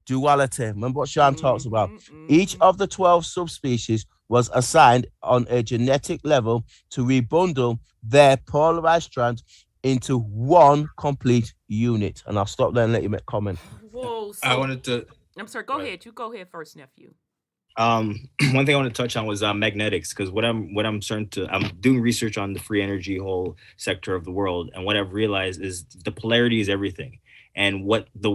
Duality. Remember what Sean talks about. Each of the 12 subspecies was assigned on a genetic level to rebundle their polarized strands into one complete unit. And I'll stop there and let you make comment. Whoa, I wanted to. I'm sorry. Go ahead. You go ahead first, nephew. One thing I want to touch on was magnetics, because I'm doing research on the free energy whole sector of the world, and what I've realized is the polarity is everything, and what the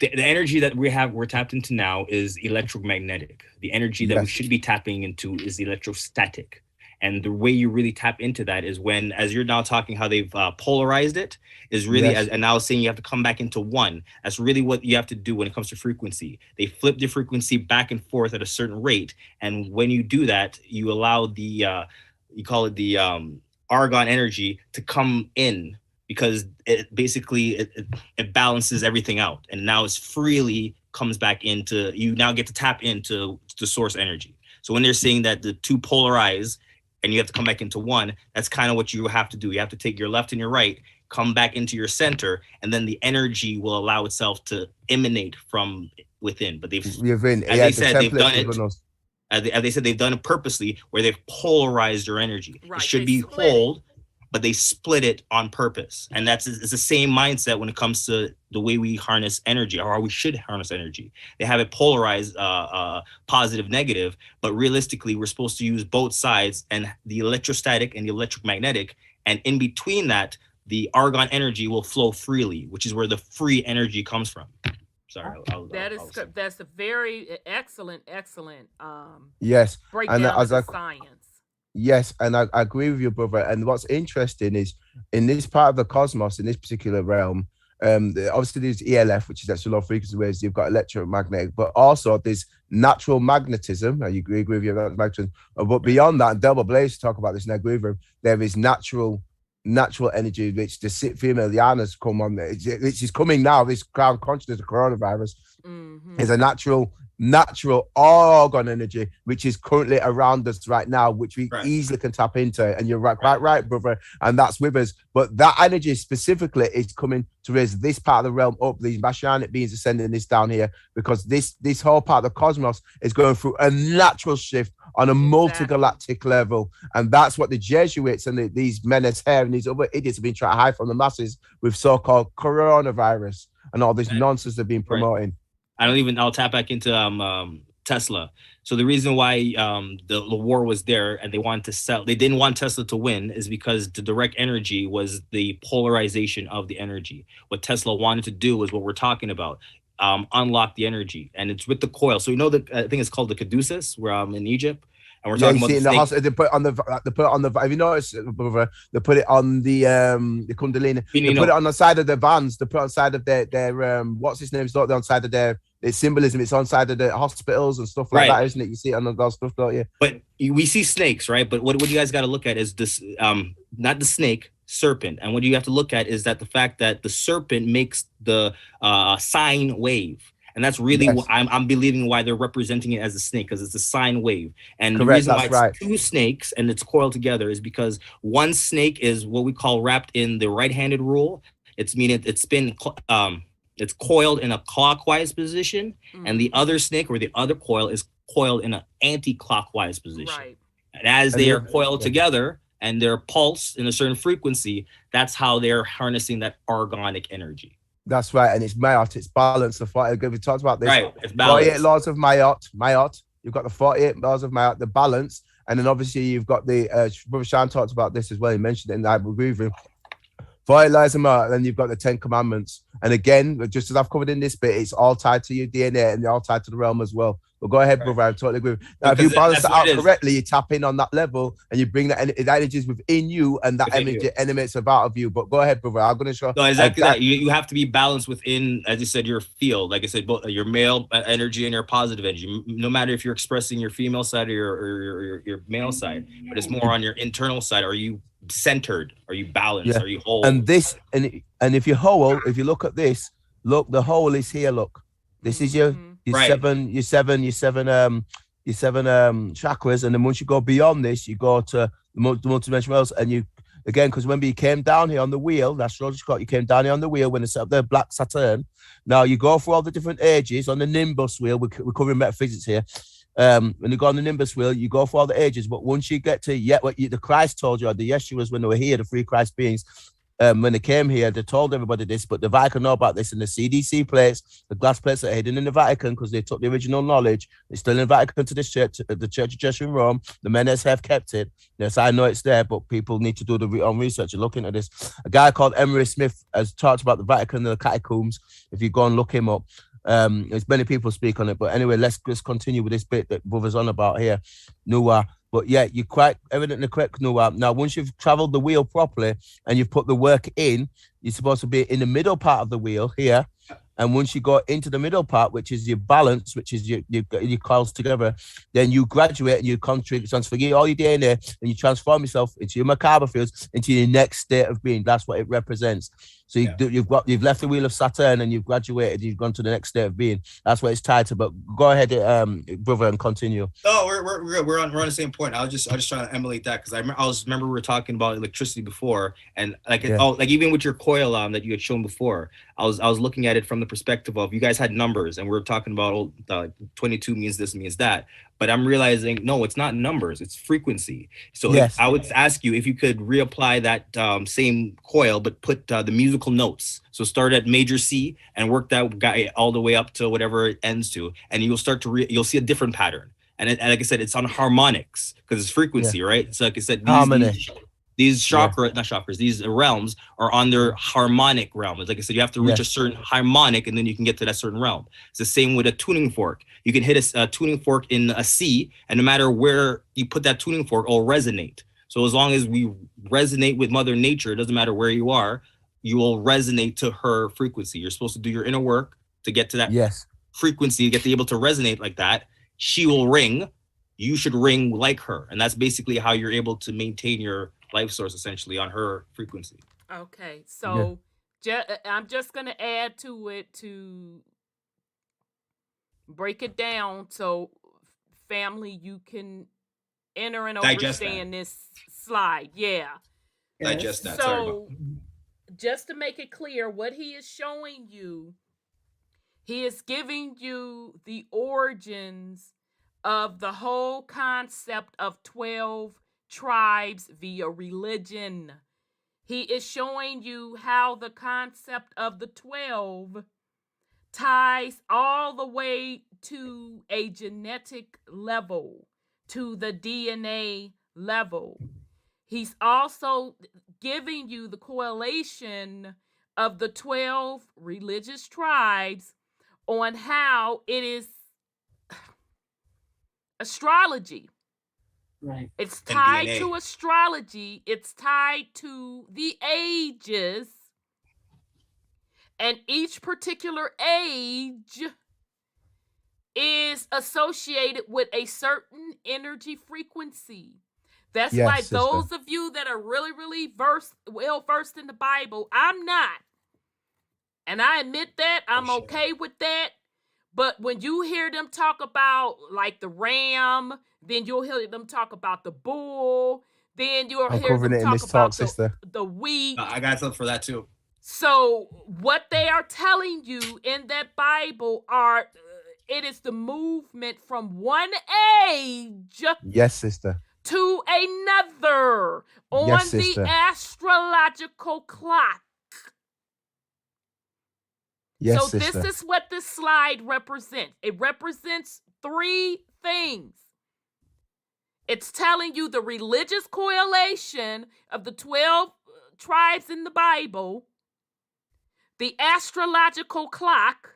energy that we're tapped into now is electromagnetic. The energy that we should be tapping into is electrostatic. And the way you really tap into that is when, as you're now talking, how they've polarized it is really, and I was saying you have to come back into one. That's really what you have to do when it comes to frequency. They flip the frequency back and forth at a certain rate. And when you do that, you allow the, you call it the argon energy to come in, because it basically, it balances everything out. And now it's freely comes back into, you now get to tap into the source energy. So when they're saying that the 2 polarize, and you have to come back into one, that's kind of what you have to do. You have to take your left and your right, come back into your center, and then the energy will allow itself to emanate from within. But they've done it purposely, where they've polarized your energy. Right, it should be whole, but they split it on purpose. And it's the same mindset when it comes to the way we harness energy, or how we should harness energy. They have it polarized, positive, negative, but realistically, we're supposed to use both sides, and the electrostatic and the electromagnetic, and in between that, the argon energy will flow freely, which is where the free energy comes from. Sorry. That's a very excellent yes. breakdown of the science. Yes, and I agree with you, brother. And what's interesting is in this part of the cosmos, in this particular realm, obviously there's ELF, which is actually low frequency waves. You've got electromagnetic, but also there's natural magnetism. I agree with you about magnetism. But beyond that, and Delbert Blaze talk about this, and I agree with him. There is natural energy which the female Liana's come on, which is coming now. This crown consciousness of coronavirus is a natural organ energy which is currently around us right now, which we easily can tap into. And you're quite right, brother, and that's with us. But that energy specifically is coming to raise this part of the realm up. These Messianic beings are sending this down here because this whole part of the cosmos is going through a natural shift on a multi-galactic level. And that's what the Jesuits and these menace here and these other idiots have been trying to hide from the masses with so-called coronavirus and all this nonsense they've been promoting. I'll tap back into Tesla. So the reason why the war was there and they didn't want Tesla to win is because the direct energy was the polarization of the energy. What Tesla wanted to do was what we're talking about, unlock the energy. And it's with the coil. So I think it's called the Caduceus, where I'm in Egypt. And we're talking about the hospital. They put it on the. Have you noticed, brother? They put it on the Kundalini. They put it on the side of the vans. They put it on the side of their what's his name? It's not on the side of their symbolism. It's on the side of the hospitals and stuff like that, isn't it? You see it on those stuff, don't you? But we see snakes, right? But what you guys got to look at is this, not the snake, serpent. And what you have to look at is that the fact that the serpent makes the sine wave. And that's really what I'm believing why they're representing it as a snake, because it's a sine wave. And the reason why it's two snakes and it's coiled together is because one snake is what we call wrapped in the right-handed rule. It's meaning it's coiled in a clockwise position, and the other snake or the other coil is coiled in an anti-clockwise position. Right. And as they are coiled together and they're pulsed in a certain frequency, that's how they're harnessing that organic energy. That's right, and it's Mayot, it's balance. We talked about this. Right, it's balance. 48 laws of Mayot. You've got the 48 laws of Mayot, the balance, and then obviously you've got the, Brother Shan talked about this as well, he mentioned it, and I agree with him. 48 laws of Mayot, and then you've got the 10 commandments. And again, just as I've covered in this bit, it's all tied to your DNA, and they're all tied to the realm as well. But go ahead, brother, I totally agree. Now, if you balance it out correctly, you tap in on that level and you bring that energy within you, and that energy emanates out of you. But go ahead, brother. I'm going to show. No, exactly that. You have to be balanced within, as you said, your field. Like I said, both your male energy and your positive energy. No matter if you're expressing your female side or your male side, but it's more on your internal side. Are you centered? Are you balanced? Yeah. Are you whole? And this, and if you're whole, if you look at this, look, the whole is here. Look, this is your seven chakras, and then once you go beyond this, you go to the multidimensional realms, and you again, because remember you came down here on the wheel, that's Astrolologic Clock, you came down here on the wheel when they set up their black Saturn. Now you go through all the different ages on the Nimbus wheel. We're covering metaphysics here. When you go on the Nimbus wheel, you go through all the ages, but once you get to the Christ told you, or the Yeshuas when they were here, the three Christ beings. When they came here, they told everybody this, but the Vatican know about this, and the CDC plates, the glass plates are hidden in the Vatican because they took the original knowledge. It's still in the Vatican to this church, the Church of Jesus in Rome. The Menes have kept it. Yes, I know it's there, but people need to do their own research and look into this. A guy called Emery Smith has talked about the Vatican and the catacombs. If you go and look him up, there's many people speak on it. But anyway, let's just continue with this bit that brother's on about here. Nuwa. But yeah, you're quite evidently correct, Nuwa. Now, once you've traveled the wheel properly and you've put the work in, you're supposed to be in the middle part of the wheel here. And once you go into the middle part, which is your balance, which is your coils together, then you graduate and you transfer all your DNA and you transform yourself into your Merkaba fields, into your next state of being. That's what it represents. So you've left the wheel of Saturn and you've graduated. You've gone to the next state of being. That's what it's tied to. But go ahead, brother, and continue. No, we're on the same point. I was just trying to emulate that because I remember we were talking about electricity before, and like even with your coil that you had shown before, I was looking at it from the perspective of you guys had numbers, and we were talking about 22 means this means that. But I'm realizing, no, it's not numbers, it's frequency. So I would ask you if you could reapply that same coil, but put the musical notes. So start at major C and work that guy all the way up to whatever it ends to. And you'll start to, you'll see a different pattern. And like I said, it's on harmonics because it's frequency, right? So like I said, harmony. These chakra, not chakras, these realms are on their harmonic realm. Like I said, you have to reach a certain harmonic and then you can get to that certain realm. It's the same with a tuning fork. You can hit a tuning fork in a C, and no matter where you put that tuning fork, it'll resonate. So as long as we resonate with Mother Nature, it doesn't matter where you are, you will resonate to her frequency. You're supposed to do your inner work to get to that frequency, get to be able to resonate like that. She will ring. You should ring like her. And that's basically how you're able to maintain your life source essentially on her frequency. Okay, so I'm just going to add to it to break it down so family, you can enter and understand this slide. Digest that. So just to make it clear, what he is showing you, he is giving you the origins of the whole concept of 12 tribes via religion. He is showing you how the concept of the 12 ties all the way to a genetic level, to the DNA level. He's also giving you the correlation of the 12 religious tribes on how it is astrology. Right. It's tied to astrology. It's tied to the ages. And each particular age is associated with a certain energy frequency. That's why those of you that are really, really well versed in the Bible, I'm not. And I admit that. I'm okay with that. But when you hear them talk about like the ram, then you'll hear them talk about the bull, then you'll hear them talk about the wheat. I got something for that too. So what they are telling you in that Bible are, it is the movement from one age. Yes, sister. To another on the astrological clock. Yes, so sister. This is what this slide represents. It represents three things. It's telling you the religious correlation of the 12 tribes in the Bible, the astrological clock,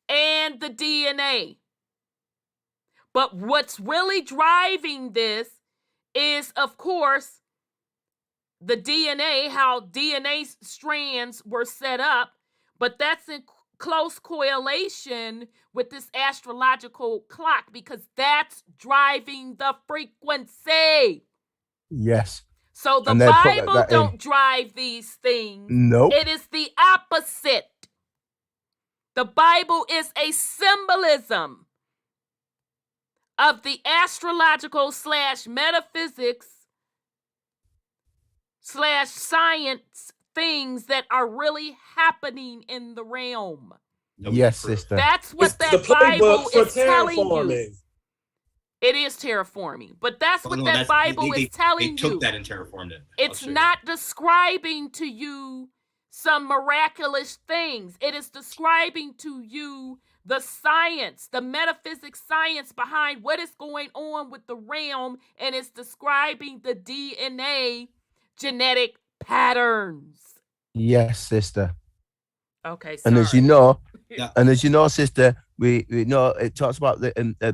and the DNA. But what's really driving this is, of course, the DNA, how DNA strands were set up, but that's in close correlation with this astrological clock because that's driving the frequency. Yes. So the Bible don't drive these things. Nope. It is the opposite. The Bible is a symbolism of the astrological / metaphysics / science things that are really happening in the realm. Yes, sister. That's what that Bible is telling you. It is terraforming, but that's what that Bible is telling you. They took that and terraformed it. It's not describing to you some miraculous things. It is describing to you the science, the metaphysics science behind what is going on with the realm, and it's describing the DNA genetic patterns. Yes, sister. Okay, sorry. And as you know, sister, we know it talks about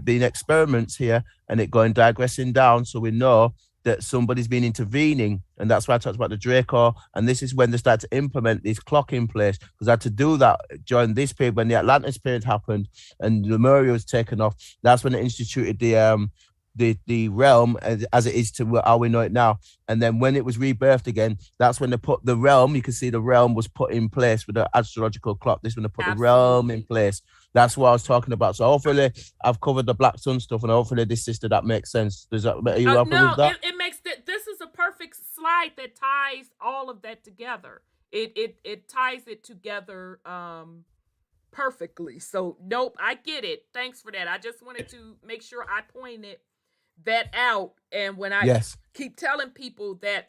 being experiments here and it going digressing down. So we know that somebody's been intervening, and that's why I talked about the Draco. And this is when they start to implement this clock in place, because I had to do that during this period when the Atlantis period happened and Lemuria was taken off. That's when they instituted the realm as it is to how we know it now. And then when it was rebirthed again, that's when they put the realm. You can see the realm was put in place with the astrological clock. This is when they put the realm in place. That's what I was talking about. So hopefully I've covered the black sun stuff, and hopefully this sister that makes sense. Does that? Are you happy with that? It makes that. This is a perfect slide that ties all of that together. It ties it together perfectly. So nope, I get it. Thanks for that. I just wanted to make sure I pointed that out. And when I keep telling people that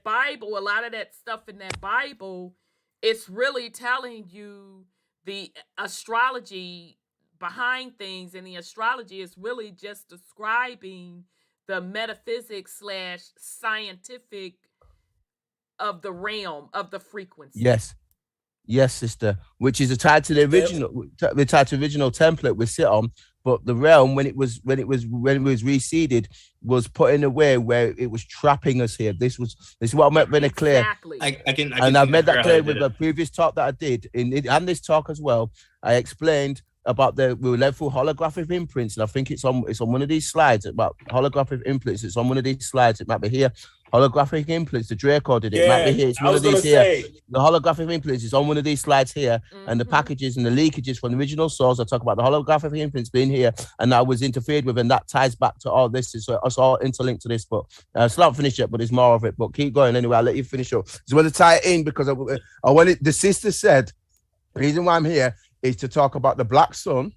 Bible, a lot of that stuff in that Bible, it's really telling you the astrology behind things, and the astrology is really just describing the metaphysics / scientific of the realm of the frequency. Yes, sister. Which is tied to the original template we sit on, but the realm when it was reseeded was put in a way where it was trapping us here. This is what I meant very clear. Exactly. I can I've made that clear with the previous talk that I did and this talk as well. I explained about we were led through holographic imprints, and I think it's on one of these slides about holographic imprints. It's on one of these slides. It might be here. Holographic imprints. The Draco did it. It might be here. It's one of these here. The holographic imprints is on one of these slides here, and the packages and the leakages from the original source. I talk about the holographic imprints being here, and that was interfered with, and that ties back to all this. So it's all interlinked to this. But it's not finished yet, but there's more of it. But keep going anyway. I'll let you finish up. So I want to tie it in because I wanted. The sister said the reason why I'm here is to talk about the black sun,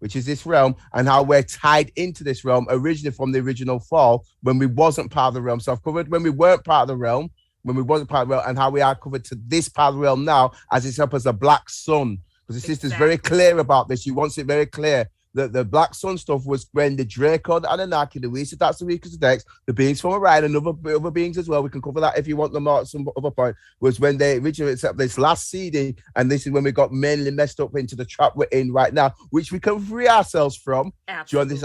which is this realm, and how we're tied into this realm originally from the original fall when we wasn't part of the realm. So I've covered when we weren't part of the realm, and how we are covered to this part of the realm now as it's up as a black sun. Because the sister's very clear about this. She wants it very clear that the black sun stuff was when the Draco, the Anunnaki, the Reset, that's the weakest of decks, the beings from Orion, and other beings as well. We can cover that if you want them at some other point. Was when they originally accept this last seeding, and this is when we got mainly messed up into the trap we're in right now, which we can free ourselves from during this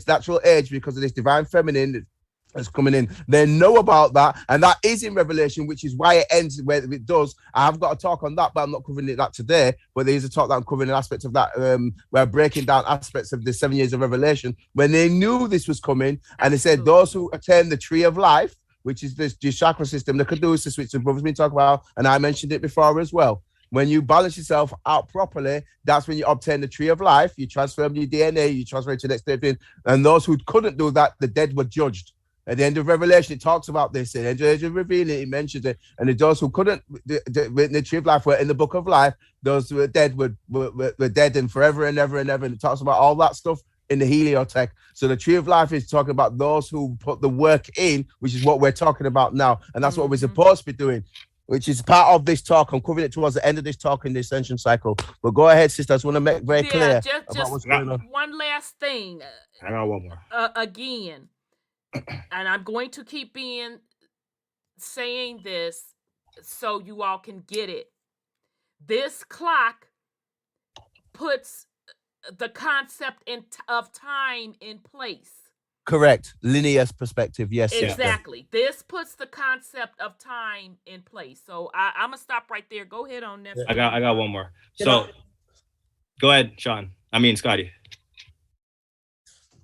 natural age because of this divine feminine that's coming in. They know about that, and that is in Revelation, which is why it ends where it does. I've got a talk on that, but I'm not covering that today. But there is a talk that I'm covering an aspect of that, where I'm breaking down aspects of the 7 years of Revelation when they knew this was coming, and they said those who attain the tree of life, which is this chakra system, the caduceus, which the brother's been talking about, and I mentioned it before as well. When you balance yourself out properly, that's when you obtain the tree of life. You transform your DNA, you transfer it to the next thing, and those who couldn't do that, the dead were judged. At the end of Revelation, it talks about this. At the end of Revealing, it mentions it. And those who couldn't, the tree of life were in the book of life. Those who were dead were dead and forever and ever and ever. And it talks about all that stuff in the heliotech. So the tree of life is talking about those who put the work in, which is what we're talking about now. And that's what we're supposed to be doing, which is part of this talk. I'm covering it towards the end of this talk in the ascension cycle. But go ahead, sister. I just want to make very clear about what's going on. One last thing. I got one more. Again. And I'm going to keep saying this so you all can get it. This clock puts the concept of time in place. Correct. Linear perspective. Yes. Exactly. Yeah. This puts the concept of time in place. So I'm gonna stop right there. Go ahead on that. I got one more. So go ahead, Sean. I mean, Scotty.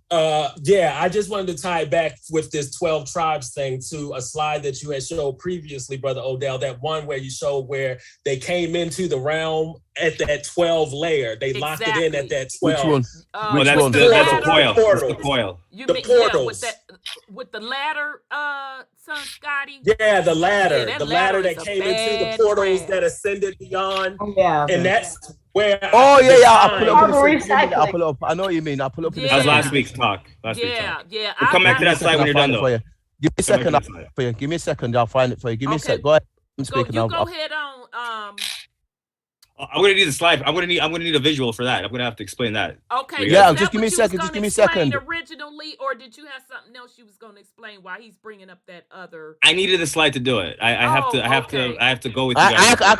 I just wanted to tie back with this 12 tribes thing to a slide that you had showed previously, Brother Odell, that one where you showed where they came into the realm at that 12 layer. They locked it in at that 12. Which one? That's the coil. That's the coil. You the mean, portals. With the ladder, son Scotty? Yeah, the ladder. Yeah, the ladder that came into the portals that ascended beyond. And that's where I'll pull up. I know what you mean. I'll pull up. That was last week's talk. Yeah. We'll come back to that slide when you're done, though. Give me a second. Give me a second. I'll find it for you. Give me a sec. Go ahead. I'm speaking now. Go ahead on. I'm gonna need the slide. I'm gonna need a visual for that. I'm gonna have to explain that. Okay. Yeah, just give me a second. Just give me a second. Originally, or did you have something else you was gonna explain why he's bringing up that other? I needed the slide to do it. I have to go with you guys. I'm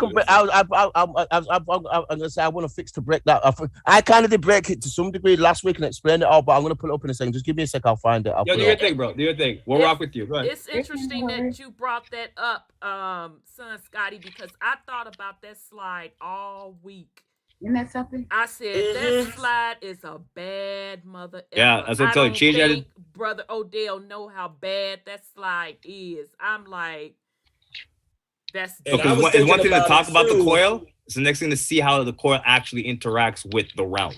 gonna say I want to fix to break that. I kind of did break it to some degree last week and explain it all, but I'm gonna put it up in a second. Just give me a sec. I'll find it. Do your thing, bro. Do your thing. We'll rock with you. Go ahead. It's interesting that you brought that up, son Scotty, because I thought about that slide all week. Isn't that something? I said that slide is a bad mother. Yeah, that's what I'm telling you. Change that. Brother Odell know how bad that slide is. I'm like, that's because it's one thing to talk about the coil. It's the next thing to see how the coil actually interacts with the realm.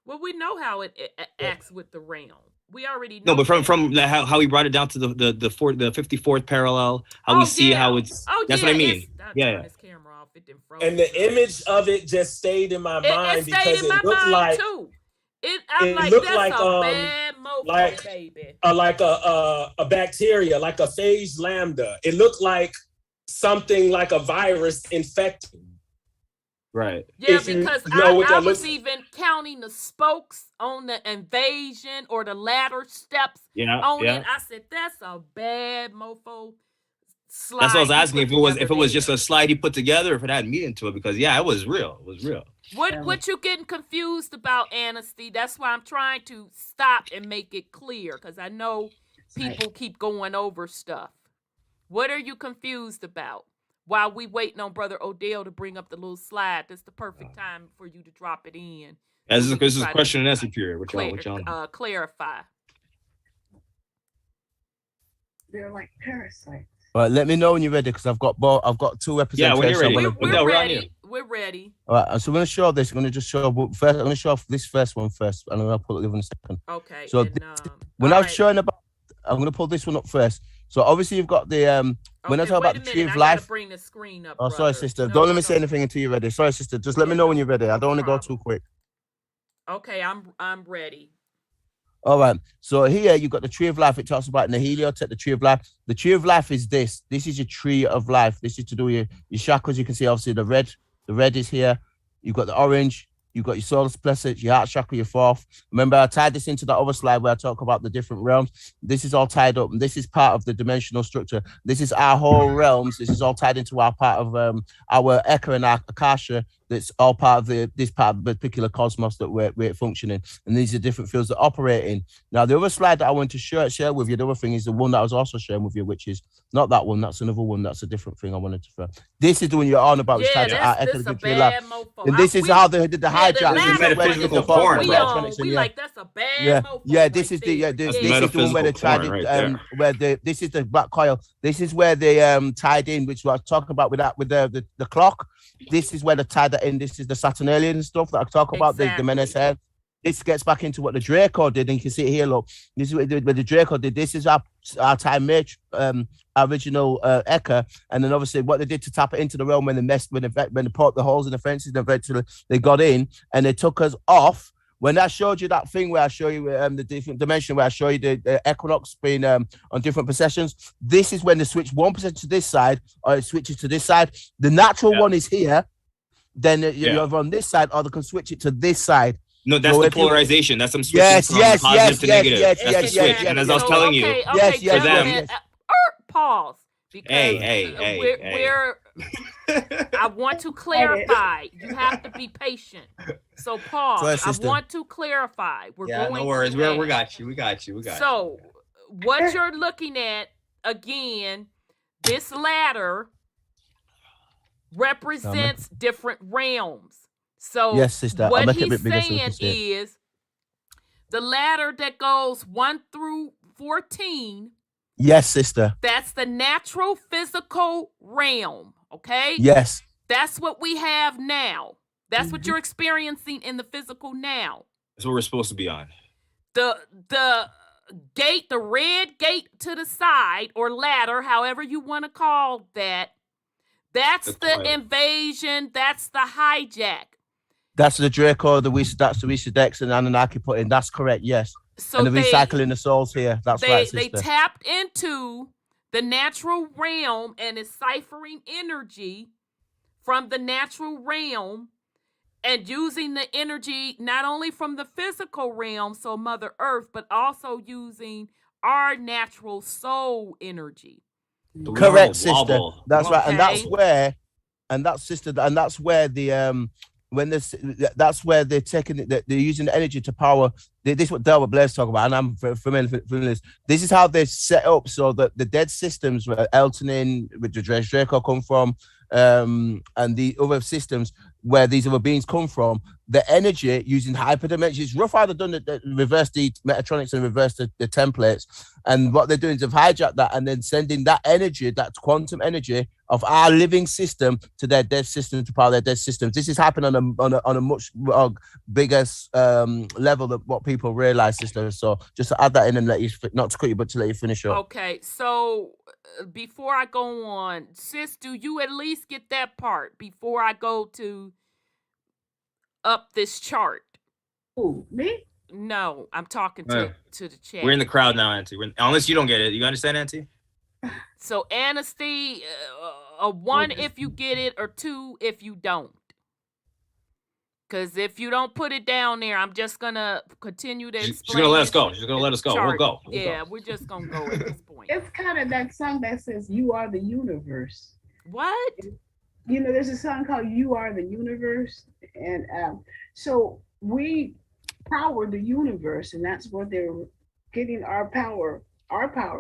Well, we know how it acts with the realm. We already know. No, but from how he brought it down to the 54th parallel, how we see how it's. That's what I mean. Yeah. And the image of it just stayed in my mind because it looked like. It looked like a bad mofo, baby. Like a bacteria, like a phage lambda. It looked like something like a virus infecting. Right. Yeah, If you because know what I that was looks- even counting the spokes on the invasion or the ladder steps on it. I said, that's a bad mofo slide. That's what I was he asking put if it was just together a slide he put together, or if it had meat into it, because it was real. It was real. What you getting confused about, Anasty? That's why I'm trying to stop and make it clear, because I know people keep going over stuff. What are you confused about? While we waiting on Brother Odell to bring up the little slide, that's the perfect time for you to drop it in. This is a question and answer period. What y'all clarify. They're like parasites. All right, let me know when you're ready, because I've got two representations. Yeah, when you're ready. We're ready. We're ready. All right, so I'm going to show this. I'm going to just show first. I'm going to show off this first one first, and then I'll put it in a second. Okay. So when I was showing about, I'm going to pull this one up first. So obviously you've got the when I talk about the tree of life. Bring the screen up. Oh, sorry, sister. Don't let me say anything until you're ready. Sorry, sister. Just let me know when you're ready. I don't want to go too quick. Okay, I'm ready. All right. So here you got the tree of life. It talks about in the heliotech, the tree of life. The tree of life is this. This is your tree of life. This is to do with your chakras. You can see obviously the red. The red is here. You've got the orange. You've got your solar plexus, your heart chakra, your fourth. Remember, I tied this into the other slide where I talk about the different realms. This is all tied up, and this is part of the dimensional structure. This is our whole realms. This is all tied into our part of our Eka and our Akasha. That's all part of this part of the particular cosmos that we're functioning. And these are different fields that operate in. Now, the other slide that I want to share with you, the other thing is the one that I was also sharing with you, which is not that one. That's another one. That's a different thing I wanted to throw. This is the one you're on about. Yeah, that's a bad mofo. And this is how they did the hijack. We like, that's a bad mofo. Yeah, this is the this is the one where they tried it. This is the black coil. This is where they tied in, which I was talking about with the clock. This is where they tied that in. This is the Saturnalian stuff that I talk about. The menace head. This gets back into what the Draco did, and you can see it here. Look, this is what the Draco did. This is our time match, original Eka, and then obviously what they did to tap it into the realm when they put the holes in the fences, and eventually they got in and they took us off. When I showed you that thing where I show you the different dimension, where I show you the equinox being on different processions, this is when they switch 1% to this side, or it switches to this side. The natural one is here. Then you're on this side, or they can switch it to this side. No, that's the polarization. That's them switching from positive to negative. That's the switch. And as I was telling you, for them. Pause. Because hey. I want to clarify. You have to be patient. So pause. I want to clarify. No worries. We got you. We got you. So what you're looking at, again, this ladder represents different realms. So yes, sister. what he's saying is the ladder that goes 1 through 14. Yes, sister. That's the natural physical realm. Okay. Yes. That's what we have now. That's what you're experiencing in the physical now. That's what we're supposed to be on. The gate, the red gate to the side, or ladder, however you want to call that. That's the invasion. That's the hijack. That's the Draco, that's the Wisedex and Anunnaki put in. That's correct, yes. So and the recycling the souls here. That's right, sister. They tapped into the natural realm and is ciphering energy from the natural realm and using the energy not only from the physical realm, so Mother Earth, but also using our natural soul energy. Correct, sister. That's right. And that's where the that's where they're taking it, they're using the energy to power. This is what Delbert Blair's talking about, and I'm familiar with this. This is how they're set up so that the dead systems where Eltonin, with the Draco come from, and the other systems where these other beings come from, the energy using hyperdimension. It's rough how they've done it, reverse the Metatronics and reverse the templates. And what they're doing is they've hijacked that and then sending that energy, that quantum energy of our living system to their dead system, to power their dead systems. This is happening on a much bigger level than what people realize, sister. So just to add that in and let you, not to cut you, but to let you finish up. Okay, so before I go on, sis, do you at least get that part before I go to up this chart? Who, me? No, I'm talking to the chat. We're in the crowd now, Auntie. Unless you don't get it. You understand, Auntie? So, Anasty, a 1 if you get it, or 2 if you don't. Because if you don't put it down there, I'm just gonna continue to explain. She's gonna let us go. She's gonna let us go. We'll go. We're just gonna go at this point. It's kind of that song that says "You are the universe." What? You know, there's a song called "You Are the Universe," and so we power the universe, and that's what they're getting our power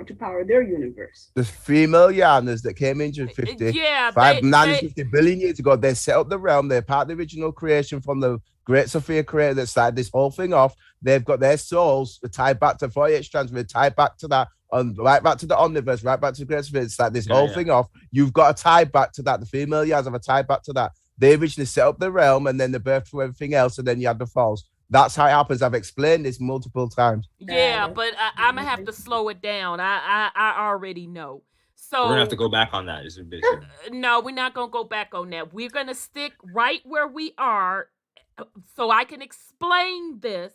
to power their universe. The female Yanas that came in 950 billion years ago, they set up the realm. They're part of the original creation from the Great Sophia creator that started this whole thing off. They've got their souls tied back to 48 strands, tied back to that, right back to the omniverse, right back to the Great Sophia. It's like this whole thing off. You've got to tie back to that. The female Yanas have a tie back to that. They originally set up the realm, and then the birth for everything else, and then you had the falls. That's how it happens. I've explained this multiple times. Yeah, but I'm gonna have to slow it down. I already know. So we're gonna have to go back on that. No, we're not gonna go back on that. We're gonna stick right where we are, so I can explain this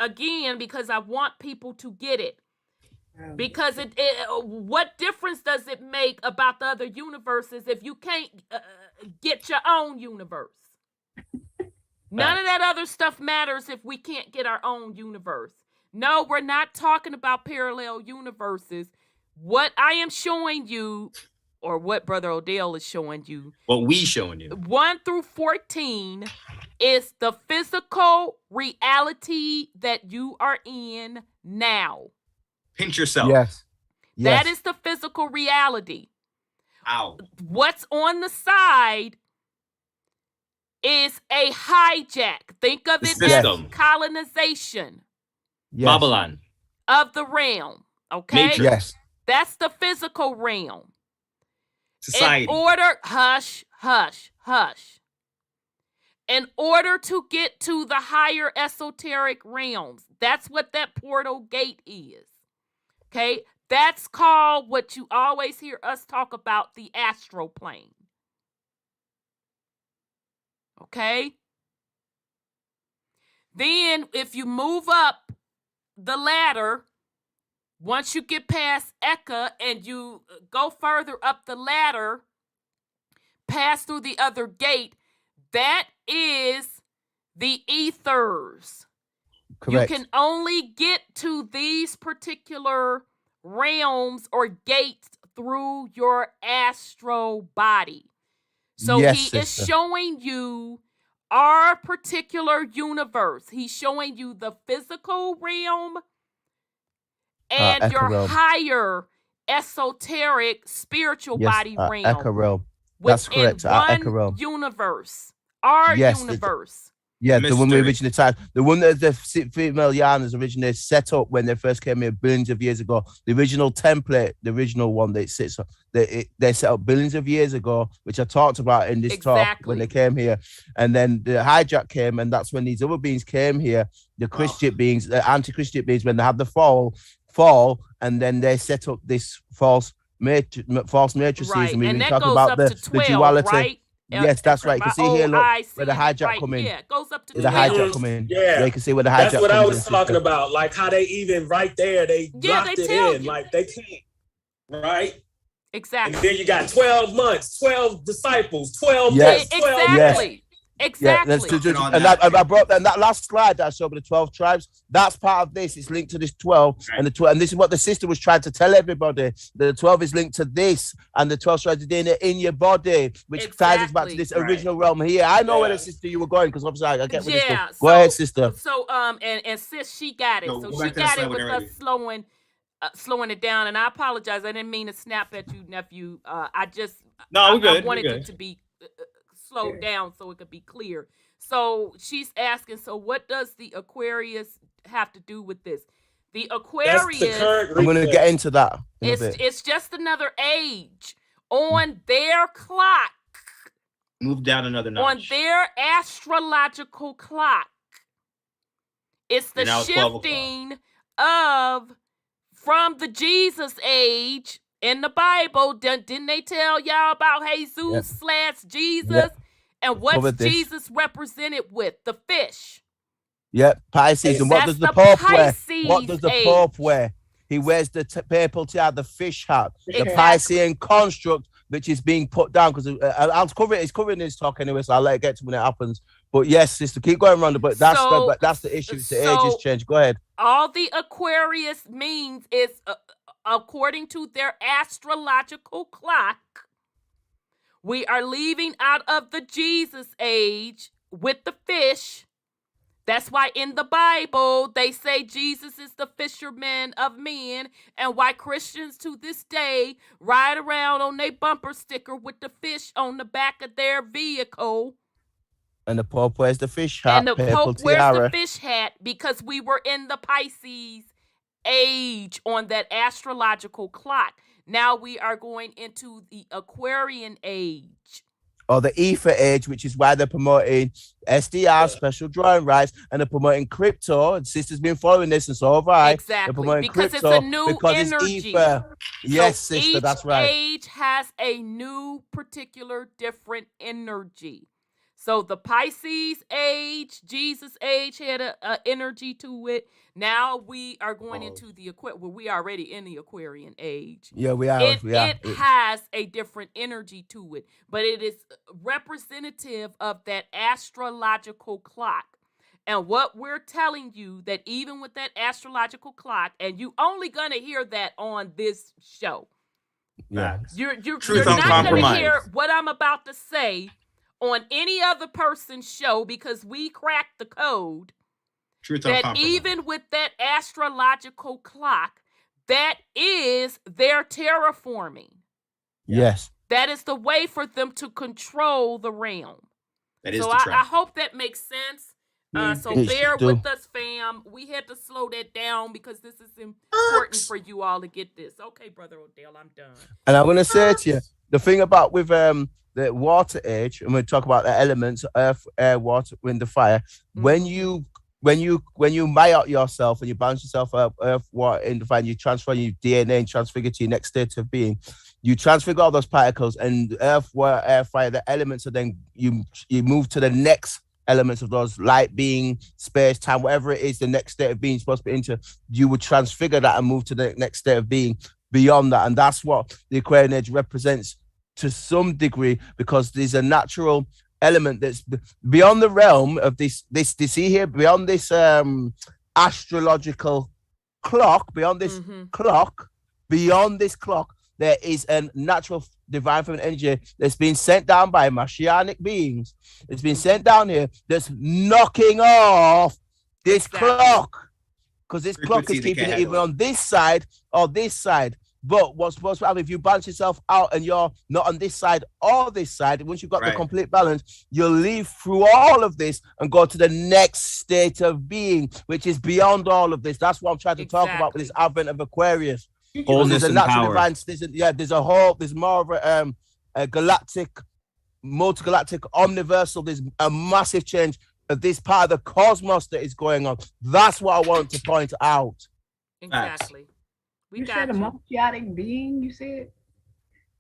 again because I want people to get it. Because what difference does it make about the other universes if you can't get your own universe? None of that other stuff matters if we can't get our own universe. No, we're not talking about parallel universes. What I am showing you, or what Brother Odel is showing you, what we showing you, 1 through 14 is the physical reality that you are in now. Pinch yourself. Yes. That is the physical reality. Ow. What's on the side is a hijack. Think of it as colonization. Yes. Babylon. Of the realm. Okay? Matrix. Yes. That's the physical realm. Society. In order, hush. In order to get to the higher esoteric realms, that's what that portal gate is. Okay? That's called what you always hear us talk about, the astral plane. Okay? Then, if you move up the ladder, once you get past Eka and you go further up the ladder, pass through the other gate, that is the ethers. Correct. You can only get to these particular realms or gates through your astral body. So he is showing you our particular universe. He's showing you the physical realm and your realm. Higher esoteric spiritual body realm. Echo realm. That's correct. Echo realm. Universe. Our universe. Yeah, the one we originally typed, the one that the female Yanas originally set up when they first came here billions of years ago. The original template, the original one that sits, they set up billions of years ago, which I talked about in this talk when they came here. And then the hijack came, and that's when these other beings came here, the Christian beings, the anti-Christian beings, when they had the fall, and then they set up this false matrices. Right. And we and were that talking goes about up to 12, duality. right? Yes, that's right. You can see here, look, where the hijack come in. Yeah, it goes up to the hijack come in. Yeah, you can see where the hijack. That's what I was talking about. Like how they even right there, they locked it in. You. Like they can't, right? Exactly. And then you got 12 months, 12 disciples, 12 months, 12 Exactly. Exactly. Yeah, and I brought that last slide that I showed with the 12 tribes. That's part of this. It's linked to this 12, right. And the 12, and this is what the sister was trying to tell everybody. The 12 is linked to this, and the 12 tribes are in your body, which ties us back to this original realm here. I know where the sister you were going because obviously I get with this stuff. Go ahead, sister. So and sis, she got it. So she got it with us slowing it down. And I apologize. I didn't mean to snap at you, nephew. I wanted it to be slowed down so it could be clear. So she's asking, so what does the Aquarius have to do with this? The Aquarius, I'm going to get into that. It's just another age on their clock. Move down another notch. On their astrological clock. It's the shifting from the Jesus age. In the Bible, didn't they tell y'all about Jesus / Jesus? And what's Jesus represented with? The fish. Yep, Pisces. And what does the Pope wear? What does the Pope wear? He wears the papal tiara, the fish hat. The Piscean construct which is being put down, because I'll cover it. It's covering this talk anyway, so I'll let it get to when it happens. But yes, sister, keep going, Rhonda. But that's the issue. It's the ages change. Go ahead. All the Aquarius means is, according to their astrological clock, we are leaving out of the Jesus age with the fish. That's why in the Bible, they say Jesus is the fisherman of men, and why Christians to this day ride around on their bumper sticker with the fish on the back of their vehicle. And the Pope wears the fish hat. And the Pope wears the fish hat because we were in the Pisces age on that astrological clock. Now we are going into the Aquarian age. Or the ether age, which is why they're promoting SDR, special drawing rights, and they're promoting crypto. And sister's been following this, and so have I. Exactly, because it's a new energy. Yes, so sister, that's right. Each age has a new particular different energy. So the Pisces age, Jesus age had a energy to it. Now we are going into the we are already in the Aquarian age. Yeah, we are. It has a different energy to it, but it is representative of that astrological clock. And what we're telling you, that even with that astrological clock, and you only gonna hear that on this show. Yeah. You're not gonna hear what I'm about to say on any other person's show, because we cracked the code. That even with that astrological clock, that is their terraforming. Yes. That is the way for them to control the realm. That is so the trap. I hope that makes sense. So bear with us, fam. We had to slow that down because this is important for you all to get this. Okay, Brother Odel, I'm done. And I'm going to say to you, the thing about with the water age, and we talk about the elements, earth, air, water, wind, and fire. Mm-hmm. When you out yourself and you balance yourself up, earth, water, and the fire, you transfer your DNA and transfigure to your next state of being. You transfigure all those particles, and earth, water, air, fire, the elements, and then you move to the next elements of those, light being, space, time, whatever it is, the next state of being supposed to be into. You would transfigure that and move to the next state of being beyond that, and that's what the Aquarian age represents to some degree, because there's a natural element that's beyond the realm of this see here, beyond this astrological clock, beyond this clock, there is a natural divine feminine energy that's been sent down by Mashiach beings. It's been sent down here that's knocking off this clock, because this clock is keeping it even on this side or this side. But what's supposed to happen, if you balance yourself out and you're not on this side or this side, once you've got the complete balance, you'll leave through all of this and go to the next state of being, which is beyond all of this. That's what I'm trying to talk about with this advent of Aquarius. There's a natural divine, there's more of a galactic, multi-galactic, omniversal, there's a massive change of this part of the cosmos that is going on. That's what I want to point out. Exactly. You said a Mashiach being, you said?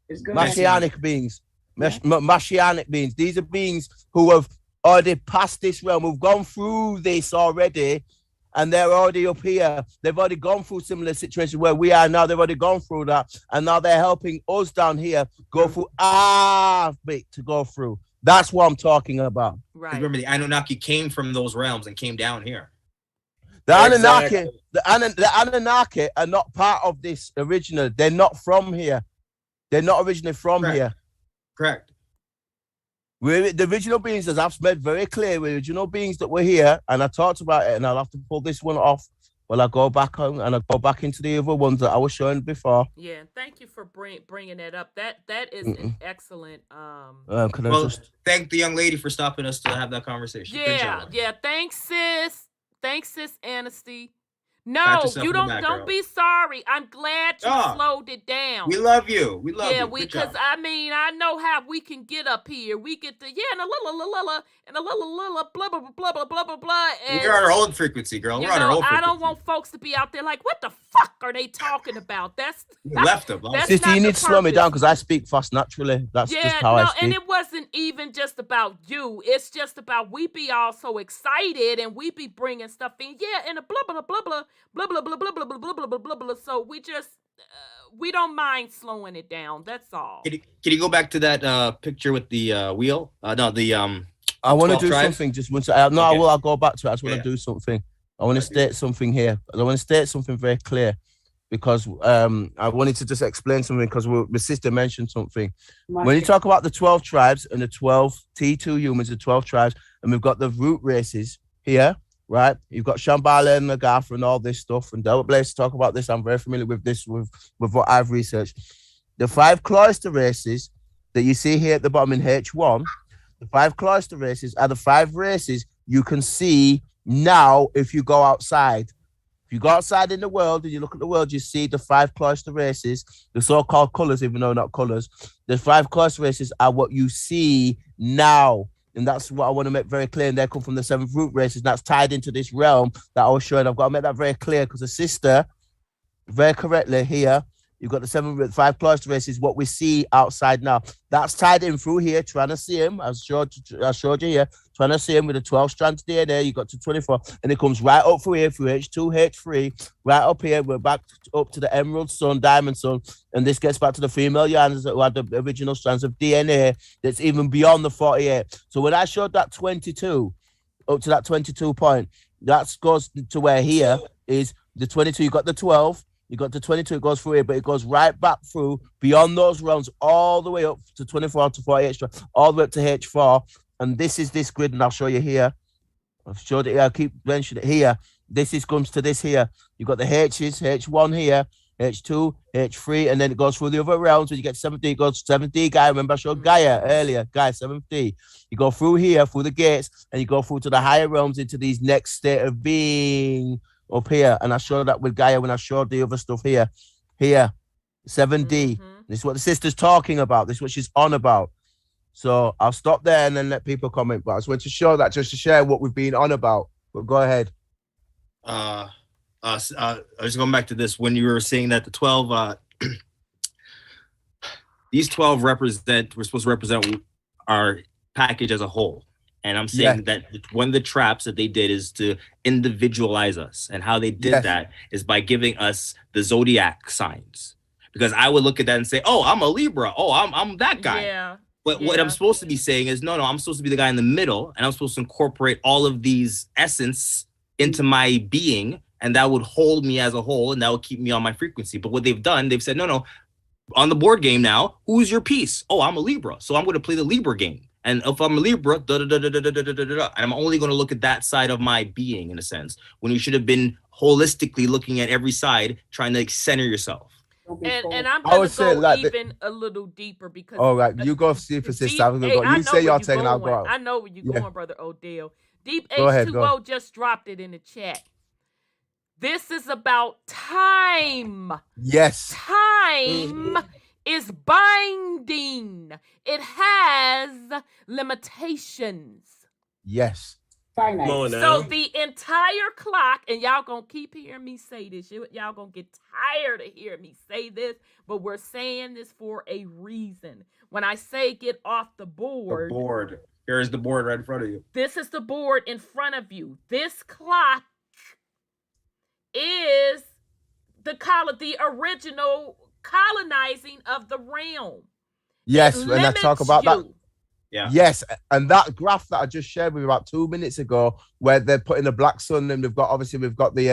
Mashiach beings. Mashiach beings. These are beings who have already passed this realm, who've gone through this already, and they're already up here. They've already gone through similar situations where we are now. They've already gone through that, and now they're helping us down here go through our bit to go through. That's what I'm talking about. Right. Remember, the Anunnaki came from those realms and came down here. The Anunnaki are not part of this original. They're not from here. They're not originally from here. Correct. The original beings, as I've made very clear, the original beings that were here, and I talked about it, and I'll have to pull this one off while I go back on, and I go back into the other ones that I was showing before. Yeah, thank you for bringing that up. That is an excellent. Thank the young lady for stopping us to have that conversation. Yeah. Thanks, sis. Thanks, sis Anasty. No, you don't be sorry. I'm glad you slowed it down. We love you. We love you. Yeah, because I mean, I know how we can get up here. We get the and a little blah blah blah blah blah blah blah. And we're on our own frequency, girl. We're on our own frequency. I don't want folks to be out there like, what the fuck are they talking about? That's left them. Sister, you need to slow me down because I speak fast naturally. That's just how I speak. And it wasn't even just about you. It's just about we be all so excited and we be bringing stuff in. Yeah, and a blah blah blah blah blah blah blah blah blah blah blah blah blah blah blah. So we just we don't mind slowing it down. That's all. Can you go back to that picture with the wheel? No, the I want to do tribes? something. Just once. I will. I'll go back to it. I just want to do something. I want to state something here. I want to state something very clear, because I wanted to just explain something, because my sister mentioned something. When you talk about the 12 tribes and the 12 T2 humans, the 12 tribes, and we've got the root races here, right? You've got Shambhala and Nagafa and all this stuff. And Delbert Blaze talk about this. I'm very familiar with this, with what I've researched. The 5 cloister races that you see here at the bottom in H1, the 5 cloister races are the 5 races you can see now if you go outside. If you go outside in the world and you look at the world, you see the 5 cloister races, the so-called colors, even though not colors. The 5 cloister races are what you see now. And that's what I want to make very clear. And they come from the 7 root races. That's tied into this realm that I was showing. I've got to make that very clear, because the sister, very correctly here, you've got the 5 cloister races, what we see outside now. That's tied in through here, trying to see him. I showed you here, trying to see him with the 12 strands DNA. You got to 24, and it comes right up through here, through H2, H3, right up here. We're back up to the Emerald Sun, Diamond Sun, and this gets back to the female Yans that had the original strands of DNA that's even beyond the 48. So when I showed that 22, up to that 22 point, that goes to where here is the 22. You got the 12. You got the 22, it goes through here, but it goes right back through beyond those realms, all the way up to 24 to 48, all the way up to H4. And this is this grid, and I'll show you here. I've showed it here, I'll keep mentioning it here. This comes to this here. You got the H's, H1 here, H2, H3, and then it goes through the other realms. When you get 7D, it goes to 7D, Gaia. Remember I showed Gaia earlier, Gaia, 7D. You go through here, through the gates, and you go through to the higher realms into these next state of being up here. And I showed that with Gaia when I showed the other stuff here. 7D. This is what the sister's talking about. This is what she's on about. So I'll stop there and then let people comment. But I just want to show that, just to share what we've been on about. But go ahead. I was going back to this when you were saying that the 12 these 12 we're supposed to represent our package as a whole. And I'm saying that one of the traps that they did is to individualize us. And how they did that is by giving us the zodiac signs. Because I would look at that and say, oh, I'm a Libra. Oh, I'm that guy. Yeah. But what I'm supposed to be saying is, no, I'm supposed to be the guy in the middle. And I'm supposed to incorporate all of these essence into my being. And that would hold me as a whole. And that would keep me on my frequency. But what they've done, they've said, no, on the board game now, who's your piece? Oh, I'm a Libra. So I'm going to play the Libra game. And if I'm a Libra, and I'm only going to look at that side of my being, in a sense, when you should have been holistically looking at every side, trying to center yourself. And I'm going to go like even a little deeper, because... All right, you go see for sister. You say your thing, and I'll go out. I know where you're going, Brother Odell. Deep H2O just dropped it in the chat. This is about time. Yes. Time is binding. It has limitations. Yes. So the entire clock, and y'all gonna keep hearing me say this. Y'all gonna get tired of hearing me say this, but we're saying this for a reason. When I say get off the board. The board. Here's the board right in front of you. This is the board in front of you. This clock is the original colonizing of the realm. Yes, and I talk about that. Yeah. Yes, and that graph that I just shared with you about 2 minutes ago, where they're putting the black sun, and we've got the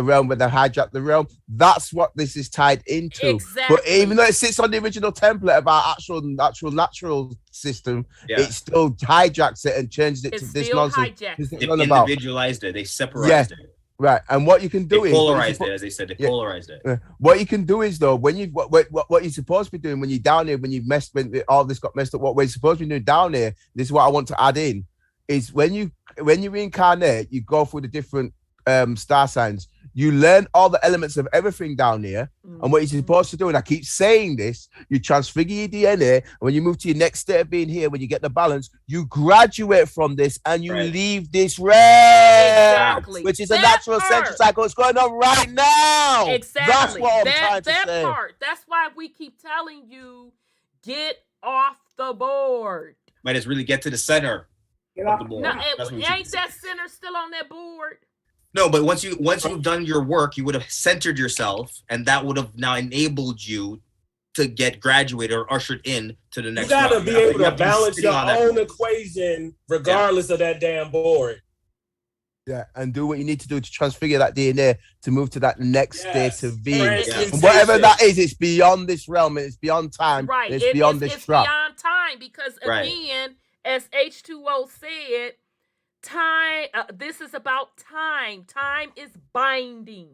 realm where they hijacked the realm. That's what this is tied into. Exactly. But even though it sits on the original template of our actual natural system, it still hijacks it and changes it to this nonsense. They individualized it. They separated it. Right, and what you can do is polarized it, as they said. They polarized it. What you can do is, though, when you what you're supposed to be doing when you're down here, when all this got messed up, what we're supposed to be doing down here. This is what I want to add in: is when you reincarnate, you go through the different star signs. You learn all the elements of everything down here, and what you're supposed to do, and I keep saying this, you transfigure your DNA, and when you move to your next state of being here, when you get the balance, you graduate from this, and you leave this realm, which is a natural central cycle. It's going on right now. Exactly. That's what I'm trying to say. That part. That's why we keep telling you, get off the board. Might as really get to the center of the board. No, ain't that center still on that board? No, but once you've done your work, you would have centered yourself, and that would have now enabled you to get graduated or ushered in to the next. You gotta round. be able You to balance your own equation regardless of that damn board. Yeah, and do what you need to do to transfigure that DNA to move to that next state of being. And whatever that is, it's beyond this realm. It's beyond time. Right. It's beyond this it's trap. beyond time because again, as H2O said, time. This is about time. Time is binding.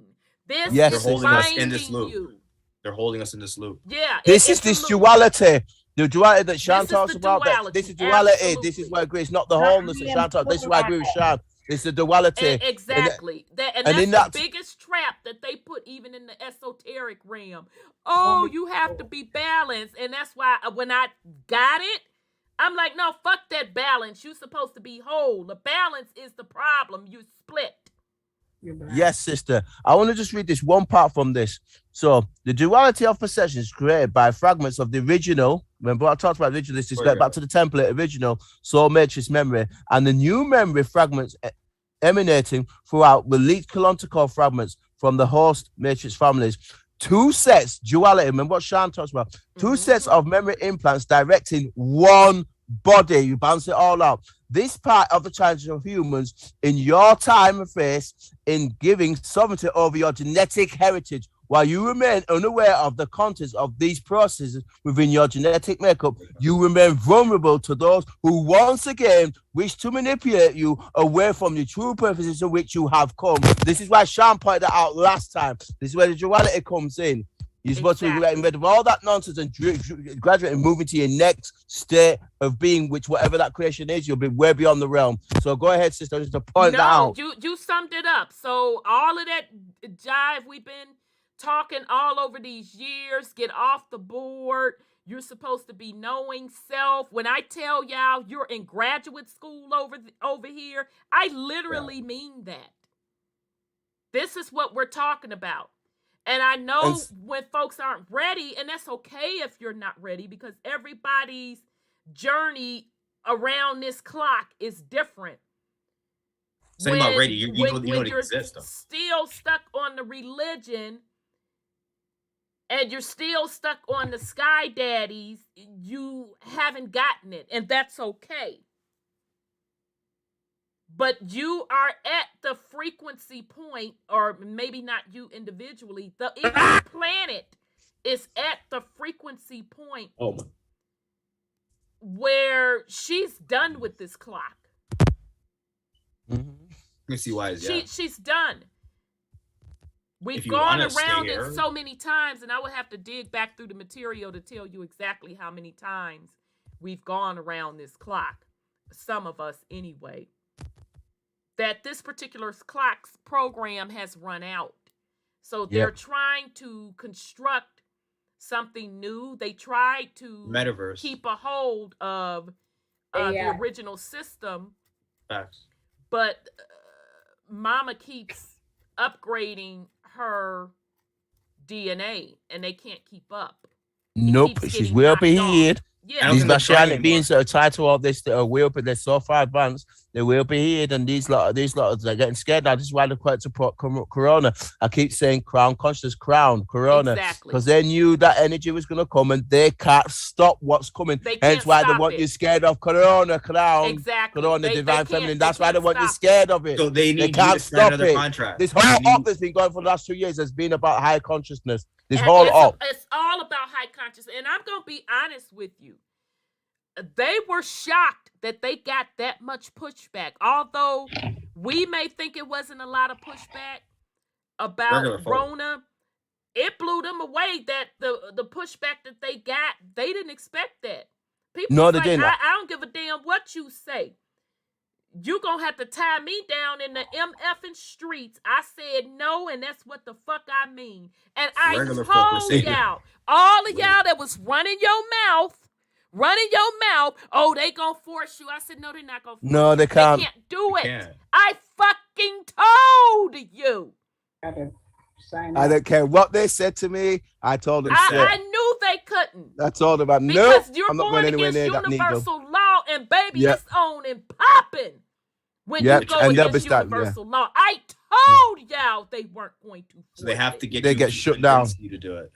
This is holding binding us in this loop. you. They're holding us in this loop. Yeah. This is this duality. The duality that Sean talks about. This is duality. Absolutely. This is where it's not the wholeness that Sean talks. This is why I agree with Sean. It's the duality. Exactly. And that's the biggest trap that they put even in the esoteric realm. Oh, you have to be balanced. And that's why when I got it, I'm like, no, fuck that balance. You're supposed to be whole. The balance is the problem. You split. Yes, sister. I want to just read this one part from this. So, the duality of perception is created by fragments of the original. Remember, I talked about original. This is going back to the template, original soul matrix memory, and the new memory fragments emanating throughout the leaked canonical fragments from the host matrix families. Two sets, duality. Remember what Sean talks about? Two sets of memory implants directing one body. You balance it all out. This part of the transition of humans in your time and face in giving sovereignty over your genetic heritage while you remain unaware of the contents of these processes within your genetic makeup. You remain vulnerable to those who once again wish to manipulate you away from the true purposes to which you have come. This is why Sean pointed that out last time. This is where the duality comes in. You're supposed to be getting rid of all that nonsense and graduate and move into your next state of being, which whatever that creation is, you'll be way beyond the realm. So go ahead, sister, just to point that out. You summed it up. So all of that jive we've been talking all over these years, get off the board. You're supposed to be knowing self. When I tell y'all you're in graduate school over here, I literally mean that. This is what we're talking about. And I know when folks aren't ready, and that's okay if you're not ready, because everybody's journey around this clock is different. Saying about ready, you don't exist. You're still stuck on the religion, and you're still stuck on the sky daddies, you haven't gotten it, and that's okay. But you are at the frequency point, or maybe not you individually, the planet is at the frequency point where she's done with this clock. Let me see why. She's done. We've gone around it so many times, and I would have to dig back through the material to tell you exactly how many times we've gone around this clock. Some of us anyway. That this particular clock's program has run out. So they're trying to construct something new. They try to Metaverse. Keep a hold of the original system. Facts. But Mama keeps upgrading her DNA, and they can't keep up. Nope, she's way up ahead. Yeah. These messianic beings that are tied to all this that are way up, they're so far advanced, they're way up ahead, and these lot are getting scared now. This is why they're quite support Corona. I keep saying crown conscious, crown Corona, because they knew that energy was going to come, and they can't stop what's coming. Hence why they want you scared of Corona, crown, Corona, divine feminine. That's why they want you scared of it. So they can't stop it. Contract. This whole op that's been going for the last 2 years has been about high consciousness. This whole op. It's all about high consciousness, and I'm going to be honest with you. They were shocked that they got that much pushback. Although we may think it wasn't a lot of pushback about Rona, it blew them away that the pushback that they got, they didn't expect that. People they didn't. I don't give a damn what you say. You're going to have to tie me down in the MFing streets. I said no, and that's what the fuck I mean. And I told y'all, all of y'all that was running your mouth, oh, they gonna force you. I said, no, they're not gonna force you. No, they can't. They can't do it. I fucking told you. I don't care what they said to me. I told them. I knew they couldn't. I told them, because you're going against universal law, and baby, it's on and popping. When you go against universal law. I told y'all they weren't going to. So they have to get. They get shut down. You to do it.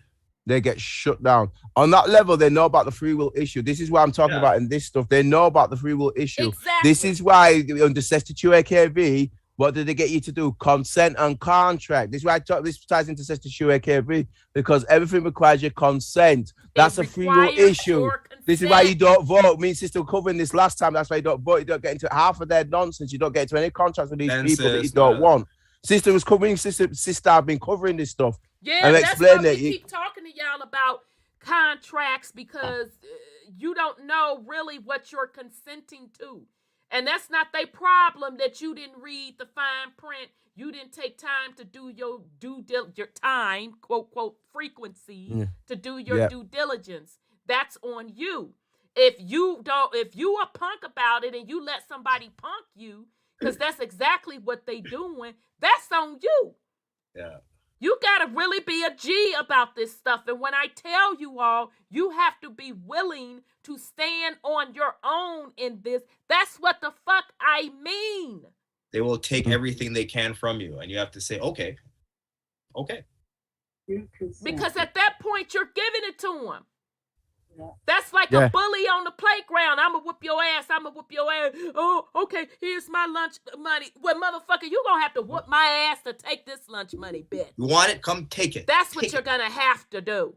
They get shut down. On that level, they know about the free will issue. This is what I'm talking about in this stuff. They know about the free will issue. Exactly. This is why under Sesta 2 AKB, what did they get you to do? Consent and contract. This is why this ties into Sesta 2 AKB, because everything requires your consent. That's a free will issue. This is why you don't vote. Me and sister were covering this last time. That's why you don't vote. You don't get into half of their nonsense. You don't get into any contracts with these people that you don't want. Sister was covering. Sister, I've been covering this stuff. Yeah, and that's why we keep talking to y'all about contracts, because you don't know really what you're consenting to. And that's not their problem that you didn't read the fine print. You didn't take time to do your your time, quote, quote, frequency to do your due diligence. That's on you. If you a punk about it and you let somebody punk you, because that's exactly what they doing, that's on you. Yeah. You got to really be a G about this stuff. And when I tell you all, you have to be willing to stand on your own in this. That's what the fuck I mean. They will take everything they can from you. And you have to say, okay. Because at that point, you're giving it to them. That's like a bully on the playground. I'm gonna whoop your ass. Oh, okay, here's my lunch money. Well, motherfucker, you gonna have to whoop my ass to take this lunch money, bitch. You want it? Come take it. That's what you're gonna have to do.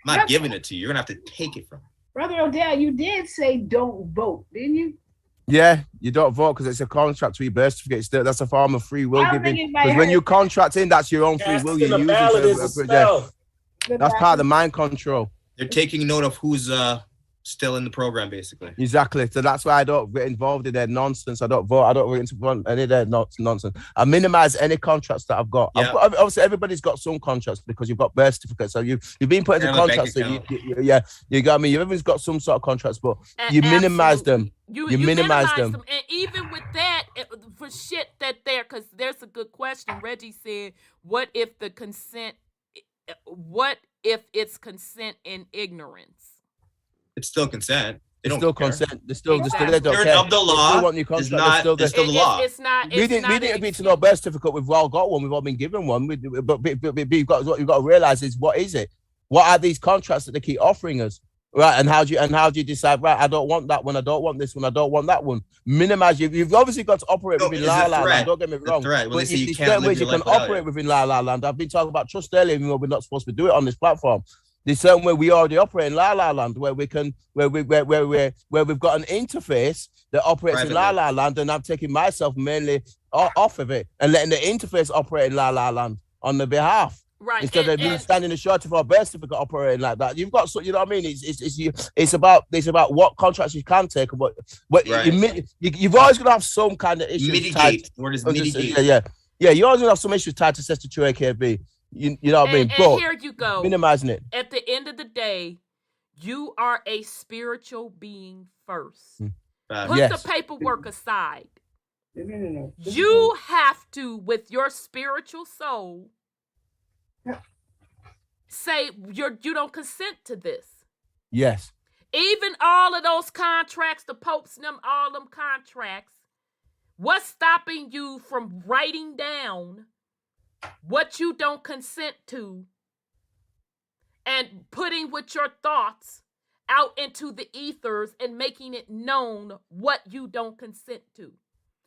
I'm not giving it to you. You're gonna have to take it from me. Brother Odel, you did say don't vote, didn't you? Yeah, you don't vote because it's a contract to your birth certificate. That's a form of free will giving. Because when you contract in, that's your own free will. You use it. That's part of the mind control. They're taking note of who's still in the program, basically. Exactly. So that's why I don't get involved in their nonsense. I don't vote. I don't get into any of their nonsense. I minimize any contracts that I've got. Yeah. Obviously, everybody's got some contracts because you've got birth certificates. So you've been put into contracts. So you got me. Everyone's got some sort of contracts, but you minimize them. You minimize them. And even with that, for shit that because there's a good question. Reggie said, what if it's consent in ignorance? It's still consent. It's still consent. They don't of the care. law. They're still the law. It's not. We didn't agree to no birth certificate. We've all got one. We've all been given one. But you've got to realize is what is it? What are these contracts that they keep offering us? Right, and how do you decide? Right, I don't want that one. I don't want this one. I don't want that one. Minimize. You've obviously got to operate within La La Land. Don't get me wrong. Well, but there's certain ways you can operate within La La Land. I've been talking about trust earlier, even though we're not supposed to do it on this platform. There's certain way we already operate in La La Land, where we've got an interface that operates in La La Land, and I'm taking myself mainly off of it and letting the interface operate in La La Land on the behalf. Right. Instead of being standing the short of our birth certificate operating like that. You've got, you know what I mean? It's about what contracts you can take, but you've always gonna have some kind of issues. Mitigate. Where does mitigate? Yeah. You're always gonna have some issues tied to Sesta 2 AKB. You know what I mean? But here you go. Minimizing it. At the end of the day, you are a spiritual being first. Put the paperwork aside. No. You have to, with your spiritual soul, say you don't consent to this. Yes. Even all of those contracts, the Popes, all them contracts, what's stopping you from writing down what you don't consent to and putting with your thoughts out into the ethers and making it known what you don't consent to?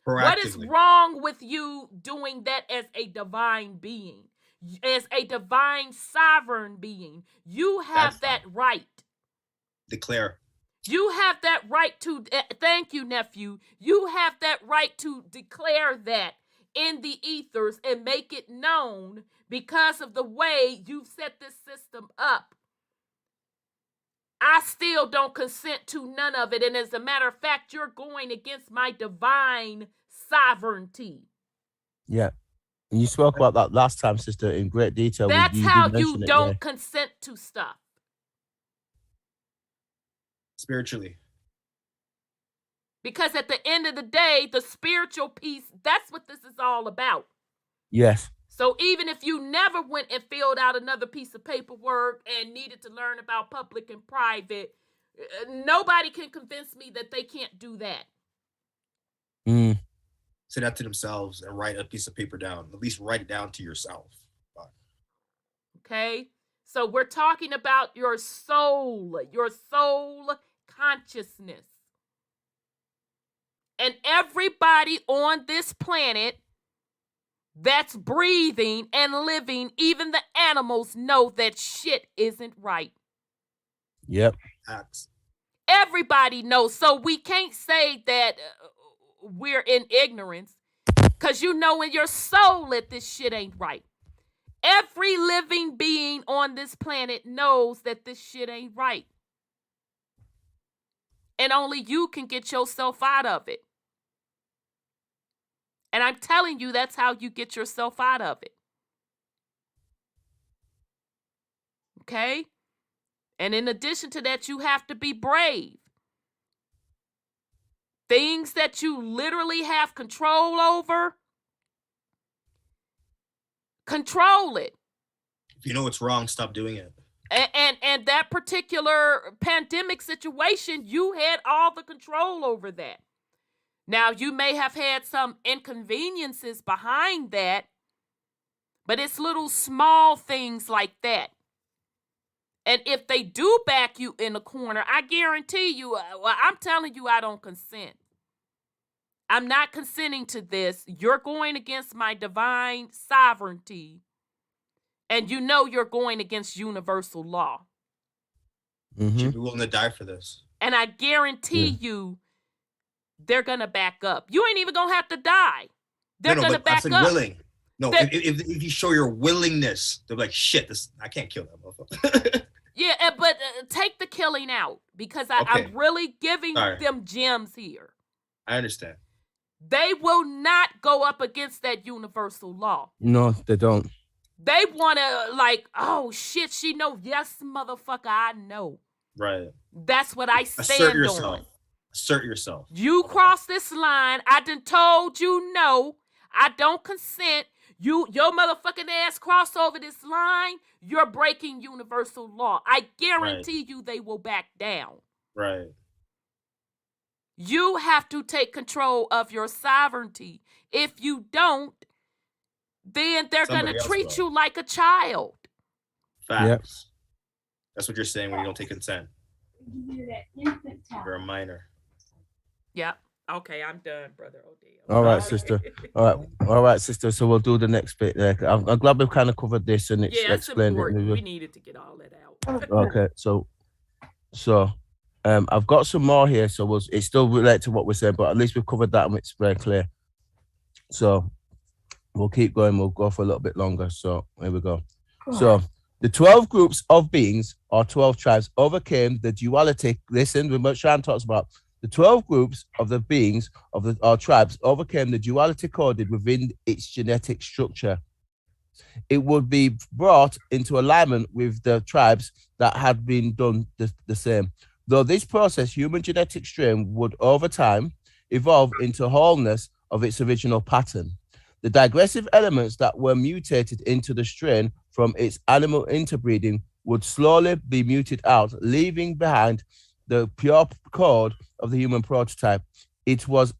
What is wrong with you doing that as a divine being? As a divine sovereign being, you have that right. Declare. You have that right to, thank you, nephew. You have that right to declare that in the ethers and make it known because of the way you've set this system up. I still don't consent to none of it. And as a matter of fact, you're going against my divine sovereignty. Yeah. And you spoke about that last time, sister, in great detail. That's how you don't consent to stuff. Spiritually. Because at the end of the day, the spiritual piece, that's what this is all about. Yes. So even if you never went and filled out another piece of paperwork and needed to learn about public and private, nobody can convince me that they can't do that. say that to themselves and write a piece of paper down. At least write it down to yourself. Okay? So we're talking about your soul consciousness. And everybody on this planet that's breathing and living, even the animals, know that shit isn't right. Yep. Everybody knows. So we can't say that we're in ignorance, because you know in your soul that this shit ain't right. Every living being on this planet knows that this shit ain't right. And only you can get yourself out of it. And I'm telling you, that's how you get yourself out of it. Okay? And in addition to that, you have to be brave. Things that you literally have control over, control it. If you know it's wrong, stop doing it. And that particular pandemic situation, you had all the control over that. Now, you may have had some inconveniences behind that, but it's little small things like that. And if they do back you in a corner, I guarantee you, I'm telling you, I don't consent. I'm not consenting to this. You're going against my divine sovereignty. And you know you're going against universal law. You'd be willing to die for this. And I guarantee you, they're going to back up. You ain't even going to have to die. They're going to back up. Willing. No, if you show your willingness, they're like, shit, I can't kill that motherfucker. Yeah, but take the killing out, because I'm really giving them gems here. I understand. They will not go up against that universal law. No, they don't. They want to like, oh shit, she know. Yes, motherfucker, I know. Right. That's what I stand Assert yourself. on. Assert yourself. You cross this line. I done told you no. I don't consent. Your motherfucking ass cross over this line. You're breaking universal law. I guarantee you they will back down. Right. You have to take control of your sovereignty. If you don't, then they're going to treat you like a child. Facts. Yep. That's what you're saying when you don't take consent. You're a minor. Yep. Okay, I'm done, brother Odel. All right, sister. All right, sister. So we'll do the next bit there. I'm glad we've kind of covered this and it's explained it. We needed to get all that out. Okay, so I've got some more here. So it's still related to what we're saying, but at least we've covered that and it's very clear. So we'll keep going. We'll go for a little bit longer. So here we go. So the 12 groups of beings or 12 tribes overcame the duality. Listen, what Shan talks about. The 12 groups of the beings of our tribes overcame the duality coded within its genetic structure. It would be brought into alignment with the tribes that had been done the same. Though this process, human genetic strain would over time evolve into wholeness of its original pattern. The digressive elements that were mutated into the strain from its animal interbreeding would slowly be muted out, leaving behind the pure code of the human prototype. It was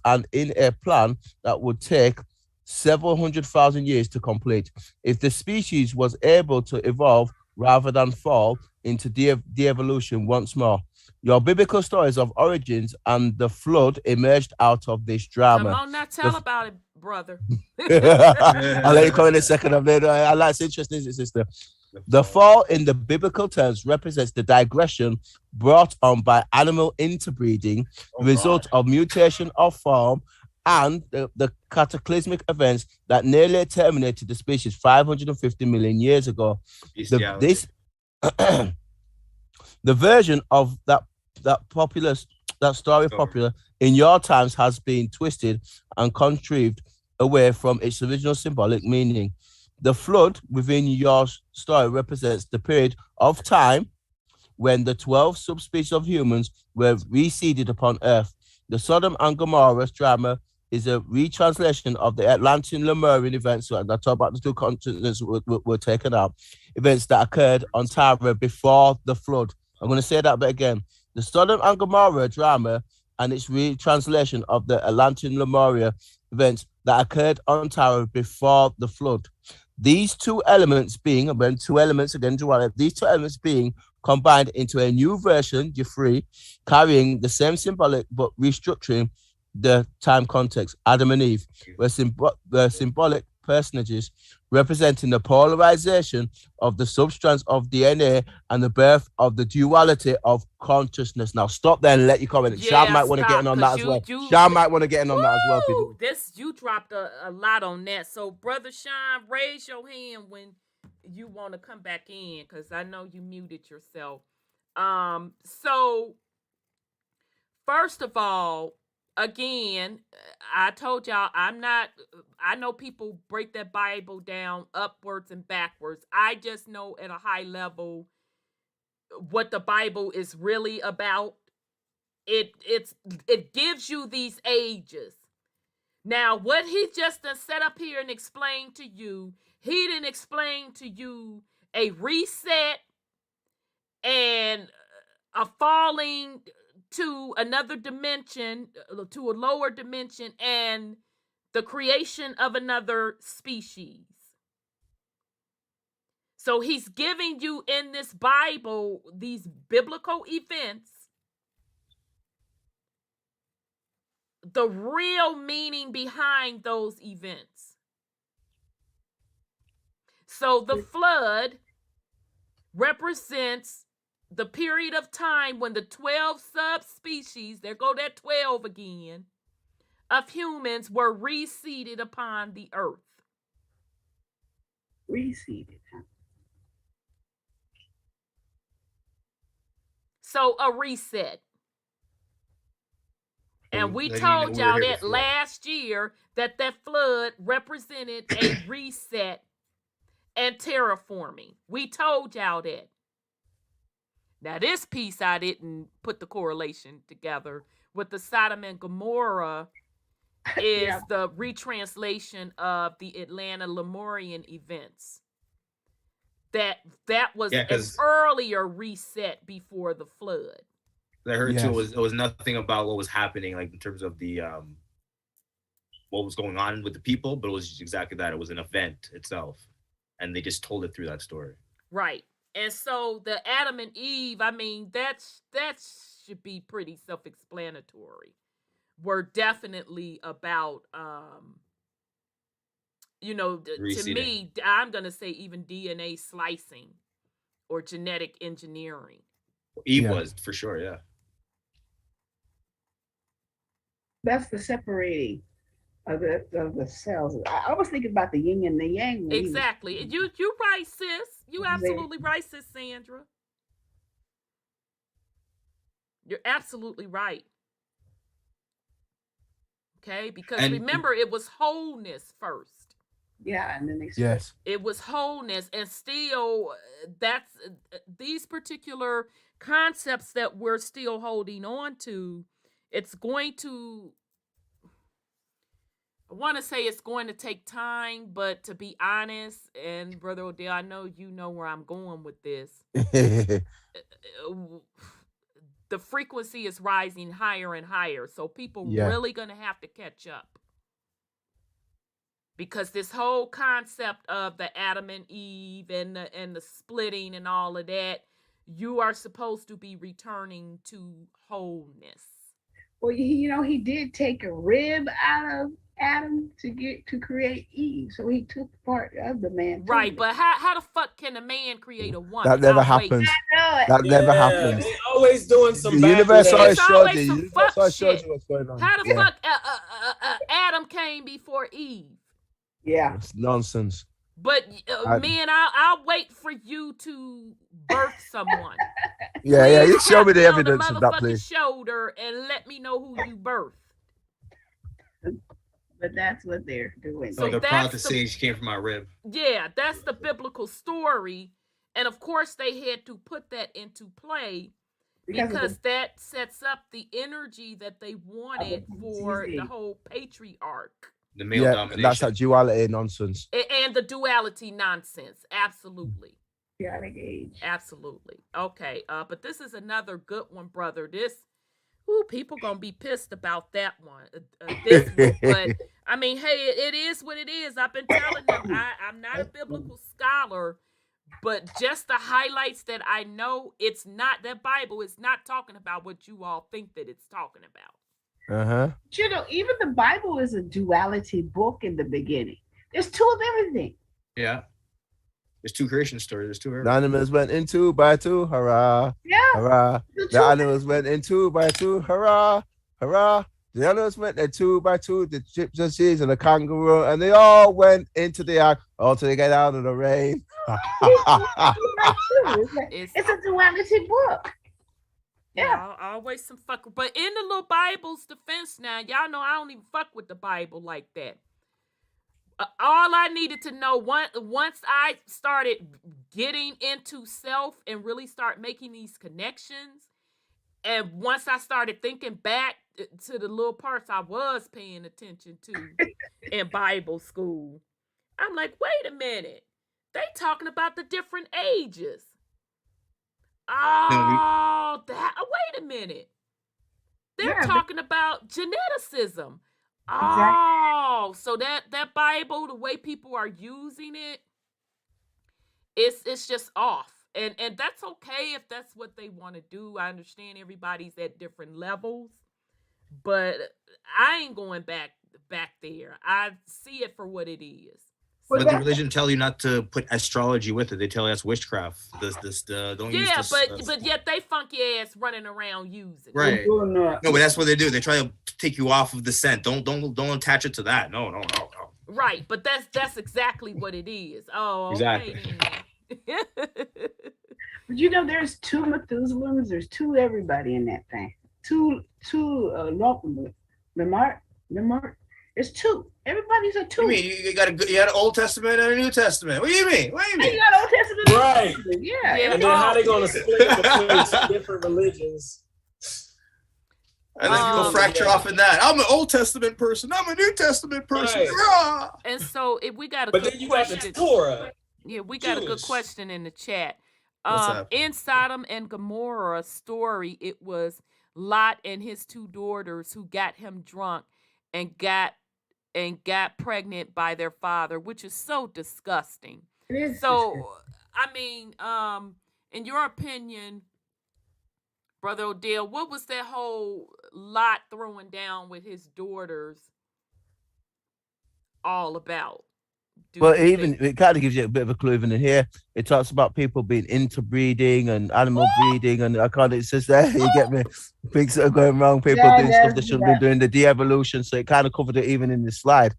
an inner plan that would take several 100,000 years to complete. If the species was able to evolve rather than fall into de-evolution once more. Your biblical stories of origins and the flood emerged out of this drama. Come on now, tell about it, brother. I'll let you come in a second. I like it's interesting, sister. The fall in the biblical terms represents the digression brought on by animal interbreeding, the result of mutation of form, and the cataclysmic events that nearly terminated the species 550 million years ago. The version of that story popular in your times has been twisted and contrived away from its original symbolic meaning. The flood within your story represents the period of time when the 12 subspecies of humans were reseeded upon Earth. The Sodom and Gomorrah drama is a retranslation of the Atlantean Lemurian events, and I talk about the two continents were taken out, events that occurred on Tara before the flood. I'm going to say that bit again. The Sodom and Gomorrah drama and its retranslation of the Atlantean Lemuria events that occurred on Tara before the flood. These two elements being, these two elements being combined into a new version, Jeffrey, carrying the same symbolic but restructuring the time context. Adam and Eve were symbolic personages representing the polarization of the substance of DNA and the birth of the duality of consciousness. Now stop there and let you comment. Yeah, Sean might want to get in on that as well. Sean might want to get in on that as well. You dropped a lot on that. So, Brother Sean, raise your hand when you want to come back in, because I know you muted yourself. So, first of all, again, I told y'all I know people break that Bible down upwards and backwards. I just know at a high level what the Bible is really about. It gives you these ages. Now, what he just done set up here and explained to you, he didn't explain to you a reset and a falling to another dimension, to a lower dimension, and the creation of another species. So he's giving you in this Bible these biblical events, the real meaning behind those events. So the flood represents the period of time when the 12 subspecies, there go that 12 again, of humans were reseeded upon the earth. Reseeded. So a reset. And we told y'all that last year that flood represented a reset and terraforming. We told y'all that. Now, this piece, I didn't put the correlation together with the Sodom and Gomorrah is the retranslation of the Atlanta Lemurian events. That was an earlier reset before the flood. I heard too, it was nothing about what was happening, like in terms of the what was going on with the people, but it was just exactly that. It was an event itself, and they just told it through that story. Right. And so the Adam and Eve, I mean, that should be pretty self-explanatory. Were definitely about, to me, I'm going to say even DNA slicing or genetic engineering. Eve was, for sure, yeah. That's the separating of the cells. I was thinking about the yin and the yang. Exactly. You right, sis. You absolutely right, sis Sandra. You're absolutely right. Okay, because remember, it was wholeness first. Yeah, and then it was wholeness, and still, that's these particular concepts that we're still holding on to. It's going to, I want to say it's going to take time, but to be honest, and Brother Odel, I know you know where I'm going with this. The frequency is rising higher and higher, so people really going to have to catch up. Because this whole concept of the Adam and Eve and the splitting and all of that, you are supposed to be returning to wholeness. Well, he did take a rib out of Adam to create Eve, so he took part of the man. Right, but how the fuck can a man create a woman? That never happens. That never happens. They're always doing some. The universe always showed you. Some fuck shit. What's going on. How the fuck Adam came before Eve? Yeah, it's nonsense. But man, I'll wait for you to birth someone. Yeah, you show me the evidence of that, please. Shoulder and let me know who you birthed. But that's what they're doing. So they're proud to say she came from my rib. Yeah, that's the biblical story, and of course they had to put that into play because that sets up the energy that they wanted for the whole patriarch. The male domination. That's that duality nonsense. And the duality nonsense. Absolutely. Chaotic age. Absolutely. Okay. But this is another good one, brother. This, Ooh, people gonna be pissed about that one. This one. But I mean, hey, it is what it is. I've been telling them I'm not a biblical scholar, but just the highlights that I know, it's not that Bible is not talking about what you all think that it's talking about. Uh-huh. You know, even the Bible is a duality book in the beginning. There's two of everything. Yeah. There's two creation stories. There's two. The animals went in 2 by 2. Hurrah. Yeah. Hurrah. The animals went in 2 by 2. Hurrah. Hurrah. The animals went in 2 by 2. The gypsies and the kangaroo. And they all went into the ark until they get out of the rain. It's a duality book. Yeah, always some fuck. But in the little Bible's defense now, y'all know I don't even fuck with the Bible like that. All I needed to know once I started getting into self and really start making these connections, and once I started thinking back to the little parts I was paying attention to in Bible school, I'm like, wait a minute, they talking about the different ages. Oh, wait a minute. They're talking about geneticism. Oh, so that Bible, the way people are using it, it's just off. And that's okay if that's what they want to do. I understand everybody's at different levels, but I ain't going back there. I see it for what it is. But the religion tell you not to put astrology with it. They tell you that's witchcraft. Don't use this. But yet they funky ass running around using it. Right. No, but that's what they do. They try to take you off of the scent. Don't attach it to that. No. Right, but that's exactly what it is. Oh, exactly. Okay. But you know, there's 2 Methuselams. There's 2 everybody in that thing. 2 Lamar. There's 2. Everybody's a 2. You mean you got an Old Testament and a New Testament? What do you mean? You got Old Testament, right? Yeah. And then how they gonna split between 2 different religions? And then people fracture off in that. I'm an Old Testament person. I'm a New Testament person. Right. And so if we got a but good then you question, got the Torah. Yeah, we got a good question in the chat. What's up? In Sodom and Gomorrah story, it was Lot and his 2 daughters who got him drunk and got pregnant by their father, which is so disgusting. So, I mean, in your opinion, Brother Odel, what was that whole Lot throwing down with his daughters all about? Well, it kind of gives you a bit of a clue even in here. It talks about people being interbreeding and animal breeding, and it says there, you get me, things that are going wrong, people doing stuff they shouldn't be doing, the de-evolution, so it kind of covered it even in the slide.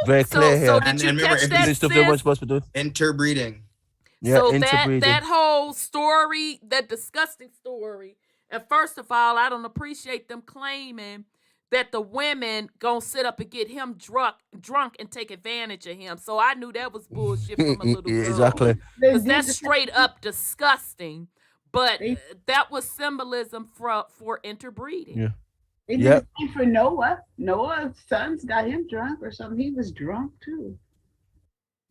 Very clear here. So did you catch that, stuff they weren't supposed to do. Interbreeding. Yeah, so interbreeding. that whole story, that disgusting story, and first of all, I don't appreciate them claiming that the women gonna sit up and get him drunk and take advantage of him. So I knew that was bullshit from a little girl. Exactly. Because that's straight up disgusting. But that was symbolism for interbreeding. Yeah. They did the same for Noah. Noah's sons got him drunk or something. He was drunk too.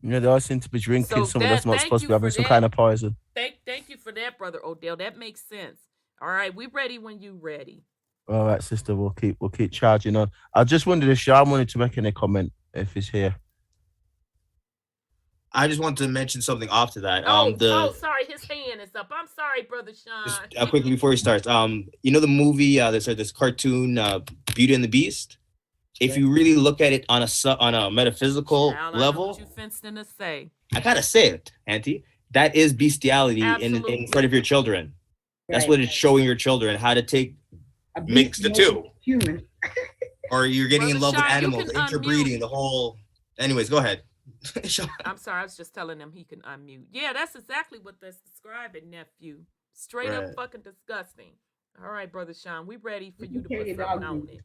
Yeah, they all seem to be drinking something that's not supposed to be having some kind of poison. Thank you for that, Brother Odel. That makes sense. All right, we ready when you ready. All right, sister, we'll keep charging on. I just wondered if Sean wanted to make any comment if he's here. I just wanted to mention something off to that. Sorry, his hand is up. I'm sorry, Brother Sean. Just quickly before he starts, you know the movie, this cartoon, Beauty and the Beast. If you really look at it on a metaphysical level, what you fencing to say. I gotta say it, Auntie. That is bestiality in front of your children. That's what it's showing your children, how to mix the 2. Human. Or you're getting in love with Sean, animals, interbreeding, the whole. Anyways, go ahead. I'm sorry, I was just telling him he can unmute. Yeah, that's exactly what that's describing, nephew. Straight up fucking disgusting. All right, Brother Sean, we ready for you to put something on it.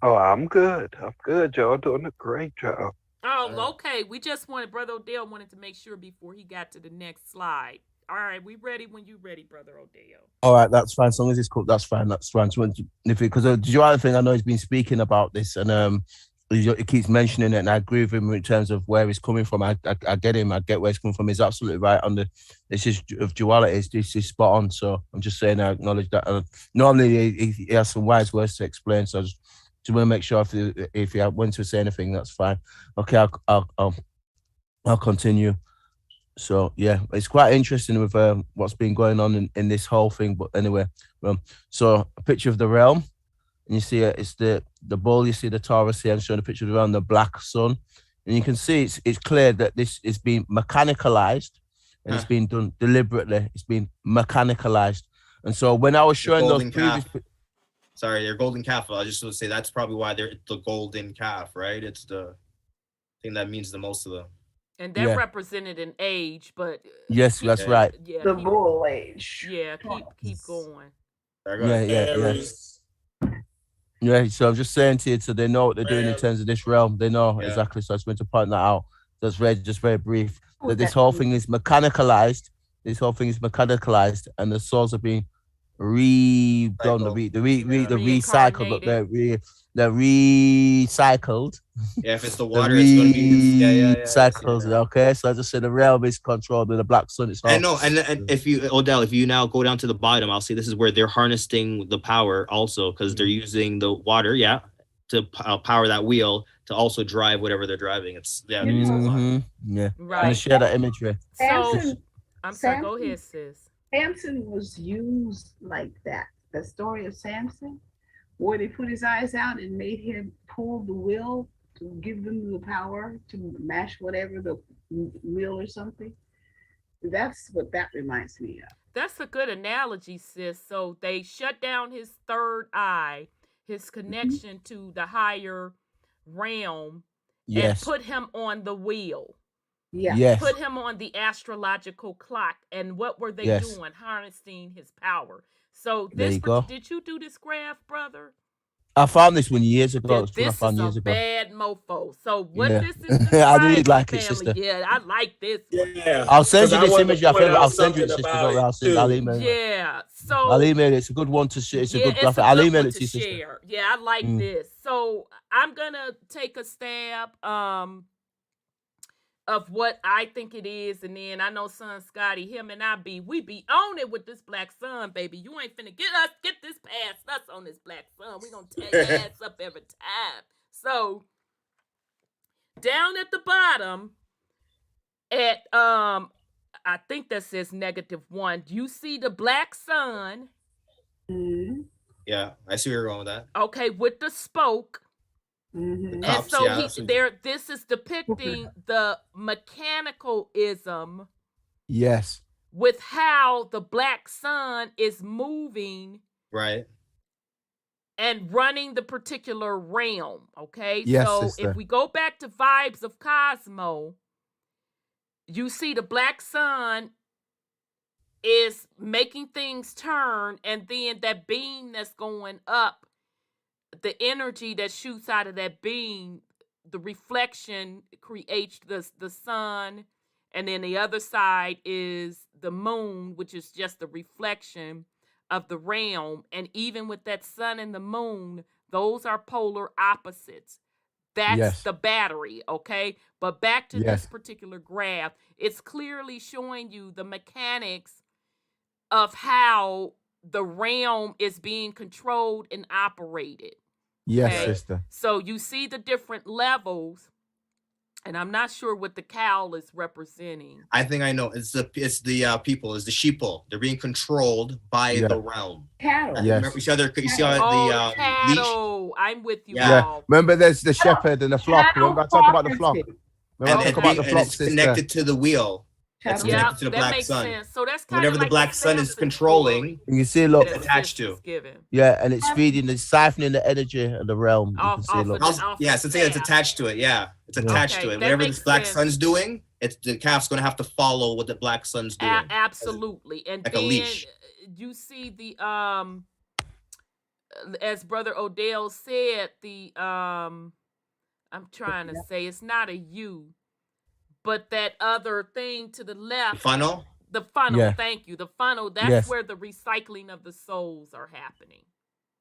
Oh, I'm good. Y'all doing a great job. Oh, okay. We just Brother Odell wanted to make sure before he got to the next slide. All right, we ready when you ready, Brother Odell. All right, that's fine. As long as it's cooked, that's fine. That's fine. Because the other thing I know he's been speaking about this, and he keeps mentioning it, and I agree with him in terms of where he's coming from. I get him. I get where he's coming from. He's absolutely right on this is of duality. This is spot on. So I'm just saying I acknowledge that. Normally he has some wise words to explain. So I just want to make sure if he wants to say anything, that's fine. Okay, I'll continue. So yeah, it's quite interesting with what's been going on in this whole thing. But anyway, so a picture of the realm. And you see it's the bull, you see the Taurus here, and showing a picture of around the black sun. And you can see it's clear that this is being mechanicalized and it's been done deliberately. It's been mechanicalized. And so when I was showing those previous... Sorry, their golden calf. I just want to say that's probably why they're the golden calf, right? It's the thing that means the most to them. And they're represented in age, but... Yes, that's right. Yeah, the bull age. Yeah, keep going. Yeah, so I'm just saying to you, so they know what they're doing in terms of this realm. They know exactly. So I just want to point that out. That's very brief. That this whole thing is mechanicalized. This whole thing is mechanicalized, and the souls are being redone, the recycled, but they're recycled. Yeah, if it's the water, it's gonna be recycled. Okay, so I just said the realm is controlled with the black sun. It's all. I know, and if you, Odel, if you now go down to the bottom, I'll see this is where they're harnessing the power also, because they're using the water, to power that wheel to also drive whatever they're driving. It's right. Right. I'm gonna share that imagery. So, I'm sorry. Go ahead, sis. Samson was used like that. The story of Samson, where they put his eyes out and made him pull the wheel to give them the power to mash whatever the wheel or something. That's what that reminds me of. That's a good analogy, sis. So they shut down his third eye, his connection to the higher realm, and put him on the wheel. Yeah. Yes. Put him on the astrological clock. And what were they doing? Harnessing his power. So this, did you do this graph, brother? I found this one years ago. This is a bad mofo. So what this is I did like it, sister. Yeah, I like this one. Yeah. I'll send you this image. I'll send you it, sister. I'll email it. Yeah. So I'll email it. It's a good one to share. It's a good graphic. I'll email it to you, sister. Share. Yeah, I like this. So I'm gonna take a stab of what I think it is, and then I know son Scotty, him and we be on it with this black sun, baby. You ain't finna get this past us on this black sun. We gonna tear your ass up every time. So down at the bottom at I think that says -1. You see the black sun. Yeah, I see where you're going with that. Okay, with the spoke. The and cops, so this is depicting the mechanicalism with how the black sun is moving and running the particular realm. Okay, so sister. If we go back to Vibes of Cosmo, you see the black sun is making things turn, and then that beam that's going up, the energy that shoots out of that beam, the reflection creates the sun, and then the other side is the moon, which is just the reflection of the realm. And even with that sun and the moon, those are polar opposites. That's the battery, okay? But back to this particular graph, it's clearly showing you the mechanics of how the realm is being controlled and operated. Yes, sister. So you see the different levels, and I'm not sure what the cowl is representing. I think I know. It's the people. It's the sheeple. They're being controlled by the realm. Cattle. Yes. Remember, you see how the cattle. leash? I'm with you. Yeah. Remember, there's the shepherd and the flock. Remember, I talked about the flock. It's connected to the wheel. It's connected to the black sun. Sense. So that's kind whatever of the black sun is controlling. And you see, look, it's attached to. Yeah, and it's feeding, it's siphoning the energy of the realm. Yes, it's attached to it. Yeah, it's attached to it. Whatever this black sun's doing, the calf's gonna have to follow what the black sun's doing. Absolutely, and like then a leash. You see the as Brother Odel said, the I'm trying to say it's not a U. But that other thing to the left. The funnel? The funnel, thank you. The funnel, that's where the recycling of the souls are happening.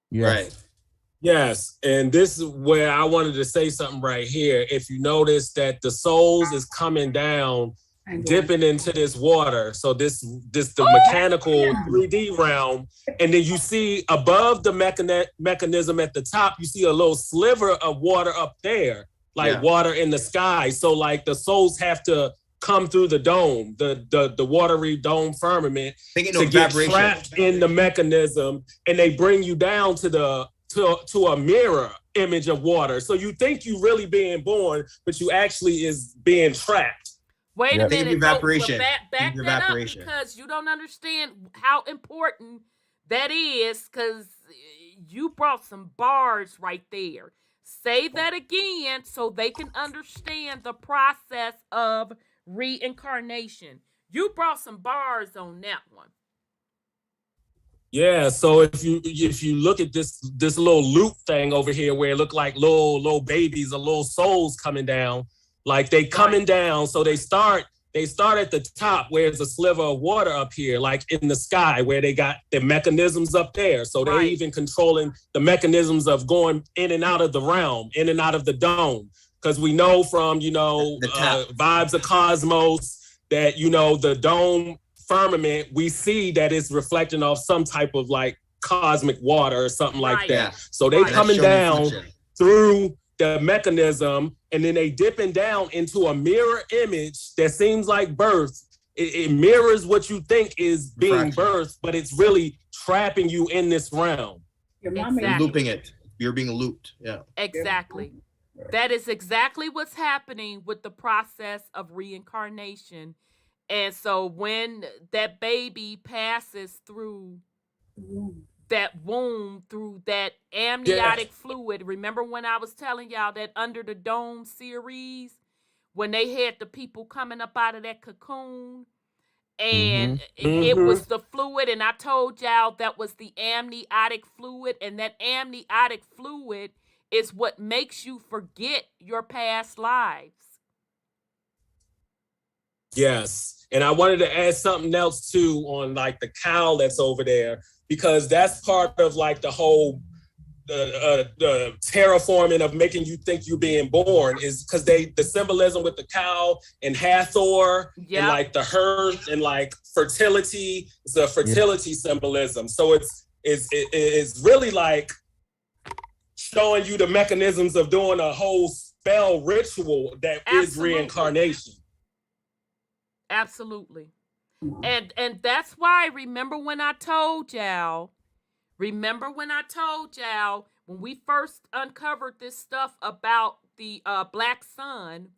Yes. Yes, and this is where I wanted to say something right here. If you notice that the souls is coming down, dipping into this water. So this the mechanical 3D realm, and then you see above the mechanism at the top, you see a little sliver of water up there, like water in the sky. So like the souls have to come through the dome, the watery dome firmament, to get trapped in the mechanism, and they bring you down to a mirror image of water. So you think you really being born, but you actually is being trapped. Wait a minute. Evaporation. Back that up, because you don't understand how important that is, because you brought some bars right there. Say that again so they can understand the process of reincarnation. You brought some bars on that one. Yeah, so if you look at this little loop thing over here where it look like little babies or little souls coming down, like they coming down, so they start at the top where there's a sliver of water up here, like in the sky, where they got the mechanisms up there. So they're even controlling the mechanisms of going in and out of the realm, in and out of the dome. Because we know from, Vibes of Cosmos that, the dome firmament, we see that it's reflecting off some type of like cosmic water or something like that. So they coming down through the mechanism, and then they dipping down into a mirror image that seems like birth. It mirrors what you think is being birthed, but it's really trapping you in this realm. Exactly. Looping it. You're being looped. Yeah. Exactly. That is exactly what's happening with the process of reincarnation. And so when that baby passes through that womb, through that amniotic fluid, remember when I was telling y'all that Under the Dome series, when they had the people coming up out of that cocoon, and it was the fluid, and I told y'all that was the amniotic fluid, and that amniotic fluid is what makes you forget your past lives. Yes. And I wanted to add something else too on like the cow that's over there, because that's part of like the whole the terraforming of making you think you're being born, is because the symbolism with the cow and Hathor and like the hearth and like fertility, it's a fertility symbolism. So it's really like showing you the mechanisms of doing a whole spell ritual that is reincarnation. Absolutely. And that's why, remember when I told y'all, when we first uncovered this stuff about the black sun,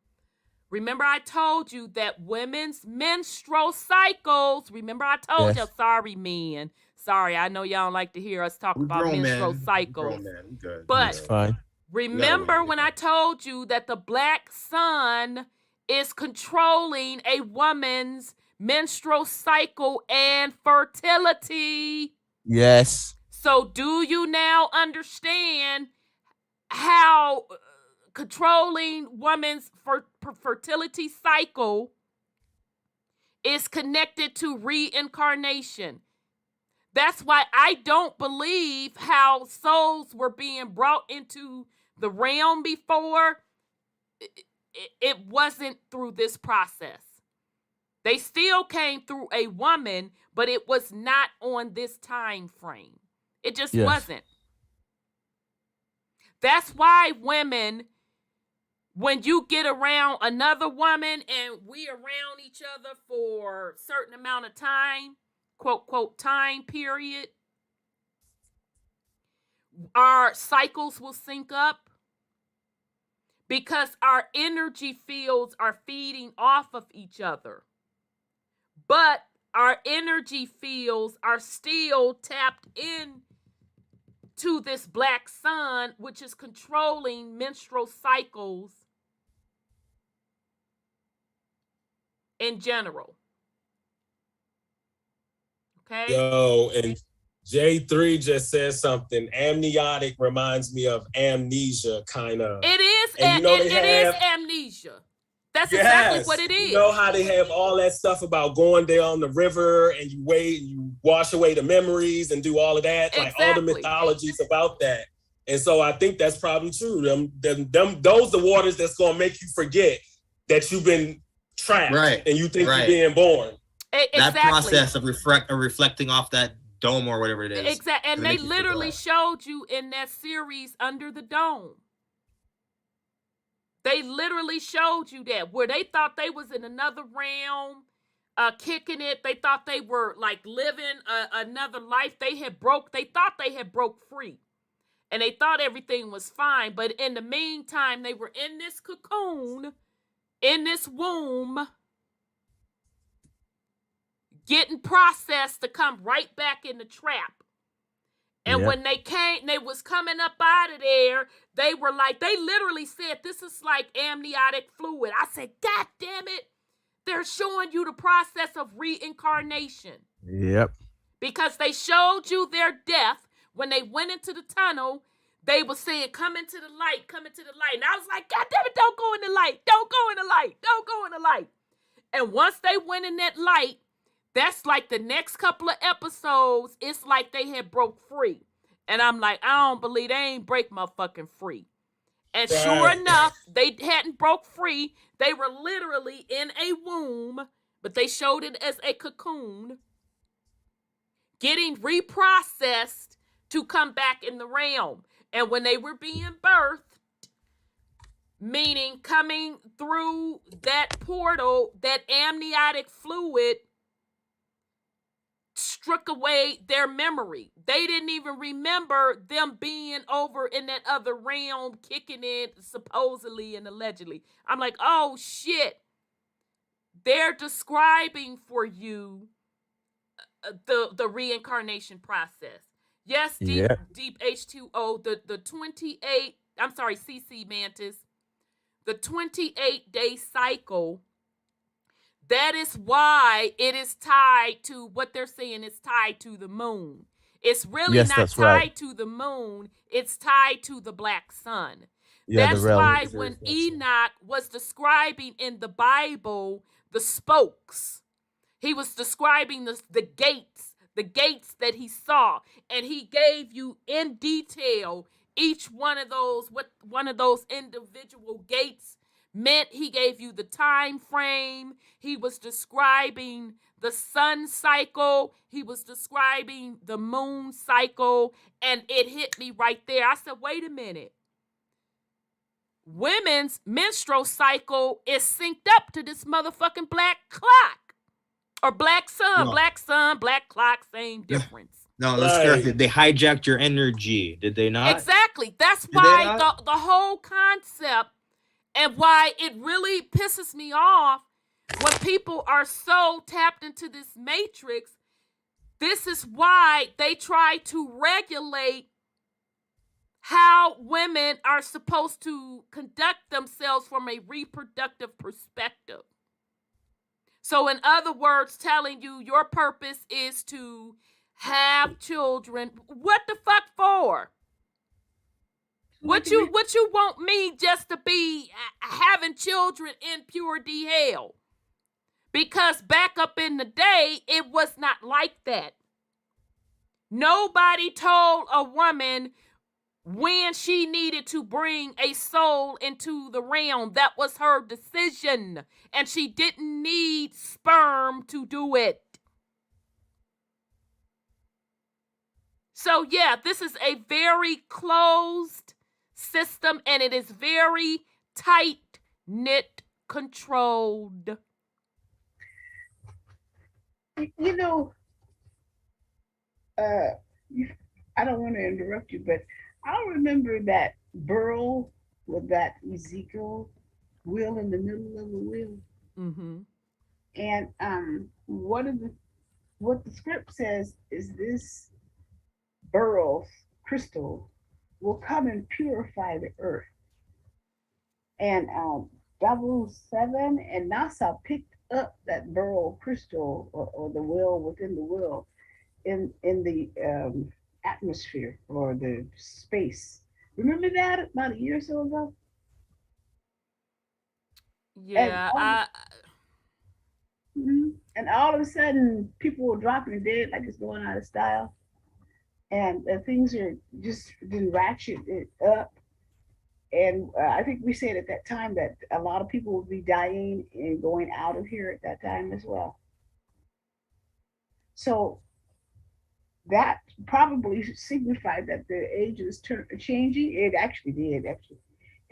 remember I told you that women's menstrual cycles, remember I told you, sorry men, sorry, I know y'all don't like to hear us talk about menstrual cycles, but fine. Remember when I told you that the black sun is controlling a woman's menstrual cycle and fertility? Yes. So do you now understand how controlling woman's fertility cycle is connected to reincarnation? That's why I don't believe how souls were being brought into the realm before. It wasn't through this process. They still came through a woman, but it was not on this time frame. It just wasn't. That's why women, when you get around another woman and we around each other for a certain amount of time, quote, quote, time period, our cycles will sync up because our energy fields are feeding off of each other. But our energy fields are still tapped in to this black sun, which is controlling menstrual cycles in general. Okay? Yo, and J3 just said something. Amniotic reminds me of amnesia, kind of. It is, and it is amnesia. That's exactly what it is. You know how they have all that stuff about going down the river and you wait and you wash away the memories and do all of that? Like all the mythologies about that. And so I think that's probably true. Those the waters that's gonna make you forget that you've been trapped, right, and you think right. you're being born. Exactly. That process of reflecting off that dome or whatever it is. Exactly. And they literally showed you in that series Under the Dome. They literally showed you that where they thought they was in another realm, kicking it. They thought they were like living another life. They thought they had broke free. And they thought everything was fine. But in the meantime, they were in this cocoon, in this womb, getting processed to come right back in the trap. And when they came, they was coming up out of there, they were like, they literally said, this is like amniotic fluid. I said, God damn it. They're showing you the process of reincarnation. Yep. Because they showed you their death. When they went into the tunnel, they were saying, come into the light, come into the light. And I was like, God damn it, don't go in the light. Don't go in the light. Don't go in the light. And once they went in that light, that's like the next couple of episodes, it's like they had broke free. And I'm like, I don't believe they ain't break motherfucking free. And sure enough, they hadn't broke free. They were literally in a womb, but they showed it as a cocoon, getting reprocessed to come back in the realm. And when they were being birthed, meaning coming through that portal, that amniotic fluid struck away their memory. They didn't even remember them being over in that other realm, kicking it supposedly and allegedly. I'm like, oh shit. They're describing for you the reincarnation process. Yes, deep H2O, the 28, I'm sorry, CC Mantis, the 28-day cycle. That is why it is tied to what they're saying is tied to the moon. It's really not tied to the moon. It's tied to the black sun. That's why when Enoch was describing in the Bible the spokes, he was describing the gates that he saw. And he gave you in detail each one of those, what one of those individual gates meant. He gave you the time frame. He was describing the sun cycle. He was describing the moon cycle. And it hit me right there. I said, wait a minute. Women's menstrual cycle is synced up to this motherfucking black clock. Or black sun, black clock, same difference. No, that's correct. They hijacked your energy, did they not? Exactly. That's why the whole concept and why it really pisses me off when people are so tapped into this matrix. This is why they try to regulate how women are supposed to conduct themselves from a reproductive perspective. So in other words, telling you your purpose is to have children. What the fuck for? What you want me just to be having children in pure D hell? Because back up in the day, it was not like that. Nobody told a woman when she needed to bring a soul into the realm. That was her decision. And she didn't need sperm to do it. So yeah, this is a very closed system, and it is very tight-knit, controlled. You know, I don't want to interrupt you, but I remember that burl with that Ezekiel wheel in the middle of the wheel. Mm-hmm. And what the script says is this burl crystal will come and purify the earth. And 007 and NASA picked up that burl crystal or the wheel within the wheel in the atmosphere or the space. Remember that about a year or so ago? Yeah. And all of a sudden, people were dropping dead like it's going out of style. and things are just been ratcheted up. And I think we said at that time that a lot of people will be dying and going out of here at that time as well. So that probably signified that the age is changing. It actually did, actually.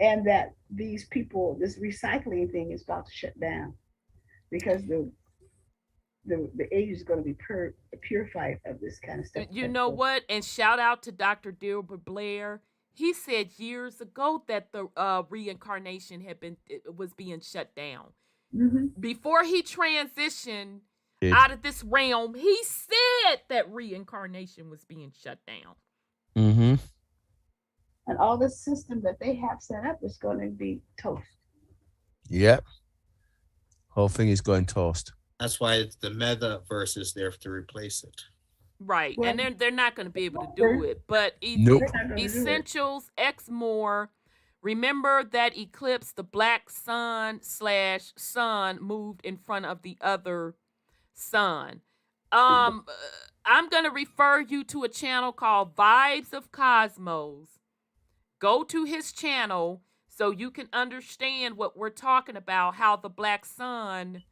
And that these people, this recycling thing is about to shut down because the age is going to be purified of this kind of stuff. You know what? And shout out to Dr. Dilbert Blair. He said years ago that the reincarnation was being shut down. Mm-hmm. Before he transitioned out of this realm, he said that reincarnation was being shut down. Mm-hmm. And all the system that they have set up is going to be toast. Yep. Whole thing is going toast. That's why it's the metaverse is there to replace it. Right. Well, and they're not going to be able to do it. But Nope. Essentials X more. Remember that eclipse, the black sun / sun moved in front of the other sun. I'm going to refer you to a channel called Vibes of Cosmos. Go to his channel so you can understand what we're talking about, how the black sun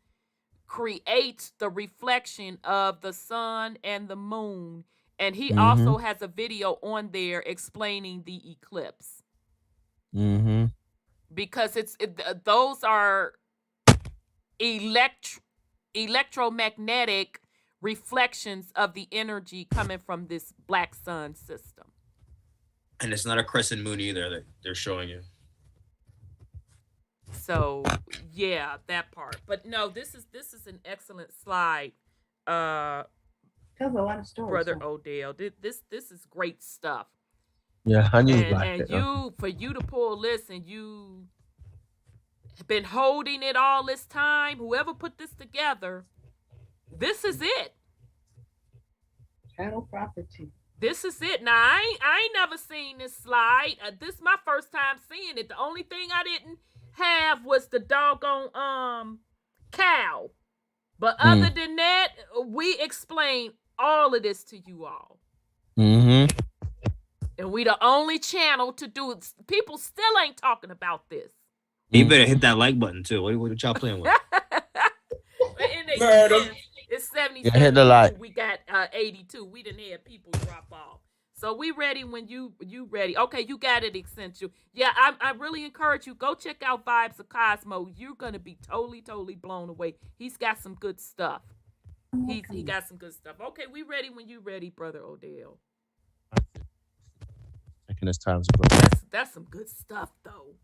creates the reflection of the sun and the moon. And he also has a video on there explaining the eclipse. Mm-hmm. Because those are electromagnetic reflections of the energy coming from this black sun system. And it's not a crescent moon either that they're showing you. So yeah, that part. But no, this is an excellent slide. Tells a lot of stories. Brother Odel. This is great stuff. Yeah, I knew for you to pull this and you have been holding it all this time, whoever put this together, this is it. Channel property. This is it. Now, I ain't never seen this slide. This is my first time seeing it. The only thing I didn't have was the doggone cow. But other than that, we explained all of this to you all. Mm-hmm. And we the only channel to do it. People still ain't talking about this. You better hit that like button too. What y'all playing with? It's 77. Yeah, hit the like. We got 82. We didn't have people drop off. So we ready when you ready. Okay, you got it, Essential. Yeah, I really encourage you. Go check out Vibes of Cosmo. You're gonna be totally blown away. He's got some good stuff. He got some good stuff. Okay, we ready when you ready, Brother Odel. Taking his time. That's some good stuff though.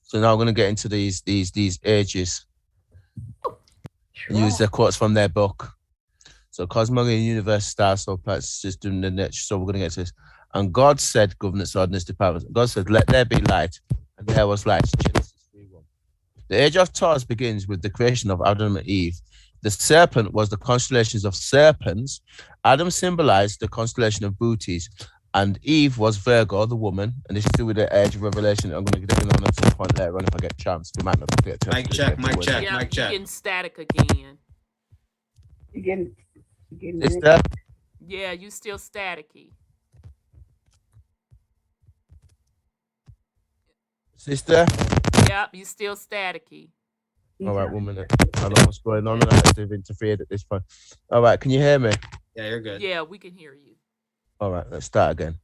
So now I'm gonna get into these ages. Use the quotes from their book. So cosmology, universe, stars, solar planets, system, the nature. So we're going to get to this. And God said, governance, ordinance, departments. God said, let there be light. And there was light. Genesis 3:1. The age of Taurus begins with the creation of Adam and Eve. The serpent was the constellations of serpents. Adam symbolized the constellation of booties. And Eve was Virgo, the woman. And this is still with the age of revelation. I'm going to get in on some point later on if I get a chance. We might not get a chance. Mic check. Yeah, you're getting static again. You getting Sister? Yeah, you still staticky. Sister? Yep, you still staticky. All right, 1 minute. I don't know what's going on. They've interfered at this point. All right, can you hear me? Yeah, you're good. Yeah, we can hear you. All right, let's start again.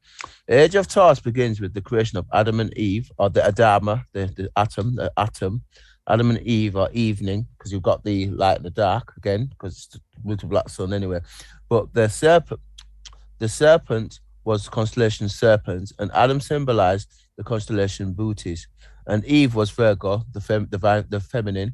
The age of Taurus begins with the creation of Adam and Eve, or the Adama, the atom. Adam and Eve are evening, because you've got the light and the dark again, because it's with the black sun anyway. But the serpent was constellation serpents, and Adam symbolized the constellation booties, and Eve was Virgo, the feminine.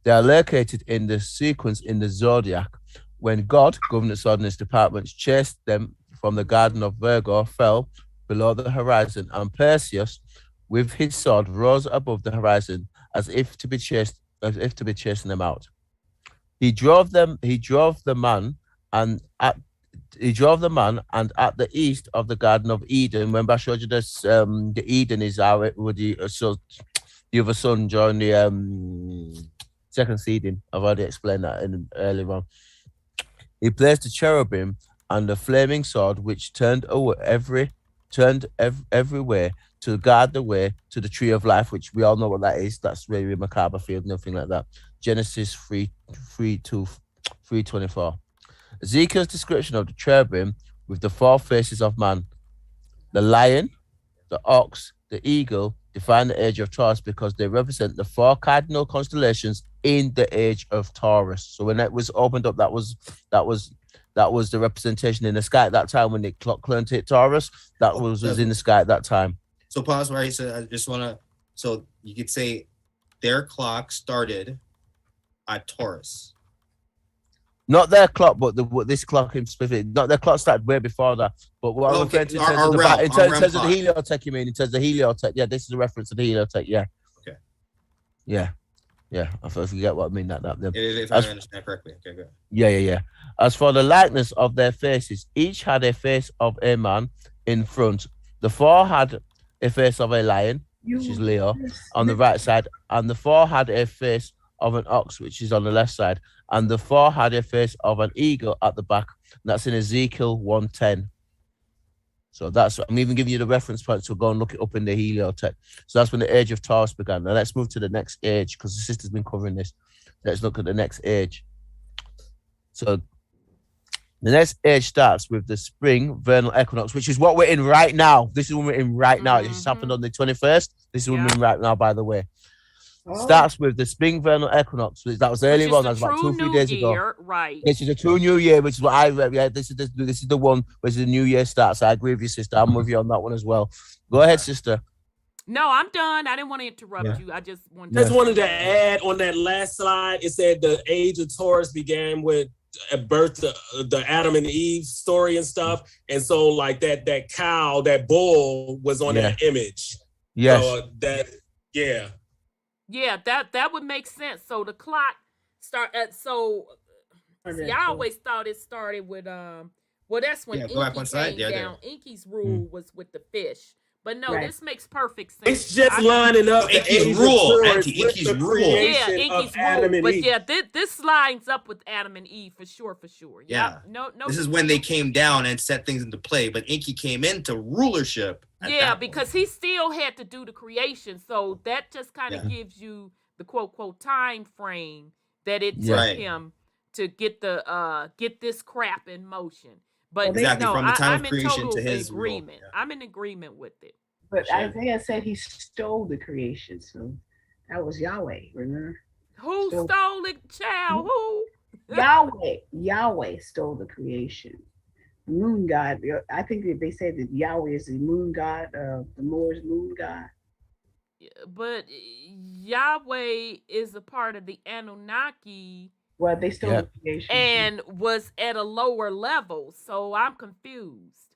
They are located in the sequence in the zodiac. When God, governance, ordinance, departments, chased them from the garden of Virgo, fell below the horizon, and Perseus, with his sword, rose above the horizon, as if to be chasing them out. He drove the man, and at the east of the Garden of Eden. Remember, I showed you this. The Eden is how it would the other son during the second seeding. I've already explained that in earlier on. He placed the cherubim and the flaming sword, which turned everywhere to guard the way to the tree of life, which we all know what that is. That's very macabre field, nothing like that. Genesis 3:24. Ezekiel's description of the cherubim with the 4 faces of man, the lion, the ox, the eagle, define the age of Taurus because they represent the 4 cardinal constellations in the age of Taurus. So when that was opened up, that was the representation in the sky at that time when the clock learned to hit Taurus. That was in the sky at that time. So pause right. So I just want to. So you could say their clock started at Taurus. Not their clock, but this clock in specific. Not their clock started way before that. But what I'm referring to in terms of the heliotech, you mean? In terms of the heliotech, yeah, this is a reference to the heliotech, yeah. Okay. Yeah. If you get what I mean, that. If I understand correctly, okay, good. Yeah. As for the likeness of their faces, each had a face of a man in front. The 4 had a face of a lion, which is Leo, on the right side, and the 4 had a face of an ox, which is on the left side, and the 4 had a face of an eagle at the back. And that's in Ezekiel 1:10. So I'm even giving you the reference point, so go and look it up in the heliotech. So that's when the age of Taurus began. Now let's move to the next age, because the sister's been covering this. Let's look at the next age. So the next age starts with the spring vernal equinox, which is what we're in right now. This is what we're in right now. It just happened on the 21st. This is what we're in right now, by the way. Starts with the spring vernal equinox. That was earlier on. That was about 2-3 days ago. Right. This is a true new year, which is what I read. Yeah, this is the one where the new year starts. I agree with you, sister. I'm with you on that one as well. Go ahead, sister. No, I'm done. I didn't want to interrupt you. I just wanted to add on that last slide. It said the age of Taurus began with birth, the Adam and Eve story and stuff. And so like that cow, that bull was on that image. Yes. Yeah, that would make sense. So the clock start at I always thought it started with that's when Inky came down. Inky's rule was with the fish. But no, this makes perfect sense. It's just lining up Inky's rule. Inky's rule. Yeah, Inky's rule. But yeah, this lines up with Adam and Eve for sure. Yeah. No. This is when they came down and set things into play. But Inky came into rulership. Yeah, because he still had to do the creation. So that just kind of gives you the quote time frame that it took him to get this crap in motion. But exactly, from the time of creation to his agreement. I'm in agreement with it. But Isaiah said he stole the creation, so that was Yahweh, remember? Who stole it, child? Who? Yahweh stole the creation. The moon god. I think that they say that Yahweh is the moon god, the Moor's moon god. But Yahweh is a part of the Anunnaki. Well, they stole the creation. And was at a lower level, so I'm confused.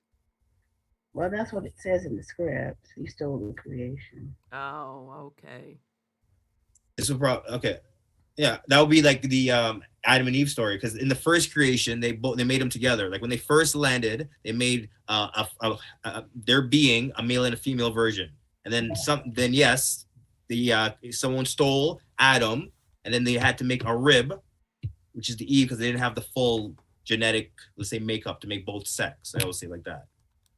Well, that's what it says in the script. He stole the creation. Oh, okay. It's a problem. Okay. Yeah, that would be like the Adam and Eve story, because in the first creation, they made them together. Like when they first landed, they made their being a male and a female version, and then someone stole Adam, and then they had to make a rib, which is the Eve, because they didn't have the full genetic, let's say, makeup to make both sex. I always say like that,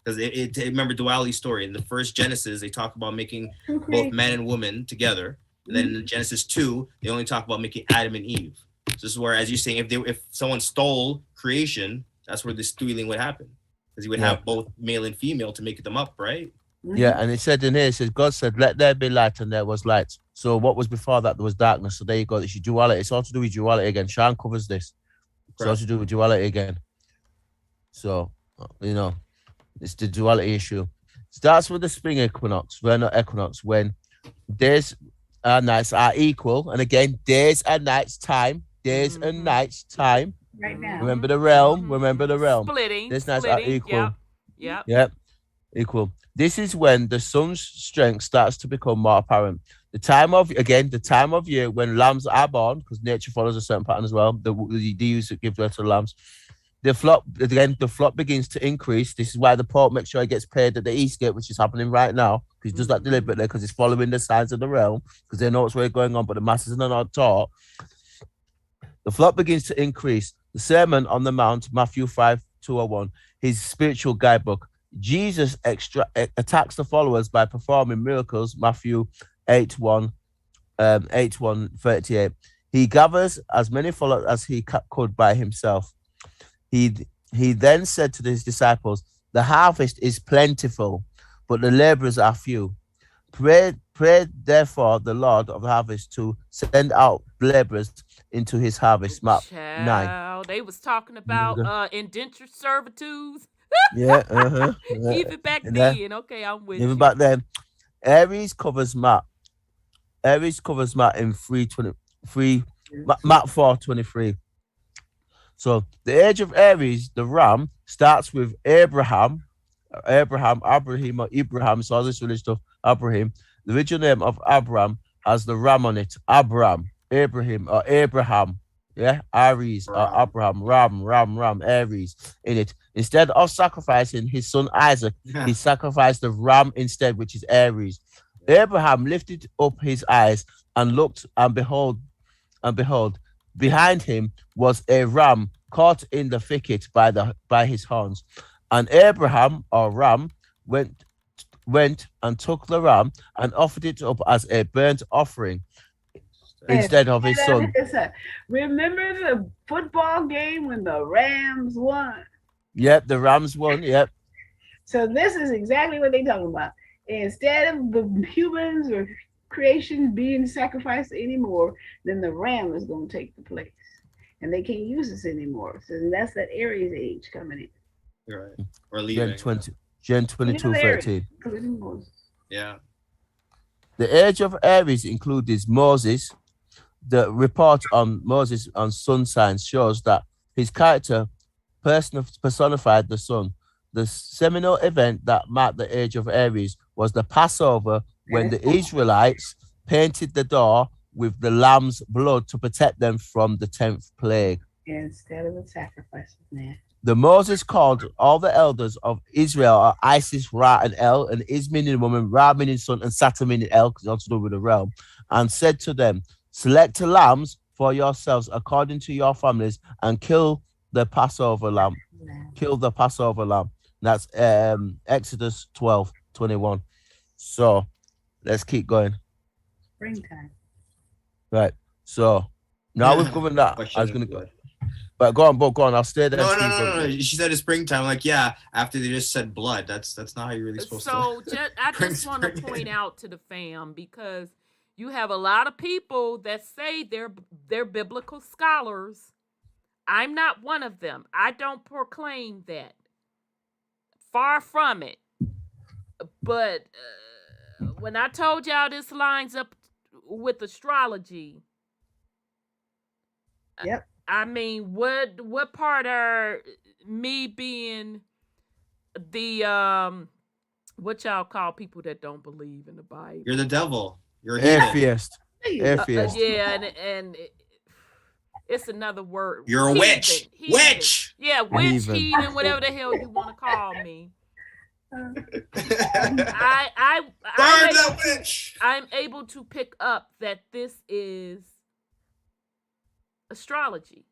because remember duality story in the first Genesis, they talk about making both man and woman together. And then in Genesis 2, they only talk about making Adam and Eve. So this is where, as you're saying, if someone stole creation, that's where the stealing would happen, because you would have both male and female to make them up, right? Yeah, and it said in here, it says, God said, let there be light, and there was light. So what was before that? There was darkness. So there you go. It's your duality. It's all to do with duality again. Sean covers this. It's all to do with duality again. So, it's the duality issue. Starts with the spring equinox, vernal equinox, when days and nights are equal. And again, days and nights time. Days and nights time. Right now. Remember the realm. Remember the realm. Splitting. Days and nights are equal. Yep. Equal. This is when the sun's strength starts to become more apparent. The time of year when lambs are born, because nature follows a certain pattern as well. The ewes that give birth to the lambs. The flock begins to increase. This is why the Pope makes sure he gets paid at the East Gate, which is happening right now. Because he does that deliberately, because he's following the signs of the realm, because they know what's really going on, but the masses are not taught. The flock begins to increase. The Sermon on the Mount, Matthew 5, 201, his spiritual guidebook. Jesus attacks the followers by performing miracles, Matthew 8:1, 8:138. He gathers as many followers as he could by himself. He then said to his disciples, the harvest is plentiful, but the laborers are few. Pray therefore the Lord of the harvest to send out laborers into his harvest. Mark 9. They was talking about indentured servitudes. Yeah, Even back then. Okay, I'm with even you. back then. Aries covers Mark in 3:23. Mark 4:23. So the age of Aries, the ram, starts with Abraham, or Ibrahim. So all this really stuff, Abraham. The original name of Abraham has the ram on it. Abraham, or Abraham. Yeah, Aries, or Abraham, Ram, Aries in it. Instead of sacrificing his son Isaac, he sacrificed the ram instead, which is Aries. Abraham lifted up his eyes and looked, and behold, behind him was a ram caught in the thicket by his horns. And Abraham, or Ram, went and took the ram and offered it up as a burnt offering instead of his son. Remember the football game when the Rams won? Yep, the Rams won. Yep. So this is exactly what they're talking about. Instead of the humans or creation being sacrificed anymore, then the ram is going to take the place, and they can't use this anymore. So that's that Aries age coming in. Right. Or leaving. Gen 22:13. Yeah. The age of Aries includes Moses. The report on Moses on sun signs shows that his character personified the sun. The seminal event that marked the age of Aries was the Passover, when the Israelites painted the door with the lamb's blood to protect them from the 10th plague. Instead of the sacrifices, man. The Moses called all the elders of Israel, or Isis, Ra, and El, and Is meaning woman, Ra meaning son, and Saturn meaning El, because it's also to do with the realm, and said to them, select lambs for yourselves according to your families, and kill the Passover lamb. Kill the Passover lamb. That's Exodus 12:21. So let's keep going. Springtime. Right. So now we've covered that. I was gonna go. But go on. I'll stay there. No. She said it's springtime. Like, yeah, after they just said blood. That's not how you're really supposed to. So I just want to point out to the fam, because you have a lot of people that say they're biblical scholars. I'm not one of them. I don't proclaim that. Far from it. But when I told y'all this lines up with astrology, yep. I mean, what part are me being the what y'all call people that don't believe in the Bible? You're the devil. You're atheist. Yeah, and it's another word. You're a witch. Witch. Yeah, witch, heathen, whatever the hell you want to call me. I'm able to pick up that this is astrology.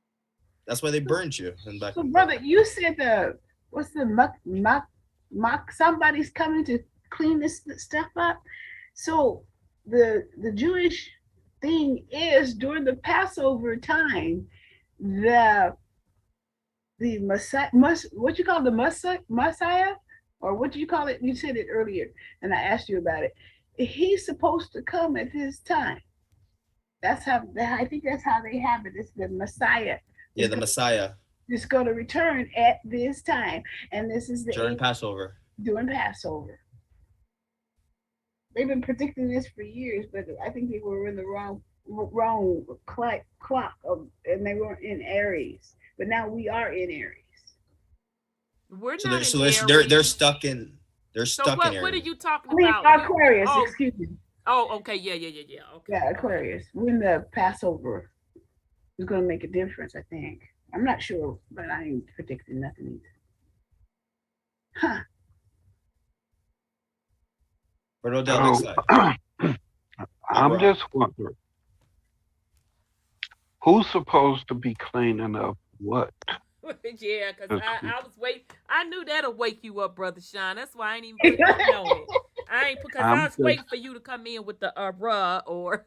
That's why they burned you. So, brother, you said what's the mock? Somebody's coming to clean this stuff up. So the Jewish thing is during the Passover time, the Messiah, what you call the Messiah, or what do you call it? You said it earlier, and I asked you about it. He's supposed to come at this time. That's how I think that's how they have it. It's the Messiah. Yeah, the Messiah. It's going to return at this time, and this is during Passover. During Passover. They've been predicting this for years, but I think they were in the wrong clock, and they weren't in Aries. But now we are in Aries. We're so not they're, in so Aries. they're stuck in. They're stuck in Aries. What are you talking about? Aquarius. Excuse me. Oh, okay. Yeah. Okay. Yeah, Aquarius. When the Passover is going to make a difference, I think. I'm not sure, but I ain't predicting nothing either. Huh. But Odel, next slide. I'm just wondering, who's supposed to be cleaning up what? Yeah, because I was waiting. I knew that'll wake you up, Brother Sean. That's why I ain't even put nothing on it. I ain't because I was waiting for you to come in with the or.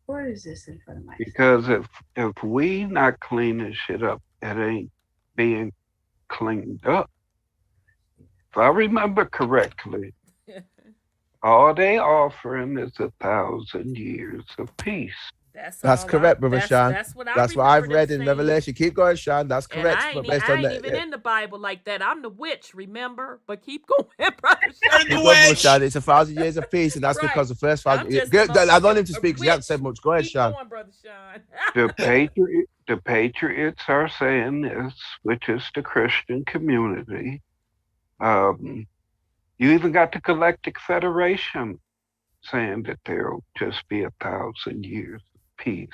What is this in front of my? Because if we not cleaning shit up, it ain't being cleaned up. If I remember correctly, all they offering is 1,000 years of peace. That's correct, Brother Sean. That's what I've read in Revelation. Keep going, Sean. That's correct. I ain't even in the Bible like that. I'm the witch, remember? But keep going, Brother Sean. Sean. It's 1,000 years of peace, and that's because the first 1,000 years. I want him to speak because he hasn't said much. Go ahead, Sean. Going, Brother Sean. The patriots are saying this, which is the Christian community. You even got the Galactic Federation saying that there'll just be 1,000 years of peace.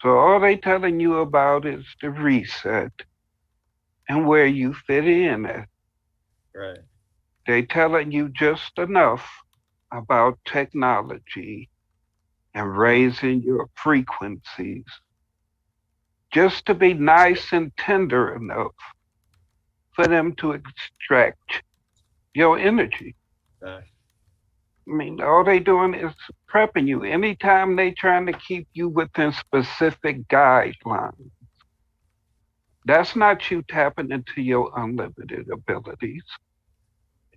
So all they telling you about is the reset and where you fit in at. Right. They telling you just enough about technology and raising your frequencies just to be nice and tender enough for them to extract your energy. I mean, all they doing is prepping you. Anytime they trying to keep you within specific guidelines, that's not you tapping into your unlimited abilities.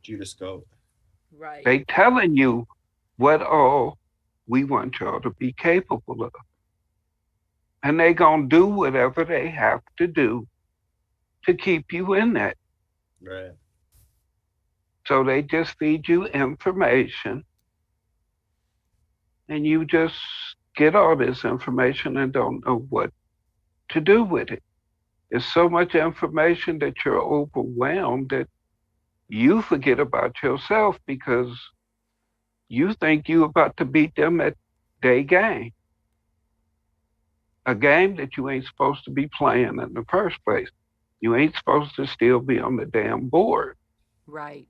Judas-scope. Right. They telling you what all we want y'all to be capable of. And they gonna do whatever they have to do to keep you in that. Right. So they just feed you information and you just get all this information and don't know what to do with it. There's so much information that you're overwhelmed that you forget about yourself because you think you're about to beat them at their game. A game that you ain't supposed to be playing in the first place. You ain't supposed to still be on the damn board. Right.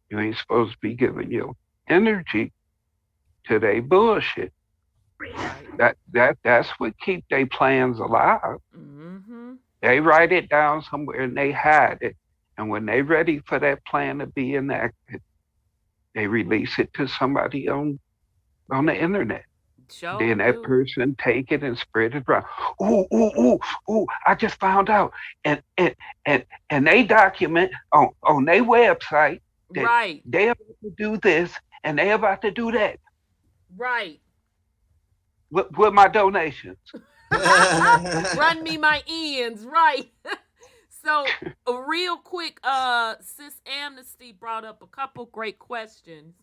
You ain't supposed to be giving your energy to their bullshit. Right. That's what keep their plans alive. Mm-hmm. They write it down somewhere and they hide it. And when they ready for that plan to be enacted, they release it to somebody on the internet. Sure then that person take it and spread it around. Ooh, I just found out. And they document on their website that right. They're about to do this and they're about to do that. Right. With my donations. Run me my ends, right. So real quick, Sis Amnesty brought up a couple great questions.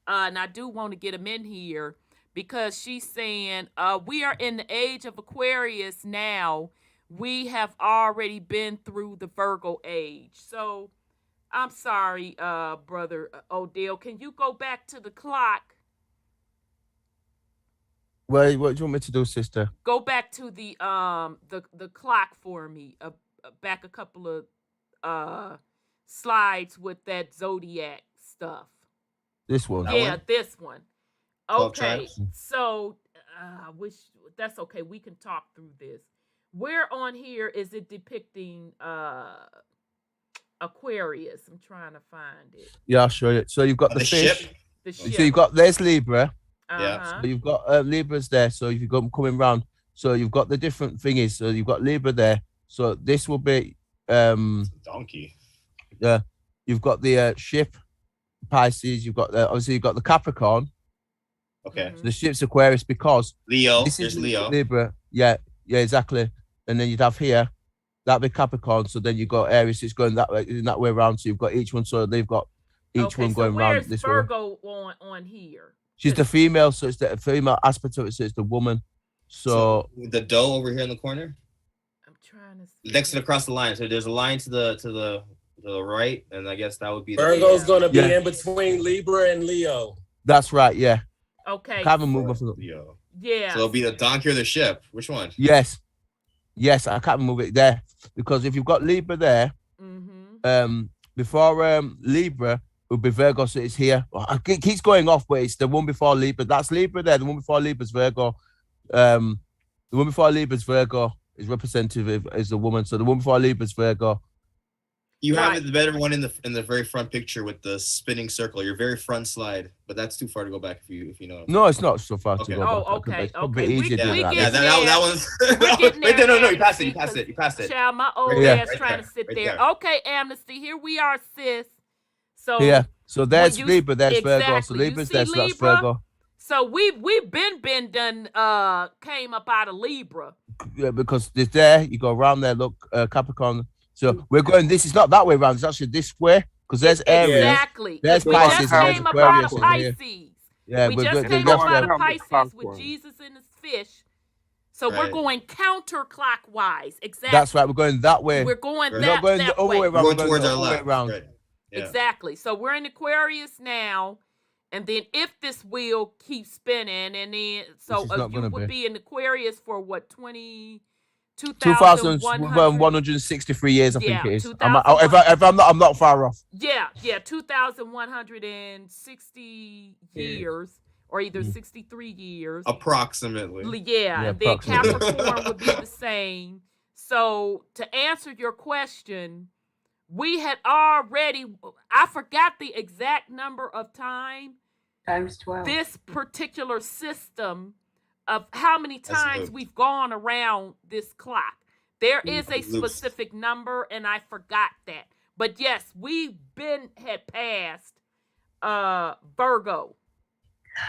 And I do want to get them in here because she's saying, we are in the age of Aquarius now. We have already been through the Virgo age. So I'm sorry, Brother Odel. Can you go back to the clock? Well, what do you want me to do, sister? Go back to the clock for me. Back a couple of slides with that zodiac stuff. This one. Yeah, this one. Okay, so I wish that's okay. We can talk through this. Where on here is it depicting Aquarius? I'm trying to find it. Yeah, I'll show you. So you've got the fish. Ship. The ship. So you've got there's Libra. Yeah. So you've got Libras there. So if you go coming round, so you've got the different thingies. So you've got Libra there. So this will be donkey. Yeah. You've got the ship, Pisces. You've got obviously you've got the Capricorn. Okay. So the ship's Aquarius because Leo. This is Leo. Libra. Yeah, exactly. And then you'd have here that'd be Capricorn. So then you've got Aries. It's going that way, in that way around. So you've got each one. So they've got each one going round this way. Virgo on here? She's the female, so it's the female aspect of it. So it's the woman. So the doe over here in the corner. I'm trying to see. Next to across the line. So there's a line to the right, and I guess that would be Virgo's gonna be in between Libra and Leo. That's right. Yeah. Okay. Can't even move off. Leo. Yeah. So it'll be the donkey or the ship. Which one? Yes. I can't move it there because if you've got Libra there, before Libra would be Virgo, so it's here. It keeps going off, but it's the one before Libra. That's Libra there. The one before Libra's Virgo. The one before Libra's Virgo is representative is the woman. So the one before Libra's Virgo. You have the better one in the very front picture with the spinning circle. Your very front slide, but that's too far to go back if you know. No, it's not so far to go back. Okay. It's a bit easier to do that. Yeah, that one's. Wait, no, you passed it. You passed it. Child, my old ass trying to sit there. Okay, Amnesty, here we are, sis. So yeah, so there's Libra, there's Virgo. So Libra's that's Virgo. So we've been done came up out of Libra. Yeah, because it's there. You go around there. Look, Capricorn. So we're going. This is not that way around. It's actually this way because there's Aries. Exactly. There's Pisces and there's Aquarius in here. Yeah, we just came up out of Pisces with Jesus and his fish. So we're going counterclockwise. Exactly. That's right. We're going that way. We're going we're not going the other way around. We're going towards our left. Right. Yeah. Exactly. So we're in Aquarius now. And then if this wheel keeps spinning, and then so you would be in Aquarius for what, 2,163 years, I think it is. I'm not far off. Yeah, 2,160 years, or either 63 years. Approximately. Yeah, and then Capricorn would be the same. So to answer your question, we had already, I forgot the exact number of times. Times 12. This particular system of how many times we've gone around this clock. There is a specific number, and I forgot that. But yes, we had passed Virgo.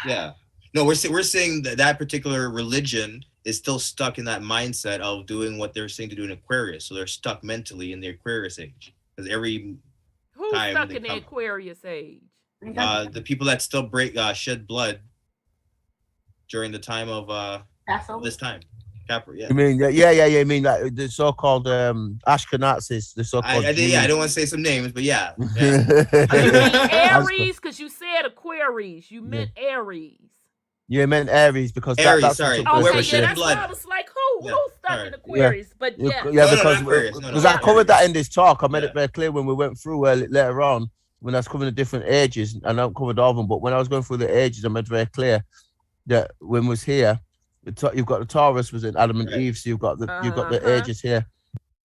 Yeah. No, we're saying that particular religion is still stuck in that mindset of doing what they're saying to do in Aquarius. So they're stuck mentally in the Aquarius age. Because who's stuck in the Aquarius age? The people that still shed blood during the time of this time. You mean you mean like the so-called Ashkenazis, the so-called I don't want to say some names, but yeah. You mean Aries, because you said Aquarius. You meant Aries. You meant Aries because Aries, that's sorry. That's why I was like, who's stuck in Aquarius? But because I covered that in this talk. I made it very clear when we went through later on when I was covering the different ages, and I don't covered all of them, but when I was going through the ages, I made it very clear that when we was here, you've got the Taurus was in Adam and Eve, so you've got the ages here.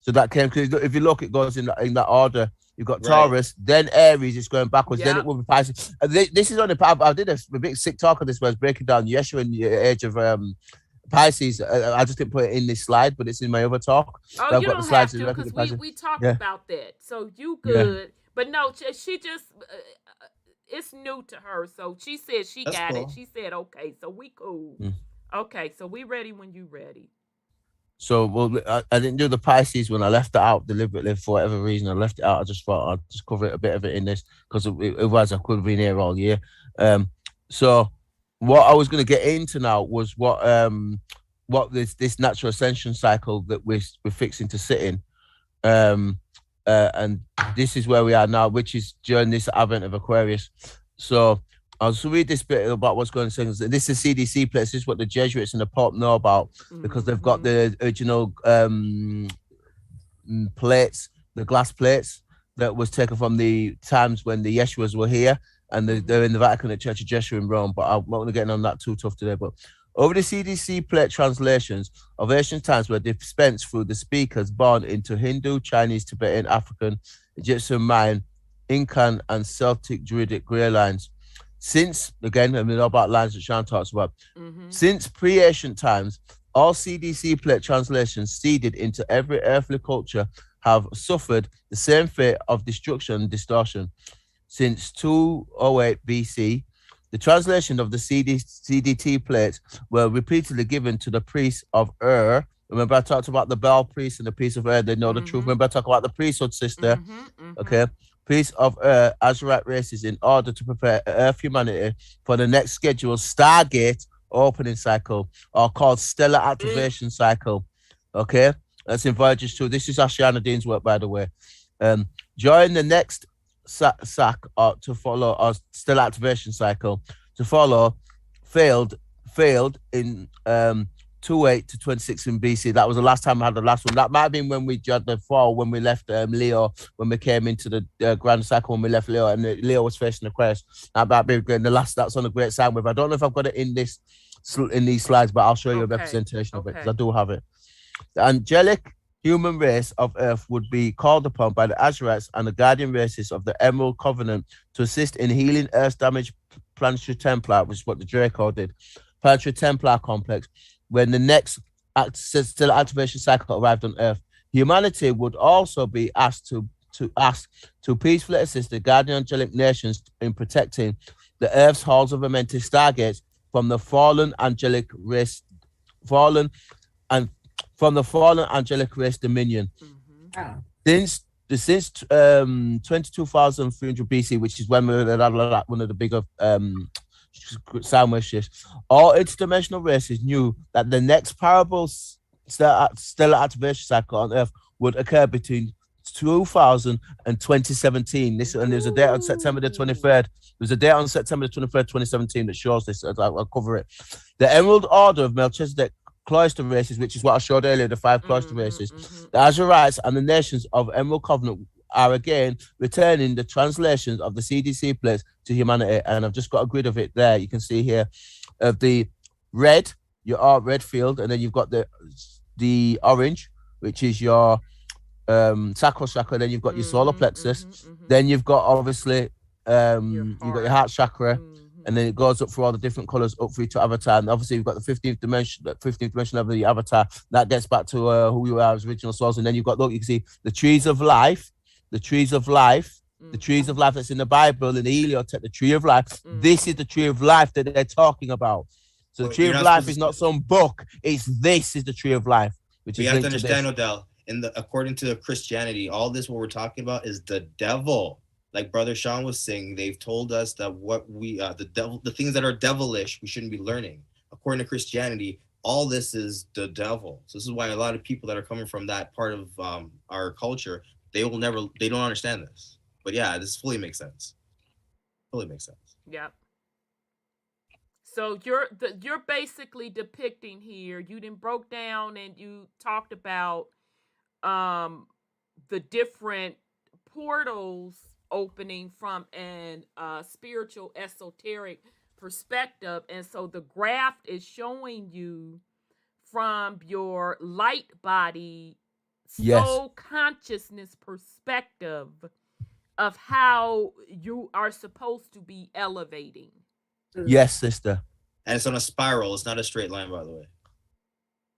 So that came because if you look, it goes in that order. You've got Taurus, then Aries is going backwards, then it will be Pisces. This is only I did a big sick talk on this where I was breaking down Yeshua in the age of Pisces. I just didn't put it in this slide, but it's in my other talk. Oh, so you don't have to because we talked about that. So you good. Yeah. But no, she just, it's new to her. So she said she got it. She said, okay, so we cool. Okay, so we ready when you ready. So, I didn't do the Pisces when I left it out deliberately for whatever reason. I left it out. I just thought I'd just cover it a bit of it in this because otherwise I could have been here all year. So what I was going to get into now was what this natural ascension cycle that we're fixing to sit in. And this is where we are now, which is during this advent of Aquarius. So I'll read this bit about what's going on. This is CDC plates. This is what the Jesuits and the Pope know about because they've got the original plates, the glass plates that was taken from the times when the Yeshuas were here, and they're in the Vatican at Church of Jeshua in Rome. But I'm not going to get on that too tough today. But over the CDC plate translations of ancient times were dispensed through the speakers born into Hindu, Chinese, Tibetan, African, Egyptian, Mayan, Incan, and Celtic Druidic grey lines. Since, again, I mean, all about lines that Sean talks about. Since pre-ancient times, all CDC plate translations seeded into every earthly culture have suffered the same fate of destruction and distortion. Since 208 BC, the translation of the CDT plates were repeatedly given to the priests of Ur. Remember, I talked about the Baal priests and the priests of Ur. They know the truth. Remember, I talked about the priesthood sister. Okay. Priests of Azurite races in order to prepare Earth humanity for the next scheduled Stargate opening cycle, or called stellar activation cycle. Okay. That's in Voyages 2. This is Ashiana Dean's work, by the way. During the next sack to follow, or stellar activation cycle to follow, failed in 28 to 26 in BC. That was the last time I had the last one. That might have been when we had the fall, when we left Leo, when we came into the grand cycle, when we left Leo, and Leo was facing Aquarius. That might be the last. That's on a great sign with. I don't know if I've got it in this in these slides, but I'll show you a representation of it because I do have it. The angelic human race of Earth would be called upon by the Azurites and the guardian races of the Emerald Covenant to assist in healing Earth's damaged planetary Templar, which is what the Draco did, planetary Templar complex, when the next stellar activation cycle arrived on Earth. Humanity would also be asked to peacefully assist the guardian angelic nations in protecting the Earth's halls of Amenti stargates from the fallen angelic race dominion. Since 22,300 BC, which is when we had one of the bigger sound wave shifts, all interdimensional races knew that the next parable stellar activation cycle on Earth would occur between 2000 and 2017. And there's a date on September the 23rd. There's a date on September the 23rd, 2017 that shows this. I'll cover it. The Emerald Order of Melchizedek cloister races, which is what I showed earlier, the 5 cloister races. The Azurites and the nations of Emerald Covenant are again returning the translations of the CDC plates to humanity. And I've just got a grid of it there. You can see here of the red, your red field, and then you've got the orange, which is your sacral chakra, then you've got your solar plexus, then you've got obviously you've got your heart chakra, and then it goes up through all the different colors up through to avatar, and obviously you've got the 15th dimension of the avatar that gets back to who you are as original souls. And then you've got, look, you can see the trees of life that's in the Bible, in the Heliotech, the tree of life. This is the tree of life that they're talking about. So the tree of life is not some book, this is the tree of life, which is, you have to understand, Odel, according to Christianity, all this what we're talking about is the devil. Like Brother Sean was saying, they've told us that what we the things that are devilish we shouldn't be learning. According to Christianity, all this is the devil. So this is why a lot of people that are coming from that part of our culture, they don't understand this. But yeah, this fully makes sense. Yep. So you're basically depicting here. You then broke down and you talked about the different portals opening from an spiritual esoteric perspective. And so the graph is showing you from your light body soul consciousness perspective of how you are supposed to be elevating. Yes, sister. And it's on a spiral. It's not a straight line, by the way.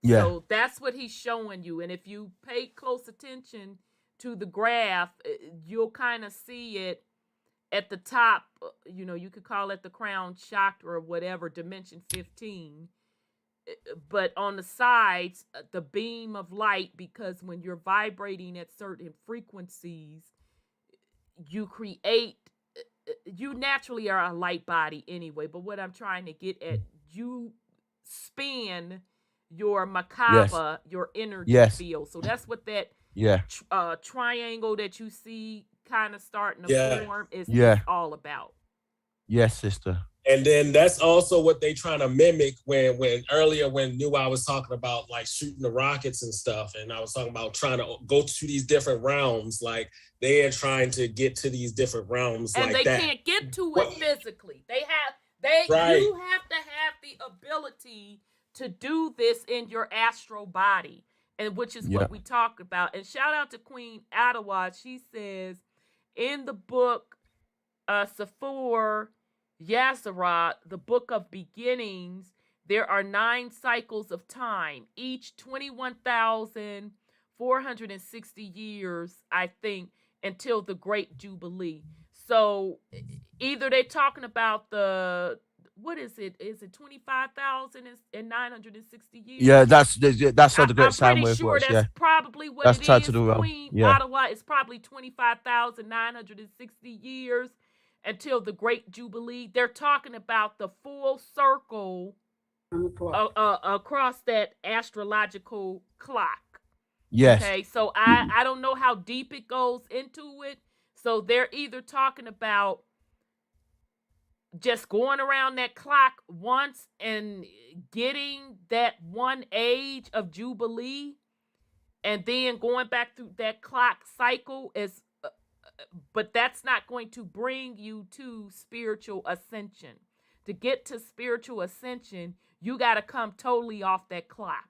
Yeah. So that's what he's showing you. And if you pay close attention to the graph, you'll kind of see it at the top. You could call it the crown chakra or whatever, dimension 15. But on the sides, the beam of light, because when you're vibrating at certain frequencies, you naturally are a light body anyway. But what I'm trying to get at, you span your makaba, your energy field. So that's what that triangle that you see kind of starting to form is all about. Yes, sister. And then that's also what they trying to mimic when I was talking about like shooting the rockets and stuff, and I was talking about trying to go to these different realms. Like they are trying to get to these different realms, and like they can't get to it physically. You have to have the ability to do this in your astral body, and which is what we talked about. And shout out to Queen Ottawa. She says in the book Sephor Yazarot, the book of beginnings, there are 9 cycles of time, each 21,460 years, I think, until the Great Jubilee. So either they're talking about what is it? Is it 25,960 years? Yeah, that's how the great sound wave sure works. That's probably what it is. Queen Ottawa is probably 25,960 years until the Great Jubilee. They're talking about the full circle across that astrological clock. Yes. Okay, so I don't know how deep it goes into it. So they're either talking about just going around that clock once and getting that one age of Jubilee and then going back through that clock cycle but that's not going to bring you to spiritual ascension. to get to spiritual ascension, you got to come totally off that clock.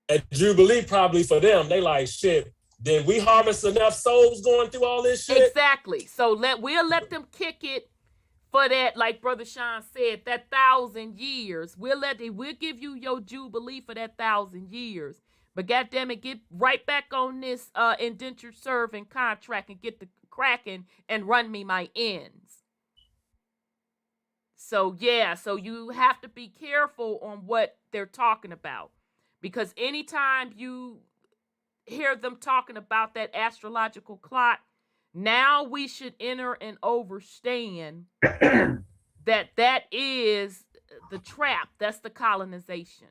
At Jubilee, probably for them, they like, shit, did we harvest enough souls going through all this shit? Exactly. So we'll let them kick it for that, like Brother Sean said, that 1,000 years. We'll give you your Jubilee for that 1,000 years. But goddamn it, get right back on this indentured servant contract and get the cracking and run me my ends. So yeah, so you have to be careful on what they're talking about. Because anytime you hear them talking about that astrological clock, now we should enter and understand that is the trap. That's the colonization.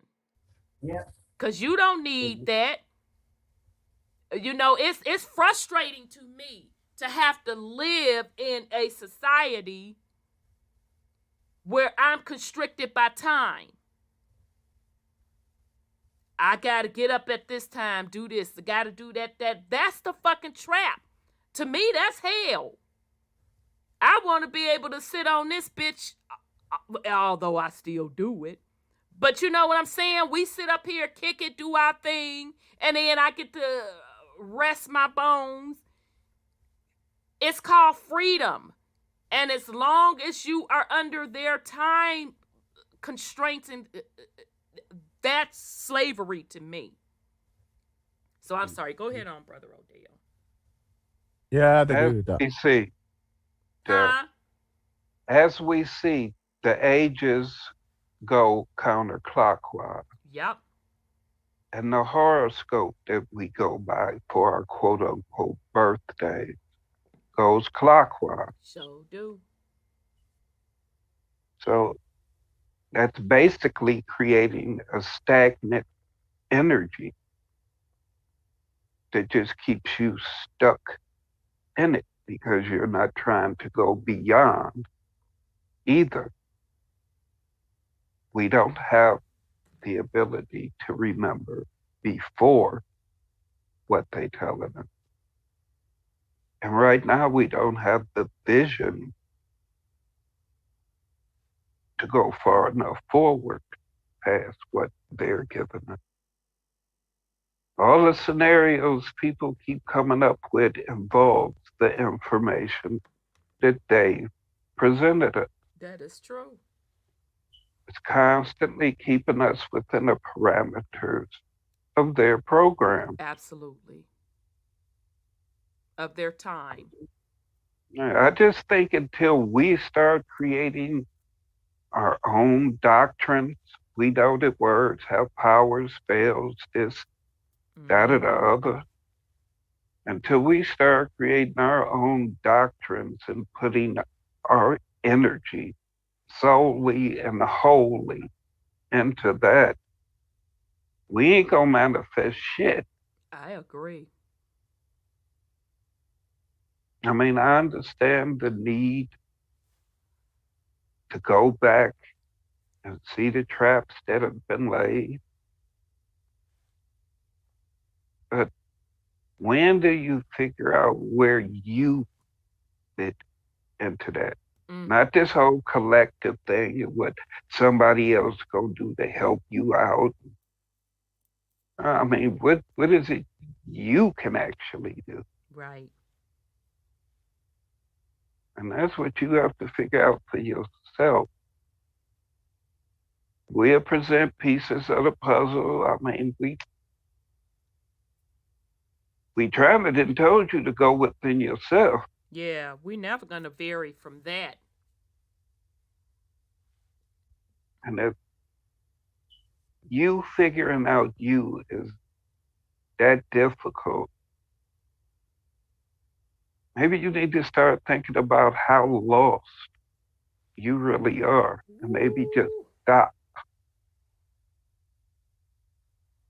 Yeah. Because you don't need that. You know, it's frustrating to me to have to live in a society where I'm constricted by time. I gotta get up at this time, do this, I gotta do that. That's the fucking trap. To me, that's hell. I want to be able to sit on this bitch, although I still do it. But you know what I'm saying? We sit up here, kick it, do our thing, and then I get to rest my bones. It's called freedom. And as long as you are under their time constraints, and that's slavery to me. So I'm sorry. Go ahead on, Brother Odel. Yeah, I'd agree with that. As we see, the ages go counterclockwise. Yep. And the horoscope that we go by for our quote unquote birthday goes clockwise. So do. So that's basically creating a stagnant energy that just keeps you stuck in it because you're not trying to go beyond either. We don't have the ability to remember before what they tell us. And right now we don't have the vision to go far enough forward past what they're giving us. All the scenarios people keep coming up with involves the information that they presented us. That is true. It's constantly keeping us within the parameters of their program. Absolutely. Of their time. I just think until we start creating our own doctrines, we know that words have powers, spells, this, that, or the other. Until we start creating our own doctrines and putting our energy solely and wholly into that, we ain't gonna manifest shit. I agree. I mean, I understand the need to go back and see the traps that have been laid. But when do you figure out where you fit into that? Not this whole collective thing and what somebody else gonna do to help you out. I mean, what is it you can actually do? Right. And that's what you have to figure out for yourself. We'll present pieces of the puzzle. I mean, we tried it and told you to go within yourself. Yeah, we're never going to vary from that. And if you figuring out you is that difficult, maybe you need to start thinking about how lost you really are. And maybe just stop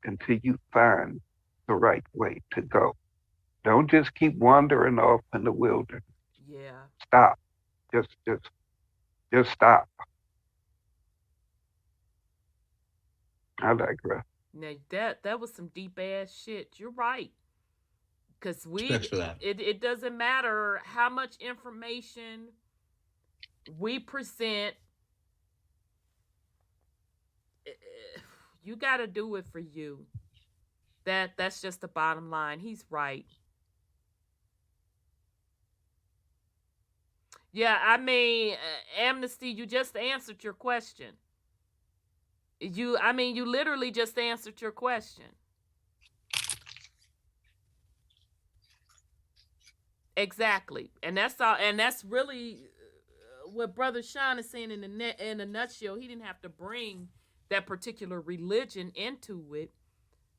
until you find the right way to go. Don't just keep wandering off in the wilderness. Yeah. Stop. Just stop. I digress. Now that was some deep ass shit. You're right. Because Respect for that. It doesn't matter how much information we present. You got to do it for you. That's just the bottom line. He's right. Yeah, I mean, Amnesty, you just answered your question. You literally just answered your question. Exactly. And that's all. And that's really what Brother Sean is saying in a nutshell. He didn't have to bring that particular religion into it,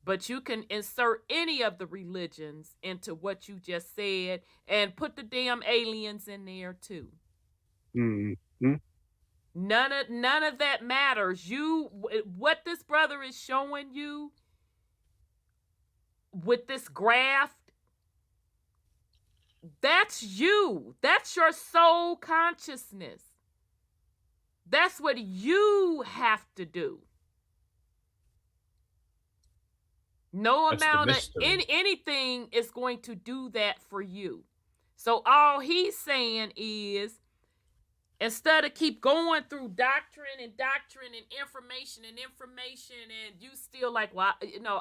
but you can insert any of the religions into what you just said and put the damn aliens in there too. Mm-hmm. None of that matters. What this brother is showing you with this graph, that's you. That's your soul consciousness. That's what you have to do. No amount of anything is going to do that for you. So all he's saying is, instead of keep going through doctrine and information and you still like, well,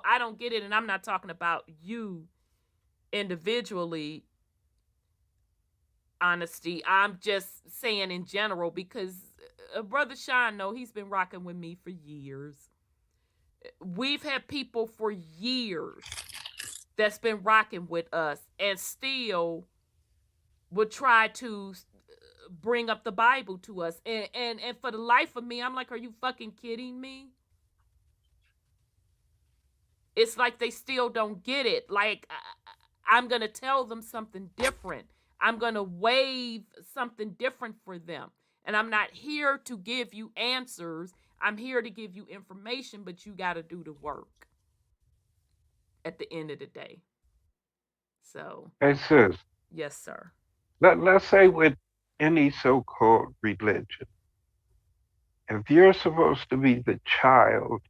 I don't get it, and I'm not talking about you individually, honesty. I'm just saying in general, because Brother Sean, he's been rocking with me for years. We've had people for years that's been rocking with us and still would try to bring up the Bible to us. And for the life of me, I'm like, are you fucking kidding me? It's like they still don't get it. Like, I'm going to tell them something different. I'm going to wave something different for them. And I'm not here to give you answers. I'm here to give you information, but you got to do the work at the end of the day. So. Hey, sis. Yes, sir. Let's say with any so-called religion, if you're supposed to be the child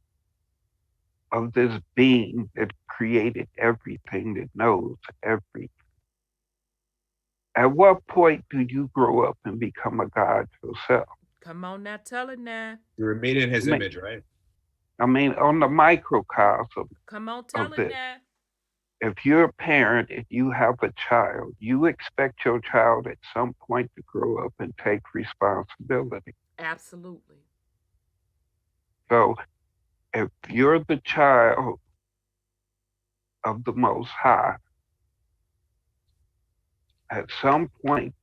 of this being that created everything, that knows everything, at what point do you grow up and become a god yourself? Come on now, tell it now. You were made in his image, right? I mean, on the microcosm. Come on, tell it now. If you're a parent and you have a child, you expect your child at some point to grow up and take responsibility. Absolutely. So if you're the child of the Most High, at some point,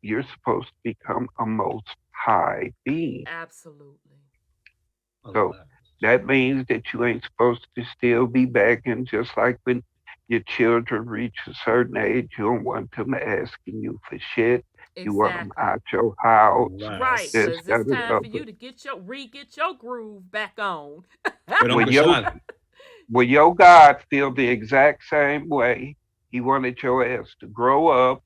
you're supposed to become a Most High being. Absolutely. So that means that you ain't supposed to still be begging, just like when your children reach a certain age, you don't want them asking you for shit. Exactly. You want them out your house. Right, because it's time for you to get your groove back on. Will your God feel the exact same way? He wanted your ass to grow up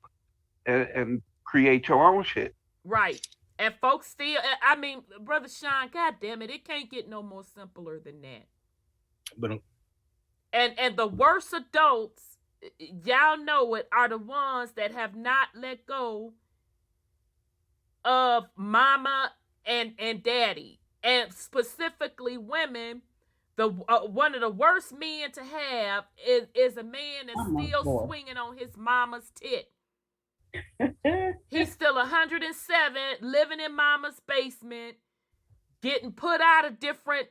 and create your own shit. Right. And folks still, I mean, Brother Sean, God damn it, it can't get no more simpler than that. But and the worst adults, y'all know it, are the ones that have not let go of mama and daddy. And specifically women, one of the worst men to have is a man that's still swinging on his mama's tit. He's still 107, living in mama's basement, getting put out of different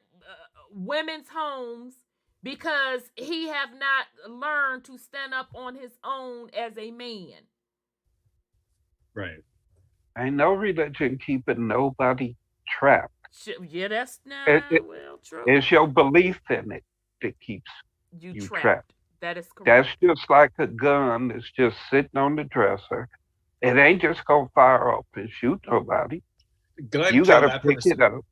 women's homes because he have not learned to stand up on his own as a man. Right. Ain't no religion keeping nobody trapped. Yeah, that's not true. It's your belief in it that keeps you trapped. That is correct. That's just like a gun that's just sitting on the dresser. It ain't just gonna fire up and shoot nobody. You gotta pick it up.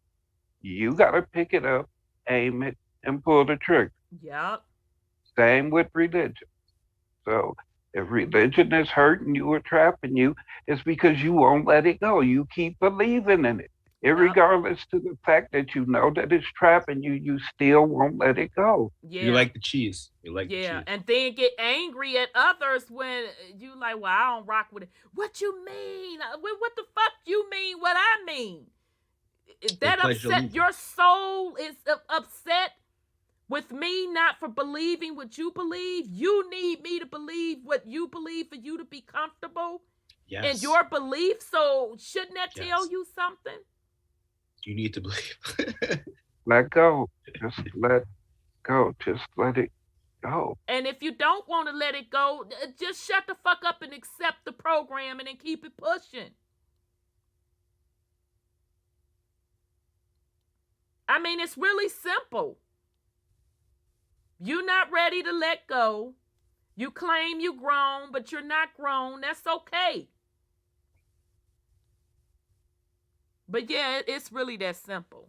You gotta pick it up, aim it, and pull the trigger. Yep. Same with religion. So if religion is hurting you or trapping you, it's because you won't let it go. You keep believing in it. Irregardless to the fact that you know that it's trapping you, you still won't let it go. Yeah. You like the cheese. You like the cheese. And then get angry at others when you like, well, I don't rock with it. What you mean? What the fuck you mean? What I mean? That upset your soul is upset with me not for believing what you believe. You need me to believe what you believe for you to be comfortable in your belief. So shouldn't that tell you something? You need to believe. Let go. Just let go. Just let it go. And if you don't want to let it go, just shut the fuck up and accept the program and then keep it pushing. I mean, it's really simple. You're not ready to let go. You claim you grown, but you're not grown. That's okay. But yeah, it's really that simple.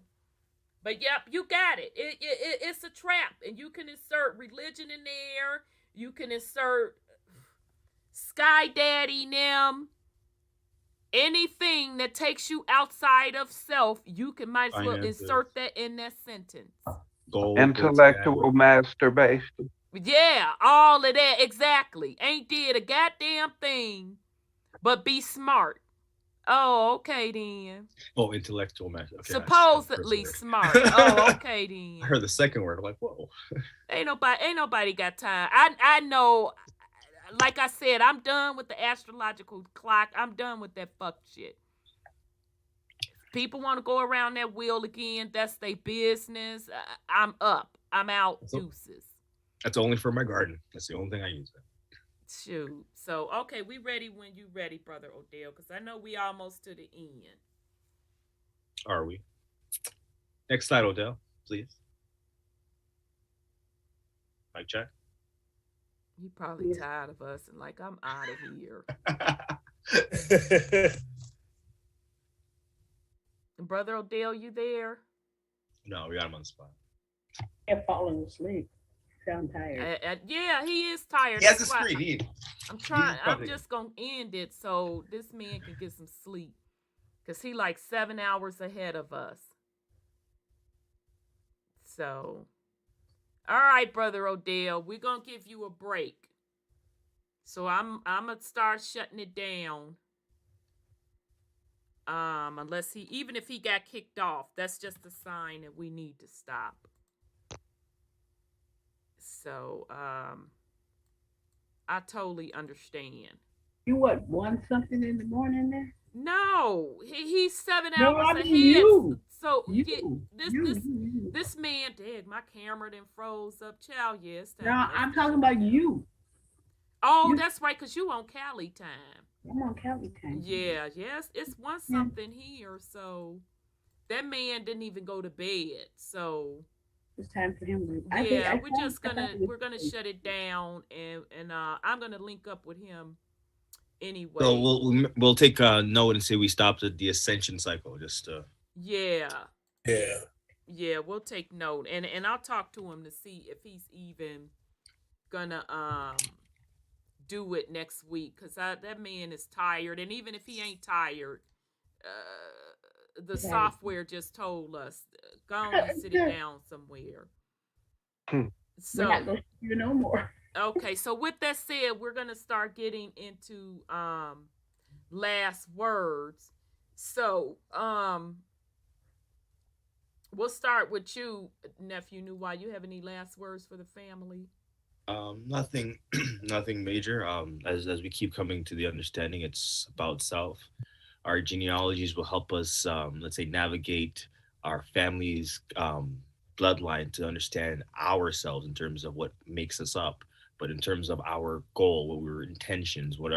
But yep, you got it. It's a trap. And you can insert religion in there. You can insert Sky Daddy them. Anything that takes you outside of self, you can might as well insert that in that sentence. Intellectual masturbation. Yeah, all of that. Exactly. Ain't did a goddamn thing but be smart. Oh, okay then. Oh, intellectual masturbation. Okay, supposedly smart. Oh, okay then. I heard the second word. I'm like, whoa. Ain't nobody got time. I know. Like I said, I'm done with the astrological clock. I'm done with that fuck shit. People want to go around that wheel again. That's their business. I'm up. I'm out. Deuces. That's only for my garden. That's the only thing I use. Shoot. So, okay, we ready when you ready, Brother Odel, because I know we almost to the end. Are we? Next slide, Odel, please. Mic check. He probably tired of us and like, I'm out of here. Brother Odel, you there? No, we got him on the spot. I'm falling asleep. Sound tired. Yeah, he is tired. He has a screen. I'm trying. I'm just gonna end it so this man can get some sleep, cause he like 7 hours ahead of us. So, all right, Brother Odel, we're gonna give you a break. So I'm gonna start shutting it down. Unless even if he got kicked off, that's just a sign that we need to stop. So, I totally understand. You won something in the morning there? No, he's 7 hours ahead. You. So this man, dang, my camera then froze up. Child, yes. No, I'm talking about you. Oh, that's right, because you on Cali time. I'm on Cali time. Yeah, yes, it's one something here. So that man didn't even go to bed. So it's time for him. We're gonna shut it down, and I'm gonna link up with him anyway. So we'll take a note and say we stopped at the ascension cycle. Just yeah, we'll take note, and I'll talk to him to see if he's even gonna do it next week, because that man is tired, and even if he ain't tired, the software just told us go and sit it down somewhere. So we're not gonna see you no more. Okay, so with that said, we're gonna start getting into last words. So we'll start with you, nephew Nuwa. You have any last words for the family? Nothing major. As we keep coming to the understanding, it's about self. Our genealogies will help us, let's say, navigate our family's bloodline to understand ourselves in terms of what makes us up, but in terms of our goal, what our intentions, what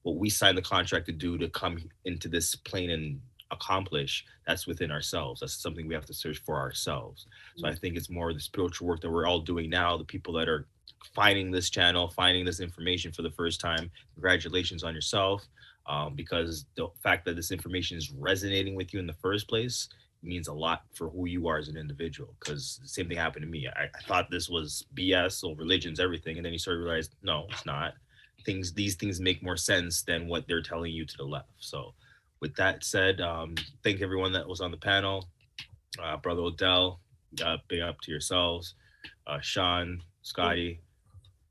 we signed the contract to do to come into this plane and accomplish, that's within ourselves. That's something we have to search for ourselves. So I think it's more the spiritual work that we're all doing now, the people that are finding this channel, finding this information for the first time. Congratulations on yourself, because the fact that this information is resonating with you in the first place means a lot for who you are as an individual, because the same thing happened to me. I thought this was BS, so religion's everything, and then you start to realize, no, it's not. These things make more sense than what they're telling you to the left. So with that said, thank everyone that was on the panel. Brother Odell, big up to yourselves. Sean, Scotty,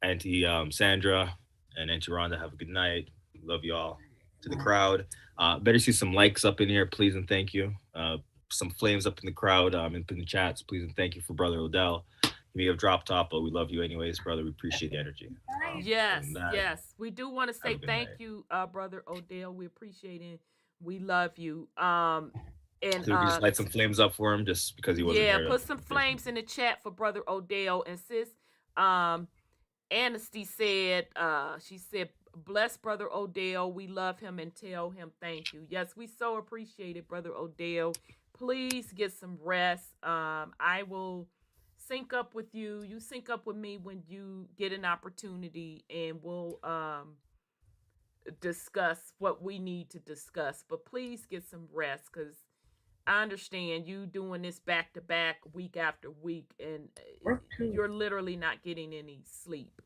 Auntie Sandra, and Auntie Rhonda, have a good night. Love you all. To the crowd, better see some likes up in here, please and thank you. Some flames up in the crowd, in the chats, please and thank you for Brother Odell. You may have dropped off, but we love you anyways, brother. We appreciate the energy. Yes. We do want to say thank you, Brother Odell. We appreciate it. We love you. And so we can just light some flames up for him, just because he wasn't here. Yeah, put some flames in the chat for Brother Odell. And sis, Anasty said, she said, bless Brother Odell. We love him and tell him thank you. Yes, we so appreciate it, Brother Odell. Please get some rest. I will sync up with you. You sync up with me when you get an opportunity, and we'll discuss what we need to discuss. But please get some rest, because I understand you doing this back to back, week after week, and you're literally not getting any sleep.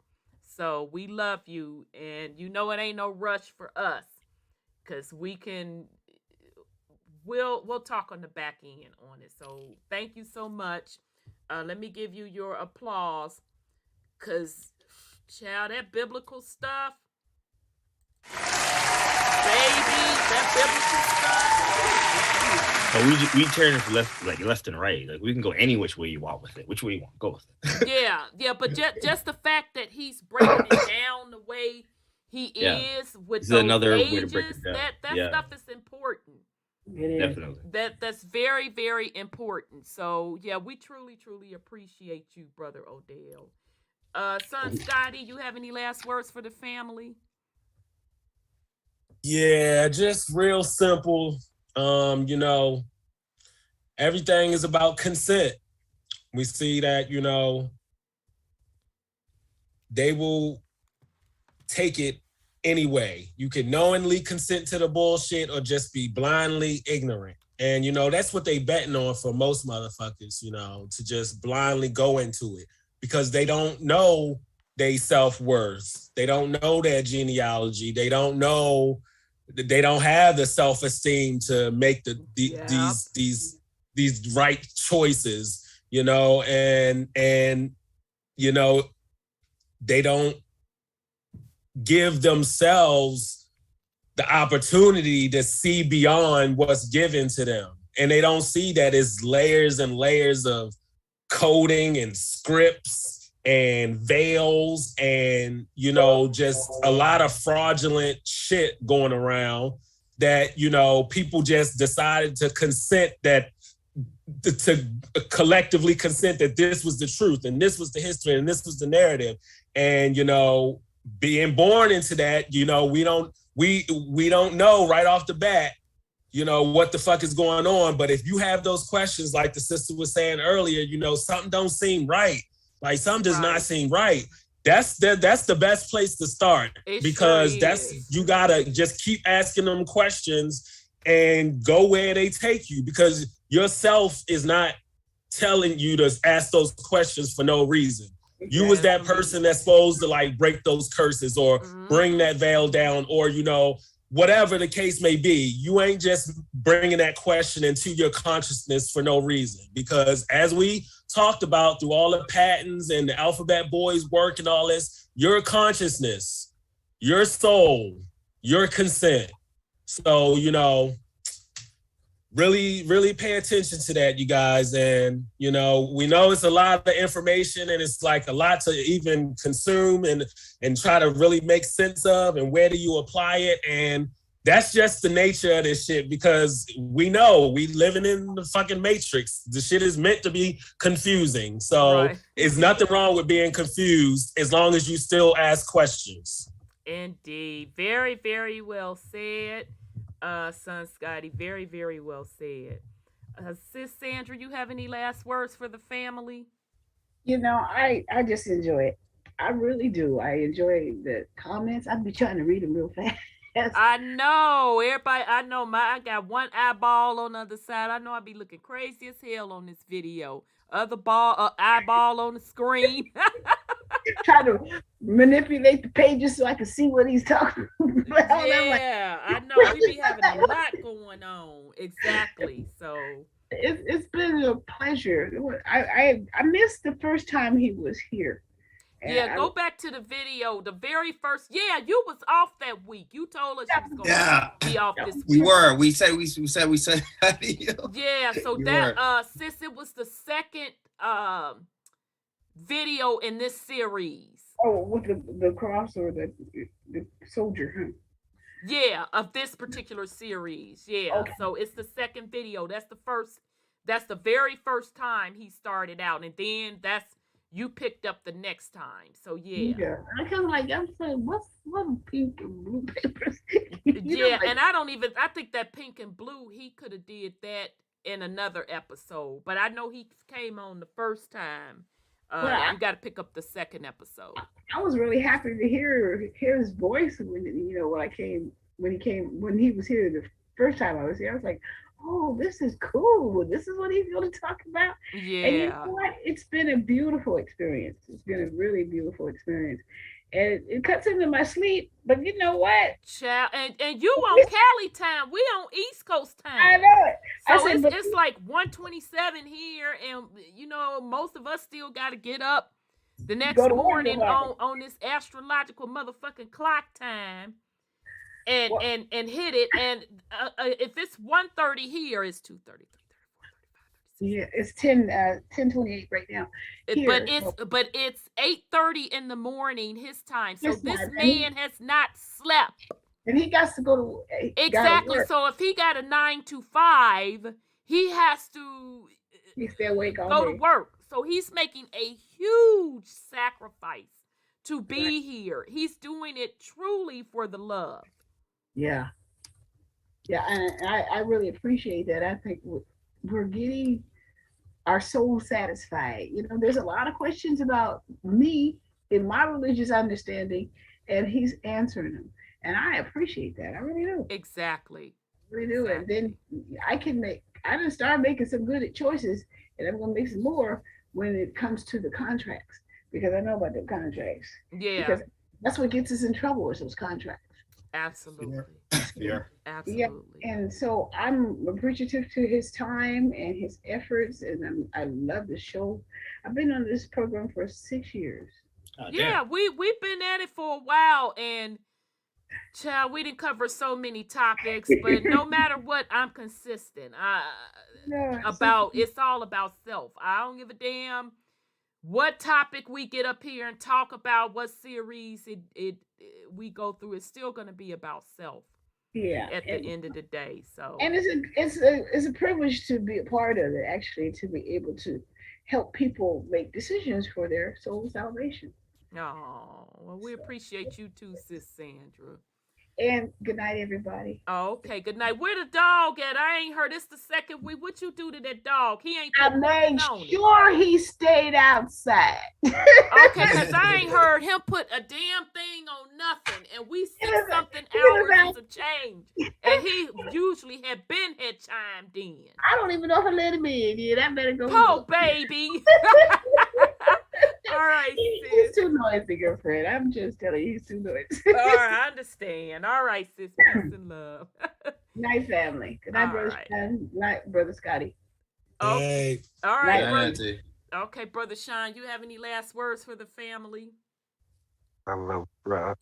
So we love you, and you know it ain't no rush for us, because we'll talk on the back end on it. So thank you so much. Let me give you your applause, because, child, that biblical stuff, baby, that biblical stuff. So we turn it left and right. Like, we can go any which way you want with it. Which way you want, go with it. Yeah, but just the fact that he's breaking it down the way he is with those another ages, way to break it down. that stuff is important. Definitely. That's very, very important. So yeah, we truly, truly appreciate you, Brother Odell. Son Scotty, you have any last words for the family? Yeah, just real simple. Everything is about consent. We see that, they will take it anyway. You can knowingly consent to the bullshit or just be blindly ignorant. And, that's what they betting on for most motherfuckers, to just blindly go into it, because they don't know their self-worth. They don't know their genealogy. They don't know, they don't have the self-esteem to make these right choices, and they don't give themselves the opportunity to see beyond what's given to them. And they don't see that it's layers and layers of coding and scripts and veils and, just a lot of fraudulent shit going around that, people just decided to consent to collectively consent that this was the truth and this was the history and this was the narrative. And, being born into that, we don't know right off the bat, what the fuck is going on. But if you have those questions, like the sister was saying earlier, something don't seem right. Like, something does not seem right. That's the best place to start, because you gotta just keep asking them questions and go where they take you, because yourself is not telling you to ask those questions for no reason. You was that person that's supposed to break those curses or bring that veil down, or, whatever the case may be. You ain't just bringing that question into your consciousness for no reason, because as we talked about through all the patterns and the Alphabet Boys work and all this, your consciousness, your soul, your consent. So, really pay attention to that, you guys. And, we know it's a lot of information, and it's a lot to even consume and try to really make sense of, and where do you apply it? And that's just the nature of this shit, because we know we living in the fucking matrix. The shit is meant to be confusing. So It's nothing wrong with being confused, as long as you still ask questions. Indeed. Very, very well said. Son Scotty, very, very well said. Sis Sandra, you have any last words for the family? I just enjoy it. I really do. I enjoy the comments. I've been trying to read them real fast. I know. Everybody, I got one eyeball on the other side. I know I be looking crazy as hell on this video. Eyeball on the screen. try to manipulate the pages so I can see what he's talking about. Yeah, I know. We be having a lot going on. Exactly. So it's been a pleasure. I missed the first time he was here. Yeah, go back to the video. The very first, you was off that week. You told us you was gonna be off this week. We were. We said. Yeah, so that sis, it was the second video in this series. Oh, with the cross or the soldier, huh? Yeah, of this particular series. Yeah. Okay. So it's the second video. That's the very first time he started out, and then you picked up the next time. So yeah. I kind of I'm saying, what pink and blue papers? And I think that pink and blue, he could have did that in another episode, but I know he came on the first time. You got to pick up the second episode. I was really happy to hear his voice when he was here the first time I was here. I was like, oh, this is cool. This is what he's going to talk about. Yeah. And you know what? It's been a beautiful experience. It's been a really beautiful experience. And it cuts into my sleep, but you know what? Child, and you on Cali time. We on East Coast time. I know it. So it's like 1:27 here, and most of us still got to get up the next morning on this astrological motherfucking clock time, and hit it. And if it's 1:30 here, it's 2:30. Yeah, it's 10:28 right now. But it's 8:30 in the morning his time. So this man has not slept. And he got to go to exactly. So if he got a 9 to 5, he has to stay awake all go day. To work. So he's making a huge sacrifice to be here. He's doing it truly for the love. Yeah. Yeah, and I really appreciate that. I think we're getting our soul satisfied. There's a lot of questions about me in my religious understanding, and he's answering them. And I appreciate that. I really do. Exactly. I really do. And then I done start making some good choices, and I'm going to make some more when it comes to the contracts, because I know about the contracts. Yeah. Because that's what gets us in trouble is those contracts. Absolutely. Yeah. Absolutely. Yeah. And so I'm appreciative to his time and his efforts, and I love the show. I've been on this program for 6 years. We've been at it for a while, and child, we didn't cover so many topics, but no matter what, I'm consistent. It's all about self. I don't give a damn what topic we get up here and talk about, what series we go through. It's still going to be about self. Yeah. At the end of the day, so. And it's a privilege to be a part of it. Actually, to be able to help people make decisions for their soul salvation. Oh, well, we appreciate you too, Sis Sandra. And good night, everybody. Oh, okay, good night. Where the dog at? I ain't heard. It's the second week. What you do to that dog? He ain't. I made sure he stayed outside. Okay, because I ain't heard him put a damn thing on nothing, and we 6-something hours of change, and he usually had chimed in. I don't even know if I let him in yet. I better go. Oh, baby. All right, sis. He's too noisy, girlfriend. I'm just telling you, he's too noisy. All right, I understand. All right, sis. Peace and love. Night, family. Good night, brother. Good night, brother Scotty. Okay. All right, brother. Okay, brother Sean. You have any last words for the family? I love Rob.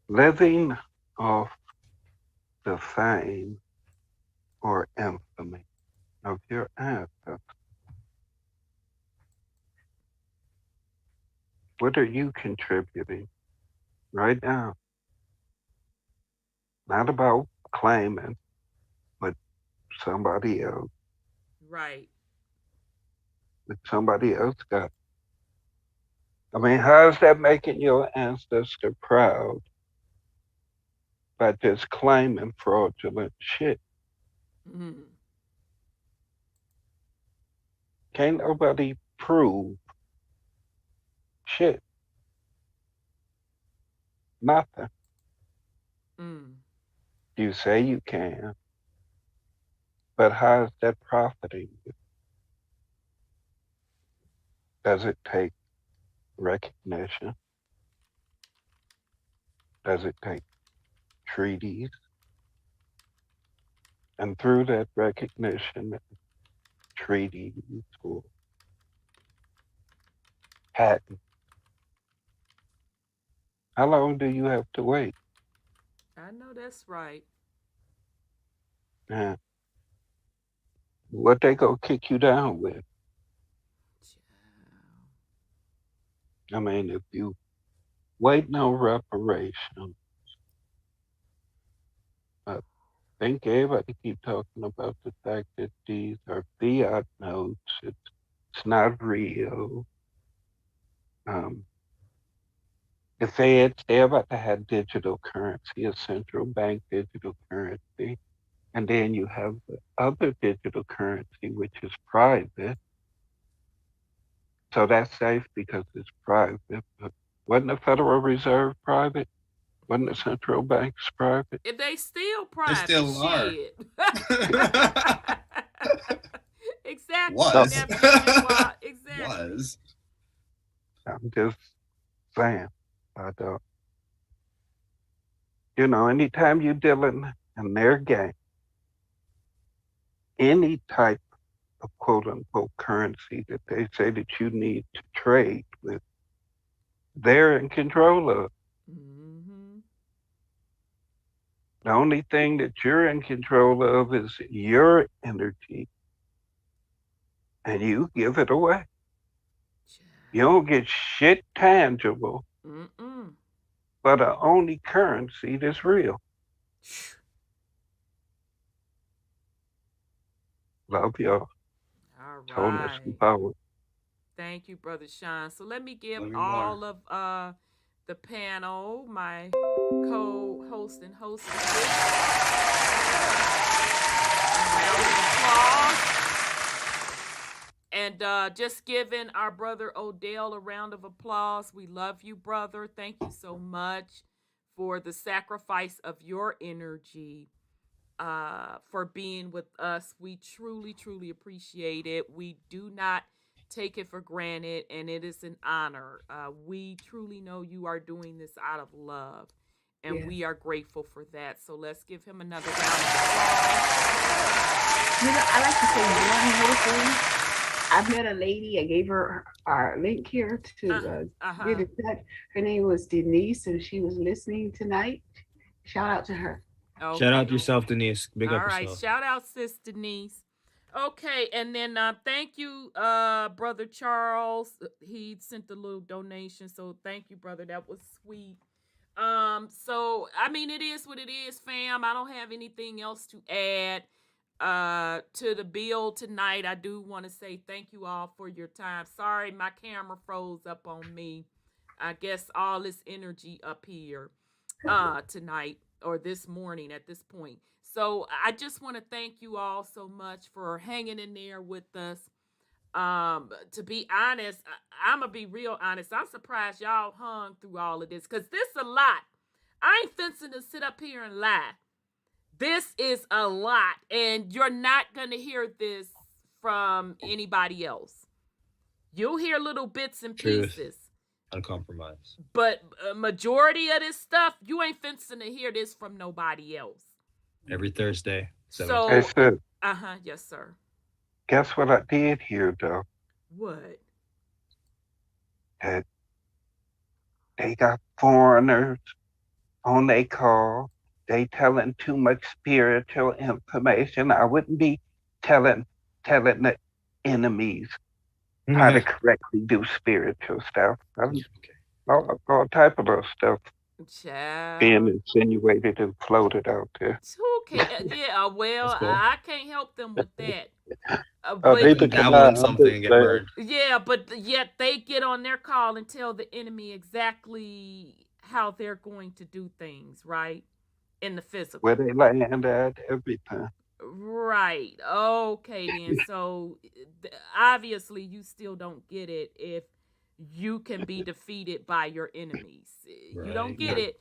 Living off the fame or infamy of your ancestors. What are you contributing right now? Not about claiming, but somebody else. Right. That somebody else got. I mean, how is that making your ancestor proud by just claiming fraudulent shit? Mm. Can't nobody prove shit. Nothing. Mm. You say you can, but how is that profiting you? Does it take recognition? Does it take treaties? And through that recognition, treaties or patent, how long do you have to wait? I know that's right. Yeah. What they gonna kick you down with? I mean, if you wait no reparation, I think everybody keep talking about the fact that these are fiat notes. It's not real. The Feds, they're about to have digital currency, a central bank digital currency. And then you have the other digital currency, which is private. So that's safe because it's private. But wasn't the Federal Reserve private? Wasn't the central banks private? If they still private. They still are. Exactly. Was. Exactly. Was. I'm just saying. Anytime you're dealing in their game, any type of quote unquote currency that they say that you need to trade with, they're in control of. Mm-hmm. The only thing that you're in control of is your energy, and you give it away. You don't get shit tangible, but the only currency that's real. Love y'all. All Wholeness right. and power. Thank you, Brother Sean. So let me give Love you all more. of the panel, my co-host and hostess, a round of applause. And just giving our brother Odel a round of applause. We love you, brother. Thank you so much for the sacrifice of your energy, for being with us. We truly, truly appreciate it. We do not take it for granted, and it is an honor. We truly know you are doing this out of love, and we are grateful for that. So let's give him another round of applause. I like to say one more thing. I met a lady. I gave her our link here to get in touch. Her name was Denise, and she was listening tonight. Shout out to her. Okay. Shout out to yourself, Denise. Big up yourself. Yourself. Shout out, sis Denise. Okay, and then thank you, Brother Charles. He sent a little donation, so thank you, brother. That was sweet. So I mean, it is what it is, fam. I don't have anything else to add to the bill tonight. I do want to say thank you all for your time. Sorry, my camera froze up on me. I guess all this energy up here tonight or this morning at this point. So I just want to thank you all so much for hanging in there with us. To be honest, I'm gonna be real honest. I'm surprised y'all hung through all of this, because this is a lot. I ain't fencing to sit up here and lie. This is a lot, and you're not going to hear this from anybody else. You'll hear little bits and pieces. Uncompromised. But a majority of this stuff, you ain't fencing to hear this from nobody else. Every Thursday. So, Hey, sis, yes, sir. guess what I did hear, though? What? That they got foreigners on their call. They telling too much spiritual information. I wouldn't be telling the enemies how to correctly do spiritual stuff. All type of those stuff being insinuated and floated out there. Yeah, well, cool. I can't help them with that. Something and get burned. Yeah, but yet they get on their call and tell the enemy exactly how they're going to do things, right? In the physical. Where they land at, everything. Right. Okay, then. So, obviously, you still don't get it if you can be defeated by your enemies. Right. You don't get it.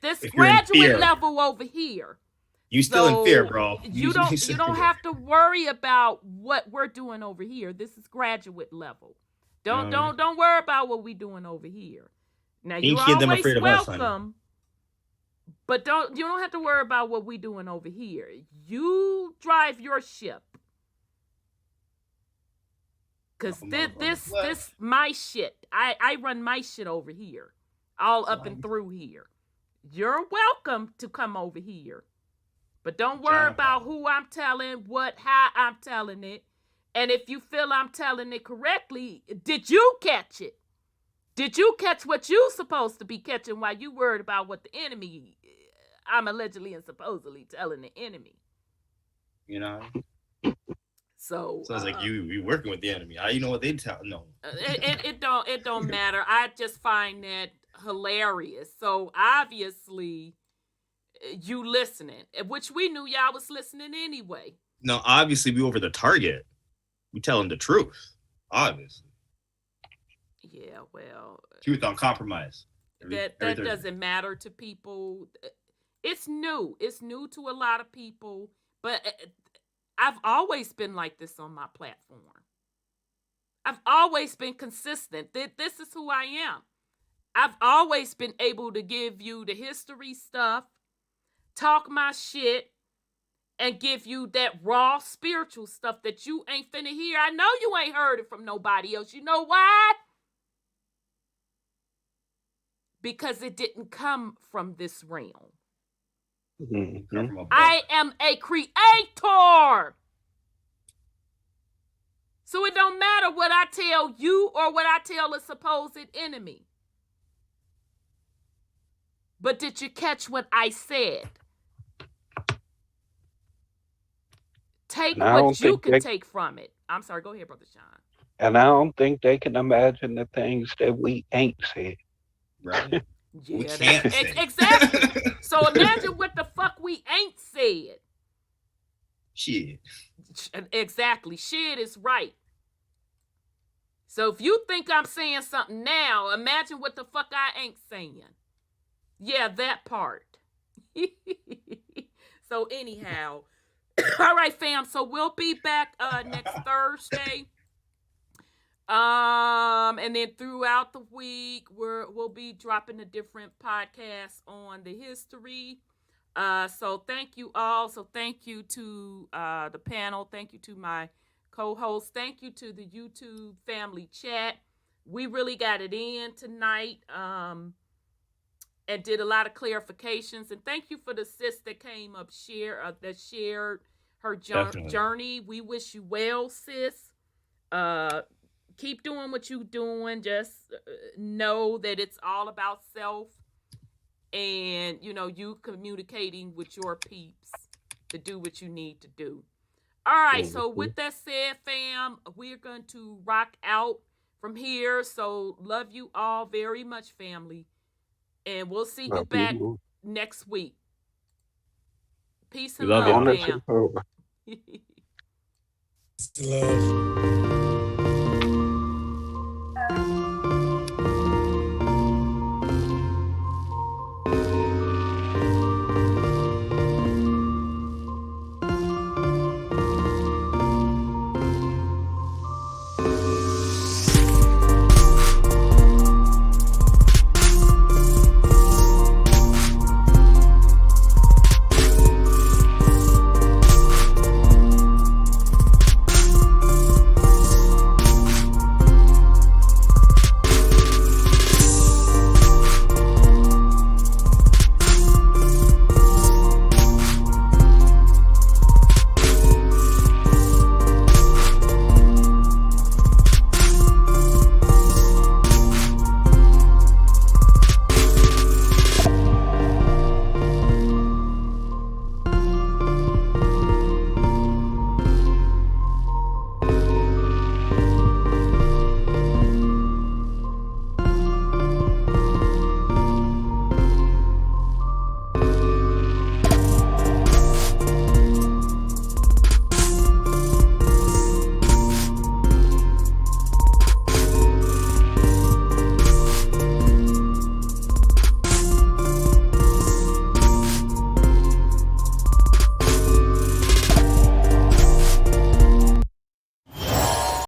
This graduate level over here. You still in fear, bro. You don't have to worry about what we're doing over here. This is graduate level. Don't worry about what we doing over here. Now you're Ain't them always afraid of us, honey. welcome, but you don't have to worry about what we doing over here. You drive your ship, cause this my shit. I run my shit over here, all up and through here. You're welcome to come over here, but don't worry about who I'm telling, how I'm telling it. And if you feel I'm telling it correctly, did you catch it? Did you catch what you supposed to be catching while you worried about what the enemy, I'm allegedly and supposedly telling the enemy? You know? So sounds like you working with the enemy. How you know what they tell? No. It don't matter. I just find that hilarious. So obviously you listening, which we knew y'all was listening anyway. No, obviously we over the target. We telling the truth, obviously. Yeah, well, truth uncompromised. That doesn't matter to people. It's new. It's new to a lot of people, but I've always been like this on my platform. I've always been consistent. This is who I am. I've always been able to give you the history stuff, talk my shit, and give you that raw spiritual stuff that you ain't finna hear. I know you ain't heard it from nobody else. You know why? Because it didn't come from this realm. Mm-hmm. I am a creator. So it don't matter what I tell you or what I tell a supposed enemy. But did you catch what I said? Take what you can take from it. I'm sorry, go ahead, Brother Sean. And I don't think they can imagine the things that we ain't said. Right. Yeah, we can't say. Exactly. So imagine what the fuck we ain't said. Shit. Exactly. Shit is right. So if you think I'm saying something now, imagine what the fuck I ain't saying. Yeah, that part. So anyhow, all right, fam. So we'll be back next Thursday. And then throughout the week, we'll be dropping a different podcast on the history. So thank you all. So thank you to the panel. Thank you to my co-host. Thank you to the YouTube family chat. We really got it in tonight. And did a lot of clarifications. And thank you for the sis that came up that shared her journey. We wish you well, sis. Keep doing what you're doing. Just know that it's all about self and, you communicating with your peeps to do what you need to do. All right. So with that said, fam, we're going to rock out from here. So love you all very much, family. And we'll see you back next week. Peace and love, fam. Love.